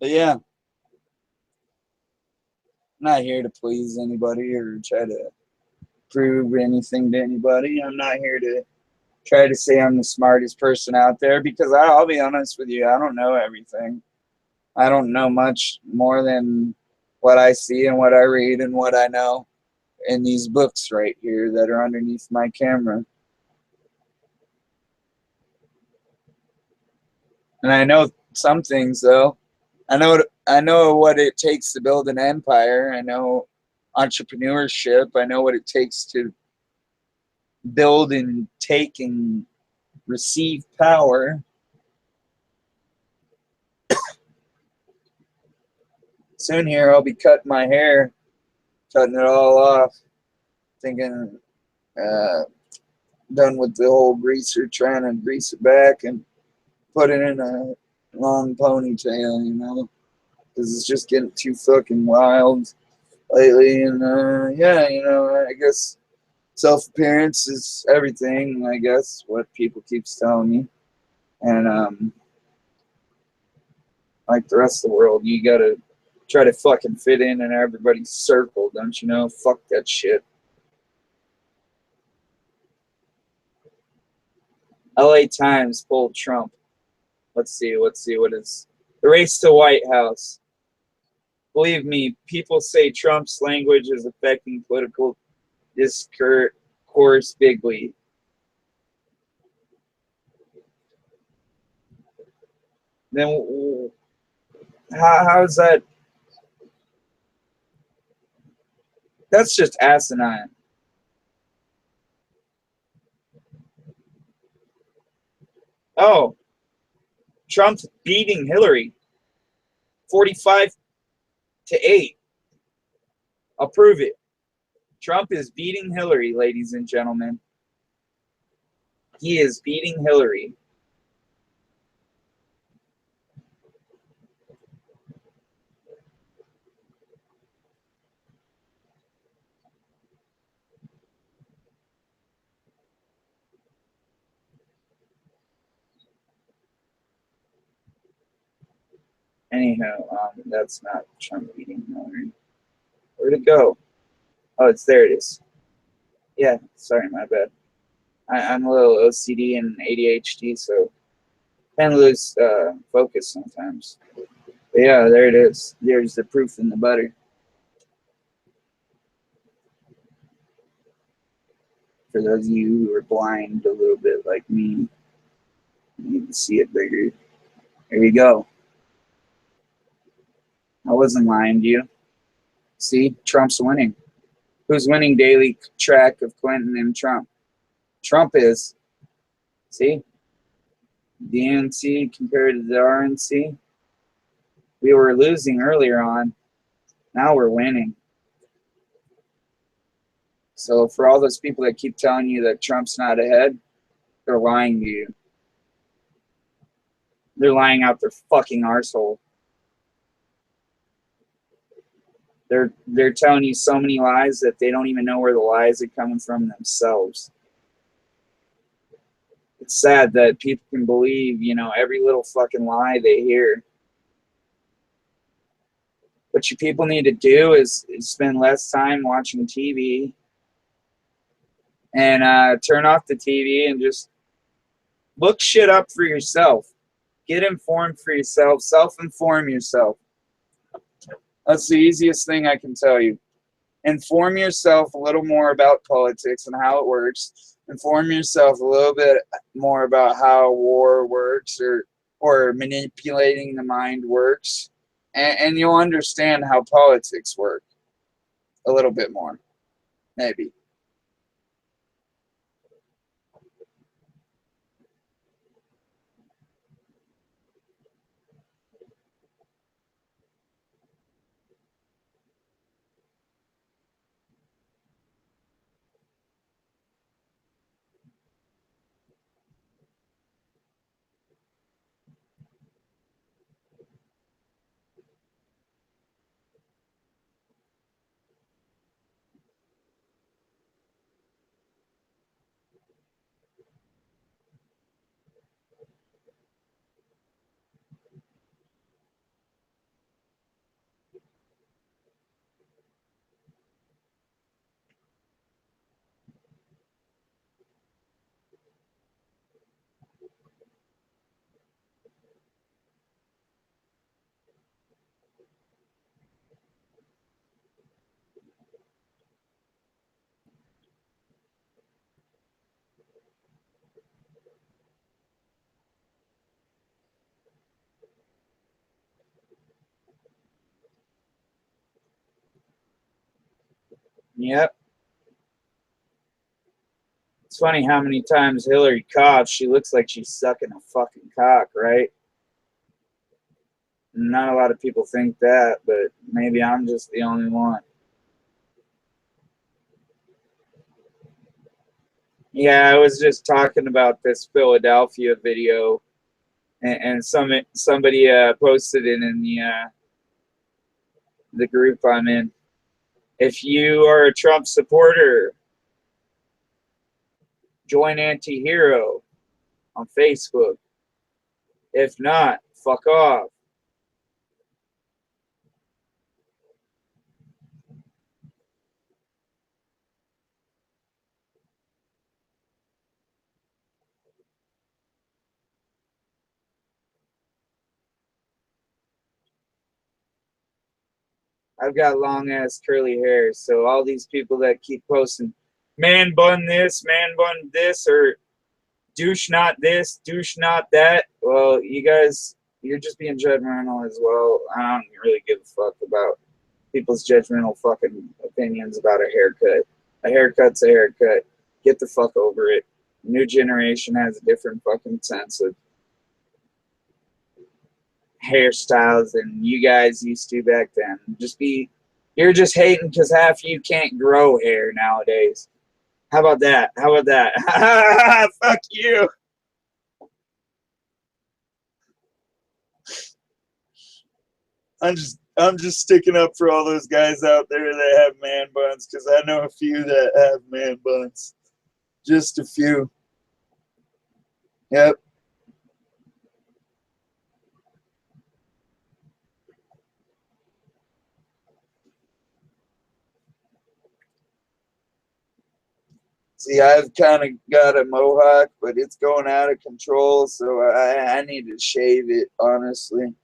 But yeah, I'm not here to please anybody or try to prove anything to anybody. I'm not here to try to say I'm the smartest person out there, because I'll be honest with you, I don't know everything. I don't know much more than what I see and what I read and what I know in these books right here that are underneath my camera. And I know some things, though. I know what it takes to build an empire. I know entrepreneurship. I know what it takes to build and take and receive power. Soon here, I'll be cutting my hair, cutting it all off, thinking done with the whole greaser, trying to grease it back and put it in a long ponytail, you know, because it's just getting too fucking wild lately. And yeah, you know, I guess self-appearance is everything, I guess, what people keeps telling me. And like the rest of the world, you gotta try to fucking fit in everybody's circle, don't you know? Fuck that shit. LA Times pulled Trump. Let's see what is the race to White House. Believe me, people say Trump's language is affecting political discourse bigly. Then how's that? That's just asinine. Oh, Trump's beating Hillary 45-8. I'll prove it. Trump is beating Hillary, ladies and gentlemen. He is beating Hillary. Anyhow, that's not Trump beating Hillary. Where'd it go? Oh, there it is. Yeah, sorry, my bad. I'm a little OCD and ADHD, so kind of lose focus sometimes. But yeah, there it is. There's the proof in the butter. For those of you who are blind a little bit like me. You need to see it bigger. There you go. I wasn't lying to you. See, Trump's winning. Who's winning daily track of Clinton and Trump? Trump is. See? DNC compared to the RNC. We were losing earlier on. Now we're winning. So for all those people that keep telling you that Trump's not ahead, they're lying to you. They're lying out their fucking arsehole. They're telling you so many lies that they don't even know where the lies are coming from themselves. It's sad that people can believe, you know, every little fucking lie they hear. What you people need to do is spend less time watching TV and turn off the TV and just look shit up for yourself. Get informed for yourself. Self-inform yourself. That's the easiest thing I can tell you. Inform yourself a little more about politics and how it works. Inform yourself a little bit more about how war works or manipulating the mind works. And you'll understand how politics work a little bit more. Maybe. Yep. It's funny how many times Hillary coughs, she looks like she's sucking a fucking cock, right? Not a lot of people think that, but maybe I'm just the only one. Yeah, I was just talking about this Philadelphia video, and somebody posted it in the group I'm in. If you are a Trump supporter, join Anti-Hero on Facebook. If not, fuck off. I've got long ass curly hair, so all these people that keep posting, man bun this, or douche not this, douche not that. Well, you guys, you're just being judgmental as well. I don't really give a fuck about people's judgmental fucking opinions about a haircut. A haircut's a haircut. Get the fuck over it. New generation has a different fucking sense of hairstyles than you guys used to back then. You're just hating because half of you can't grow hair nowadays. How about that? How about that? Fuck you. I'm just sticking up for all those guys out there that have man buns, because I know a few that have man buns. Just a few. Yep. See, I've kind of got a mohawk, but it's going out of control, so I need to shave it, honestly.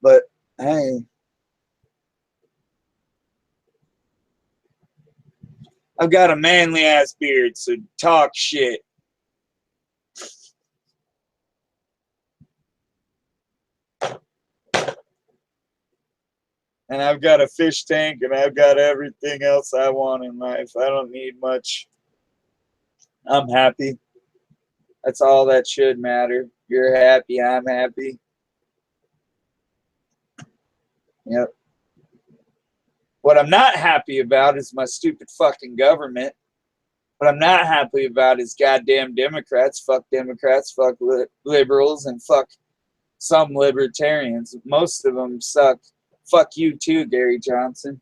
But, hey, I've got a manly-ass beard, so talk shit. And I've got a fish tank, and I've got everything else I want in life. I don't need much. I'm happy. That's all that should matter. You're happy, I'm happy. Yep. What I'm not happy about is my stupid fucking government. What I'm not happy about is goddamn Democrats. Fuck Democrats, fuck liberals, and fuck some libertarians. Most of them suck. Fuck you too, Gary Johnson.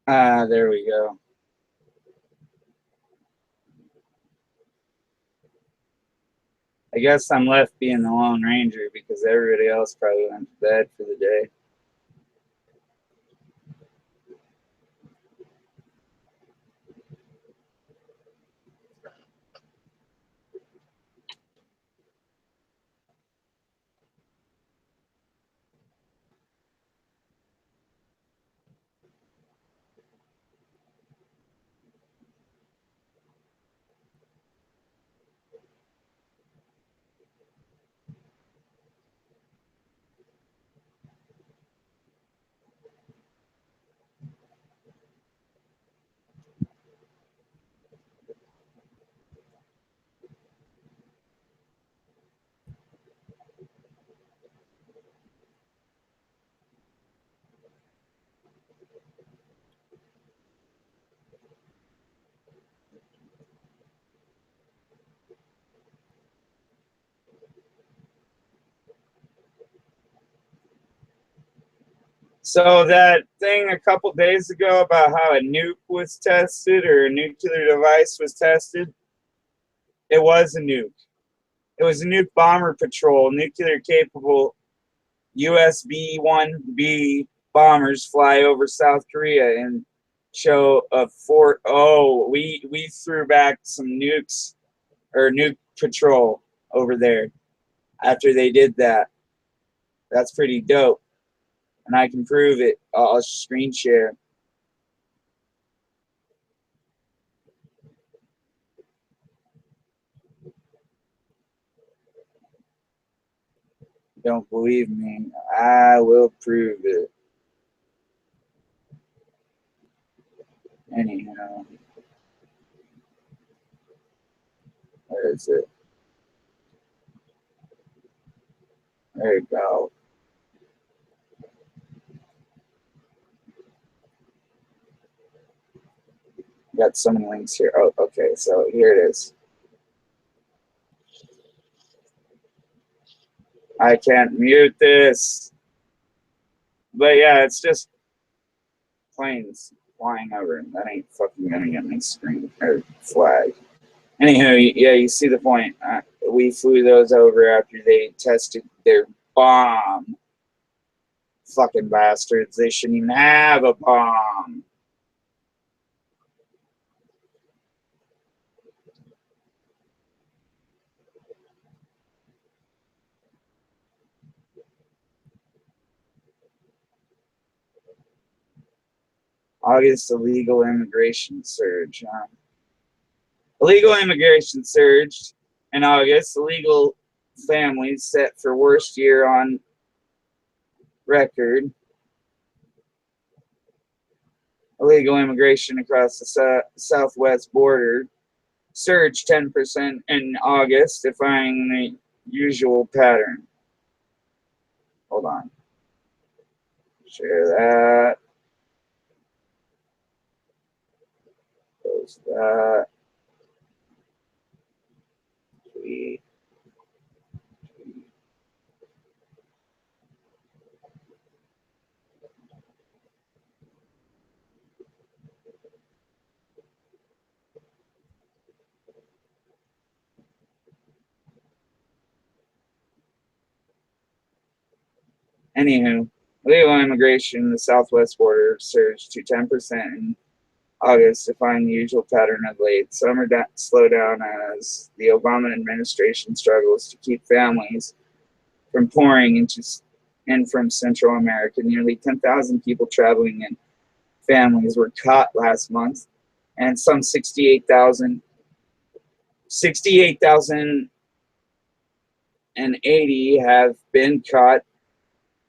Ah, there we go. I guess I'm left being the Lone Ranger because everybody else probably went to bed for the day. So that thing a couple days ago about how a nuke was tested or a nuclear device was tested, it was a nuke. It was a nuke bomber patrol, nuclear capable US B-1B bombers fly over South Korea and show a fort. Oh, we threw back some nukes or nuke patrol over there after they did that. That's pretty dope. And I can prove it. I'll screen share. Don't believe me? I will prove it. Anyhow, where is it? There you go. Got so many links here. Oh, okay. So here it is. I can't mute this. But yeah, it's just planes flying over, and that ain't fucking gonna get my screen or flag. Anywho, yeah, you see the point. We flew those over after they tested their bomb. Fucking bastards. They shouldn't even have a bomb. August illegal immigration surge. Illegal immigration surged In August, illegal families set for worst year on record. Illegal immigration across the southwest border surged 10% in August, defying the usual pattern. Hold on. Share that. Close that. Tweet. Anywho, illegal immigration in the southwest border surged to 10% in August, defying the usual pattern of late summer slowdown as the Obama administration struggles to keep families from pouring in from Central America. Nearly 10,000 people traveling in families were caught last month, and some 68,080 have been caught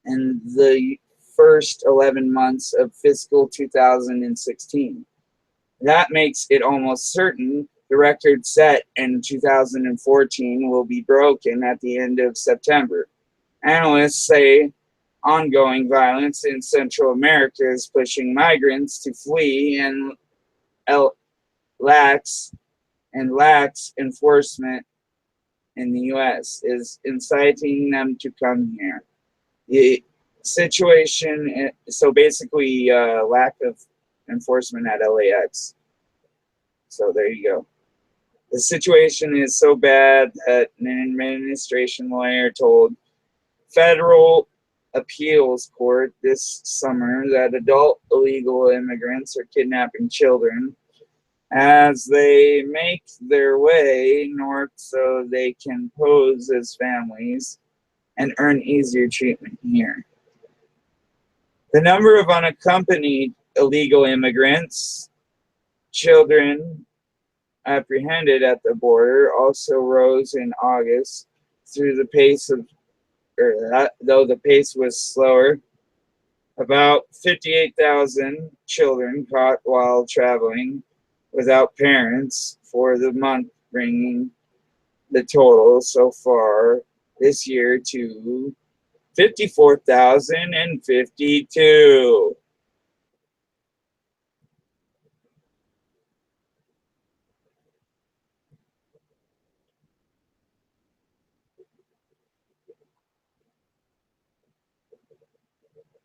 in the first 11 months of fiscal 2016. That makes it almost certain the record set in 2014 will be broken at the end of September. Analysts say ongoing violence in Central America is pushing migrants to flee and lax enforcement in the U.S. is inciting them to come here. The situation, so basically lack of enforcement at LAX. So there you go. The situation is so bad that an administration lawyer told federal appeals court this summer that adult illegal immigrants are kidnapping children as they make their way north so they can pose as families and earn easier treatment here. The number of unaccompanied illegal immigrants, children apprehended at the border, also rose in August though the pace was slower. About 58,000 children caught while traveling without parents for the month, bringing the total so far this year to 54,052.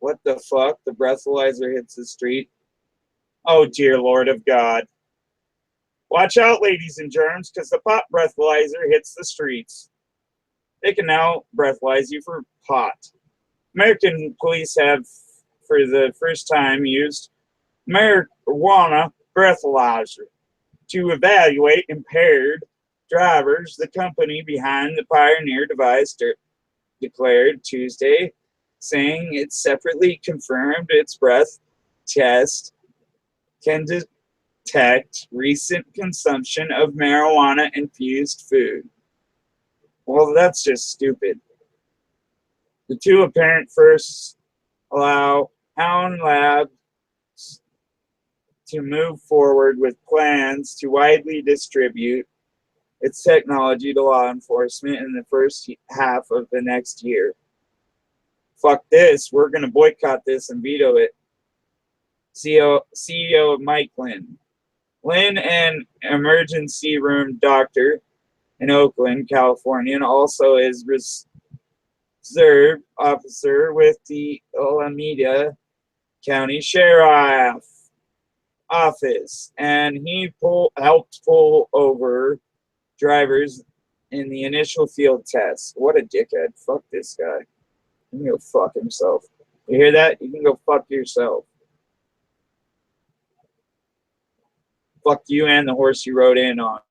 What the fuck? The breathalyzer hits the street. Oh, dear Lord of God. Watch out, ladies and germs, because the pot breathalyzer hits the streets. They can now breathalyze you for pot. American police have, for the first time, used marijuana breathalyzer to evaluate impaired drivers. The company behind the Pioneer device declared Tuesday, saying it separately confirmed its breath test can detect recent consumption of marijuana-infused food. Well, that's just stupid. The two apparent firsts allow Hound Labs to move forward with plans to widely distribute its technology to law enforcement in the first half of the next year. Fuck this, we're going to boycott this and veto it. CEO of Mike Lynn. Lynn, an emergency room doctor in Oakland, California, and also is reserve officer with the Alameda County Sheriff Office, and he helped pull over drivers in the initial field test. What a dickhead. Fuck this guy. He can go fuck himself. You hear that? You can go fuck yourself. Fuck you and the horse you rode in on.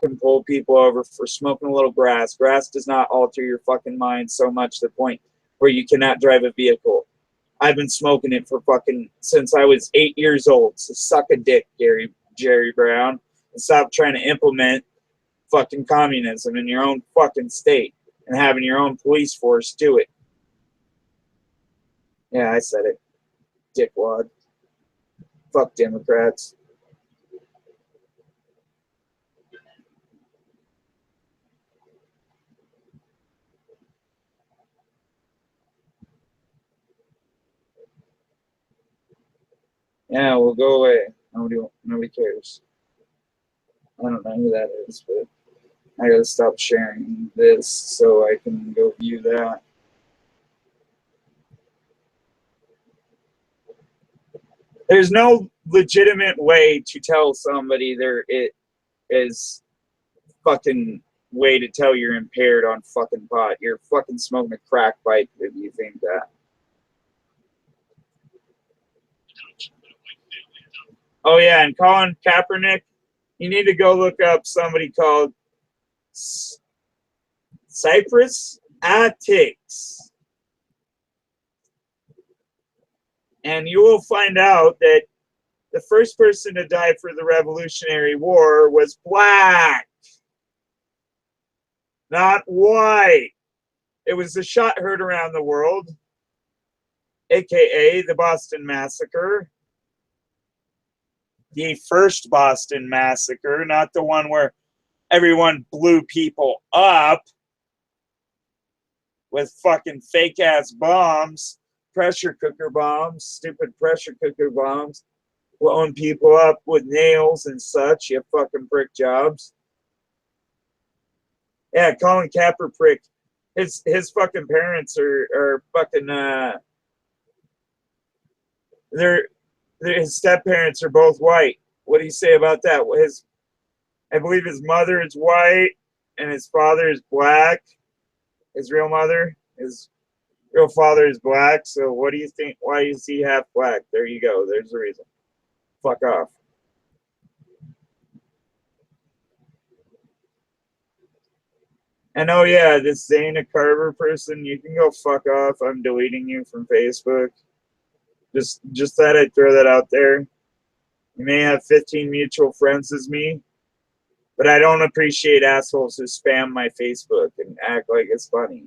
Can pull people over for smoking a little grass. Grass does not alter your fucking mind so much to the point where you cannot drive a vehicle. I've been smoking it for fucking since I was 8 years old. So suck a dick, Jerry Brown, and stop trying to implement fucking communism in your own fucking state and having your own police force do it. Yeah, I said it. Dickwad. Fuck Democrats. Yeah, we'll go away. Nobody cares. I don't know who that is, but I gotta stop sharing this so I can go view that. There's no legitimate way to tell somebody it is fucking way to tell you're impaired on fucking pot. You're fucking smoking a crack pipe if you think that. Oh yeah, and Colin Kaepernick, you need to go look up somebody called Cypress Attucks. And you will find out that the first person to die for the Revolutionary War was black, not white. It was the shot heard around the world, aka the Boston Massacre. The first Boston Massacre, not the one where everyone blew people up with fucking fake ass bombs, pressure cooker bombs, stupid pressure cooker bombs, blowing people up with nails and such. You fucking brick jobs. Yeah, Colin Kaepernick. His fucking parents are fucking his step parents are both white. What do you say about that? I believe his mother is white and his father is black. His real father is black. So what do you think? Why is he half black? There you go. There's the reason. Fuck off. And oh yeah, this Zayna Carver person, you can go fuck off. I'm deleting you from Facebook. Just thought I'd throw that out there. You may have 15 mutual friends as me, but I don't appreciate assholes who spam my Facebook and act like it's funny.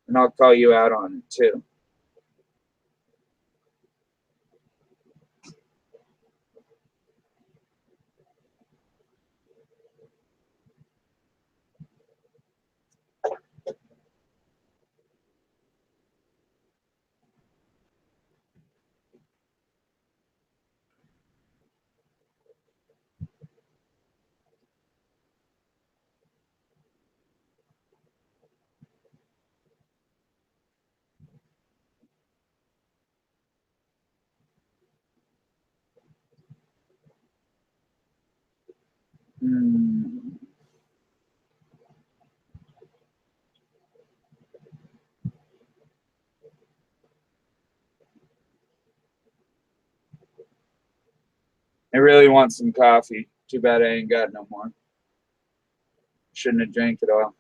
And I'll call you out on it too. I really want some coffee. Too bad I ain't got no more. Shouldn't have drank it all.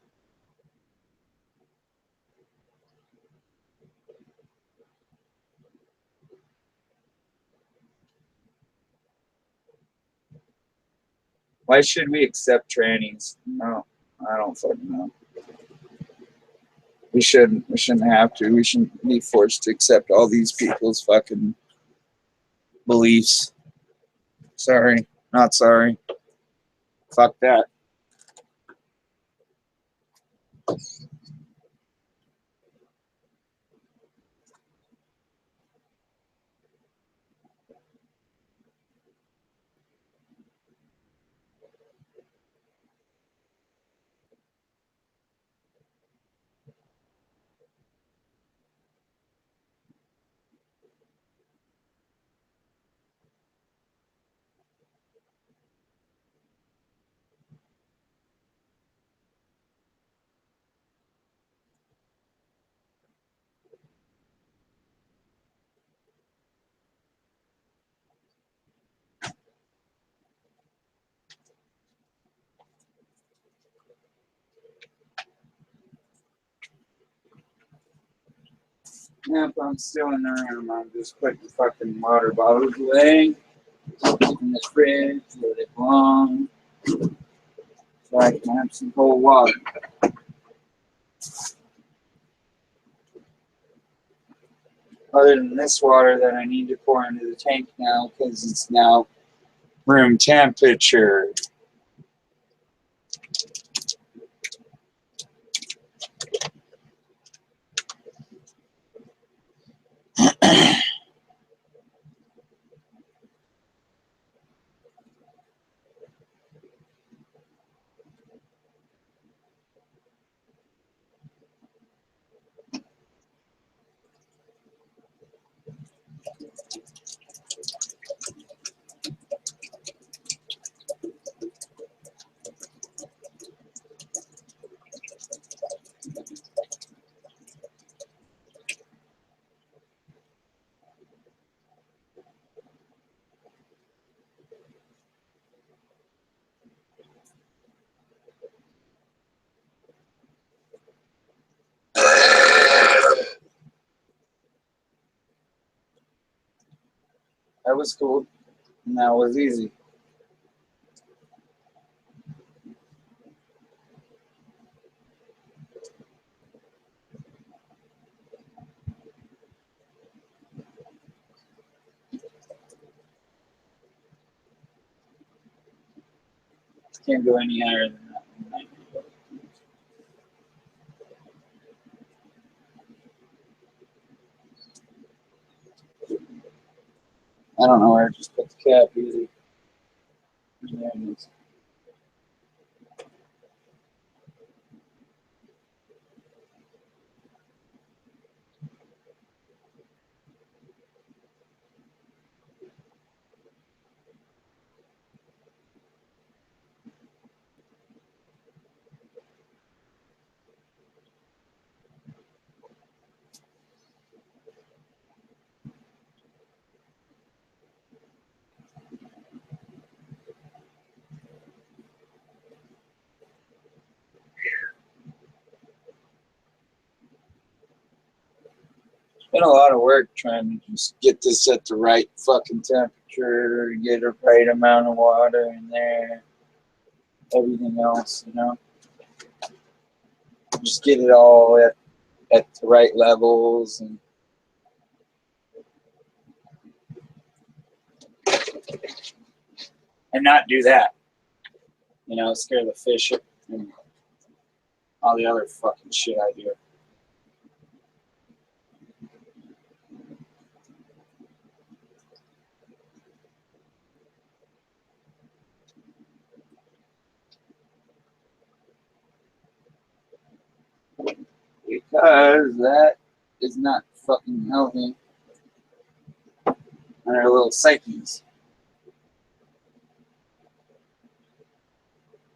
Why should we accept trannies? No, I don't fucking know. We shouldn't. We shouldn't have to. We shouldn't be forced to accept all these people's fucking beliefs. Sorry, not sorry. Fuck that. Yep, I'm still in the room. I'm just putting the fucking water bottles away in the fridge where they belong, so I can have some cold water. Other than this water that I need to pour into the tank now because it's now room temperature. That was cool. And that was easy. Can't go any higher than that. I don't know where I just put the cap either. There it is. It's been a lot of work trying to just get this at the right fucking temperature, get the right amount of water in there, everything else, you know. Just get it all at the right levels and not do that. You know, scare the fish and all the other fucking shit I do. Because that is not fucking healthy on our little psyches.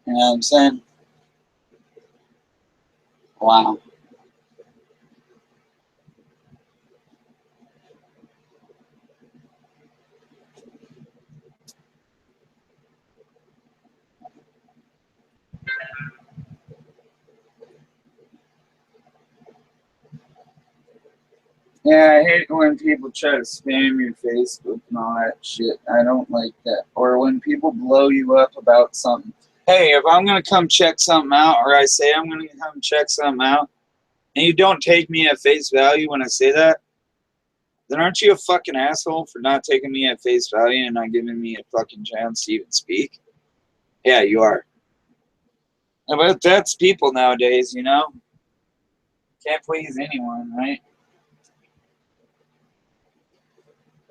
You know what I'm saying? Wow. Yeah, I hate when people try to spam your Facebook and all that shit. I don't like that. Or when people blow you up about something. Hey, if I'm going to come check something out, or I say I'm going to come check something out, and you don't take me at face value when I say that, then aren't you a fucking asshole for not taking me at face value and not giving me a fucking chance to even speak? Yeah, you are. But that's people nowadays, you know? Can't please anyone, right?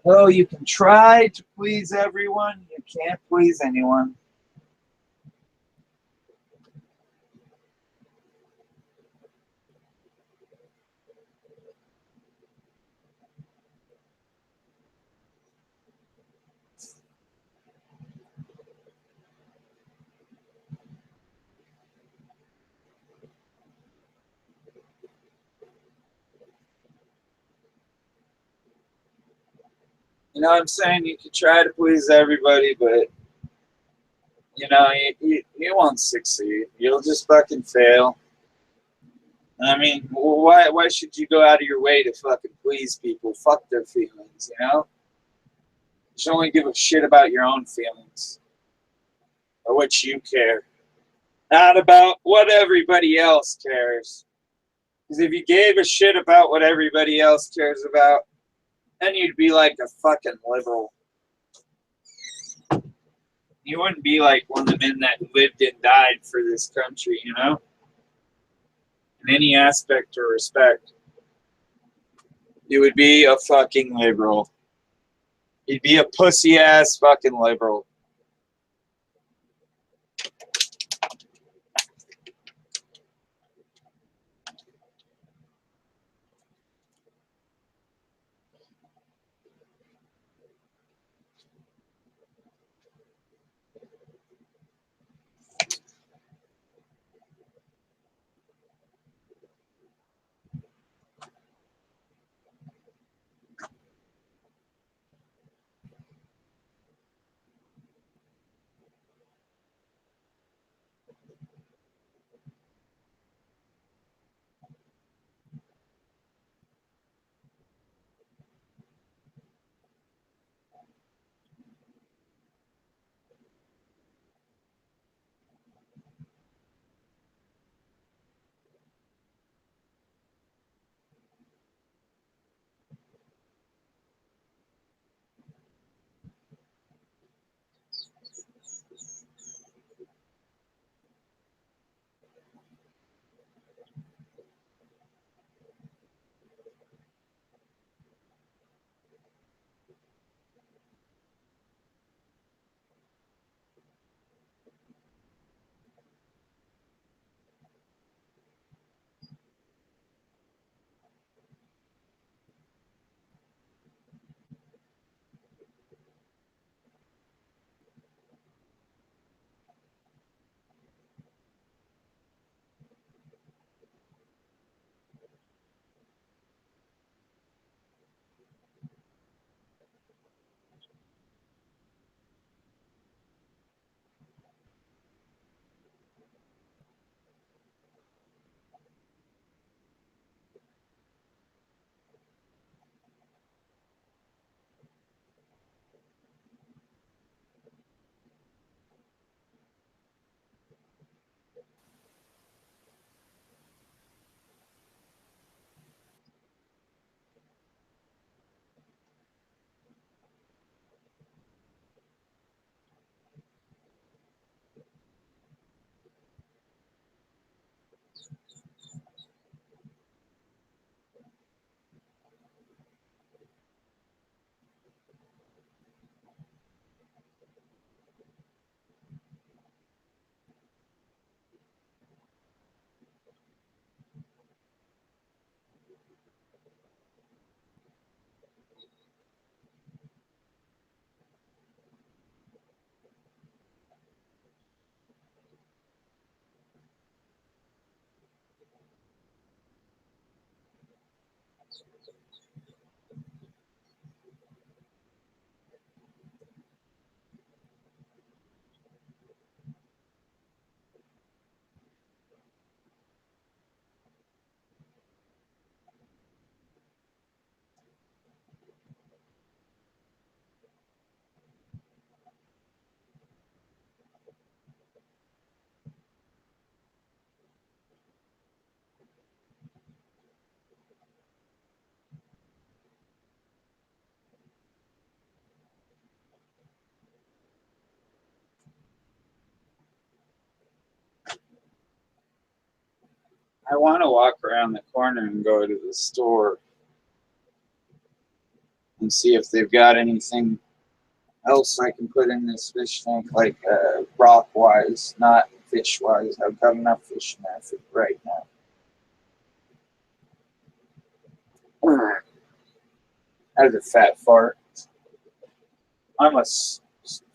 Oh, you can try to please everyone. You can't please anyone. You know what I'm saying? You can try to please everybody, but, you know, you won't succeed. You'll just fucking fail. I mean, why should you go out of your way to fucking please people? Fuck their feelings, you know? You should only give a shit about your own feelings. Or what you care. Not about what everybody else cares. Because if you gave a shit about what everybody else cares about, then you'd be like a fucking liberal. You wouldn't be like one of the men that lived and died for this country, you know? In any aspect or respect. You would be a fucking liberal. You'd be a pussy-ass fucking liberal. I want to walk around the corner and go to the store and see if they've got anything else I can put in this fish tank, like rock-wise, not fish-wise. I've got enough fish in there for right now. That was a fat fart. I'm a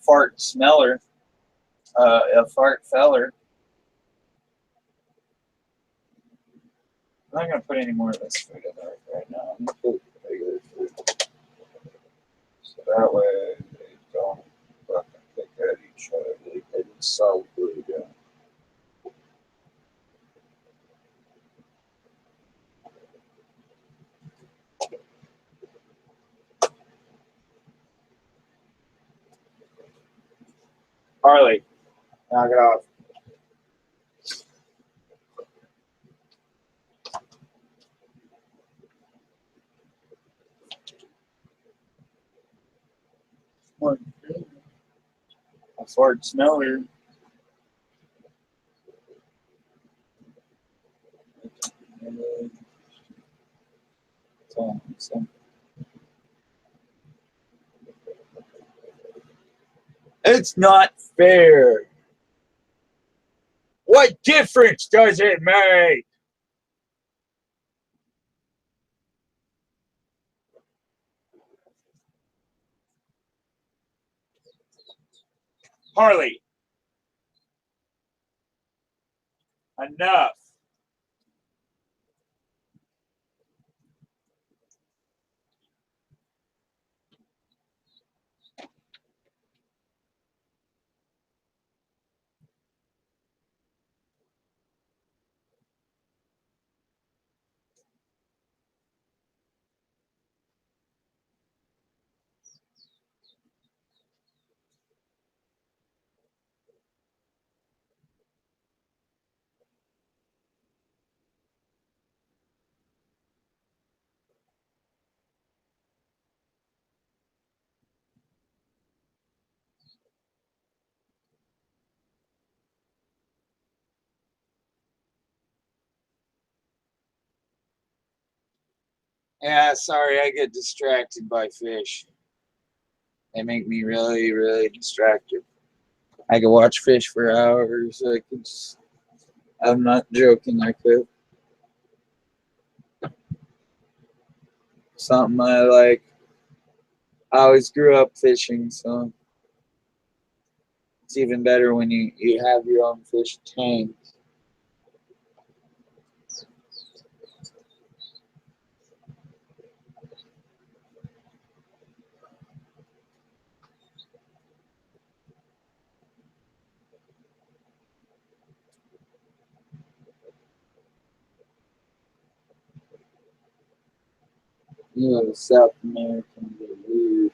fart smeller, a fart feller. I'm not going to put any more of this food in there right now. I'm going to put regular food. So that way they don't fucking pick at each other. They just solidly go. Harley, knock it off. What? A Ford Smeller. It's not fair. What difference does it make? Harley, enough. Yeah, sorry, I get distracted by fish. They make me really, really distracted. I could watch fish for hours. I'm not joking, I could. Something I like. I always grew up fishing, so it's even better when you have your own fish tank. You South American blue.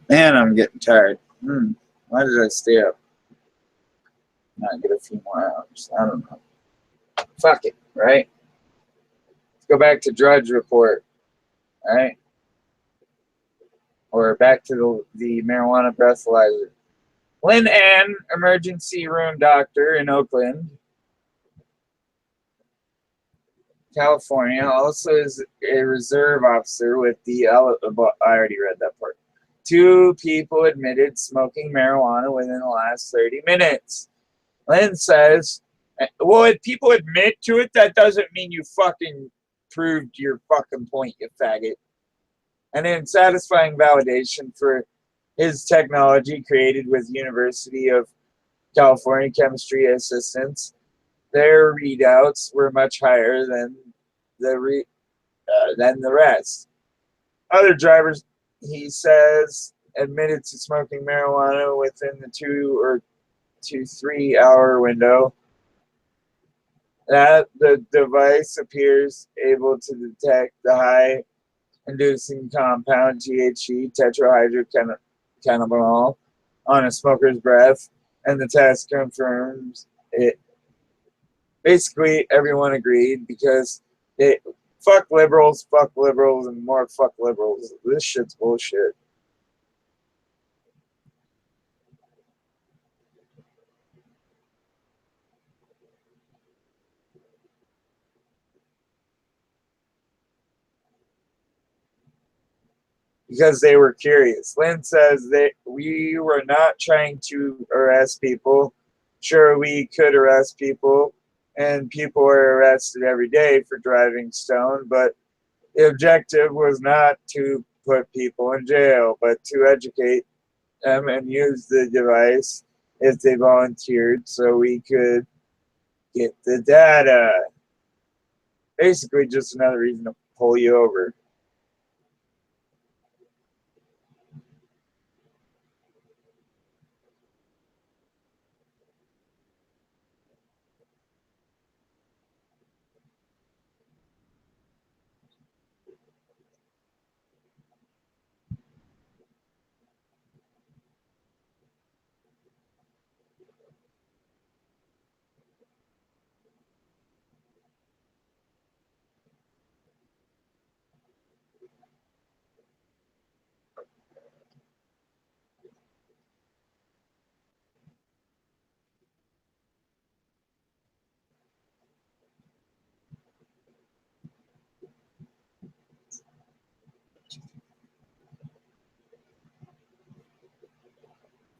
Man, I'm getting tired. Why did I stay up? Not get a few more hours. I don't know. Fuck it, right? Let's go back to Drudge Report, right? Or back to the marijuana breathalyzer. Lynn Ann, emergency room doctor in Oakland, California, also is a reserve officer with the I already read that part. 2 people admitted smoking marijuana within the last 30 minutes. Lynn says, well, if people admit to it, that doesn't mean you fucking proved your fucking point, you faggot. And in satisfying validation for his technology created with University of California chemistry assistants, their readouts were much higher than the rest. Other drivers, he says, admitted to smoking marijuana within the 2 to 3 hour window. That the device appears able to detect the high inducing compound THC, tetrahydrocannabinol, on a smoker's breath, and the test confirms it. Basically, everyone agreed because fuck liberals, and more fuck liberals. This shit's bullshit. because they were curious. Lynn says that we were not trying to arrest people. Sure, we could arrest people, and people are arrested every day for driving stoned, but the objective was not to put people in jail, but to educate them and use the device if they volunteered so we could get the data. Basically, just another reason to pull you over.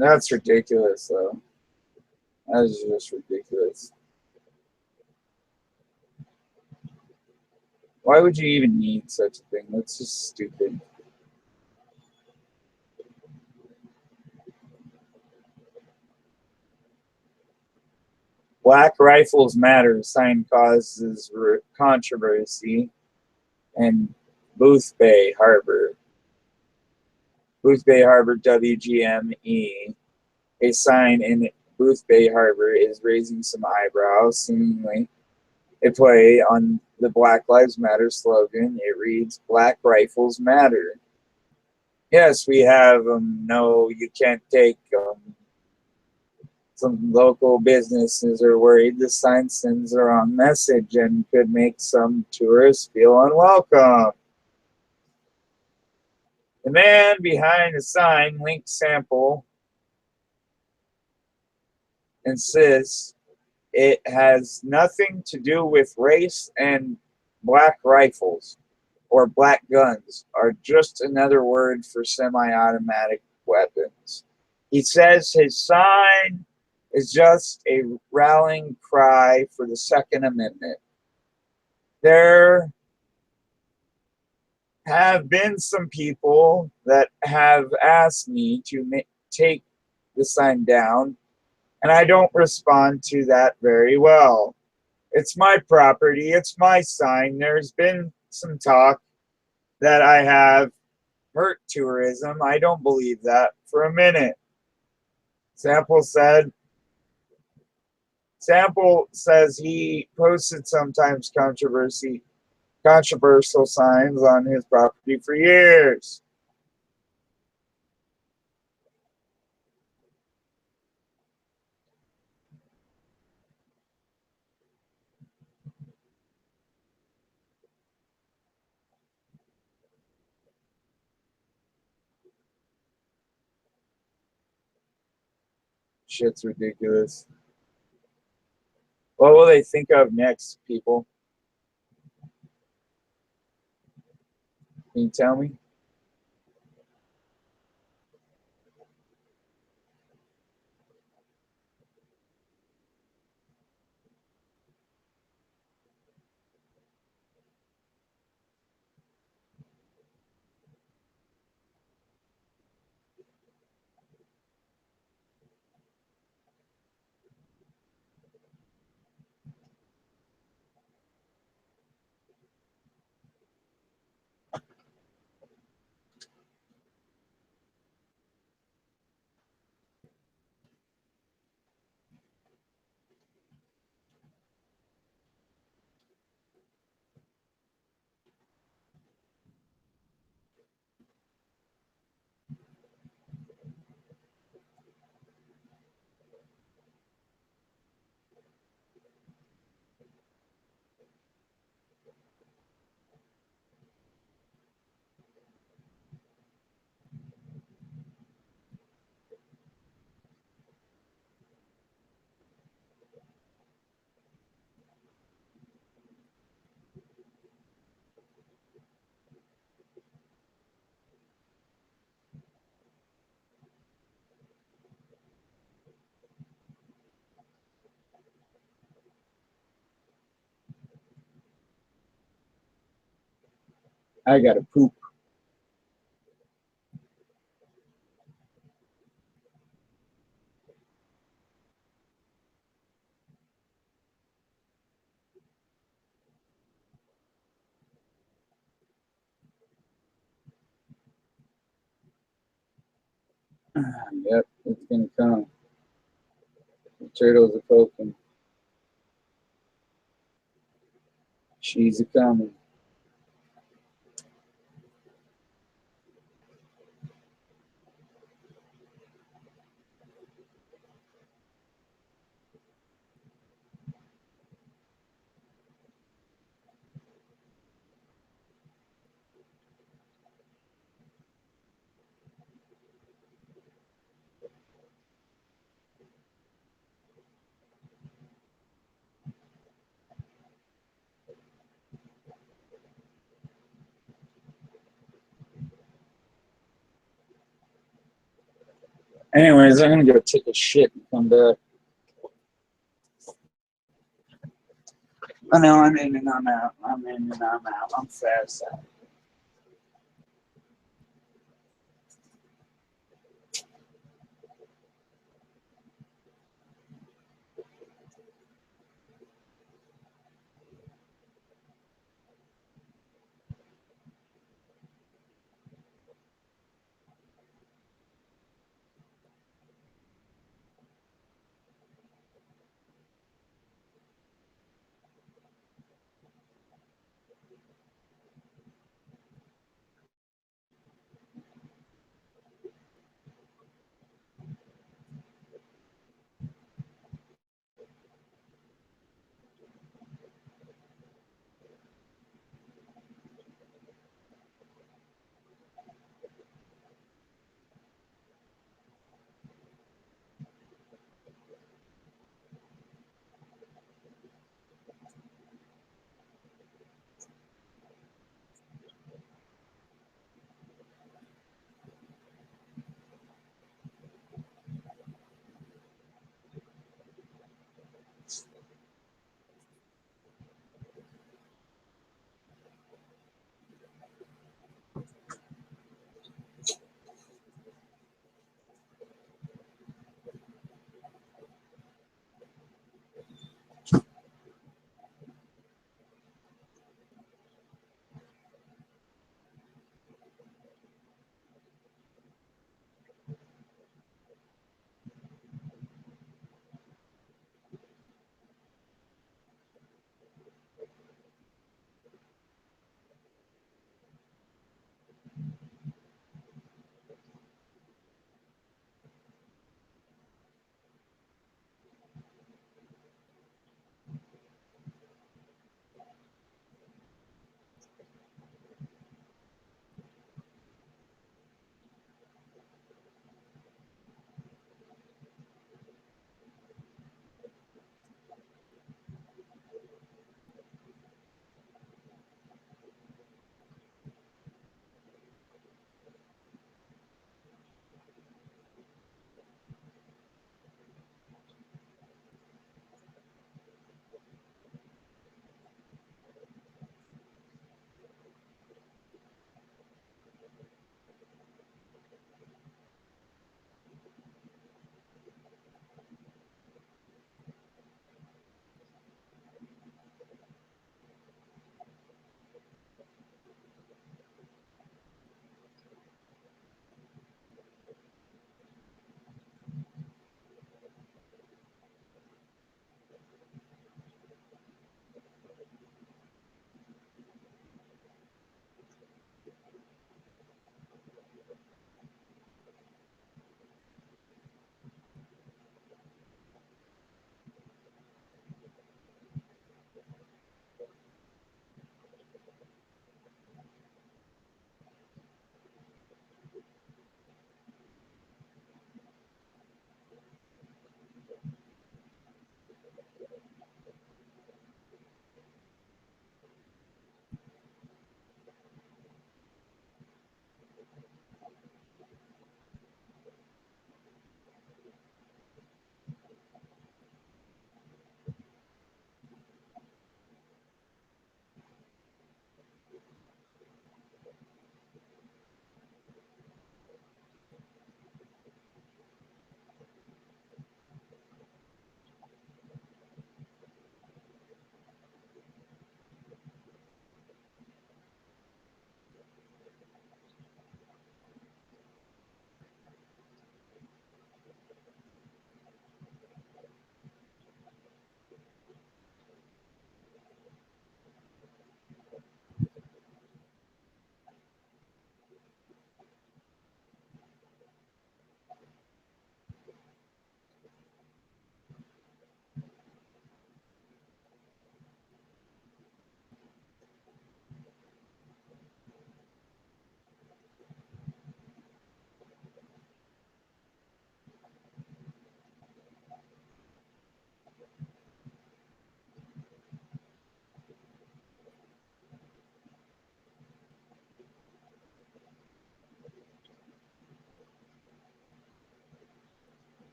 That's ridiculous, though. That is just ridiculous. Why would you even need such a thing? That's just stupid. Black Rifles Matter sign causes controversy in Boothbay Harbor. Boothbay Harbor WGME. A sign in Boothbay Harbor is raising some eyebrows, seemingly a play on the Black Lives Matter slogan. It reads, Black Rifles Matter. Yes, we have no, you can't take some local businesses are worried the sign sends the wrong message and could make some tourists feel unwelcome. The man behind the sign, Link Sample, insists it has nothing to do with race, and black rifles or black guns are just another word for semi-automatic weapons. He says his sign is just a rallying cry for the Second Amendment. There have been some people that have asked me to take the sign down, and I don't respond to that very well. It's my property, it's my sign. There's been some talk that I have hurt tourism. I don't believe that for a minute. Sample says he posted sometimes controversial signs on his property for years. Shit's ridiculous. What will they think of next, people? Can you tell me? I gotta poop. Yep, it's gonna come. The turtles are poking. She's a coming. Anyways, I'm gonna go take a shit and come back. I know I'm in and I'm out. I'm in and I'm out. I'm fast out.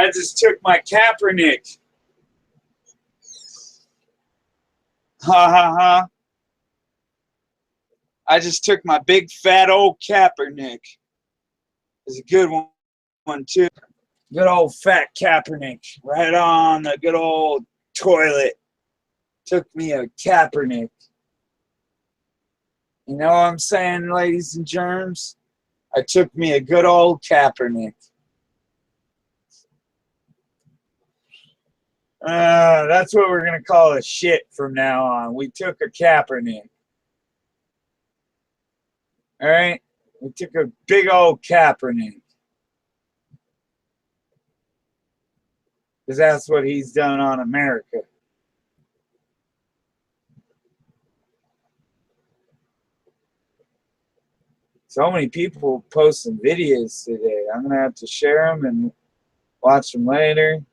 I just took my Kaepernick. Ha ha ha. I just took my big fat old Kaepernick. It's a good one too. Good old fat Kaepernick. Right on the good old toilet. Took me a Kaepernick. You know what I'm saying, ladies and germs? I took me a good old Kaepernick. That's what we're going to call a shit from now on. We took a Kaepernick. All right? We took a big old Kaepernick. Because that's what he's done on America. So many people posting videos today. I'm going to have to share them and watch them later.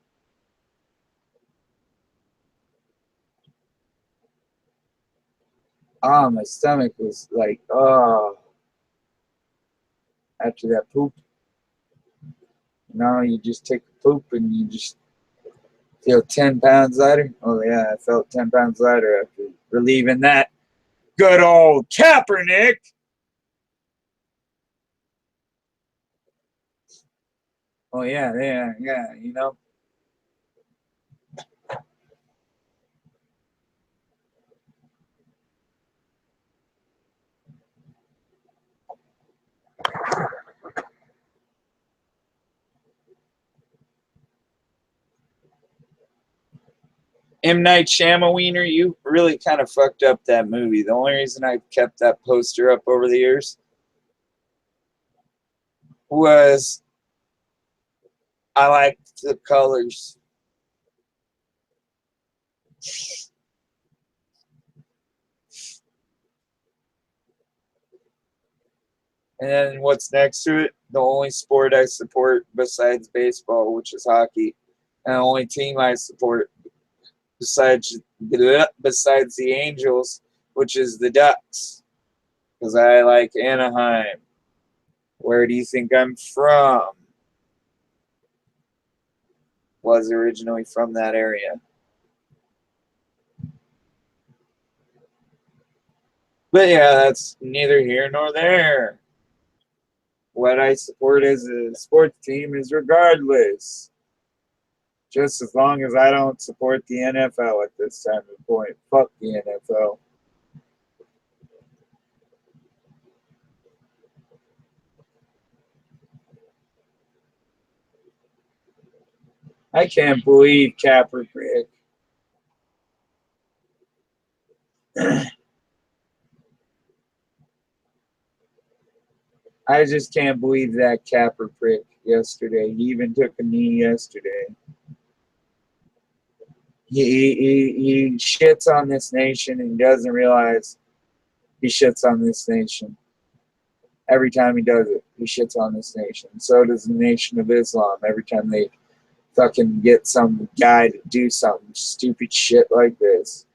Oh, my stomach was like, oh. After that poop. Now you just take a poop and you just feel 10 pounds lighter. Oh, yeah, I felt 10 pounds lighter after relieving that good old Kaepernick. Oh, yeah, you know. M. Night Shyamalan, you really kind of fucked up that movie. The only reason I kept that poster up over the years was I liked the colors. And then what's next to it? The only sport I support besides baseball, which is hockey. And the only team I support besides the Angels, which is the Ducks. Because I like Anaheim. Where do you think I'm from? Was originally from that area. But yeah, that's neither here nor there. What I support as a sports team is regardless. Just as long as I don't support the NFL at this time of point. Fuck the NFL. I can't believe Kaepernick. I just can't believe that Kaepernick yesterday. He even took a knee yesterday. He shits on this nation and doesn't realize he shits on this nation. Every time he does it, he shits on this nation. So does the Nation of Islam every time they fucking get some guy to do something stupid shit like this.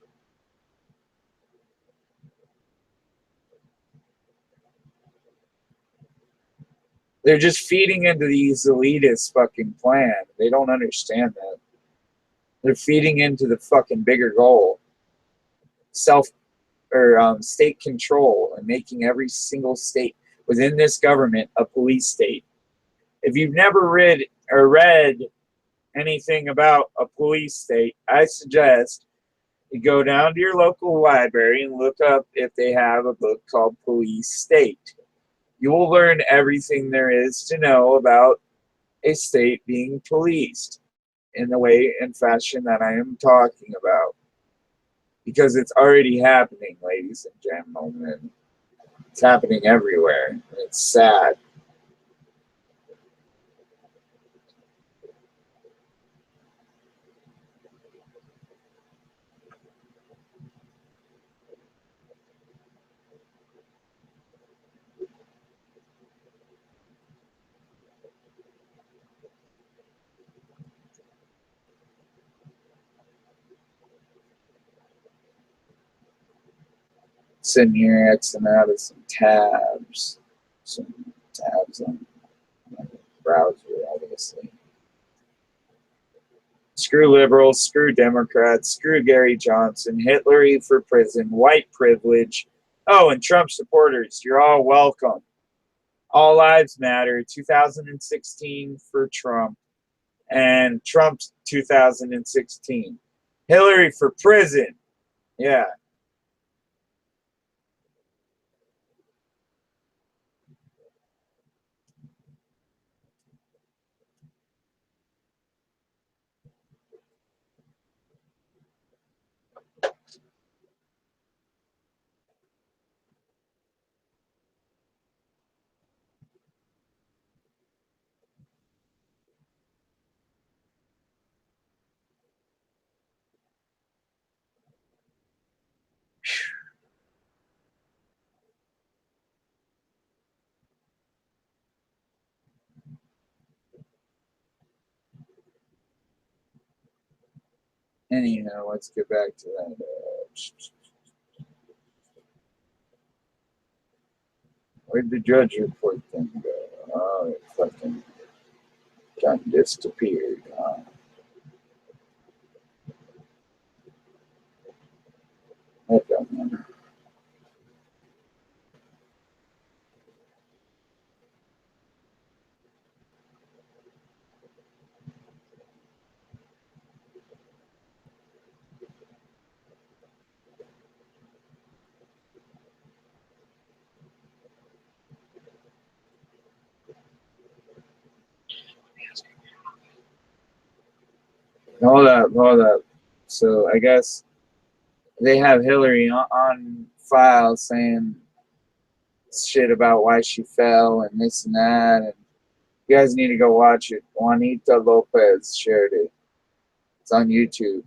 They're just feeding into these elitist fucking plan. They don't understand that. They're feeding into the fucking bigger goal. State control and making every single state within this government a police state. If you've never read anything about a police state, I suggest you go down to your local library and look up if they have a book called Police State. You will learn everything there is to know about a state being policed in the way and fashion that I am talking about. Because it's already happening, ladies and gentlemen. It's happening everywhere. It's sad. Sitting here Xing out of some tabs on my browser, obviously. Screw liberals, screw Democrats, screw Gary Johnson, Hitler for prison, white privilege. Oh, and Trump supporters, you're all welcome. All lives matter, 2016 for Trump, and Trump's 2016. Hillary for prison. Yeah. Anyhow, let's get back to that. Where'd the judge report thing go? Oh, it fucking kind of disappeared. That don't matter. Hold up. So I guess they have Hillary on file saying shit about why she fell and this and that. And you guys need to go watch it. Juanita Lopez shared it. It's on YouTube.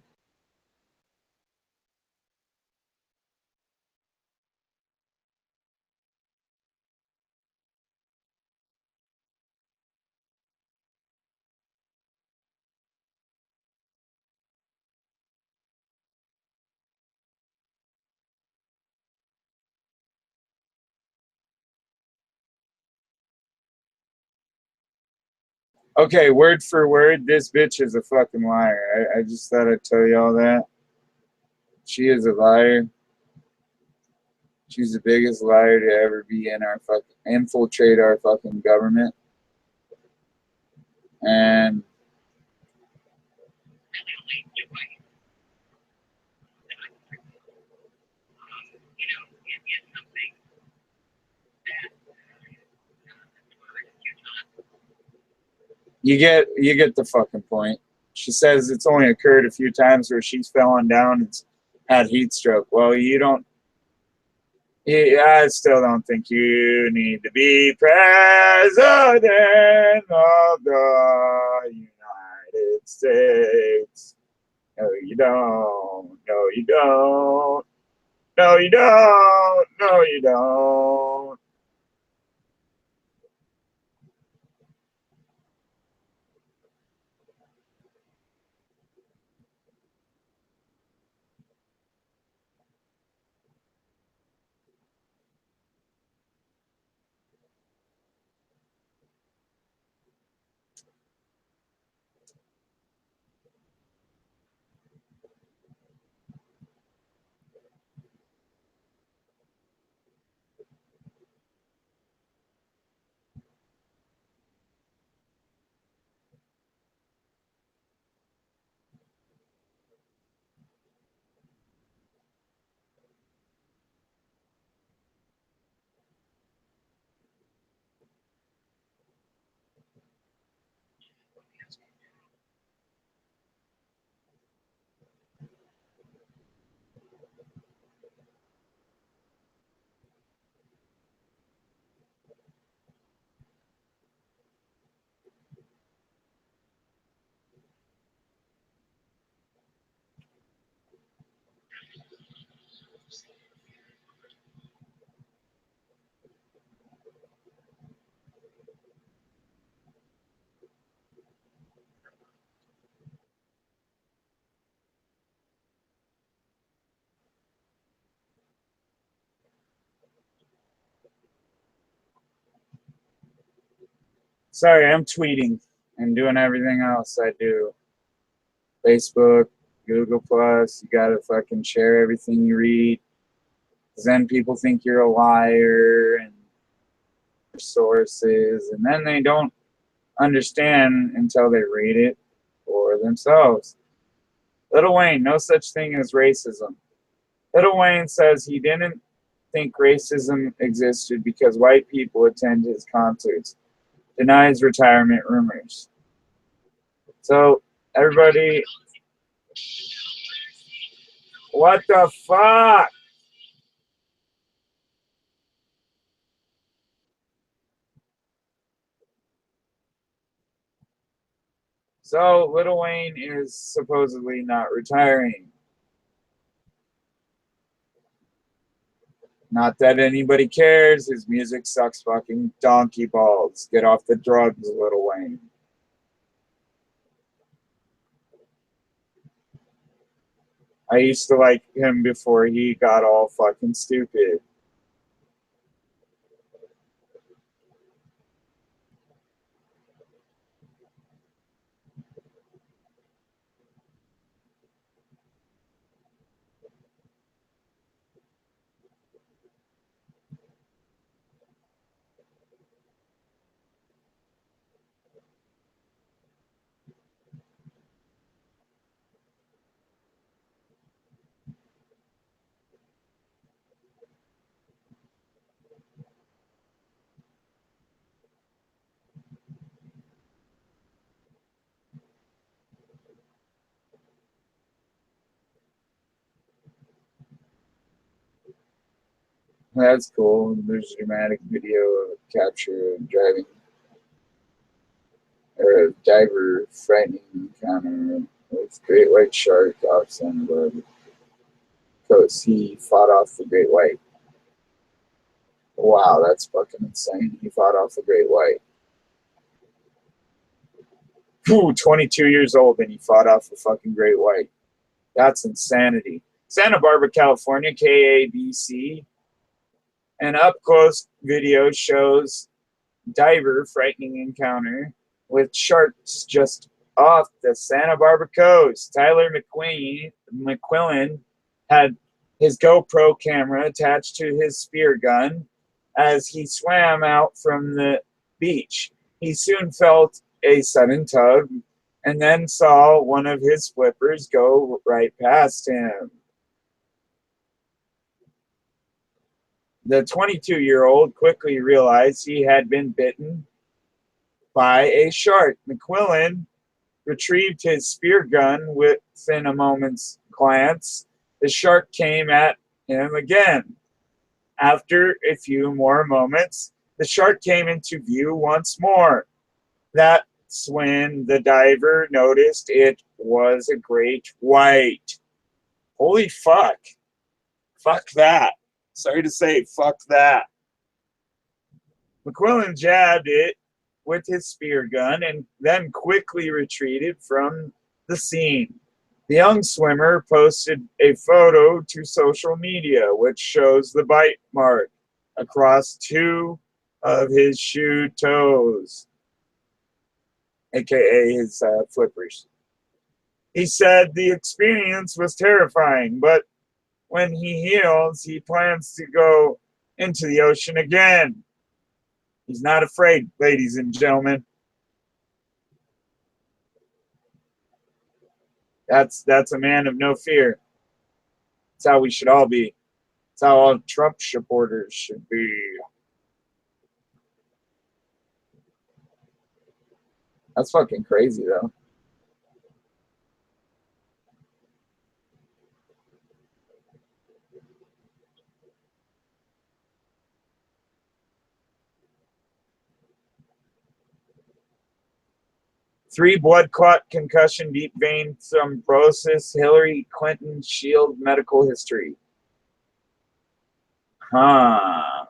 Okay, word for word, this bitch is a fucking liar. I just thought I'd tell you all that. She is a liar. She's the biggest liar to ever be in our fucking infiltrate our fucking government. And you get the fucking point. She says it's only occurred a few times where she's fallen down and had heat stroke. Well, you don't. I still don't think you need to be president of the United States. No, you don't. No, you don't. No, you don't. No, you don't. Sorry, I'm tweeting and doing everything else I do. Facebook, Google Plus. You gotta fucking share everything you read. 'Cause then people think you're a liar and sources, and then they don't understand until they read it for themselves. Lil Wayne, no such thing as racism. Lil Wayne says he didn't think racism existed because white people attend his concerts. Denies retirement rumors. So, everybody, what the fuck? So, Lil Wayne is supposedly not retiring. Not that anybody cares. His music sucks fucking donkey balls. Get off the drugs, Lil Wayne. I used to like him before he got all fucking stupid. That's cool. There's a dramatic video of capture of driving or a diver frightening encounter with great white shark off Santa Barbara coast. He fought off the great white. Wow, that's fucking insane. He fought off the great white. 22 years old and he fought off the fucking great white. That's insanity. Santa Barbara, California, KABC. An up-close video shows diver frightening encounter with sharks just off the Santa Barbara coast. Tyler McQuillan had his GoPro camera attached to his spear gun as he swam out from the beach. He soon felt a sudden tug and then saw one of his flippers go right past him. The 22-year-old quickly realized he had been bitten by a shark. McQuillan retrieved his spear gun within a moment's glance. The shark came at him again. After a few more moments, the shark came into view once more. That's when the diver noticed it was a great white. Holy fuck. Fuck that. Sorry to say, fuck that. McQuillan jabbed it with his spear gun and then quickly retreated from the scene. The young swimmer posted a photo to social media which shows the bite mark across two of his shoe toes, aka his flippers. He said the experience was terrifying, but when he heals, he plans to go into the ocean again. He's not afraid, ladies and gentlemen. That's a man of no fear. That's how we should all be. That's how all Trump supporters should be. That's fucking crazy, though. Three blood clot, concussion, deep vein thrombosis, Hillary Clinton Shield medical history. Huh.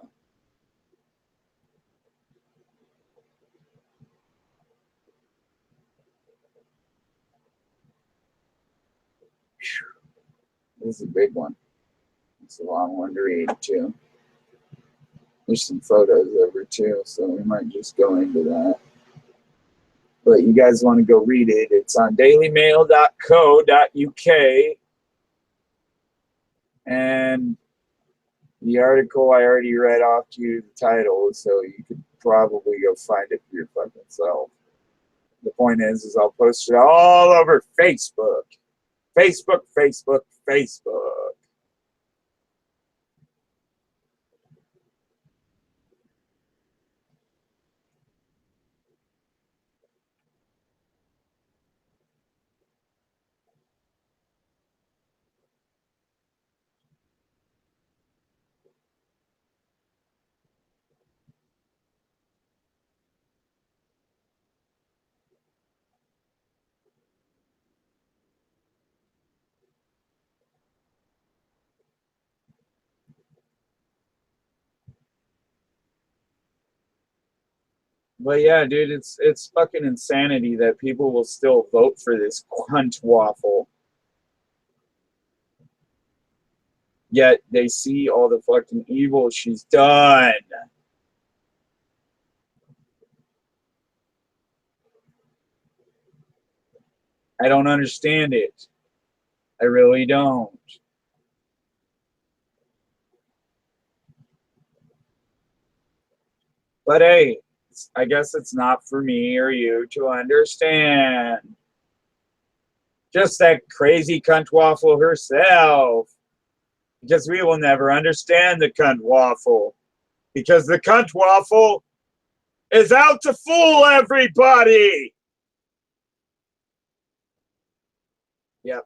This is a big one. It's a long one to read, too. There's some photos of her, too, so we might just go into that. But you guys want to go read it, it's on dailymail.co.uk. And the article I already read off to you, the title, so you could probably go find it for your fucking self. The point is I'll post it all over Facebook. Facebook, Facebook, Facebook. But yeah, dude, it's fucking insanity that people will still vote for this cunt waffle. Yet they see all the fucking evil she's done. I don't understand it. I really don't. But hey, I guess it's not for me or you to understand. Just that crazy cunt waffle herself. Because we will never understand the cunt waffle. Because the cunt waffle is out to fool everybody. Yep.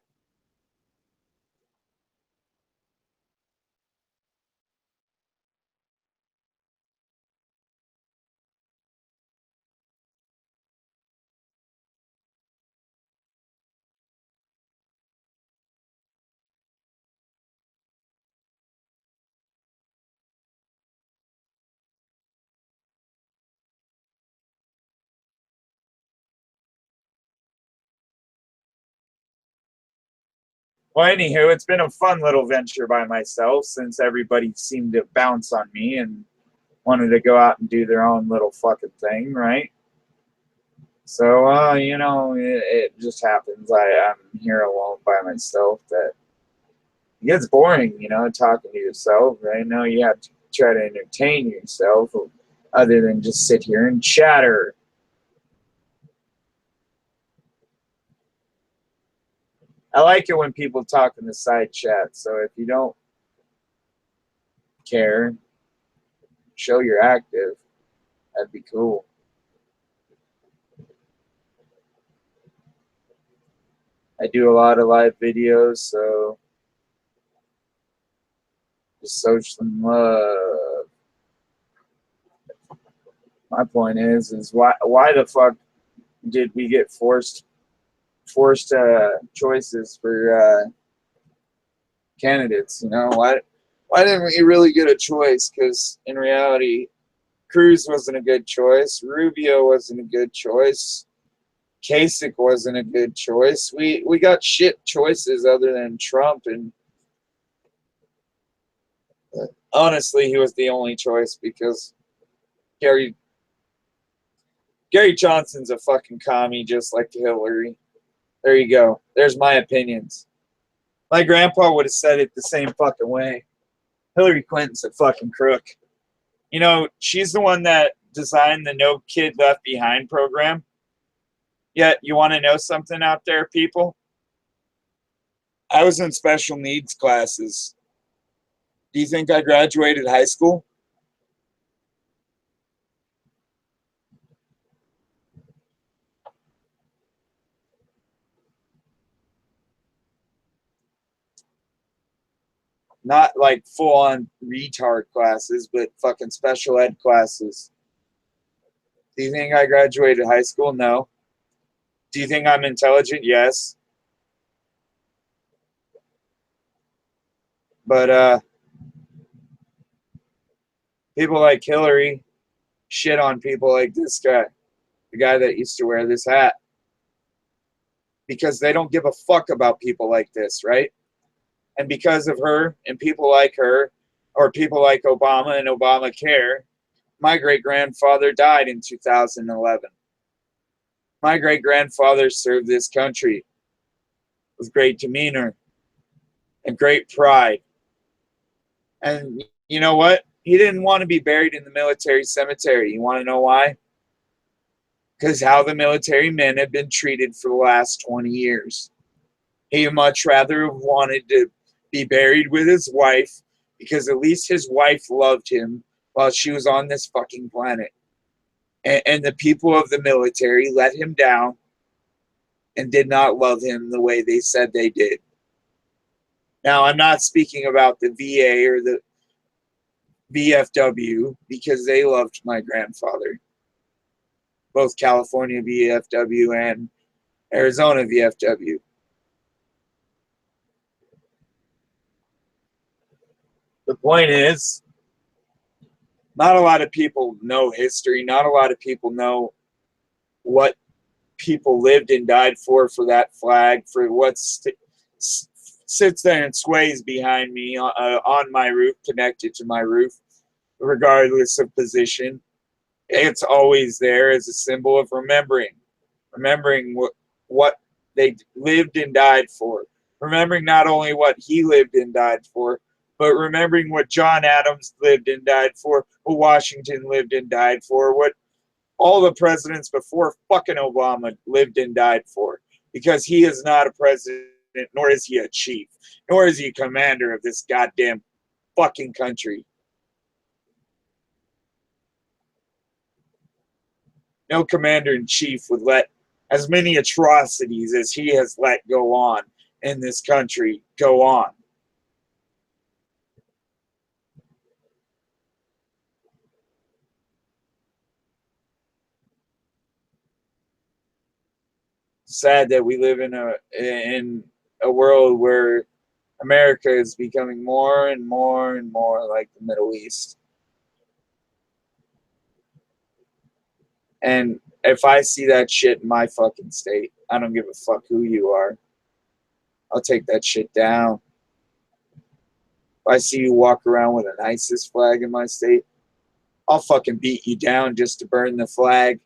Well, anywho, it's been a fun little venture by myself since everybody seemed to bounce on me and wanted to go out and do their own little fucking thing, right? So, you know, it just happens. I'm here alone by myself. That it gets boring, you know, talking to yourself. I know you have to try to entertain yourself other than just sit here and chatter. I like it when people talk in the side chat. So if you don't care, show you're active. That'd be cool. I do a lot of live videos, so just show some love. My point is why the fuck did we get forced choices for candidates? You know, why didn't we really get a choice? Because in reality, Cruz wasn't a good choice. Rubio wasn't a good choice. Kasich wasn't a good choice. We got shit choices other than Trump, and honestly, he was the only choice because Gary Johnson's a fucking commie just like Hillary. There you go. There's my opinions. My grandpa would have said it the same fucking way. Hillary Clinton's a fucking crook. You know, she's the one that designed the No Kid Left Behind program. Yet, you want to know something out there, people? I was in special needs classes. Do you think I graduated high school? Not like full-on retard classes, but fucking special ed classes. Do you think I graduated high school? No. Do you think I'm intelligent? Yes. But people like Hillary shit on people like this guy, the guy that used to wear this hat, because they don't give a fuck about people like this, right? And because of her and people like her, or people like Obama and Obamacare, my great-grandfather died in 2011. My great-grandfather served this country with great demeanor and great pride. And you know what? He didn't want to be buried in the military cemetery. You want to know why? Because how the military men have been treated for the last 20 years. He would much rather have wanted to be buried with his wife, because at least his wife loved him while she was on this fucking planet. And the people of the military let him down and did not love him the way they said they did. Now, I'm not speaking about the VA or the VFW, because they loved my grandfather. Both California VFW and Arizona VFW. The point is, not a lot of people know history. Not a lot of people know what people lived and died for that flag, for what sits there and sways behind me on my roof, connected to my roof, regardless of position. It's always there as a symbol of remembering what they lived and died for. Remembering not only what he lived and died for, but remembering what John Adams lived and died for, what Washington lived and died for, what all the presidents before fucking Obama lived and died for. Because he is not a president, nor is he a chief, nor is he a commander of this goddamn fucking country. No commander-in-chief would let as many atrocities as he has let go on in this country go on. Sad that we live in a world where America is becoming more and more and more like the Middle East. And if I see that shit in my fucking state, I don't give a fuck who you are. I'll take that shit down. If I see you walk around with an ISIS flag in my state, I'll fucking beat you down just to burn the flag.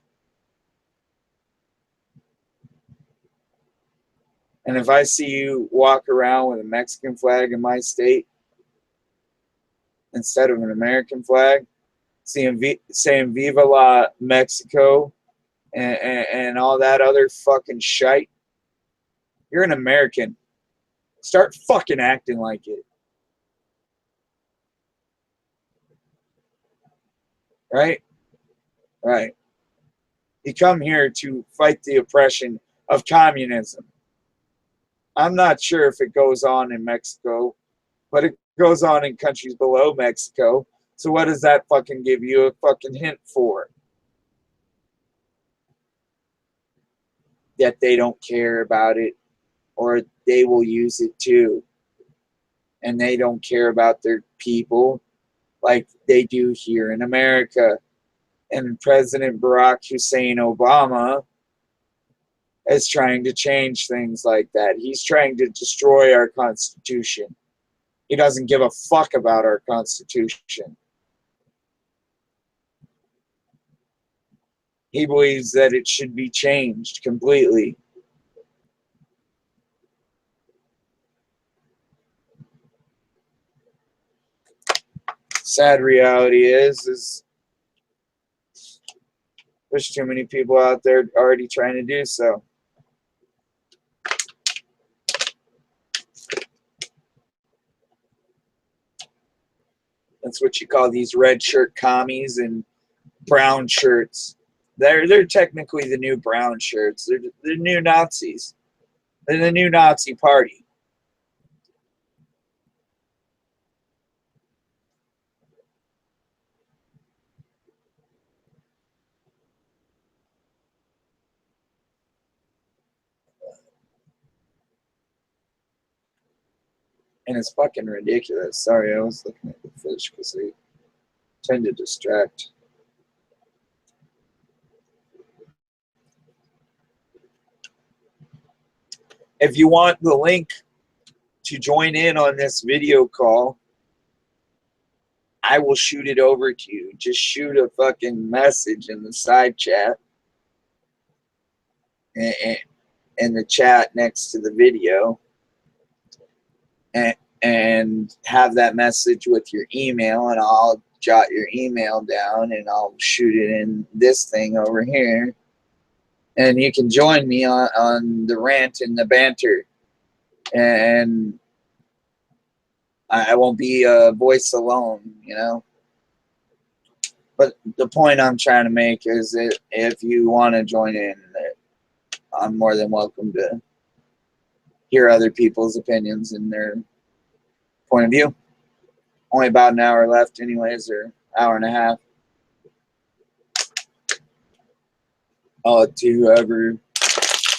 And if I see you walk around with a Mexican flag in my state instead of an American flag, saying Viva la Mexico and all that other fucking shite, you're an American. Start fucking acting like it. Right? Right. You come here to fight the oppression of communism. I'm not sure if it goes on in Mexico, but it goes on in countries below Mexico. So what does that fucking give you a fucking hint for? That they don't care about it, or they will use it too. And they don't care about their people like they do here in America. And President Barack Hussein Obama is trying to change things like that. He's trying to destroy our Constitution. He doesn't give a fuck about our Constitution. He believes that it should be changed completely. Sad reality is there's too many people out there already trying to do so. That's what you call these red shirt commies and brown shirts. They're technically the new brown shirts. They're new Nazis. They're the new Nazi party. And it's fucking ridiculous. Sorry, I was looking at the fish because they tend to distract. If you want the link to join in on this video call, I will shoot it over to you. Just shoot a fucking message in the side chat. in the chat next to the video, and have that message with your email, and I'll jot your email down and I'll shoot it in this thing over here, and you can join me on the rant and the banter, and I won't be a voice alone, you know. But the point I'm trying to make is that if you want to join in, I'm more than welcome to hear other people's opinions and their point of view. Only about an hour left anyways, or hour and a half. To whoever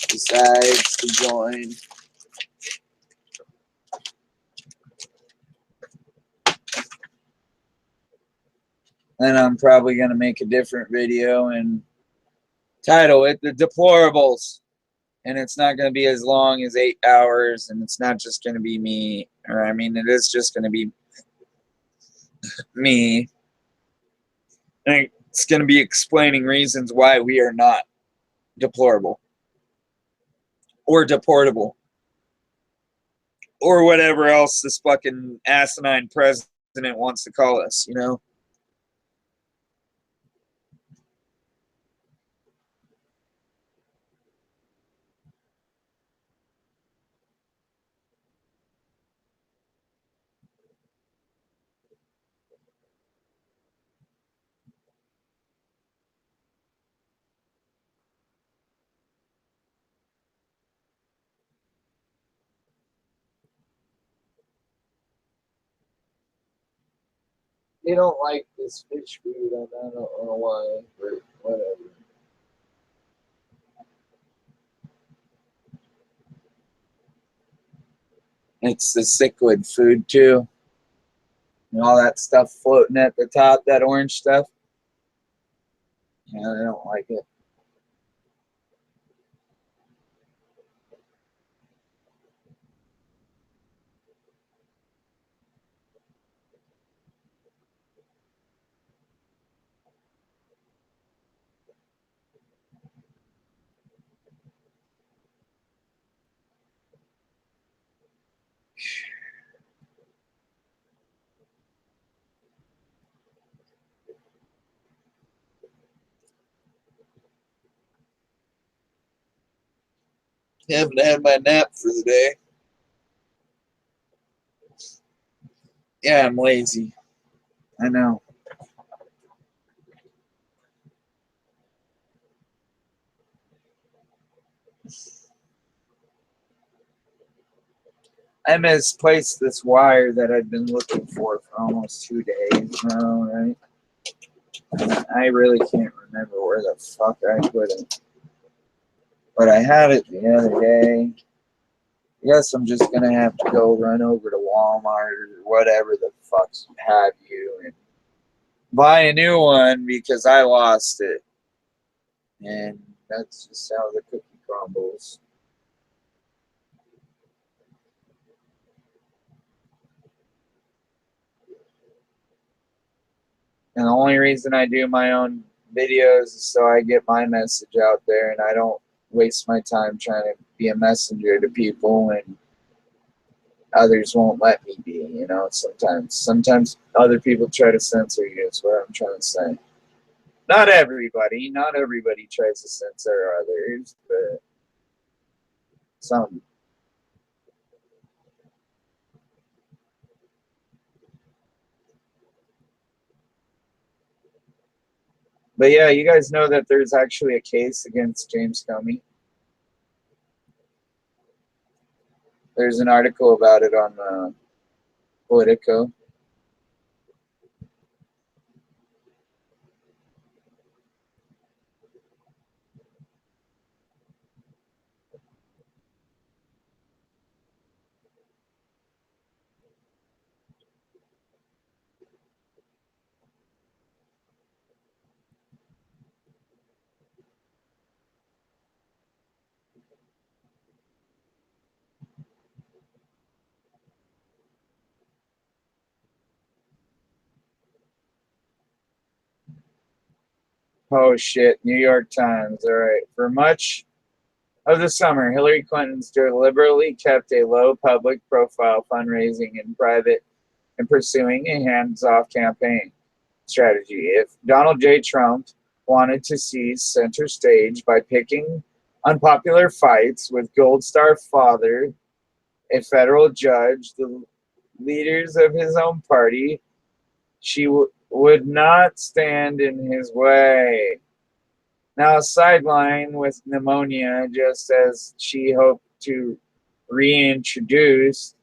decides to join. Then I'm probably going to make a different video and title it The Deplorables. And it's not going to be as long as 8 hours, and it's not just going to be me. Or, I mean, it is just going to be me. And it's going to be explaining reasons why we are not deplorable. Or deportable. Or whatever else this fucking asinine president wants to call us, you know? They don't like this fish food, and I don't know why, but whatever. It's the cichlid food too. And all that stuff floating at the top, that orange stuff. Yeah, they don't like it. Haven't had my nap for the day. Yeah, I'm lazy. I know. I misplaced this wire that I've been looking for almost 2 days now, right? I really can't remember where the fuck I put it. But I had it the other day. I guess I'm just gonna have to go run over to Walmart or whatever the fuck have you and buy a new one because I lost it. And that's just how the cookie crumbles. And the only reason I do my own videos is so I get my message out there and I don't waste my time trying to be a messenger to people and others won't let me be, you know, sometimes other people try to censor you is what I'm trying to say. Not everybody tries to censor others, but some. But yeah, you guys know that there's actually a case against James Comey. There's an article about it on Politico. Oh shit, New York Times. All right. For much of the summer, Hillary Clinton's deliberately kept a low public profile fundraising in private and pursuing a hands-off campaign strategy. If Donald J. Trump wanted to seize center stage by picking unpopular fights with Gold Star father, a federal judge, the leaders of his own party, she would not stand in his way. Now sidelined with pneumonia, just as she hoped to reintroduce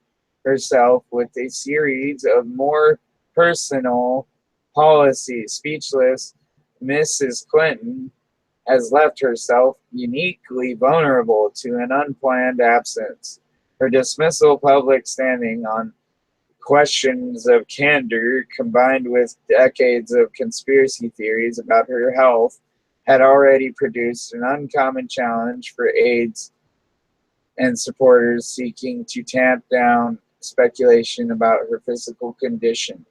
herself with a series of more personal policies. Speechless, Mrs. Clinton has left herself uniquely vulnerable to an unplanned absence. Her dismissal public standing on questions of candor, combined with decades of conspiracy theories about her health, had already produced an uncommon challenge for aides and supporters seeking to tamp down speculation about her physical condition.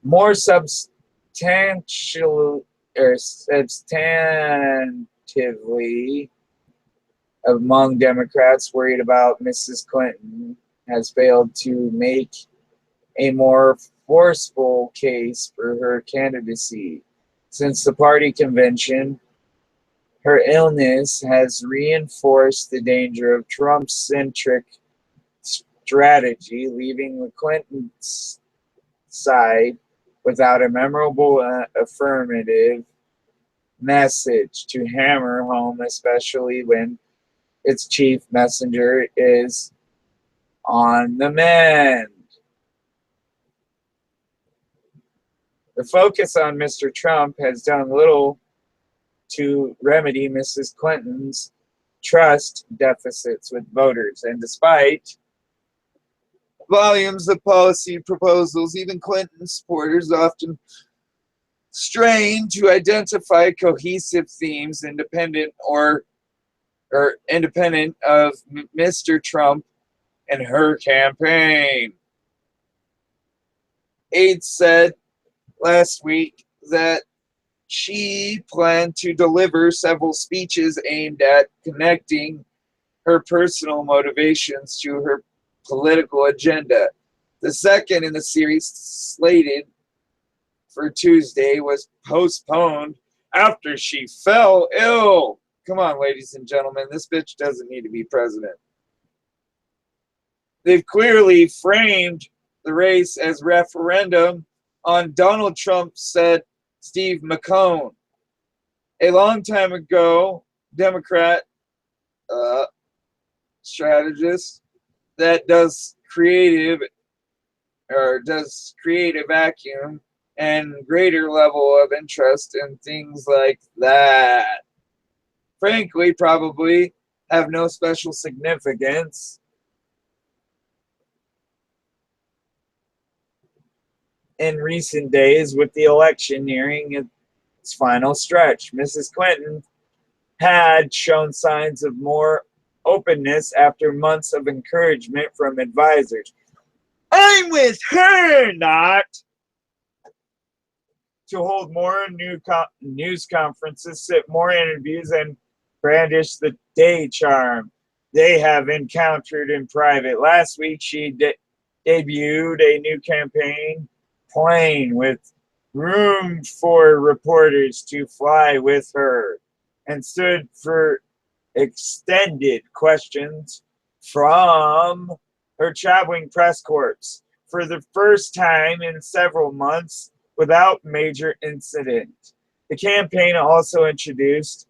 More substantively, among Democrats worried about Mrs. Clinton, has failed to make a more forceful case for her candidacy. Since the party convention, her illness has reinforced the danger of Trump-centric strategy, leaving the Clintons' side without a memorable affirmative message to hammer home, especially when its chief messenger is on the mend. The focus on Mr. Trump has done little to remedy Mrs. Clinton's trust deficits with voters, and despite volumes of policy proposals, even Clinton supporters often strain to identify cohesive themes independent of Mr. Trump and her campaign. Aides said last week that she planned to deliver several speeches aimed at connecting her personal motivations to her political agenda. The second in the series, slated for Tuesday, was postponed after she fell ill. Come on, ladies and gentlemen, this bitch doesn't need to be president. They've clearly framed the race as referendum on Donald Trump, said Steve McCone, a long time ago Democrat strategist that does create a vacuum and greater level of interest in things like that. Frankly, probably have no special significance. In recent days, with the election nearing its final stretch, Mrs. Clinton had shown signs of more openness after months of encouragement from advisors. I'm with her, not to hold more news conferences, sit more interviews, and brandish the day charm they have encountered in private. Last week, she debuted a new campaign plane with room for reporters to fly with her and stood for extended questions from her traveling press corps for the first time in several months without major incident. The campaign also introduced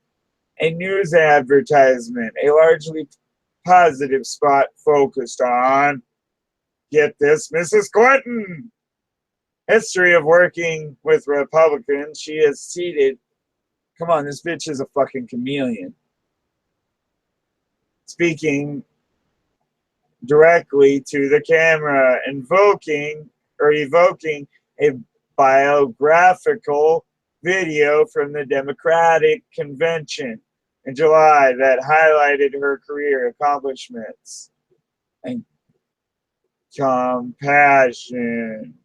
a news advertisement, a largely positive spot focused on, get this, Mrs. Clinton. History of working with Republicans, she has seated, come on, this bitch is a fucking chameleon. Speaking directly to the camera, evoking a biographical video from the Democratic Convention in July that highlighted her career accomplishments and compassion.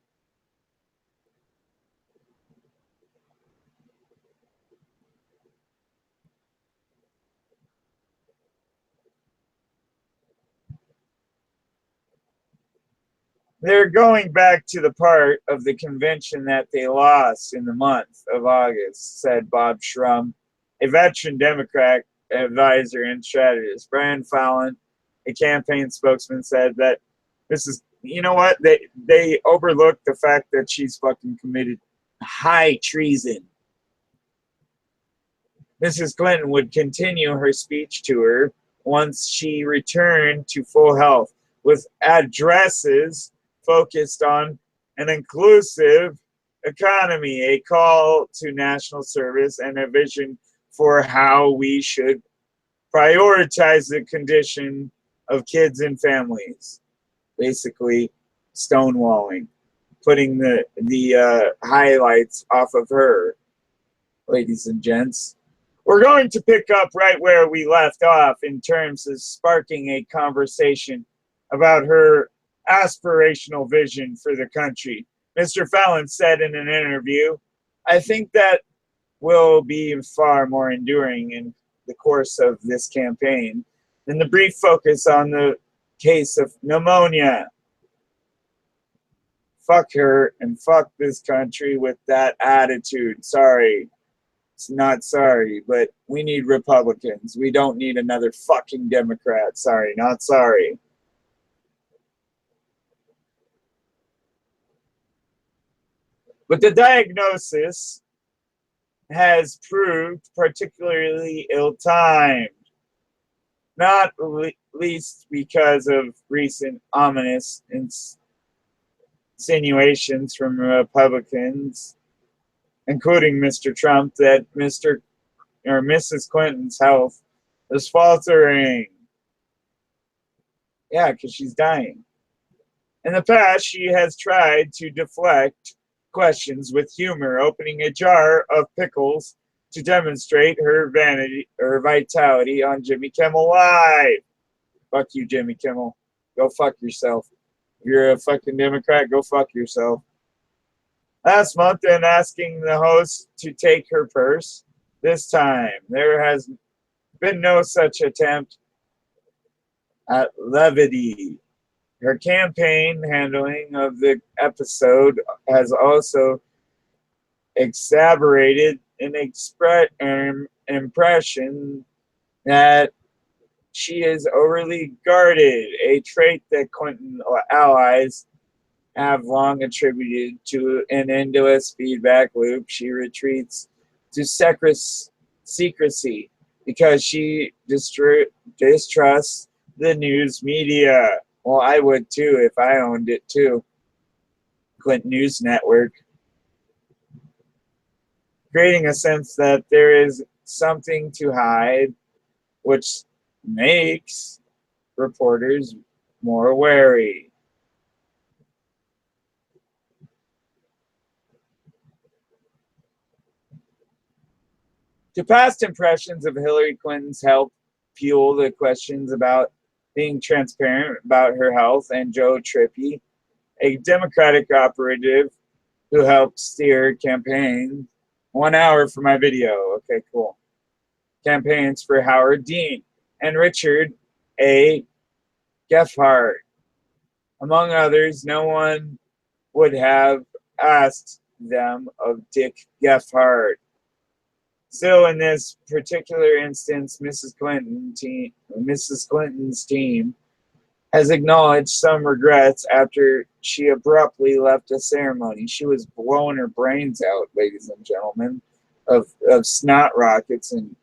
They're going back to the part of the convention that they lost in the month of August, said Bob Shrum, a veteran Democrat advisor and strategist. Brian Fallon, a campaign spokesman, said that this is, you know what, they overlooked the fact that she's fucking committed high treason. Mrs. Clinton would continue her speech tour once she returned to full health, with addresses focused on an inclusive economy, a call to national service, and a vision for how we should prioritize the condition of kids and families. Basically, stonewalling, putting the highlights off of her, ladies and gents. We're going to pick up right where we left off in terms of sparking a conversation about her aspirational vision for the country. Mr. Fallon said in an interview, I think that will be far more enduring in the course of this campaign than the brief focus on the case of pneumonia. Fuck her and fuck this country with that attitude. Sorry. It's not sorry, but we need Republicans. We don't need another fucking Democrat. Sorry, not sorry. But the diagnosis has proved particularly ill-timed, not least because of recent ominous insinuations from Republicans, including Mr. Trump, that Mr. or Mrs. Clinton's health is faltering. Yeah, because she's dying. In the past, she has tried to deflect questions with humor, opening a jar of pickles to demonstrate her vanity or vitality on Jimmy Kimmel Live. Fuck you, Jimmy Kimmel. Go fuck yourself. If you're a fucking Democrat, go fuck yourself. Last month, in asking the host to take her purse, this time there has been no such attempt at levity. Her campaign handling of the episode has also exacerbated an impression that she is overly guarded, a trait that Clinton allies have long attributed to an endless feedback loop. She retreats to secrecy because she distrusts the news media. Well, I would too if I owned it too. Clinton News Network. Creating a sense that there is something to hide, which makes reporters more wary. To past impressions of Hillary Clinton's health fuel the questions about being transparent about her health, and Joe Trippi, a Democratic operative who helped steer campaigns. 1 hour for my video. Okay, cool. Campaigns for Howard Dean and Richard A. Gephardt. Among others, no one would have asked them of Dick Gephardt. Still, in this particular instance, Mrs. Clinton's team has acknowledged some regrets after she abruptly left the ceremony. She was blowing her brains out, ladies and gentlemen, of snot rockets and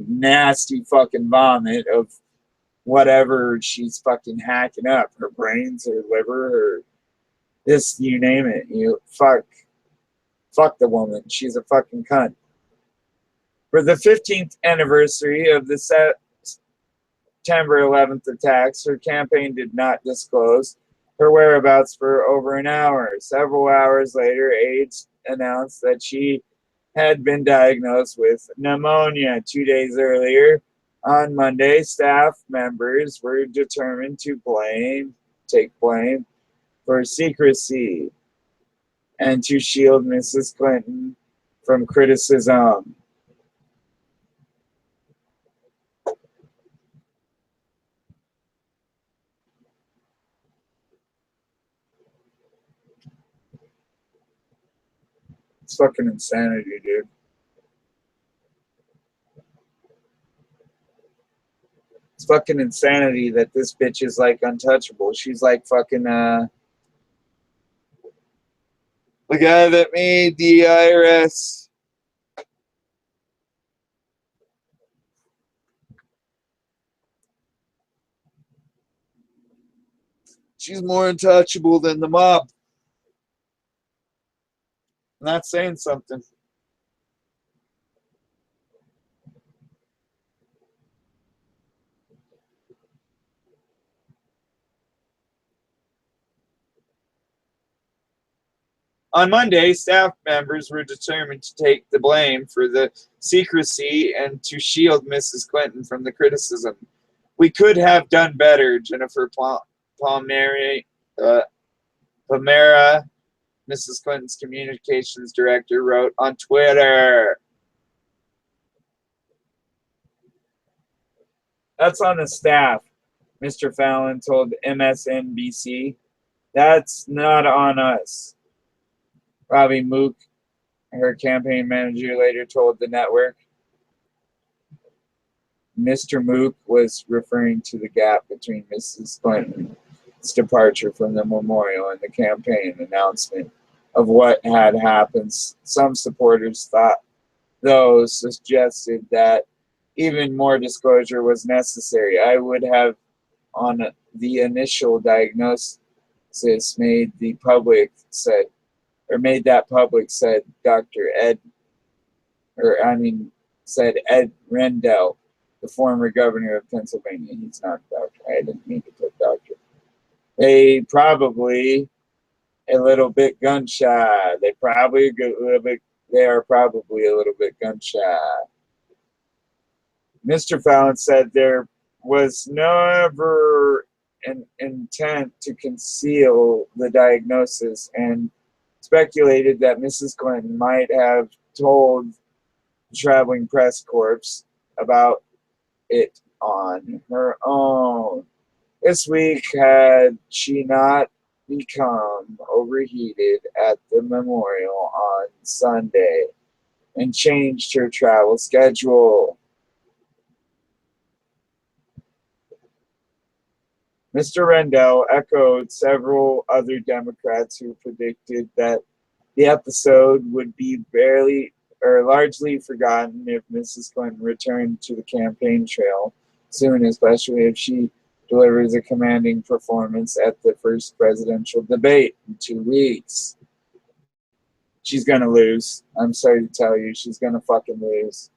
nasty fucking vomit of whatever she's fucking hacking up. Her brains, her liver, her this, you name it. You fuck the woman. She's a fucking cunt. For the 15th anniversary of the September 11th attacks, her campaign did not disclose her whereabouts for over an hour. Several hours later, aides announced that she had been diagnosed with pneumonia. 2 days earlier, on Monday, staff members were determined to take blame for secrecy and to shield Mrs. Clinton from criticism. It's fucking insanity, dude. It's fucking insanity that this bitch is like untouchable. She's like fucking the guy that made the IRS. She's more untouchable than the mob. I'm not saying something. On Monday, staff members were determined to take the blame for the secrecy and to shield Mrs. Clinton from the criticism. We could have done better, Jennifer Palmera, Mrs. Clinton's communications director, wrote on Twitter. That's on the staff, Mr. Fallon told MSNBC. That's not on us. Robbie Mook, her campaign manager, later told the network. Mr. Mook was referring to the gap between Mrs. Clinton's departure from the memorial and the campaign announcement of what had happened. Some supporters thought, though, suggested that even more disclosure was necessary. I would have, on the initial diagnosis, made that public, said Dr. Ed Rendell, the former governor of Pennsylvania. He's not a doctor. I didn't mean to put doctor. They probably a little bit gun shy. They are probably a little bit gun shy. Mr. Fallon said there was never an intent to conceal the diagnosis and speculated that Mrs. Clinton might have told the traveling press corps about it on her own. This week, had she not become overheated at the memorial on Sunday and changed her travel schedule. Mr. Rendell echoed several other Democrats who predicted that the episode would be largely forgotten if Mrs. Clinton returned to the campaign trail soon, especially if she delivers a commanding performance at the first presidential debate in 2 weeks. She's gonna lose. I'm sorry to tell you, she's gonna fucking lose.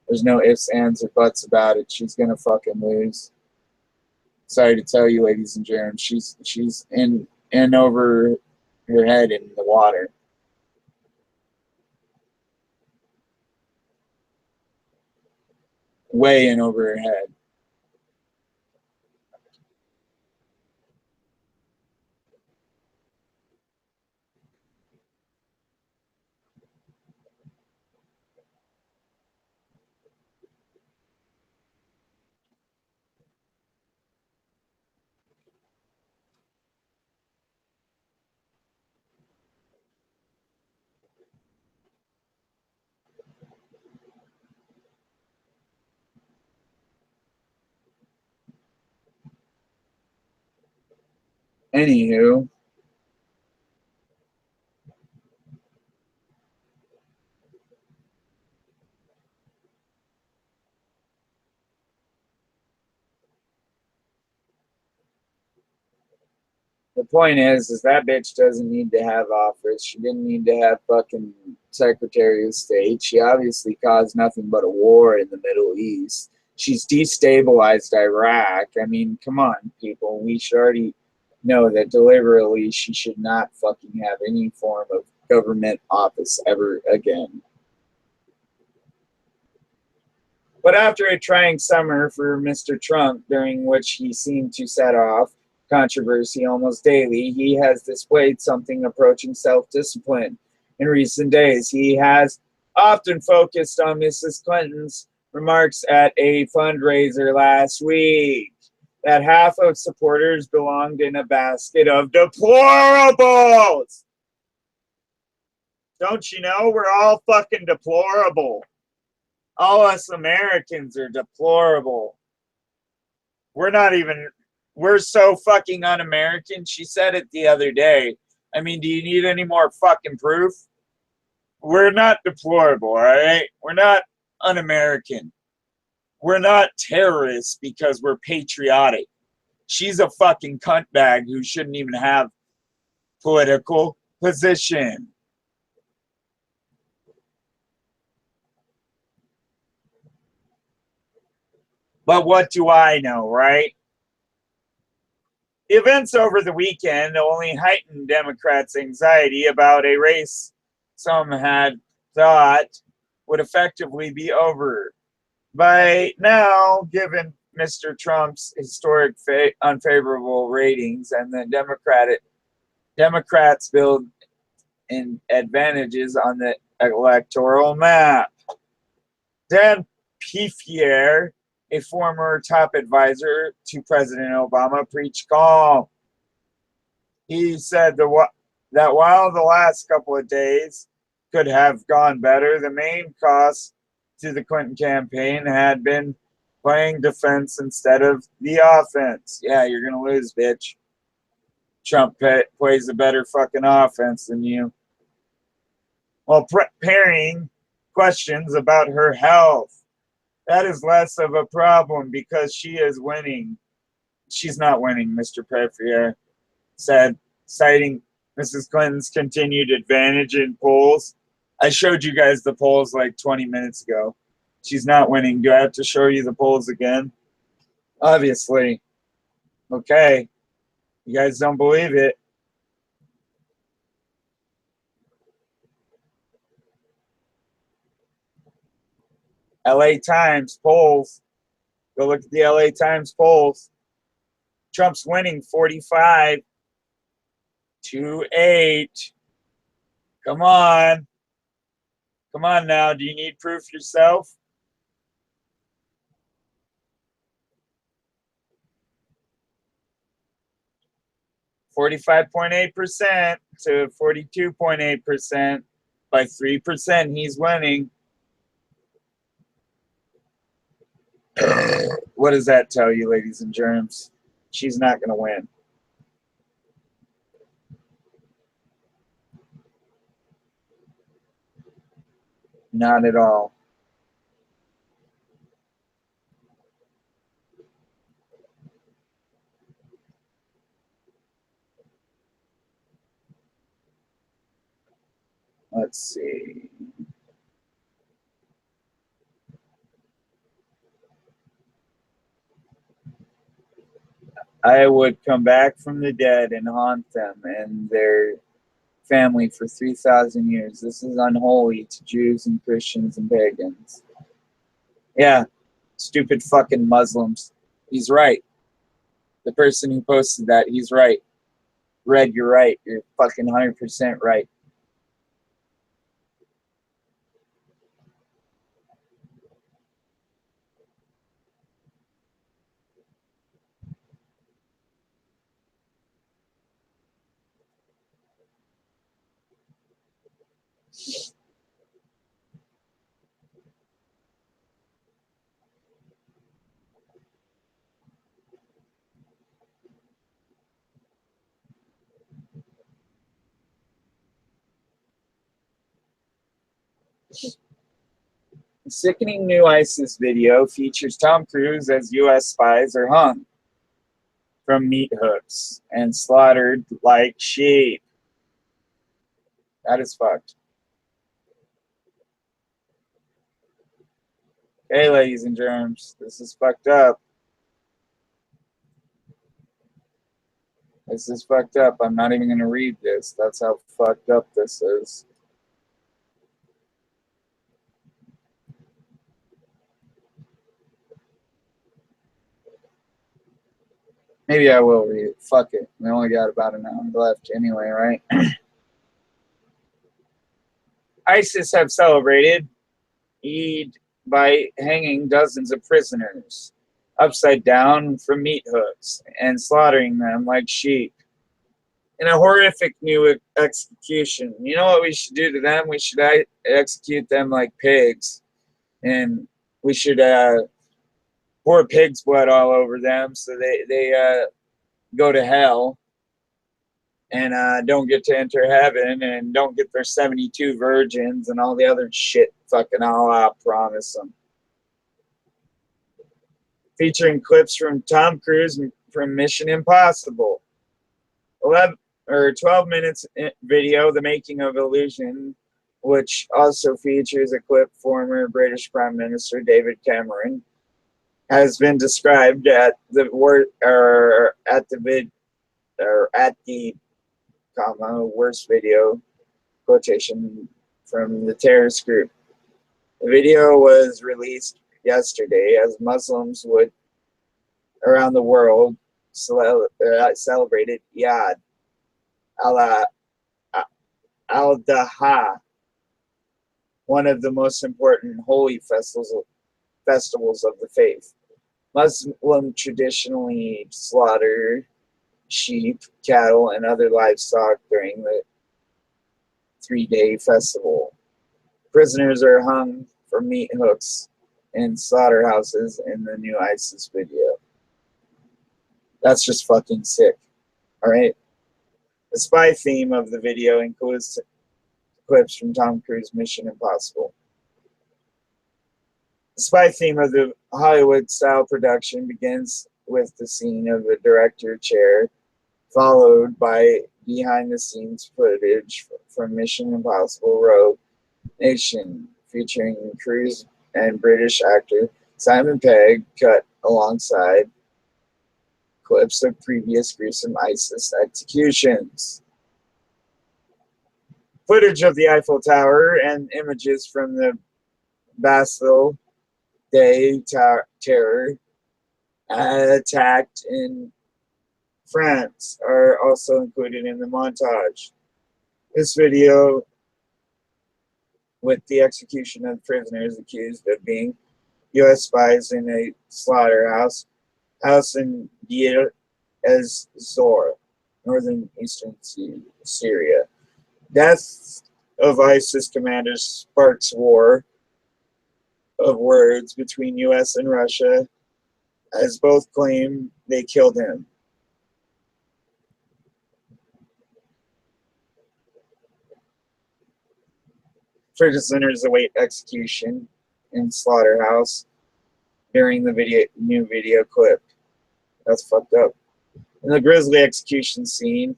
There's no ifs, ands, or buts about it. She's gonna fucking lose. Sorry to tell you, ladies and gentlemen, she's in over her head in the water. Way in over her head. Anywho, the point is that bitch doesn't need to have office. She didn't need to have fucking Secretary of State. She obviously caused nothing but a war in the Middle East. She's destabilized Iraq. I mean, come on, people. We should already know that deliberately she should not fucking have any form of government office ever again. But after a trying summer for Mr. Trump, during which he seemed to set off controversy almost daily, he has displayed something approaching self-discipline. In recent days, he has often focused on Mrs. Clinton's remarks at a fundraiser last week that half of supporters belonged in a basket of deplorables. Don't you know we're all fucking deplorable? All us Americans are deplorable. We're not even, we're so fucking un-American. She said it the other day. I mean, do you need any more fucking proof? We're not deplorable, all right? We're not un-American. We're not terrorists because we're patriotic. She's a fucking cuntbag who shouldn't even have political position. But what do I know, right? The events over the weekend only heightened Democrats' anxiety about a race some had thought would effectively be over. By now, given Mr. Trump's historic unfavorable ratings and the Democrats build in advantages on the electoral map. Dan Piffier, a former top advisor to President Obama, preached calm. He said that while the last couple of days could have gone better, the main cost to the Clinton campaign had been playing defense instead of the offense. Yeah, you're going to lose, bitch. Trump plays a better fucking offense than you. While preparing questions about her health. That is less of a problem because she is winning. She's not winning, Mr. Peffier said, citing Mrs. Clinton's continued advantage in polls. I showed you guys the polls like 20 minutes ago. She's not winning. Do I have to show you the polls again? Obviously. Okay. You guys don't believe it. LA Times polls. Go look at the LA Times polls. Trump's winning 45-8. Come on. Come on now. Do you need proof yourself? %45.8% to 42.8%. By 3%, he's winning. What does that tell you, ladies and germs? She's not going to win. Not at all. Let's see. I would come back from the dead and haunt them and their family for 3,000 years. This is unholy to Jews and Christians and pagans. Yeah, stupid fucking Muslims. He's right. The person who posted that, he's right. Red, you're right. You're fucking 100% right. The sickening new ISIS video features Tom Cruise as U.S. spies are hung from meat hooks and slaughtered like sheep. That is fucked. Okay, ladies and germs, this is fucked up. This is fucked up. I'm not even going to read this. That's how fucked up this is. Maybe I will read it. Fuck it. We only got about an hour left anyway, right? ISIS have celebrated Eid by hanging dozens of prisoners upside down from meat hooks and slaughtering them like sheep. in a horrific new execution. You know what we should do to them? We should execute them like pigs, and we should pour pig's blood all over them so they go to hell and don't get to enter heaven and don't get their 72 virgins and all the other shit fucking Allah promise them. Featuring clips from Tom Cruise from Mission Impossible. 12 minutes video, The Making of Illusion, which also features a clip former British Prime Minister David Cameron, has been described at the worst video quotation from the terrorist group. The video was released yesterday as Muslims would around the world celebrated Eid al-Adha, one of the most important holy festivals of the faith. Muslims traditionally slaughter sheep, cattle, and other livestock during the 3-day festival. Prisoners are hung from meat hooks in slaughterhouses in the new ISIS video. That's just fucking sick. Alright? The spy theme of the video includes clips from Tom Cruise Mission Impossible. The spy theme of the Hollywood-style production begins with the scene of the director chair, followed by behind-the-scenes footage from Mission Impossible Rogue Nation, featuring Cruise and British actor Simon Pegg, cut alongside clips of previous gruesome ISIS executions. Footage of the Eiffel Tower and images from the Bastille Day terror attacked in France are also included in the montage. This video, with the execution of prisoners accused of being U.S. spies in a slaughterhouse in Deir ez-Zor, northern eastern Syria. Death of ISIS commanders sparks war of words between U.S. and Russia, as both claim they killed him. Prisoners await execution in slaughterhouse during the new video clip. That's fucked up. In the grisly execution scene,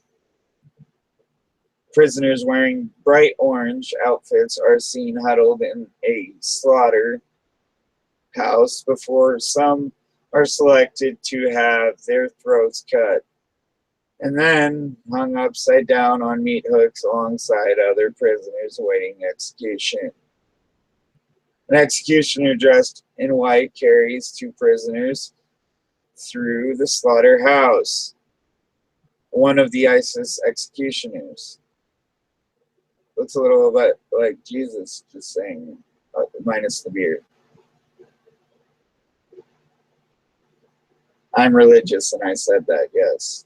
prisoners wearing bright orange outfits are seen huddled in a slaughterhouse before some are selected to have their throats cut and then hung upside down on meat hooks alongside other prisoners awaiting execution. An executioner dressed in white carries 2 prisoners through the slaughterhouse. One of the ISIS executioners looks a little bit like Jesus, just saying, minus the beard. I'm religious, and I said that, yes.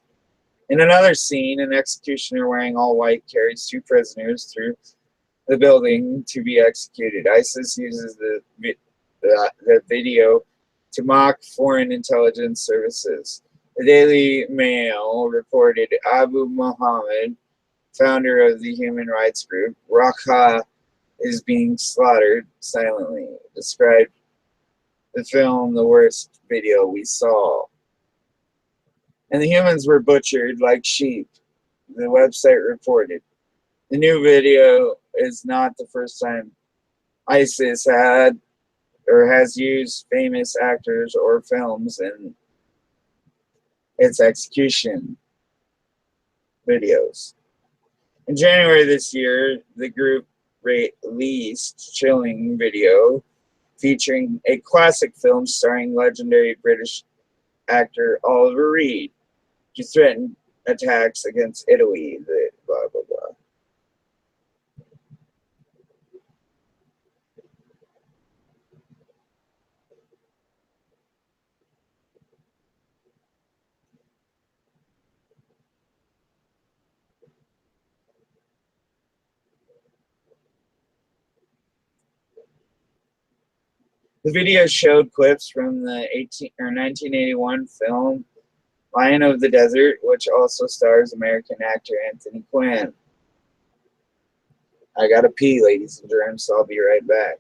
In another scene, an executioner wearing all white carries 2 prisoners through the building to be executed. ISIS uses the video to mock foreign intelligence services. The Daily Mail reported Abu Muhammad, founder of the human rights group Raqqa, is being slaughtered silently. Described the film the worst video we saw. And the humans were butchered like sheep, the website reported. The new video is not the first time ISIS had or has used famous actors or films in its execution videos. In January this year, the group released chilling video featuring a classic film starring legendary British actor Oliver Reed to threaten attacks against Italy. Blah, blah, blah. The video showed clips from the 1981 film Lion of the Desert, which also stars American actor Anthony Quinn. I gotta pee, ladies and germs, so I'll be right back.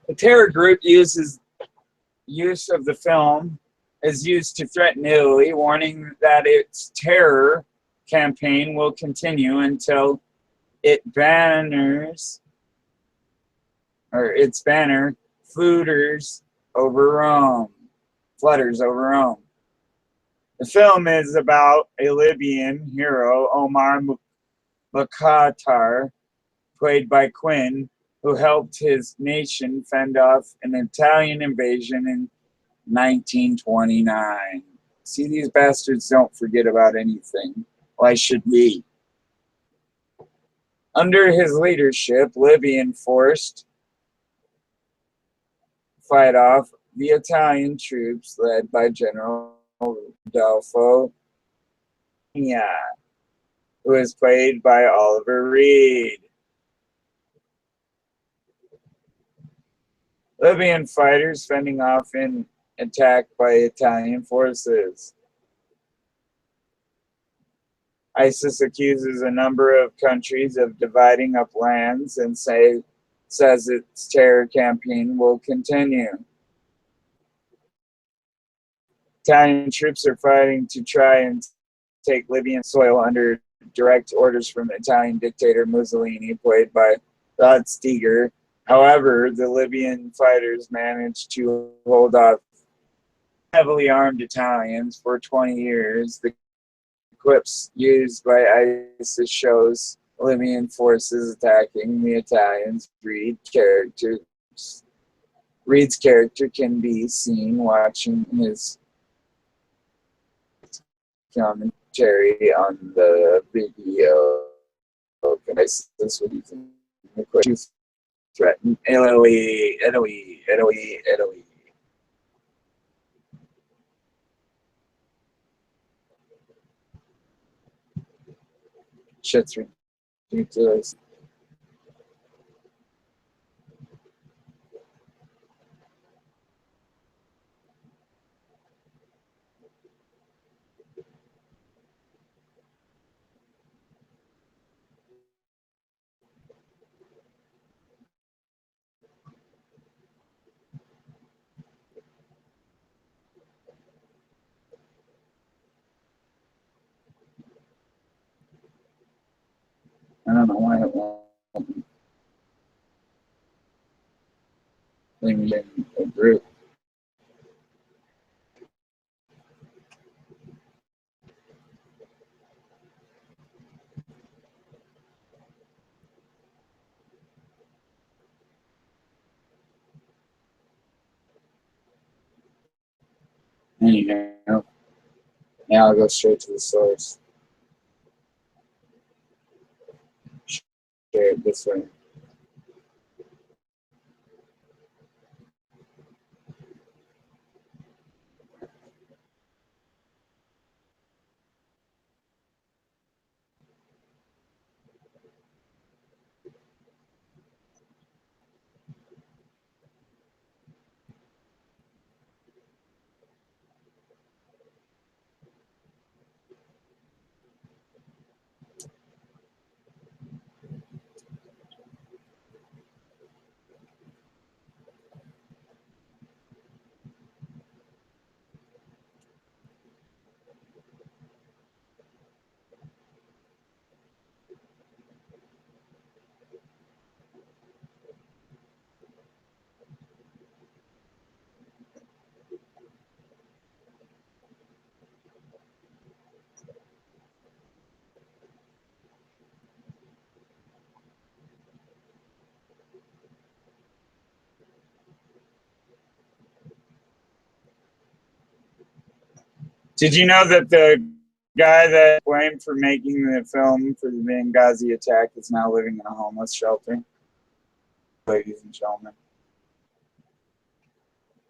The terror group use of the film is used to threaten Italy, warning that its terror campaign will continue until its banner flutters over Rome. The film is about a Libyan hero, Omar Mukhtar, played by Quinn, who helped his nation fend off an Italian invasion in 1929. See, these bastards don't forget about anything. Why should we? Under his leadership, Libyan forced fight off the Italian troops led by General Rodolfo Nia, who is played by Oliver Reed. Libyan fighters fending off an attack by Italian forces. ISIS accuses a number of countries of dividing up lands and says its terror campaign will continue. Italian troops are fighting to try and take Libyan soil under direct orders from Italian dictator Mussolini, played by Rod Steiger. However, the Libyan fighters managed to hold off heavily armed Italians for 20 years. The clips used by ISIS shows Libyan forces attacking the Italians. Reed's character can be seen watching his commentary on the video. ISIS would even threaten Italy. Shit's ridiculous. I don't know why it won't bring me in a group. Anyhow, now I'll go straight to the source. Share it this way. Did you know that the guy that blamed for making the film for the Benghazi attack is now living in a homeless shelter? Ladies and gentlemen.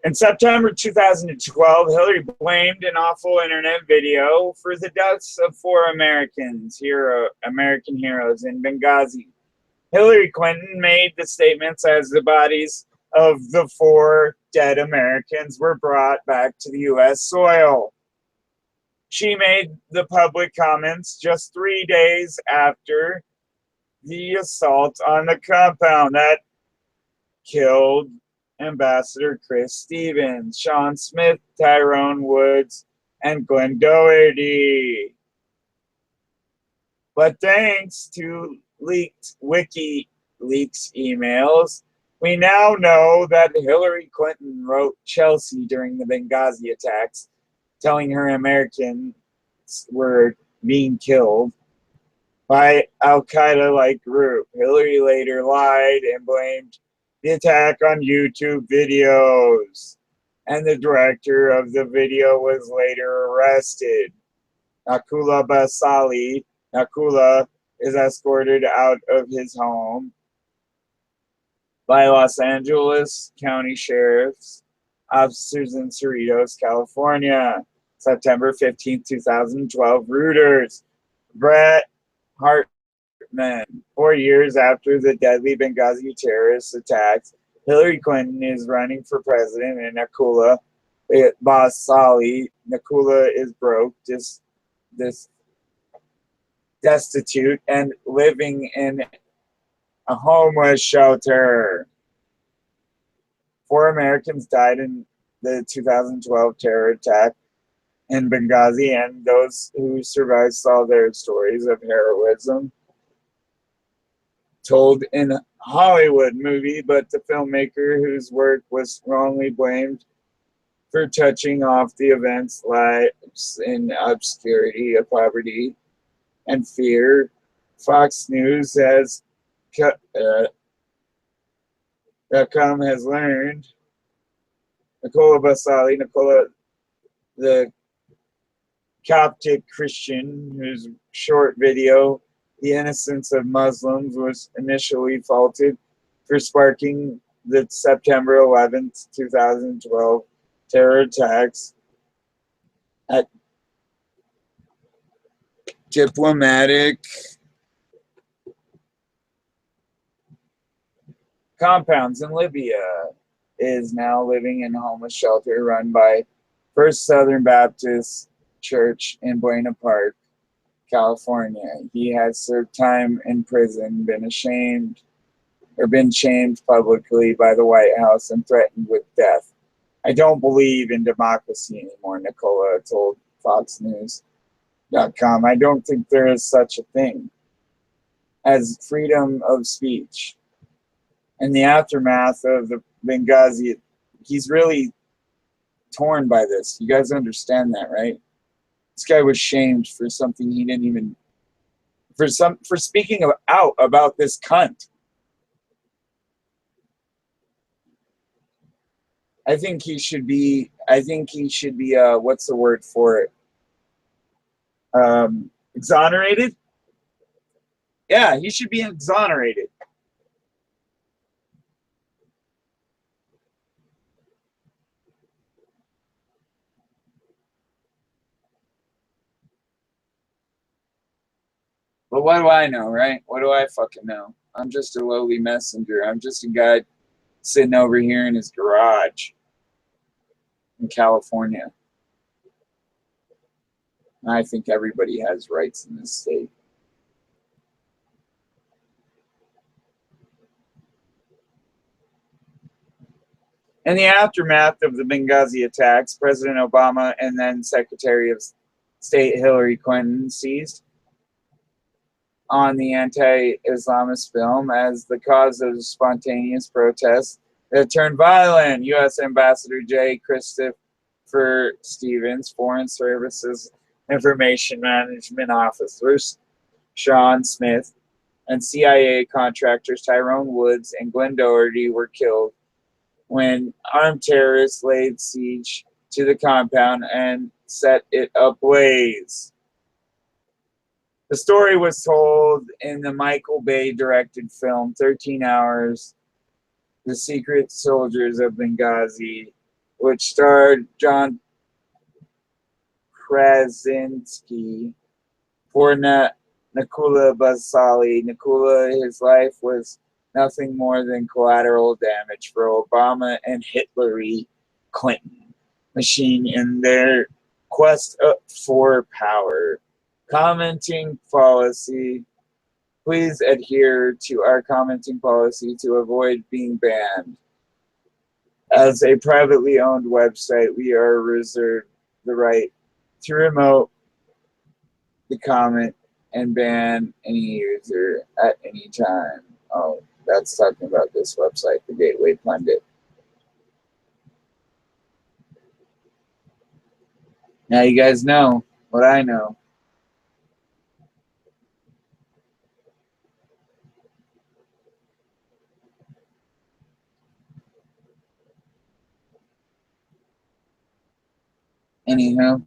In September 2012, Hillary blamed an awful internet video for the deaths of 4 American heroes in Benghazi. Hillary Clinton made the statements as the bodies of the 4 dead Americans were brought back to the U.S. soil. She made the public comments just 3 days after the assault on the compound that killed Ambassador Chris Stevens, Sean Smith, Tyrone Woods, and Glenn Doherty. But thanks to leaked WikiLeaks emails, we now know that Hillary Clinton wrote Chelsea during the Benghazi attacks, telling her Americans were being killed by Al-Qaeda-like group. Hillary later lied and blamed the attack on YouTube videos, and the director of the video was later arrested. Nakula Basali. Nakula is escorted out of his home by Los Angeles County Sheriff's officers in Cerritos, California. September 15, 2012, Reuters. Brett Hartman. 4 years after the deadly Benghazi terrorist attacks, Hillary Clinton is running for president, and Nakula Basali. Nakula is broke, destitute, and living in a homeless shelter. 4 Americans died in the 2012 terror attack in Benghazi, and those who survived saw their stories of heroism told in a Hollywood movie, but the filmmaker whose work was wrongly blamed for touching off the events' lives in obscurity, of poverty, and fear. Fox News has .com has learned Nakula Basali, the Coptic Christian whose short video, The Innocence of Muslims, was initially faulted for sparking the September 11th, 2012 terror attacks at diplomatic compounds in Libya, is now living in a homeless shelter run by First Southern Baptist Church in Buena Park, California. He has served time in prison, been shamed publicly by the White House, and threatened with death. I don't believe in democracy anymore, Nicola told Fox News.com. I don't think there is such a thing. as freedom of speech. In the aftermath of the Benghazi, he's really torn by this. You guys understand that, right? This guy was shamed for something he didn't even for speaking out about this cunt. I think he should be what's the word for it? Exonerated? Yeah, he should be exonerated. But what do I know, right? What do I fucking know? I'm just a lowly messenger. I'm just a guy sitting over here in his garage in California. And I think everybody has rights in this state. In the aftermath of the Benghazi attacks, President Obama and then Secretary of State Hillary Clinton seized on the anti-Islamist film as the cause of spontaneous protests that turned violent. U.S. Ambassador J. Christopher Stevens, Foreign Services Information Management Officer Sean Smith, and CIA contractors Tyrone Woods and Glenn Doherty were killed when armed terrorists laid siege to the compound and set it ablaze. The story was told in the Michael Bay directed film 13 Hours, The Secret Soldiers of Benghazi, which starred John Krasinski for Nakula Basali. Nakula, his life was nothing more than collateral damage for Obama and Hillary Clinton machine in their quest for power. Commenting policy. Please adhere to our commenting policy to avoid being banned. As a privately owned website, we are reserved the right to remote the comment and ban any user at any time. Oh, that's talking about this website, the Gateway Pundit. Now you guys know what I know. Anyhow.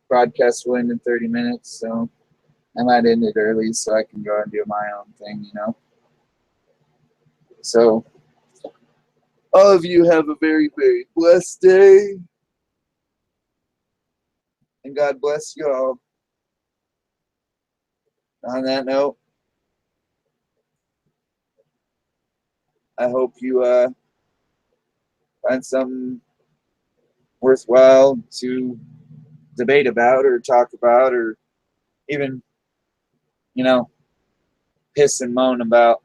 Broadcast will end in 30 minutes, so I might end it early so I can go and do my own thing, you know. So, all of you have a very, very blessed day. And God bless you all. On that note, I hope you find something worthwhile to debate about or talk about or even, you know, piss and moan about.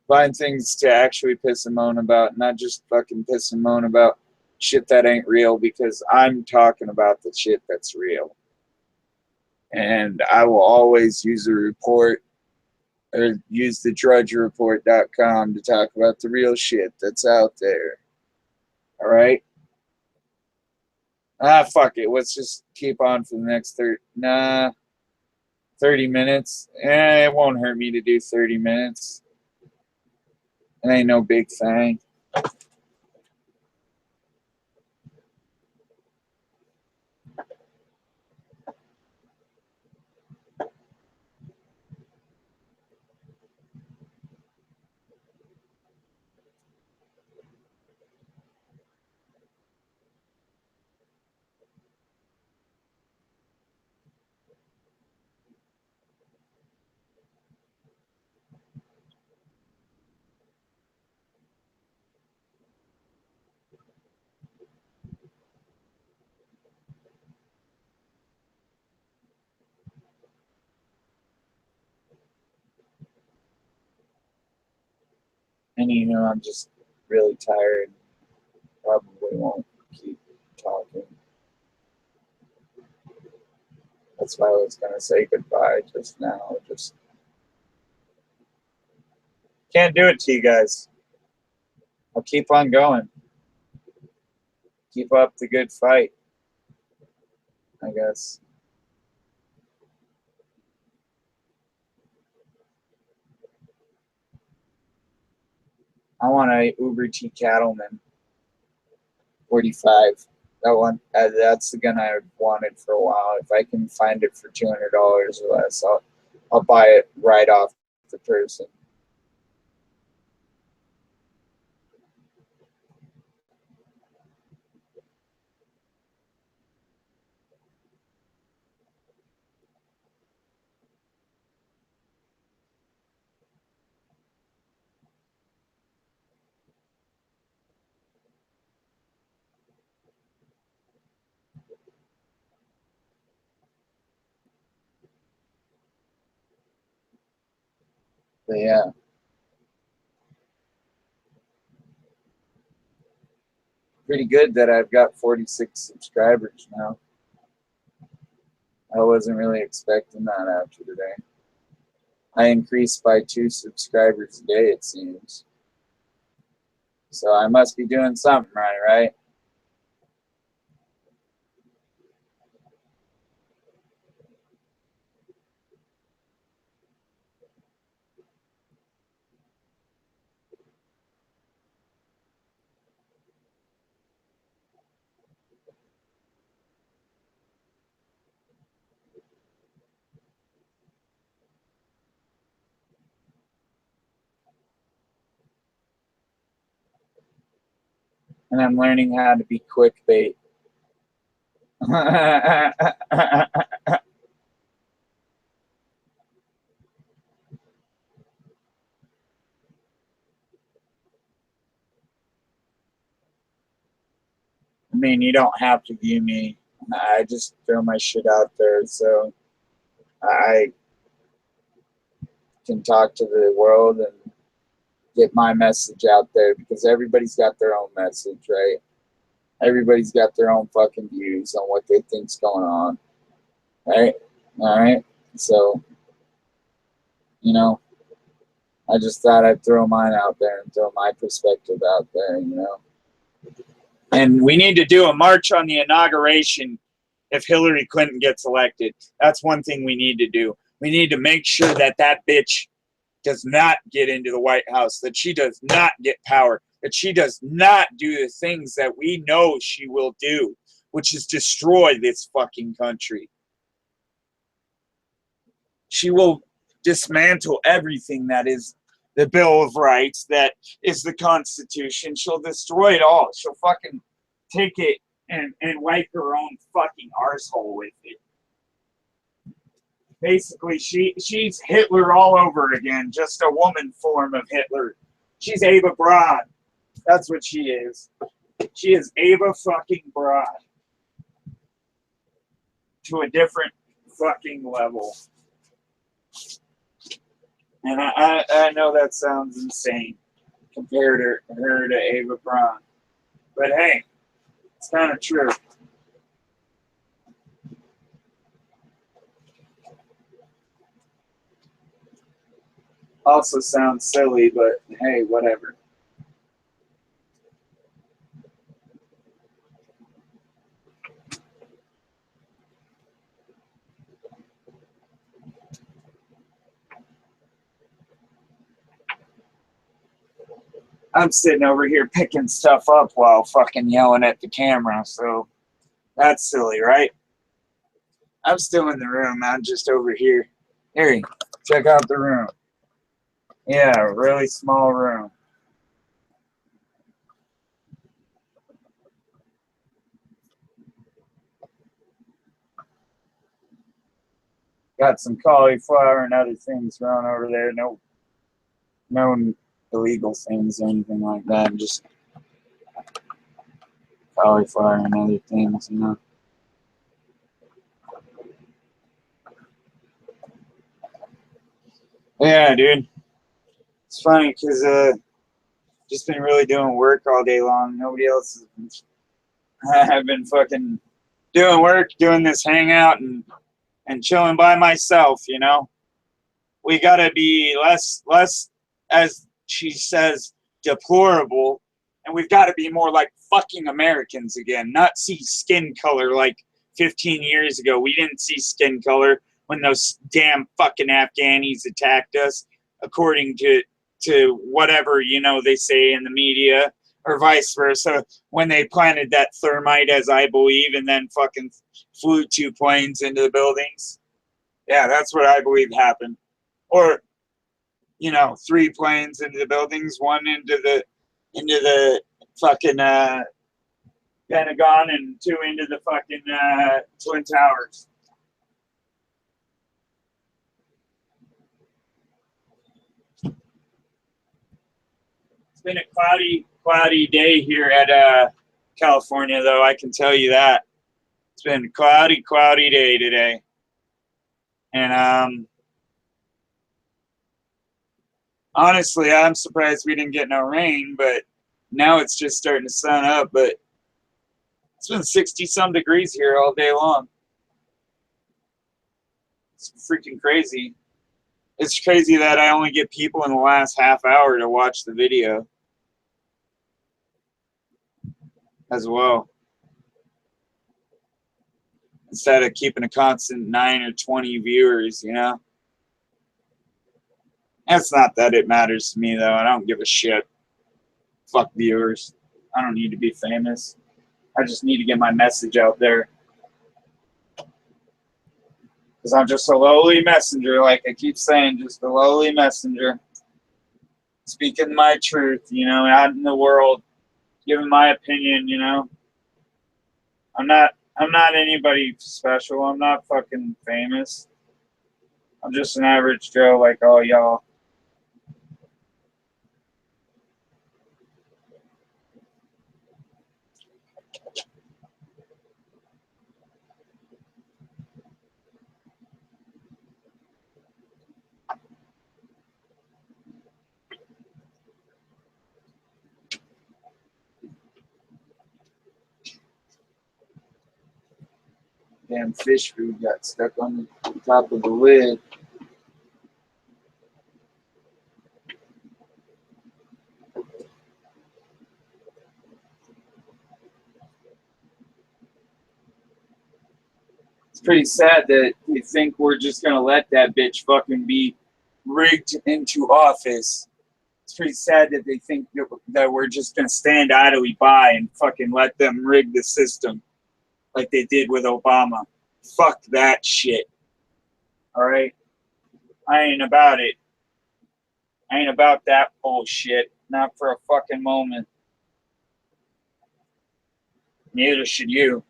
Find things to actually piss and moan about, not just fucking piss and moan about shit that ain't real, because I'm talking about the shit that's real. And I will always use a report or use the drudgereport.com to talk about the real shit that's out there. All right? Fuck it. Let's just keep on for the next 30 minutes. It won't hurt me to do 30 minutes. It ain't no big thing. Anywho, I'm just really tired. Probably won't keep talking. That's why I was gonna say goodbye just now. Just can't do it to you guys. I'll keep on going. Keep up the good fight, I guess. I want a Uber T Cattleman 45. That one, that's the gun I've wanted for a while. If I can find it for $200 or less, I'll buy it right off the person. But yeah. Pretty good that I've got 46 subscribers now. I wasn't really expecting that after today. I increased by 2 subscribers a day, it seems. So I must be doing something right? And I'm learning how to be quick bait. I mean, you don't have to view me. I just throw my shit out there so I can talk to the world and get my message out there, because everybody's got their own message, right? Everybody's got their own fucking views on what they think's going on, right? All right. So, you know, I just thought I'd throw mine out there and throw my perspective out there, you know. And we need to do a march on the inauguration if Hillary Clinton gets elected. That's one thing we need to do. We need to make sure that that bitch does not get into the White House, that she does not get power, that she does not do the things that we know she will do, which is destroy this fucking country. She will dismantle everything that is the Bill of Rights, that is the Constitution. She'll destroy it all. She'll fucking take it and wipe her own fucking arsehole with it. Basically, she's Hitler all over again, just a woman form of Hitler. She's Ava Braun. That's what she is. She is Ava fucking Braun. To a different fucking level. And I know that sounds insane compared her to Ava Braun. But hey, it's kind of true. Also sounds silly, but hey, whatever. I'm sitting over here picking stuff up while fucking yelling at the camera, so that's silly, right? I'm still in the room. I'm just over here. Here, check out the room. Yeah, really small room. Got some cauliflower and other things growing over there. No illegal things or anything like that. Just cauliflower and other things, you know. Yeah, dude. It's funny because Just been really doing work all day long. Nobody else has been. I've been fucking doing work, doing this hangout, and chilling by myself. You know, we gotta be less, as she says, deplorable, and we've got to be more like fucking Americans again. Not see skin color like 15 years ago. We didn't see skin color when those damn fucking Afghanis attacked us, according to whatever, you know, they say in the media, or vice versa, when they planted that thermite, as I believe, and then fucking flew 2 planes into the buildings. Yeah, that's what I believe happened. Or, you know, 3 planes into the buildings, 1 into the fucking Pentagon, and 2 into the fucking Twin Towers. It's been a cloudy day here at California, though, I can tell you that. It's been a cloudy day today. And honestly, I'm surprised we didn't get no rain, but now it's just starting to sun up. But it's been 60-some degrees here all day long. It's freaking crazy. It's crazy that I only get people in the last half hour to watch the video as well, instead of keeping a constant 9 or 20 viewers, you know? It's not that it matters to me, though. I don't give a shit. Fuck viewers. I don't need to be famous. I just need to get my message out there. Because I'm just a lowly messenger, like I keep saying, just a lowly messenger. Speaking my truth, you know, out in the world, giving my opinion, you know. I'm not anybody special. I'm not fucking famous. I'm just an average Joe like all y'all. Damn fish food got stuck on the top of the lid. It's pretty sad that they think we're just gonna let that bitch fucking be rigged into office. It's pretty sad that they think that we're just gonna stand idly by and fucking let them rig the system like they did with Obama. Fuck that shit. Alright? I ain't about it. I ain't about that bullshit. Not for a fucking moment. Neither should you.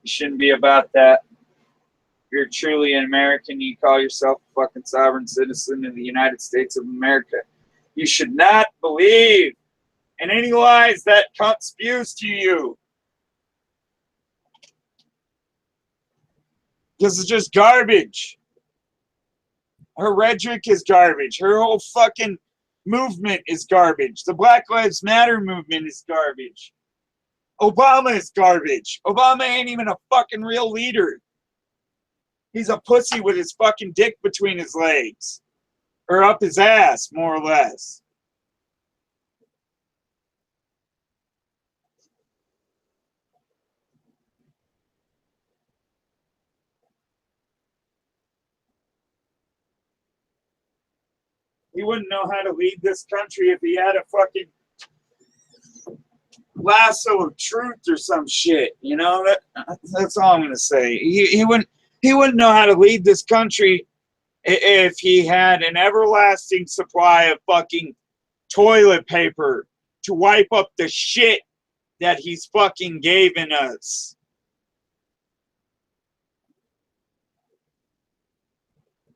You shouldn't be about that. If you're truly an American, you call yourself a fucking sovereign citizen of the United States of America. You should not believe in any lies that cunt spews to you. Because it's just garbage. Her rhetoric is garbage. Her whole fucking movement is garbage. The Black Lives Matter movement is garbage. Obama is garbage. Obama ain't even a fucking real leader. He's a pussy with his fucking dick between his legs. Or up his ass, more or less. He wouldn't know how to lead this country if he had a fucking lasso of truth or some shit. You know, that's all I'm gonna say. He wouldn't know how to lead this country if he had an everlasting supply of fucking toilet paper to wipe up the shit that he's fucking given us.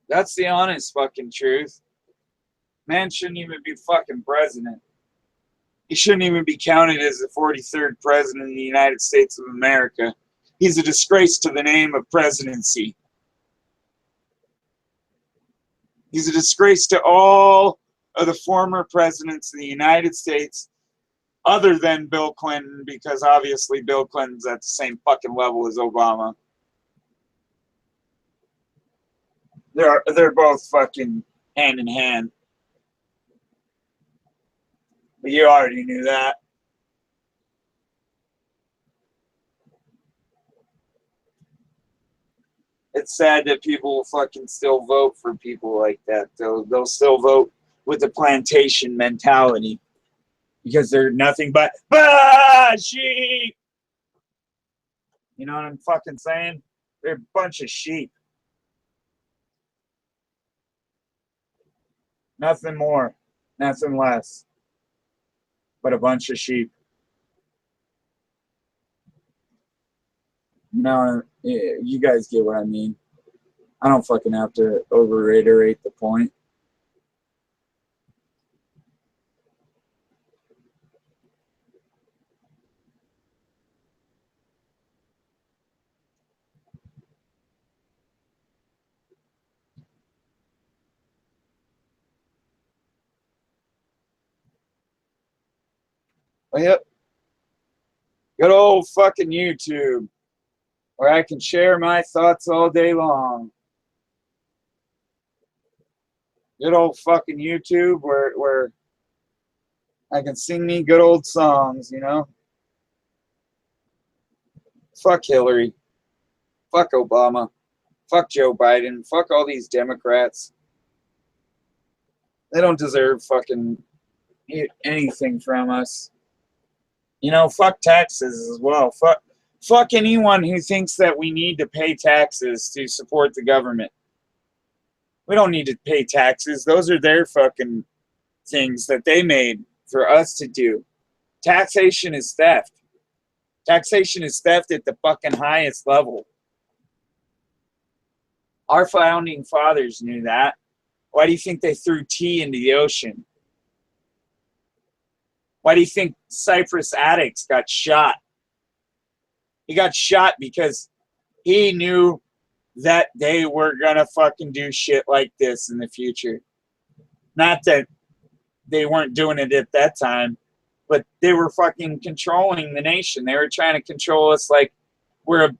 That's the honest fucking truth. Man shouldn't even be fucking president. He shouldn't even be counted as the 43rd president of the United States of America. He's a disgrace to the name of presidency. He's a disgrace to all of the former presidents of the United States, other than Bill Clinton, because obviously Bill Clinton's at the same fucking level as Obama. They're both fucking hand in hand. But you already knew that. It's sad that people will fucking still vote for people like that. They'll still vote with the plantation mentality because they're nothing but sheep. You know what I'm fucking saying? They're a bunch of sheep. Nothing more, nothing less, but a bunch of sheep. No, you guys get what I mean. I don't fucking have to over-reiterate the point. Well, yep. Good old fucking YouTube, where I can share my thoughts all day long. Good old fucking YouTube, where I can sing me good old songs, you know? Fuck Hillary. Fuck Obama. Fuck Joe Biden. Fuck all these Democrats. They don't deserve fucking anything from us. You know, fuck taxes as well. Fuck anyone who thinks that we need to pay taxes to support the government. We don't need to pay taxes. Those are their fucking things that they made for us to do. Taxation is theft. Taxation is theft at the fucking highest level. Our founding fathers knew that. Why do you think they threw tea into the ocean? Why do you think Cyprus Attucks got shot? He got shot because he knew that they were gonna fucking do shit like this in the future. Not that they weren't doing it at that time, but they were fucking controlling the nation. They were trying to control us like we're a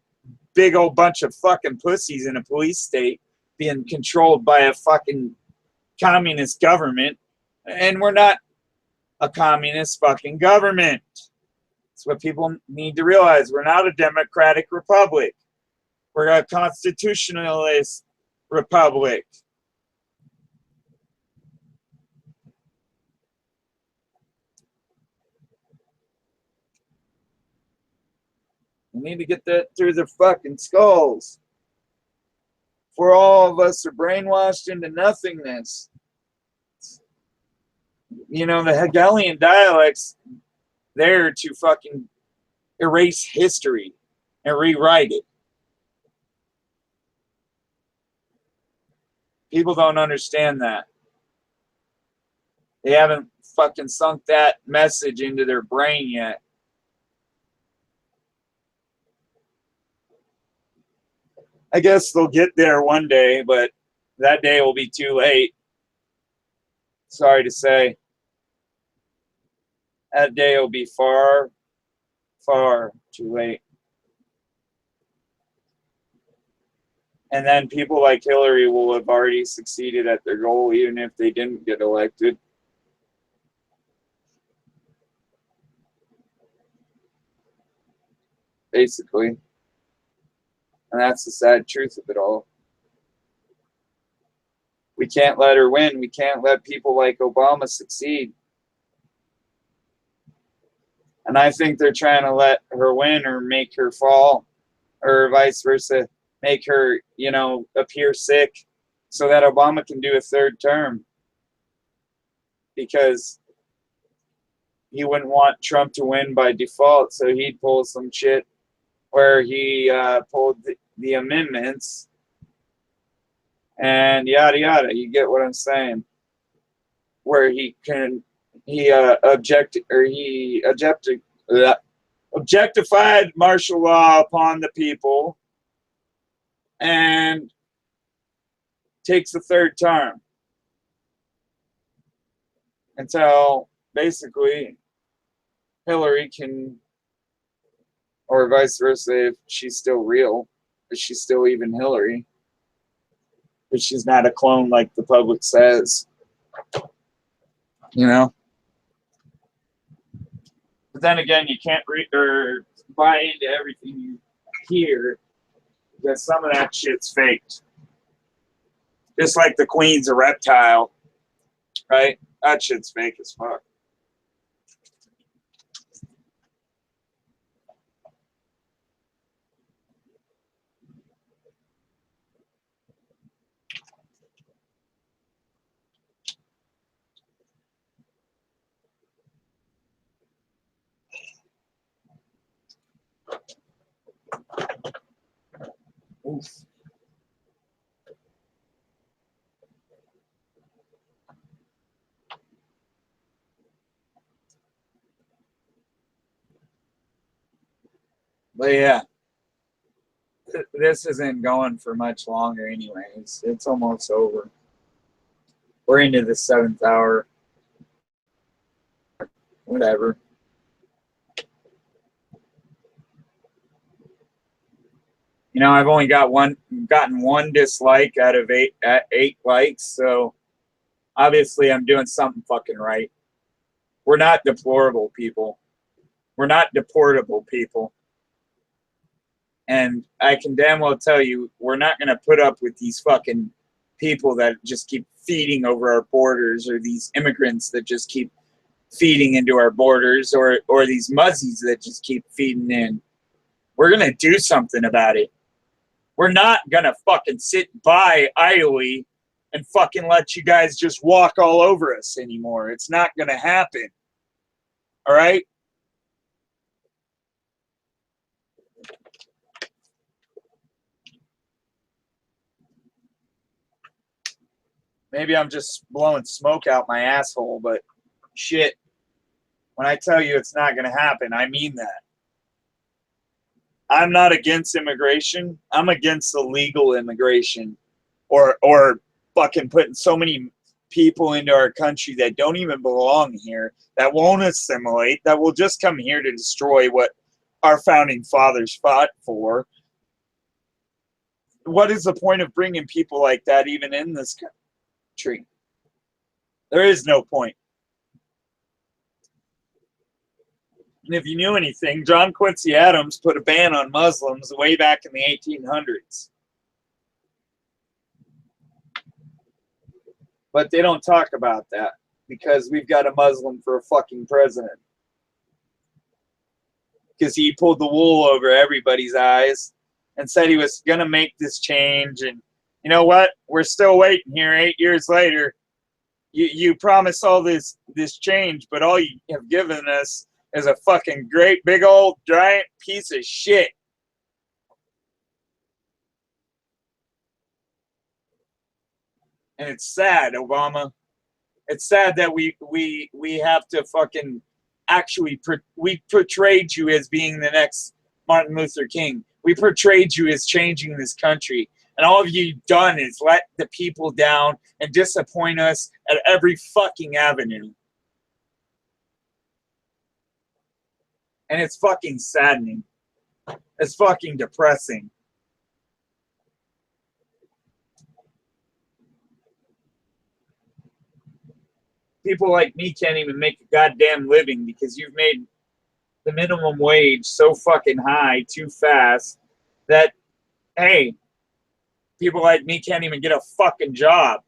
big old bunch of fucking pussies in a police state being controlled by a fucking communist government. And we're not a communist fucking government. That's what people need to realize. We're not a democratic republic. We're a constitutionalist republic. We need to get that through their fucking skulls. For all of us are brainwashed into nothingness. You know, the Hegelian dialects there to fucking erase history and rewrite it. People don't understand that. They haven't fucking sunk that message into their brain yet. I guess they'll get there one day, but that day will be too late. Sorry to say. That day will be far, far too late. And then people like Hillary will have already succeeded at their goal, even if they didn't get elected. Basically. And that's the sad truth of it all. We can't let her win. We can't let people like Obama succeed. And I think they're trying to let her win or make her fall, or vice versa, make her, you know, appear sick so that Obama can do a third term. Because he wouldn't want Trump to win by default, so he'd pull some shit where he pulled the amendments and yada yada. You get what I'm saying? Where he objectified martial law upon the people and takes the third term. until basically Hillary can, or vice versa, if she's still real, is she still even Hillary? If she's not a clone like the public says, you know? But then again, you can't read or buy into everything you hear because some of that shit's faked. Just like the Queen's a reptile, right? That shit's fake as fuck. Oof. But yeah, this isn't going for much longer anyways. It's almost over. We're into the 7th hour. Whatever. You know, I've only gotten one dislike out of eight likes, so obviously I'm doing something fucking right. We're not deplorable people. We're not deportable people. And I can damn well tell you, we're not going to put up with these fucking people that just keep feeding over our borders, or these immigrants that just keep feeding into our borders, or these muzzies that just keep feeding in. We're going to do something about it. We're not going to fucking sit by idly and fucking let you guys just walk all over us anymore. It's not going to happen. All right? Maybe I'm just blowing smoke out my asshole, but shit, when I tell you it's not going to happen, I mean that. I'm not against immigration. I'm against illegal immigration, or fucking putting so many people into our country that don't even belong here, that won't assimilate, that will just come here to destroy what our founding fathers fought for. What is the point of bringing people like that even in this country? There is no point. And if you knew anything, John Quincy Adams put a ban on Muslims way back in the 1800s. But they don't talk about that because we've got a Muslim for a fucking president. Because he pulled the wool over everybody's eyes and said he was going to make this change. And you know what? We're still waiting here 8 years later. You promise all this change, but all you have given us is a fucking great big old giant piece of shit. And it's sad, Obama. It's sad that we have to fucking actually we portrayed you as being the next Martin Luther King. We portrayed you as changing this country. And all of you've done is let the people down and disappoint us at every fucking avenue. And it's fucking saddening. It's fucking depressing. People like me can't even make a goddamn living because you've made the minimum wage so fucking high too fast that, hey, people like me can't even get a fucking job.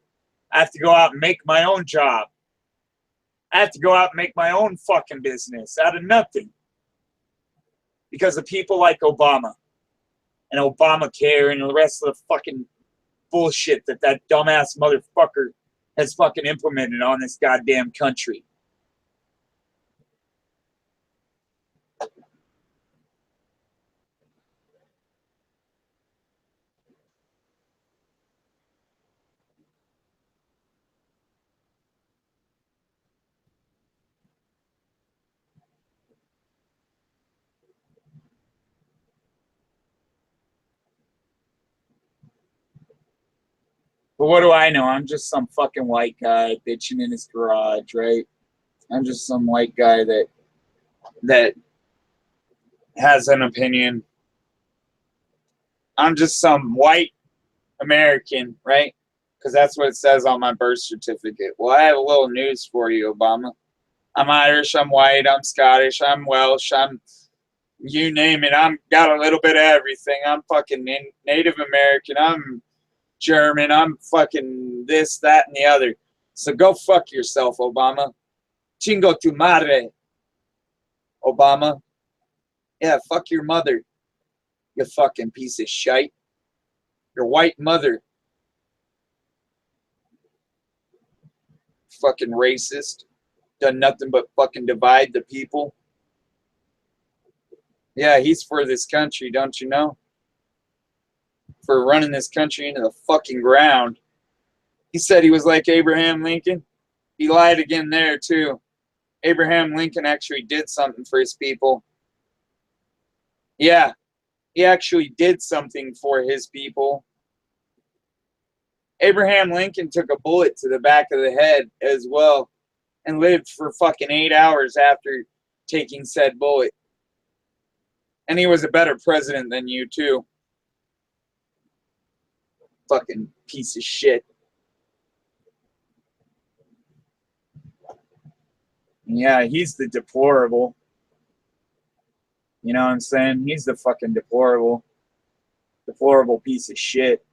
I have to go out and make my own job. I have to go out and make my own fucking business out of nothing. Because of people like Obama and Obamacare and the rest of the fucking bullshit that dumbass motherfucker has fucking implemented on this goddamn country. But what do I know? I'm just some fucking white guy bitching in his garage, right? I'm just some white guy that has an opinion. I'm just some white American, right? Because that's what it says on my birth certificate. Well, I have a little news for you, Obama. I'm Irish, I'm white, I'm Scottish, I'm Welsh, I'm you name it. I'm got a little bit of everything. I'm fucking Native American, I'm German, I'm fucking this, that, and the other. So go fuck yourself, Obama. Chingo tu madre, Obama. Yeah, fuck your mother, you fucking piece of shite. Your white mother. Fucking racist. Done nothing but fucking divide the people. Yeah, he's for this country, don't you know? For running this country into the fucking ground. He said he was like Abraham Lincoln. He lied again there, too. Abraham Lincoln actually did something for his people. Yeah, he actually did something for his people. Abraham Lincoln took a bullet to the back of the head as well and lived for fucking 8 hours after taking said bullet. And he was a better president than you, too. Fucking piece of shit. Yeah, he's the deplorable. You know what I'm saying? He's the fucking deplorable piece of shit.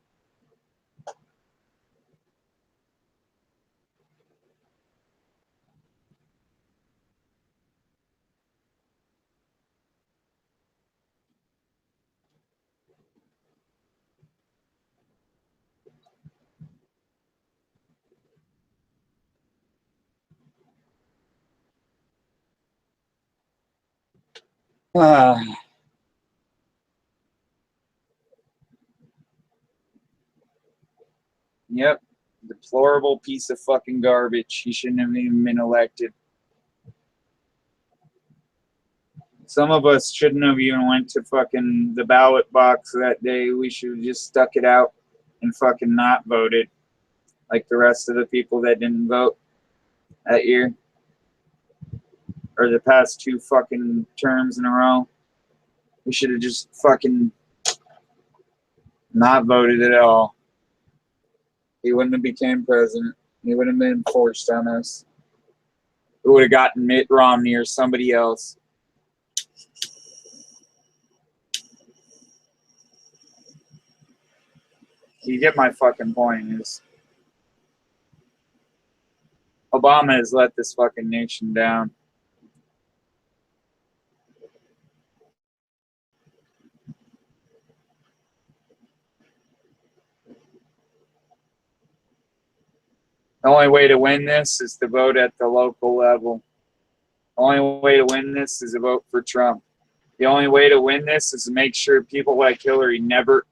Yep. Deplorable piece of fucking garbage. He shouldn't have even been elected. Some of us shouldn't have even went to fucking the ballot box that day. We should have just stuck it out and fucking not voted. Like the rest of the people that didn't vote that year. Or the past 2 fucking terms in a row. We should have just fucking not voted at all. He wouldn't have became president. He would have been forced on us. We would have gotten Mitt Romney or somebody else. You get my fucking point. Is Obama has let this fucking nation down. The only way to win this is to vote at the local level. The only way to win this is to vote for Trump. The only way to win this is to make sure people like Hillary never,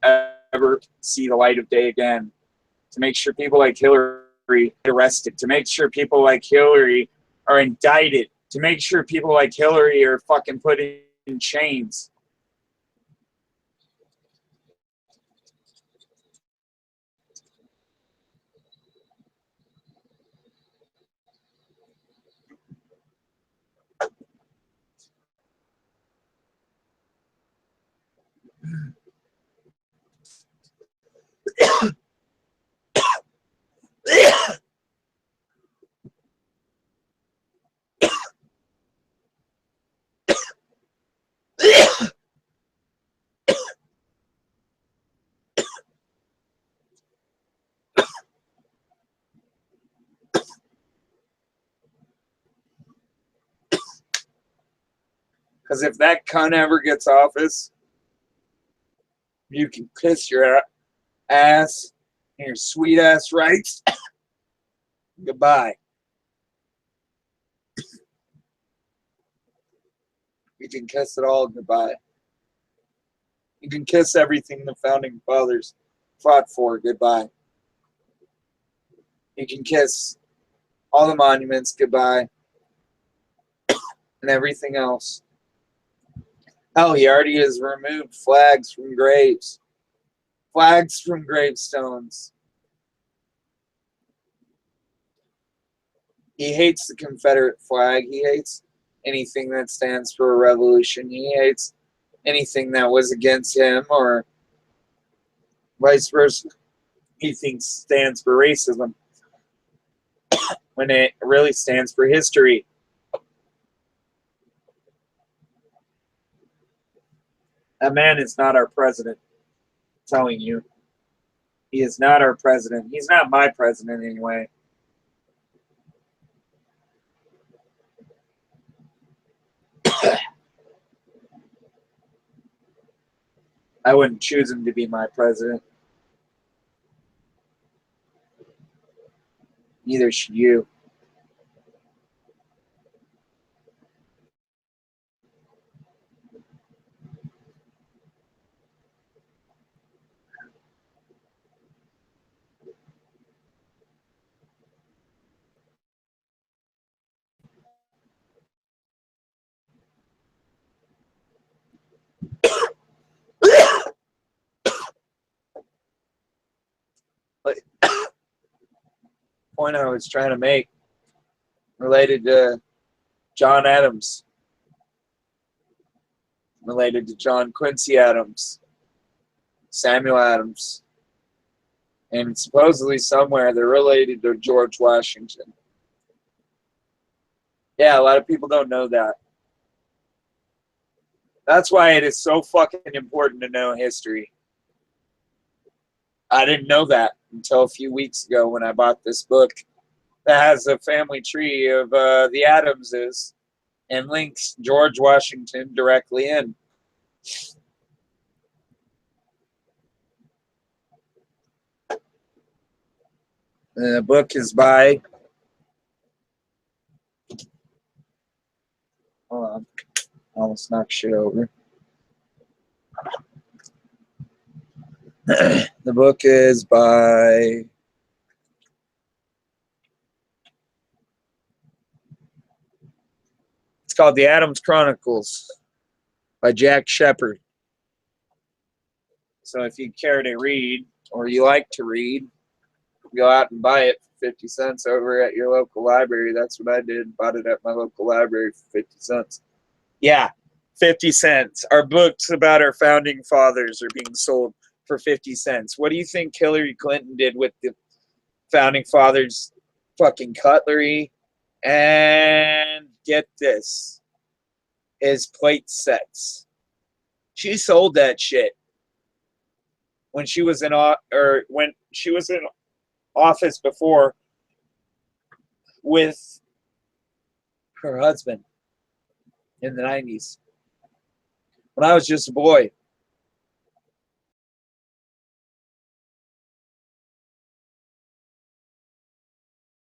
ever see the light of day again. To make sure people like Hillary get arrested. To make sure people like Hillary are indicted. To make sure people like Hillary are fucking put in chains. Because if that cunt ever gets office, you can kiss your ass and your sweet ass rights. Goodbye. You can kiss it all goodbye. You can kiss everything the founding fathers fought for goodbye. You can kiss all the monuments goodbye and everything else. Hell, he already has removed flags from graves. Flags from gravestones. He hates the Confederate flag. He hates anything that stands for a revolution. He hates anything that was against him or vice versa. He thinks stands for racism when it really stands for history. That man is not our president. I'm telling you. He is not our president. He's not my president anyway. I wouldn't choose him to be my president. Neither should you. Point I was trying to make related to John Adams, related to John Quincy Adams, Samuel Adams, and supposedly somewhere they're related to George Washington. Yeah, a lot of people don't know that. That's why it is so fucking important to know history. I didn't know that until a few weeks ago when I bought this book that has a family tree of the Adamses and links George Washington directly in. The book is by, hold on, I almost knocked shit over. The book is by it's called The Adams Chronicles by Jack Shepard. So if you care to read or you like to read, go out and buy it for 50 cents over at your local library. That's what I did. Bought it at my local library for 50 cents. Yeah, 50 cents. Our books about our founding fathers are being sold for 50 cents. What do you think Hillary Clinton did with the founding fathers' fucking cutlery? And get this, his plate sets. She sold that shit when she was in office before with her husband in the 90s. When I was just a boy,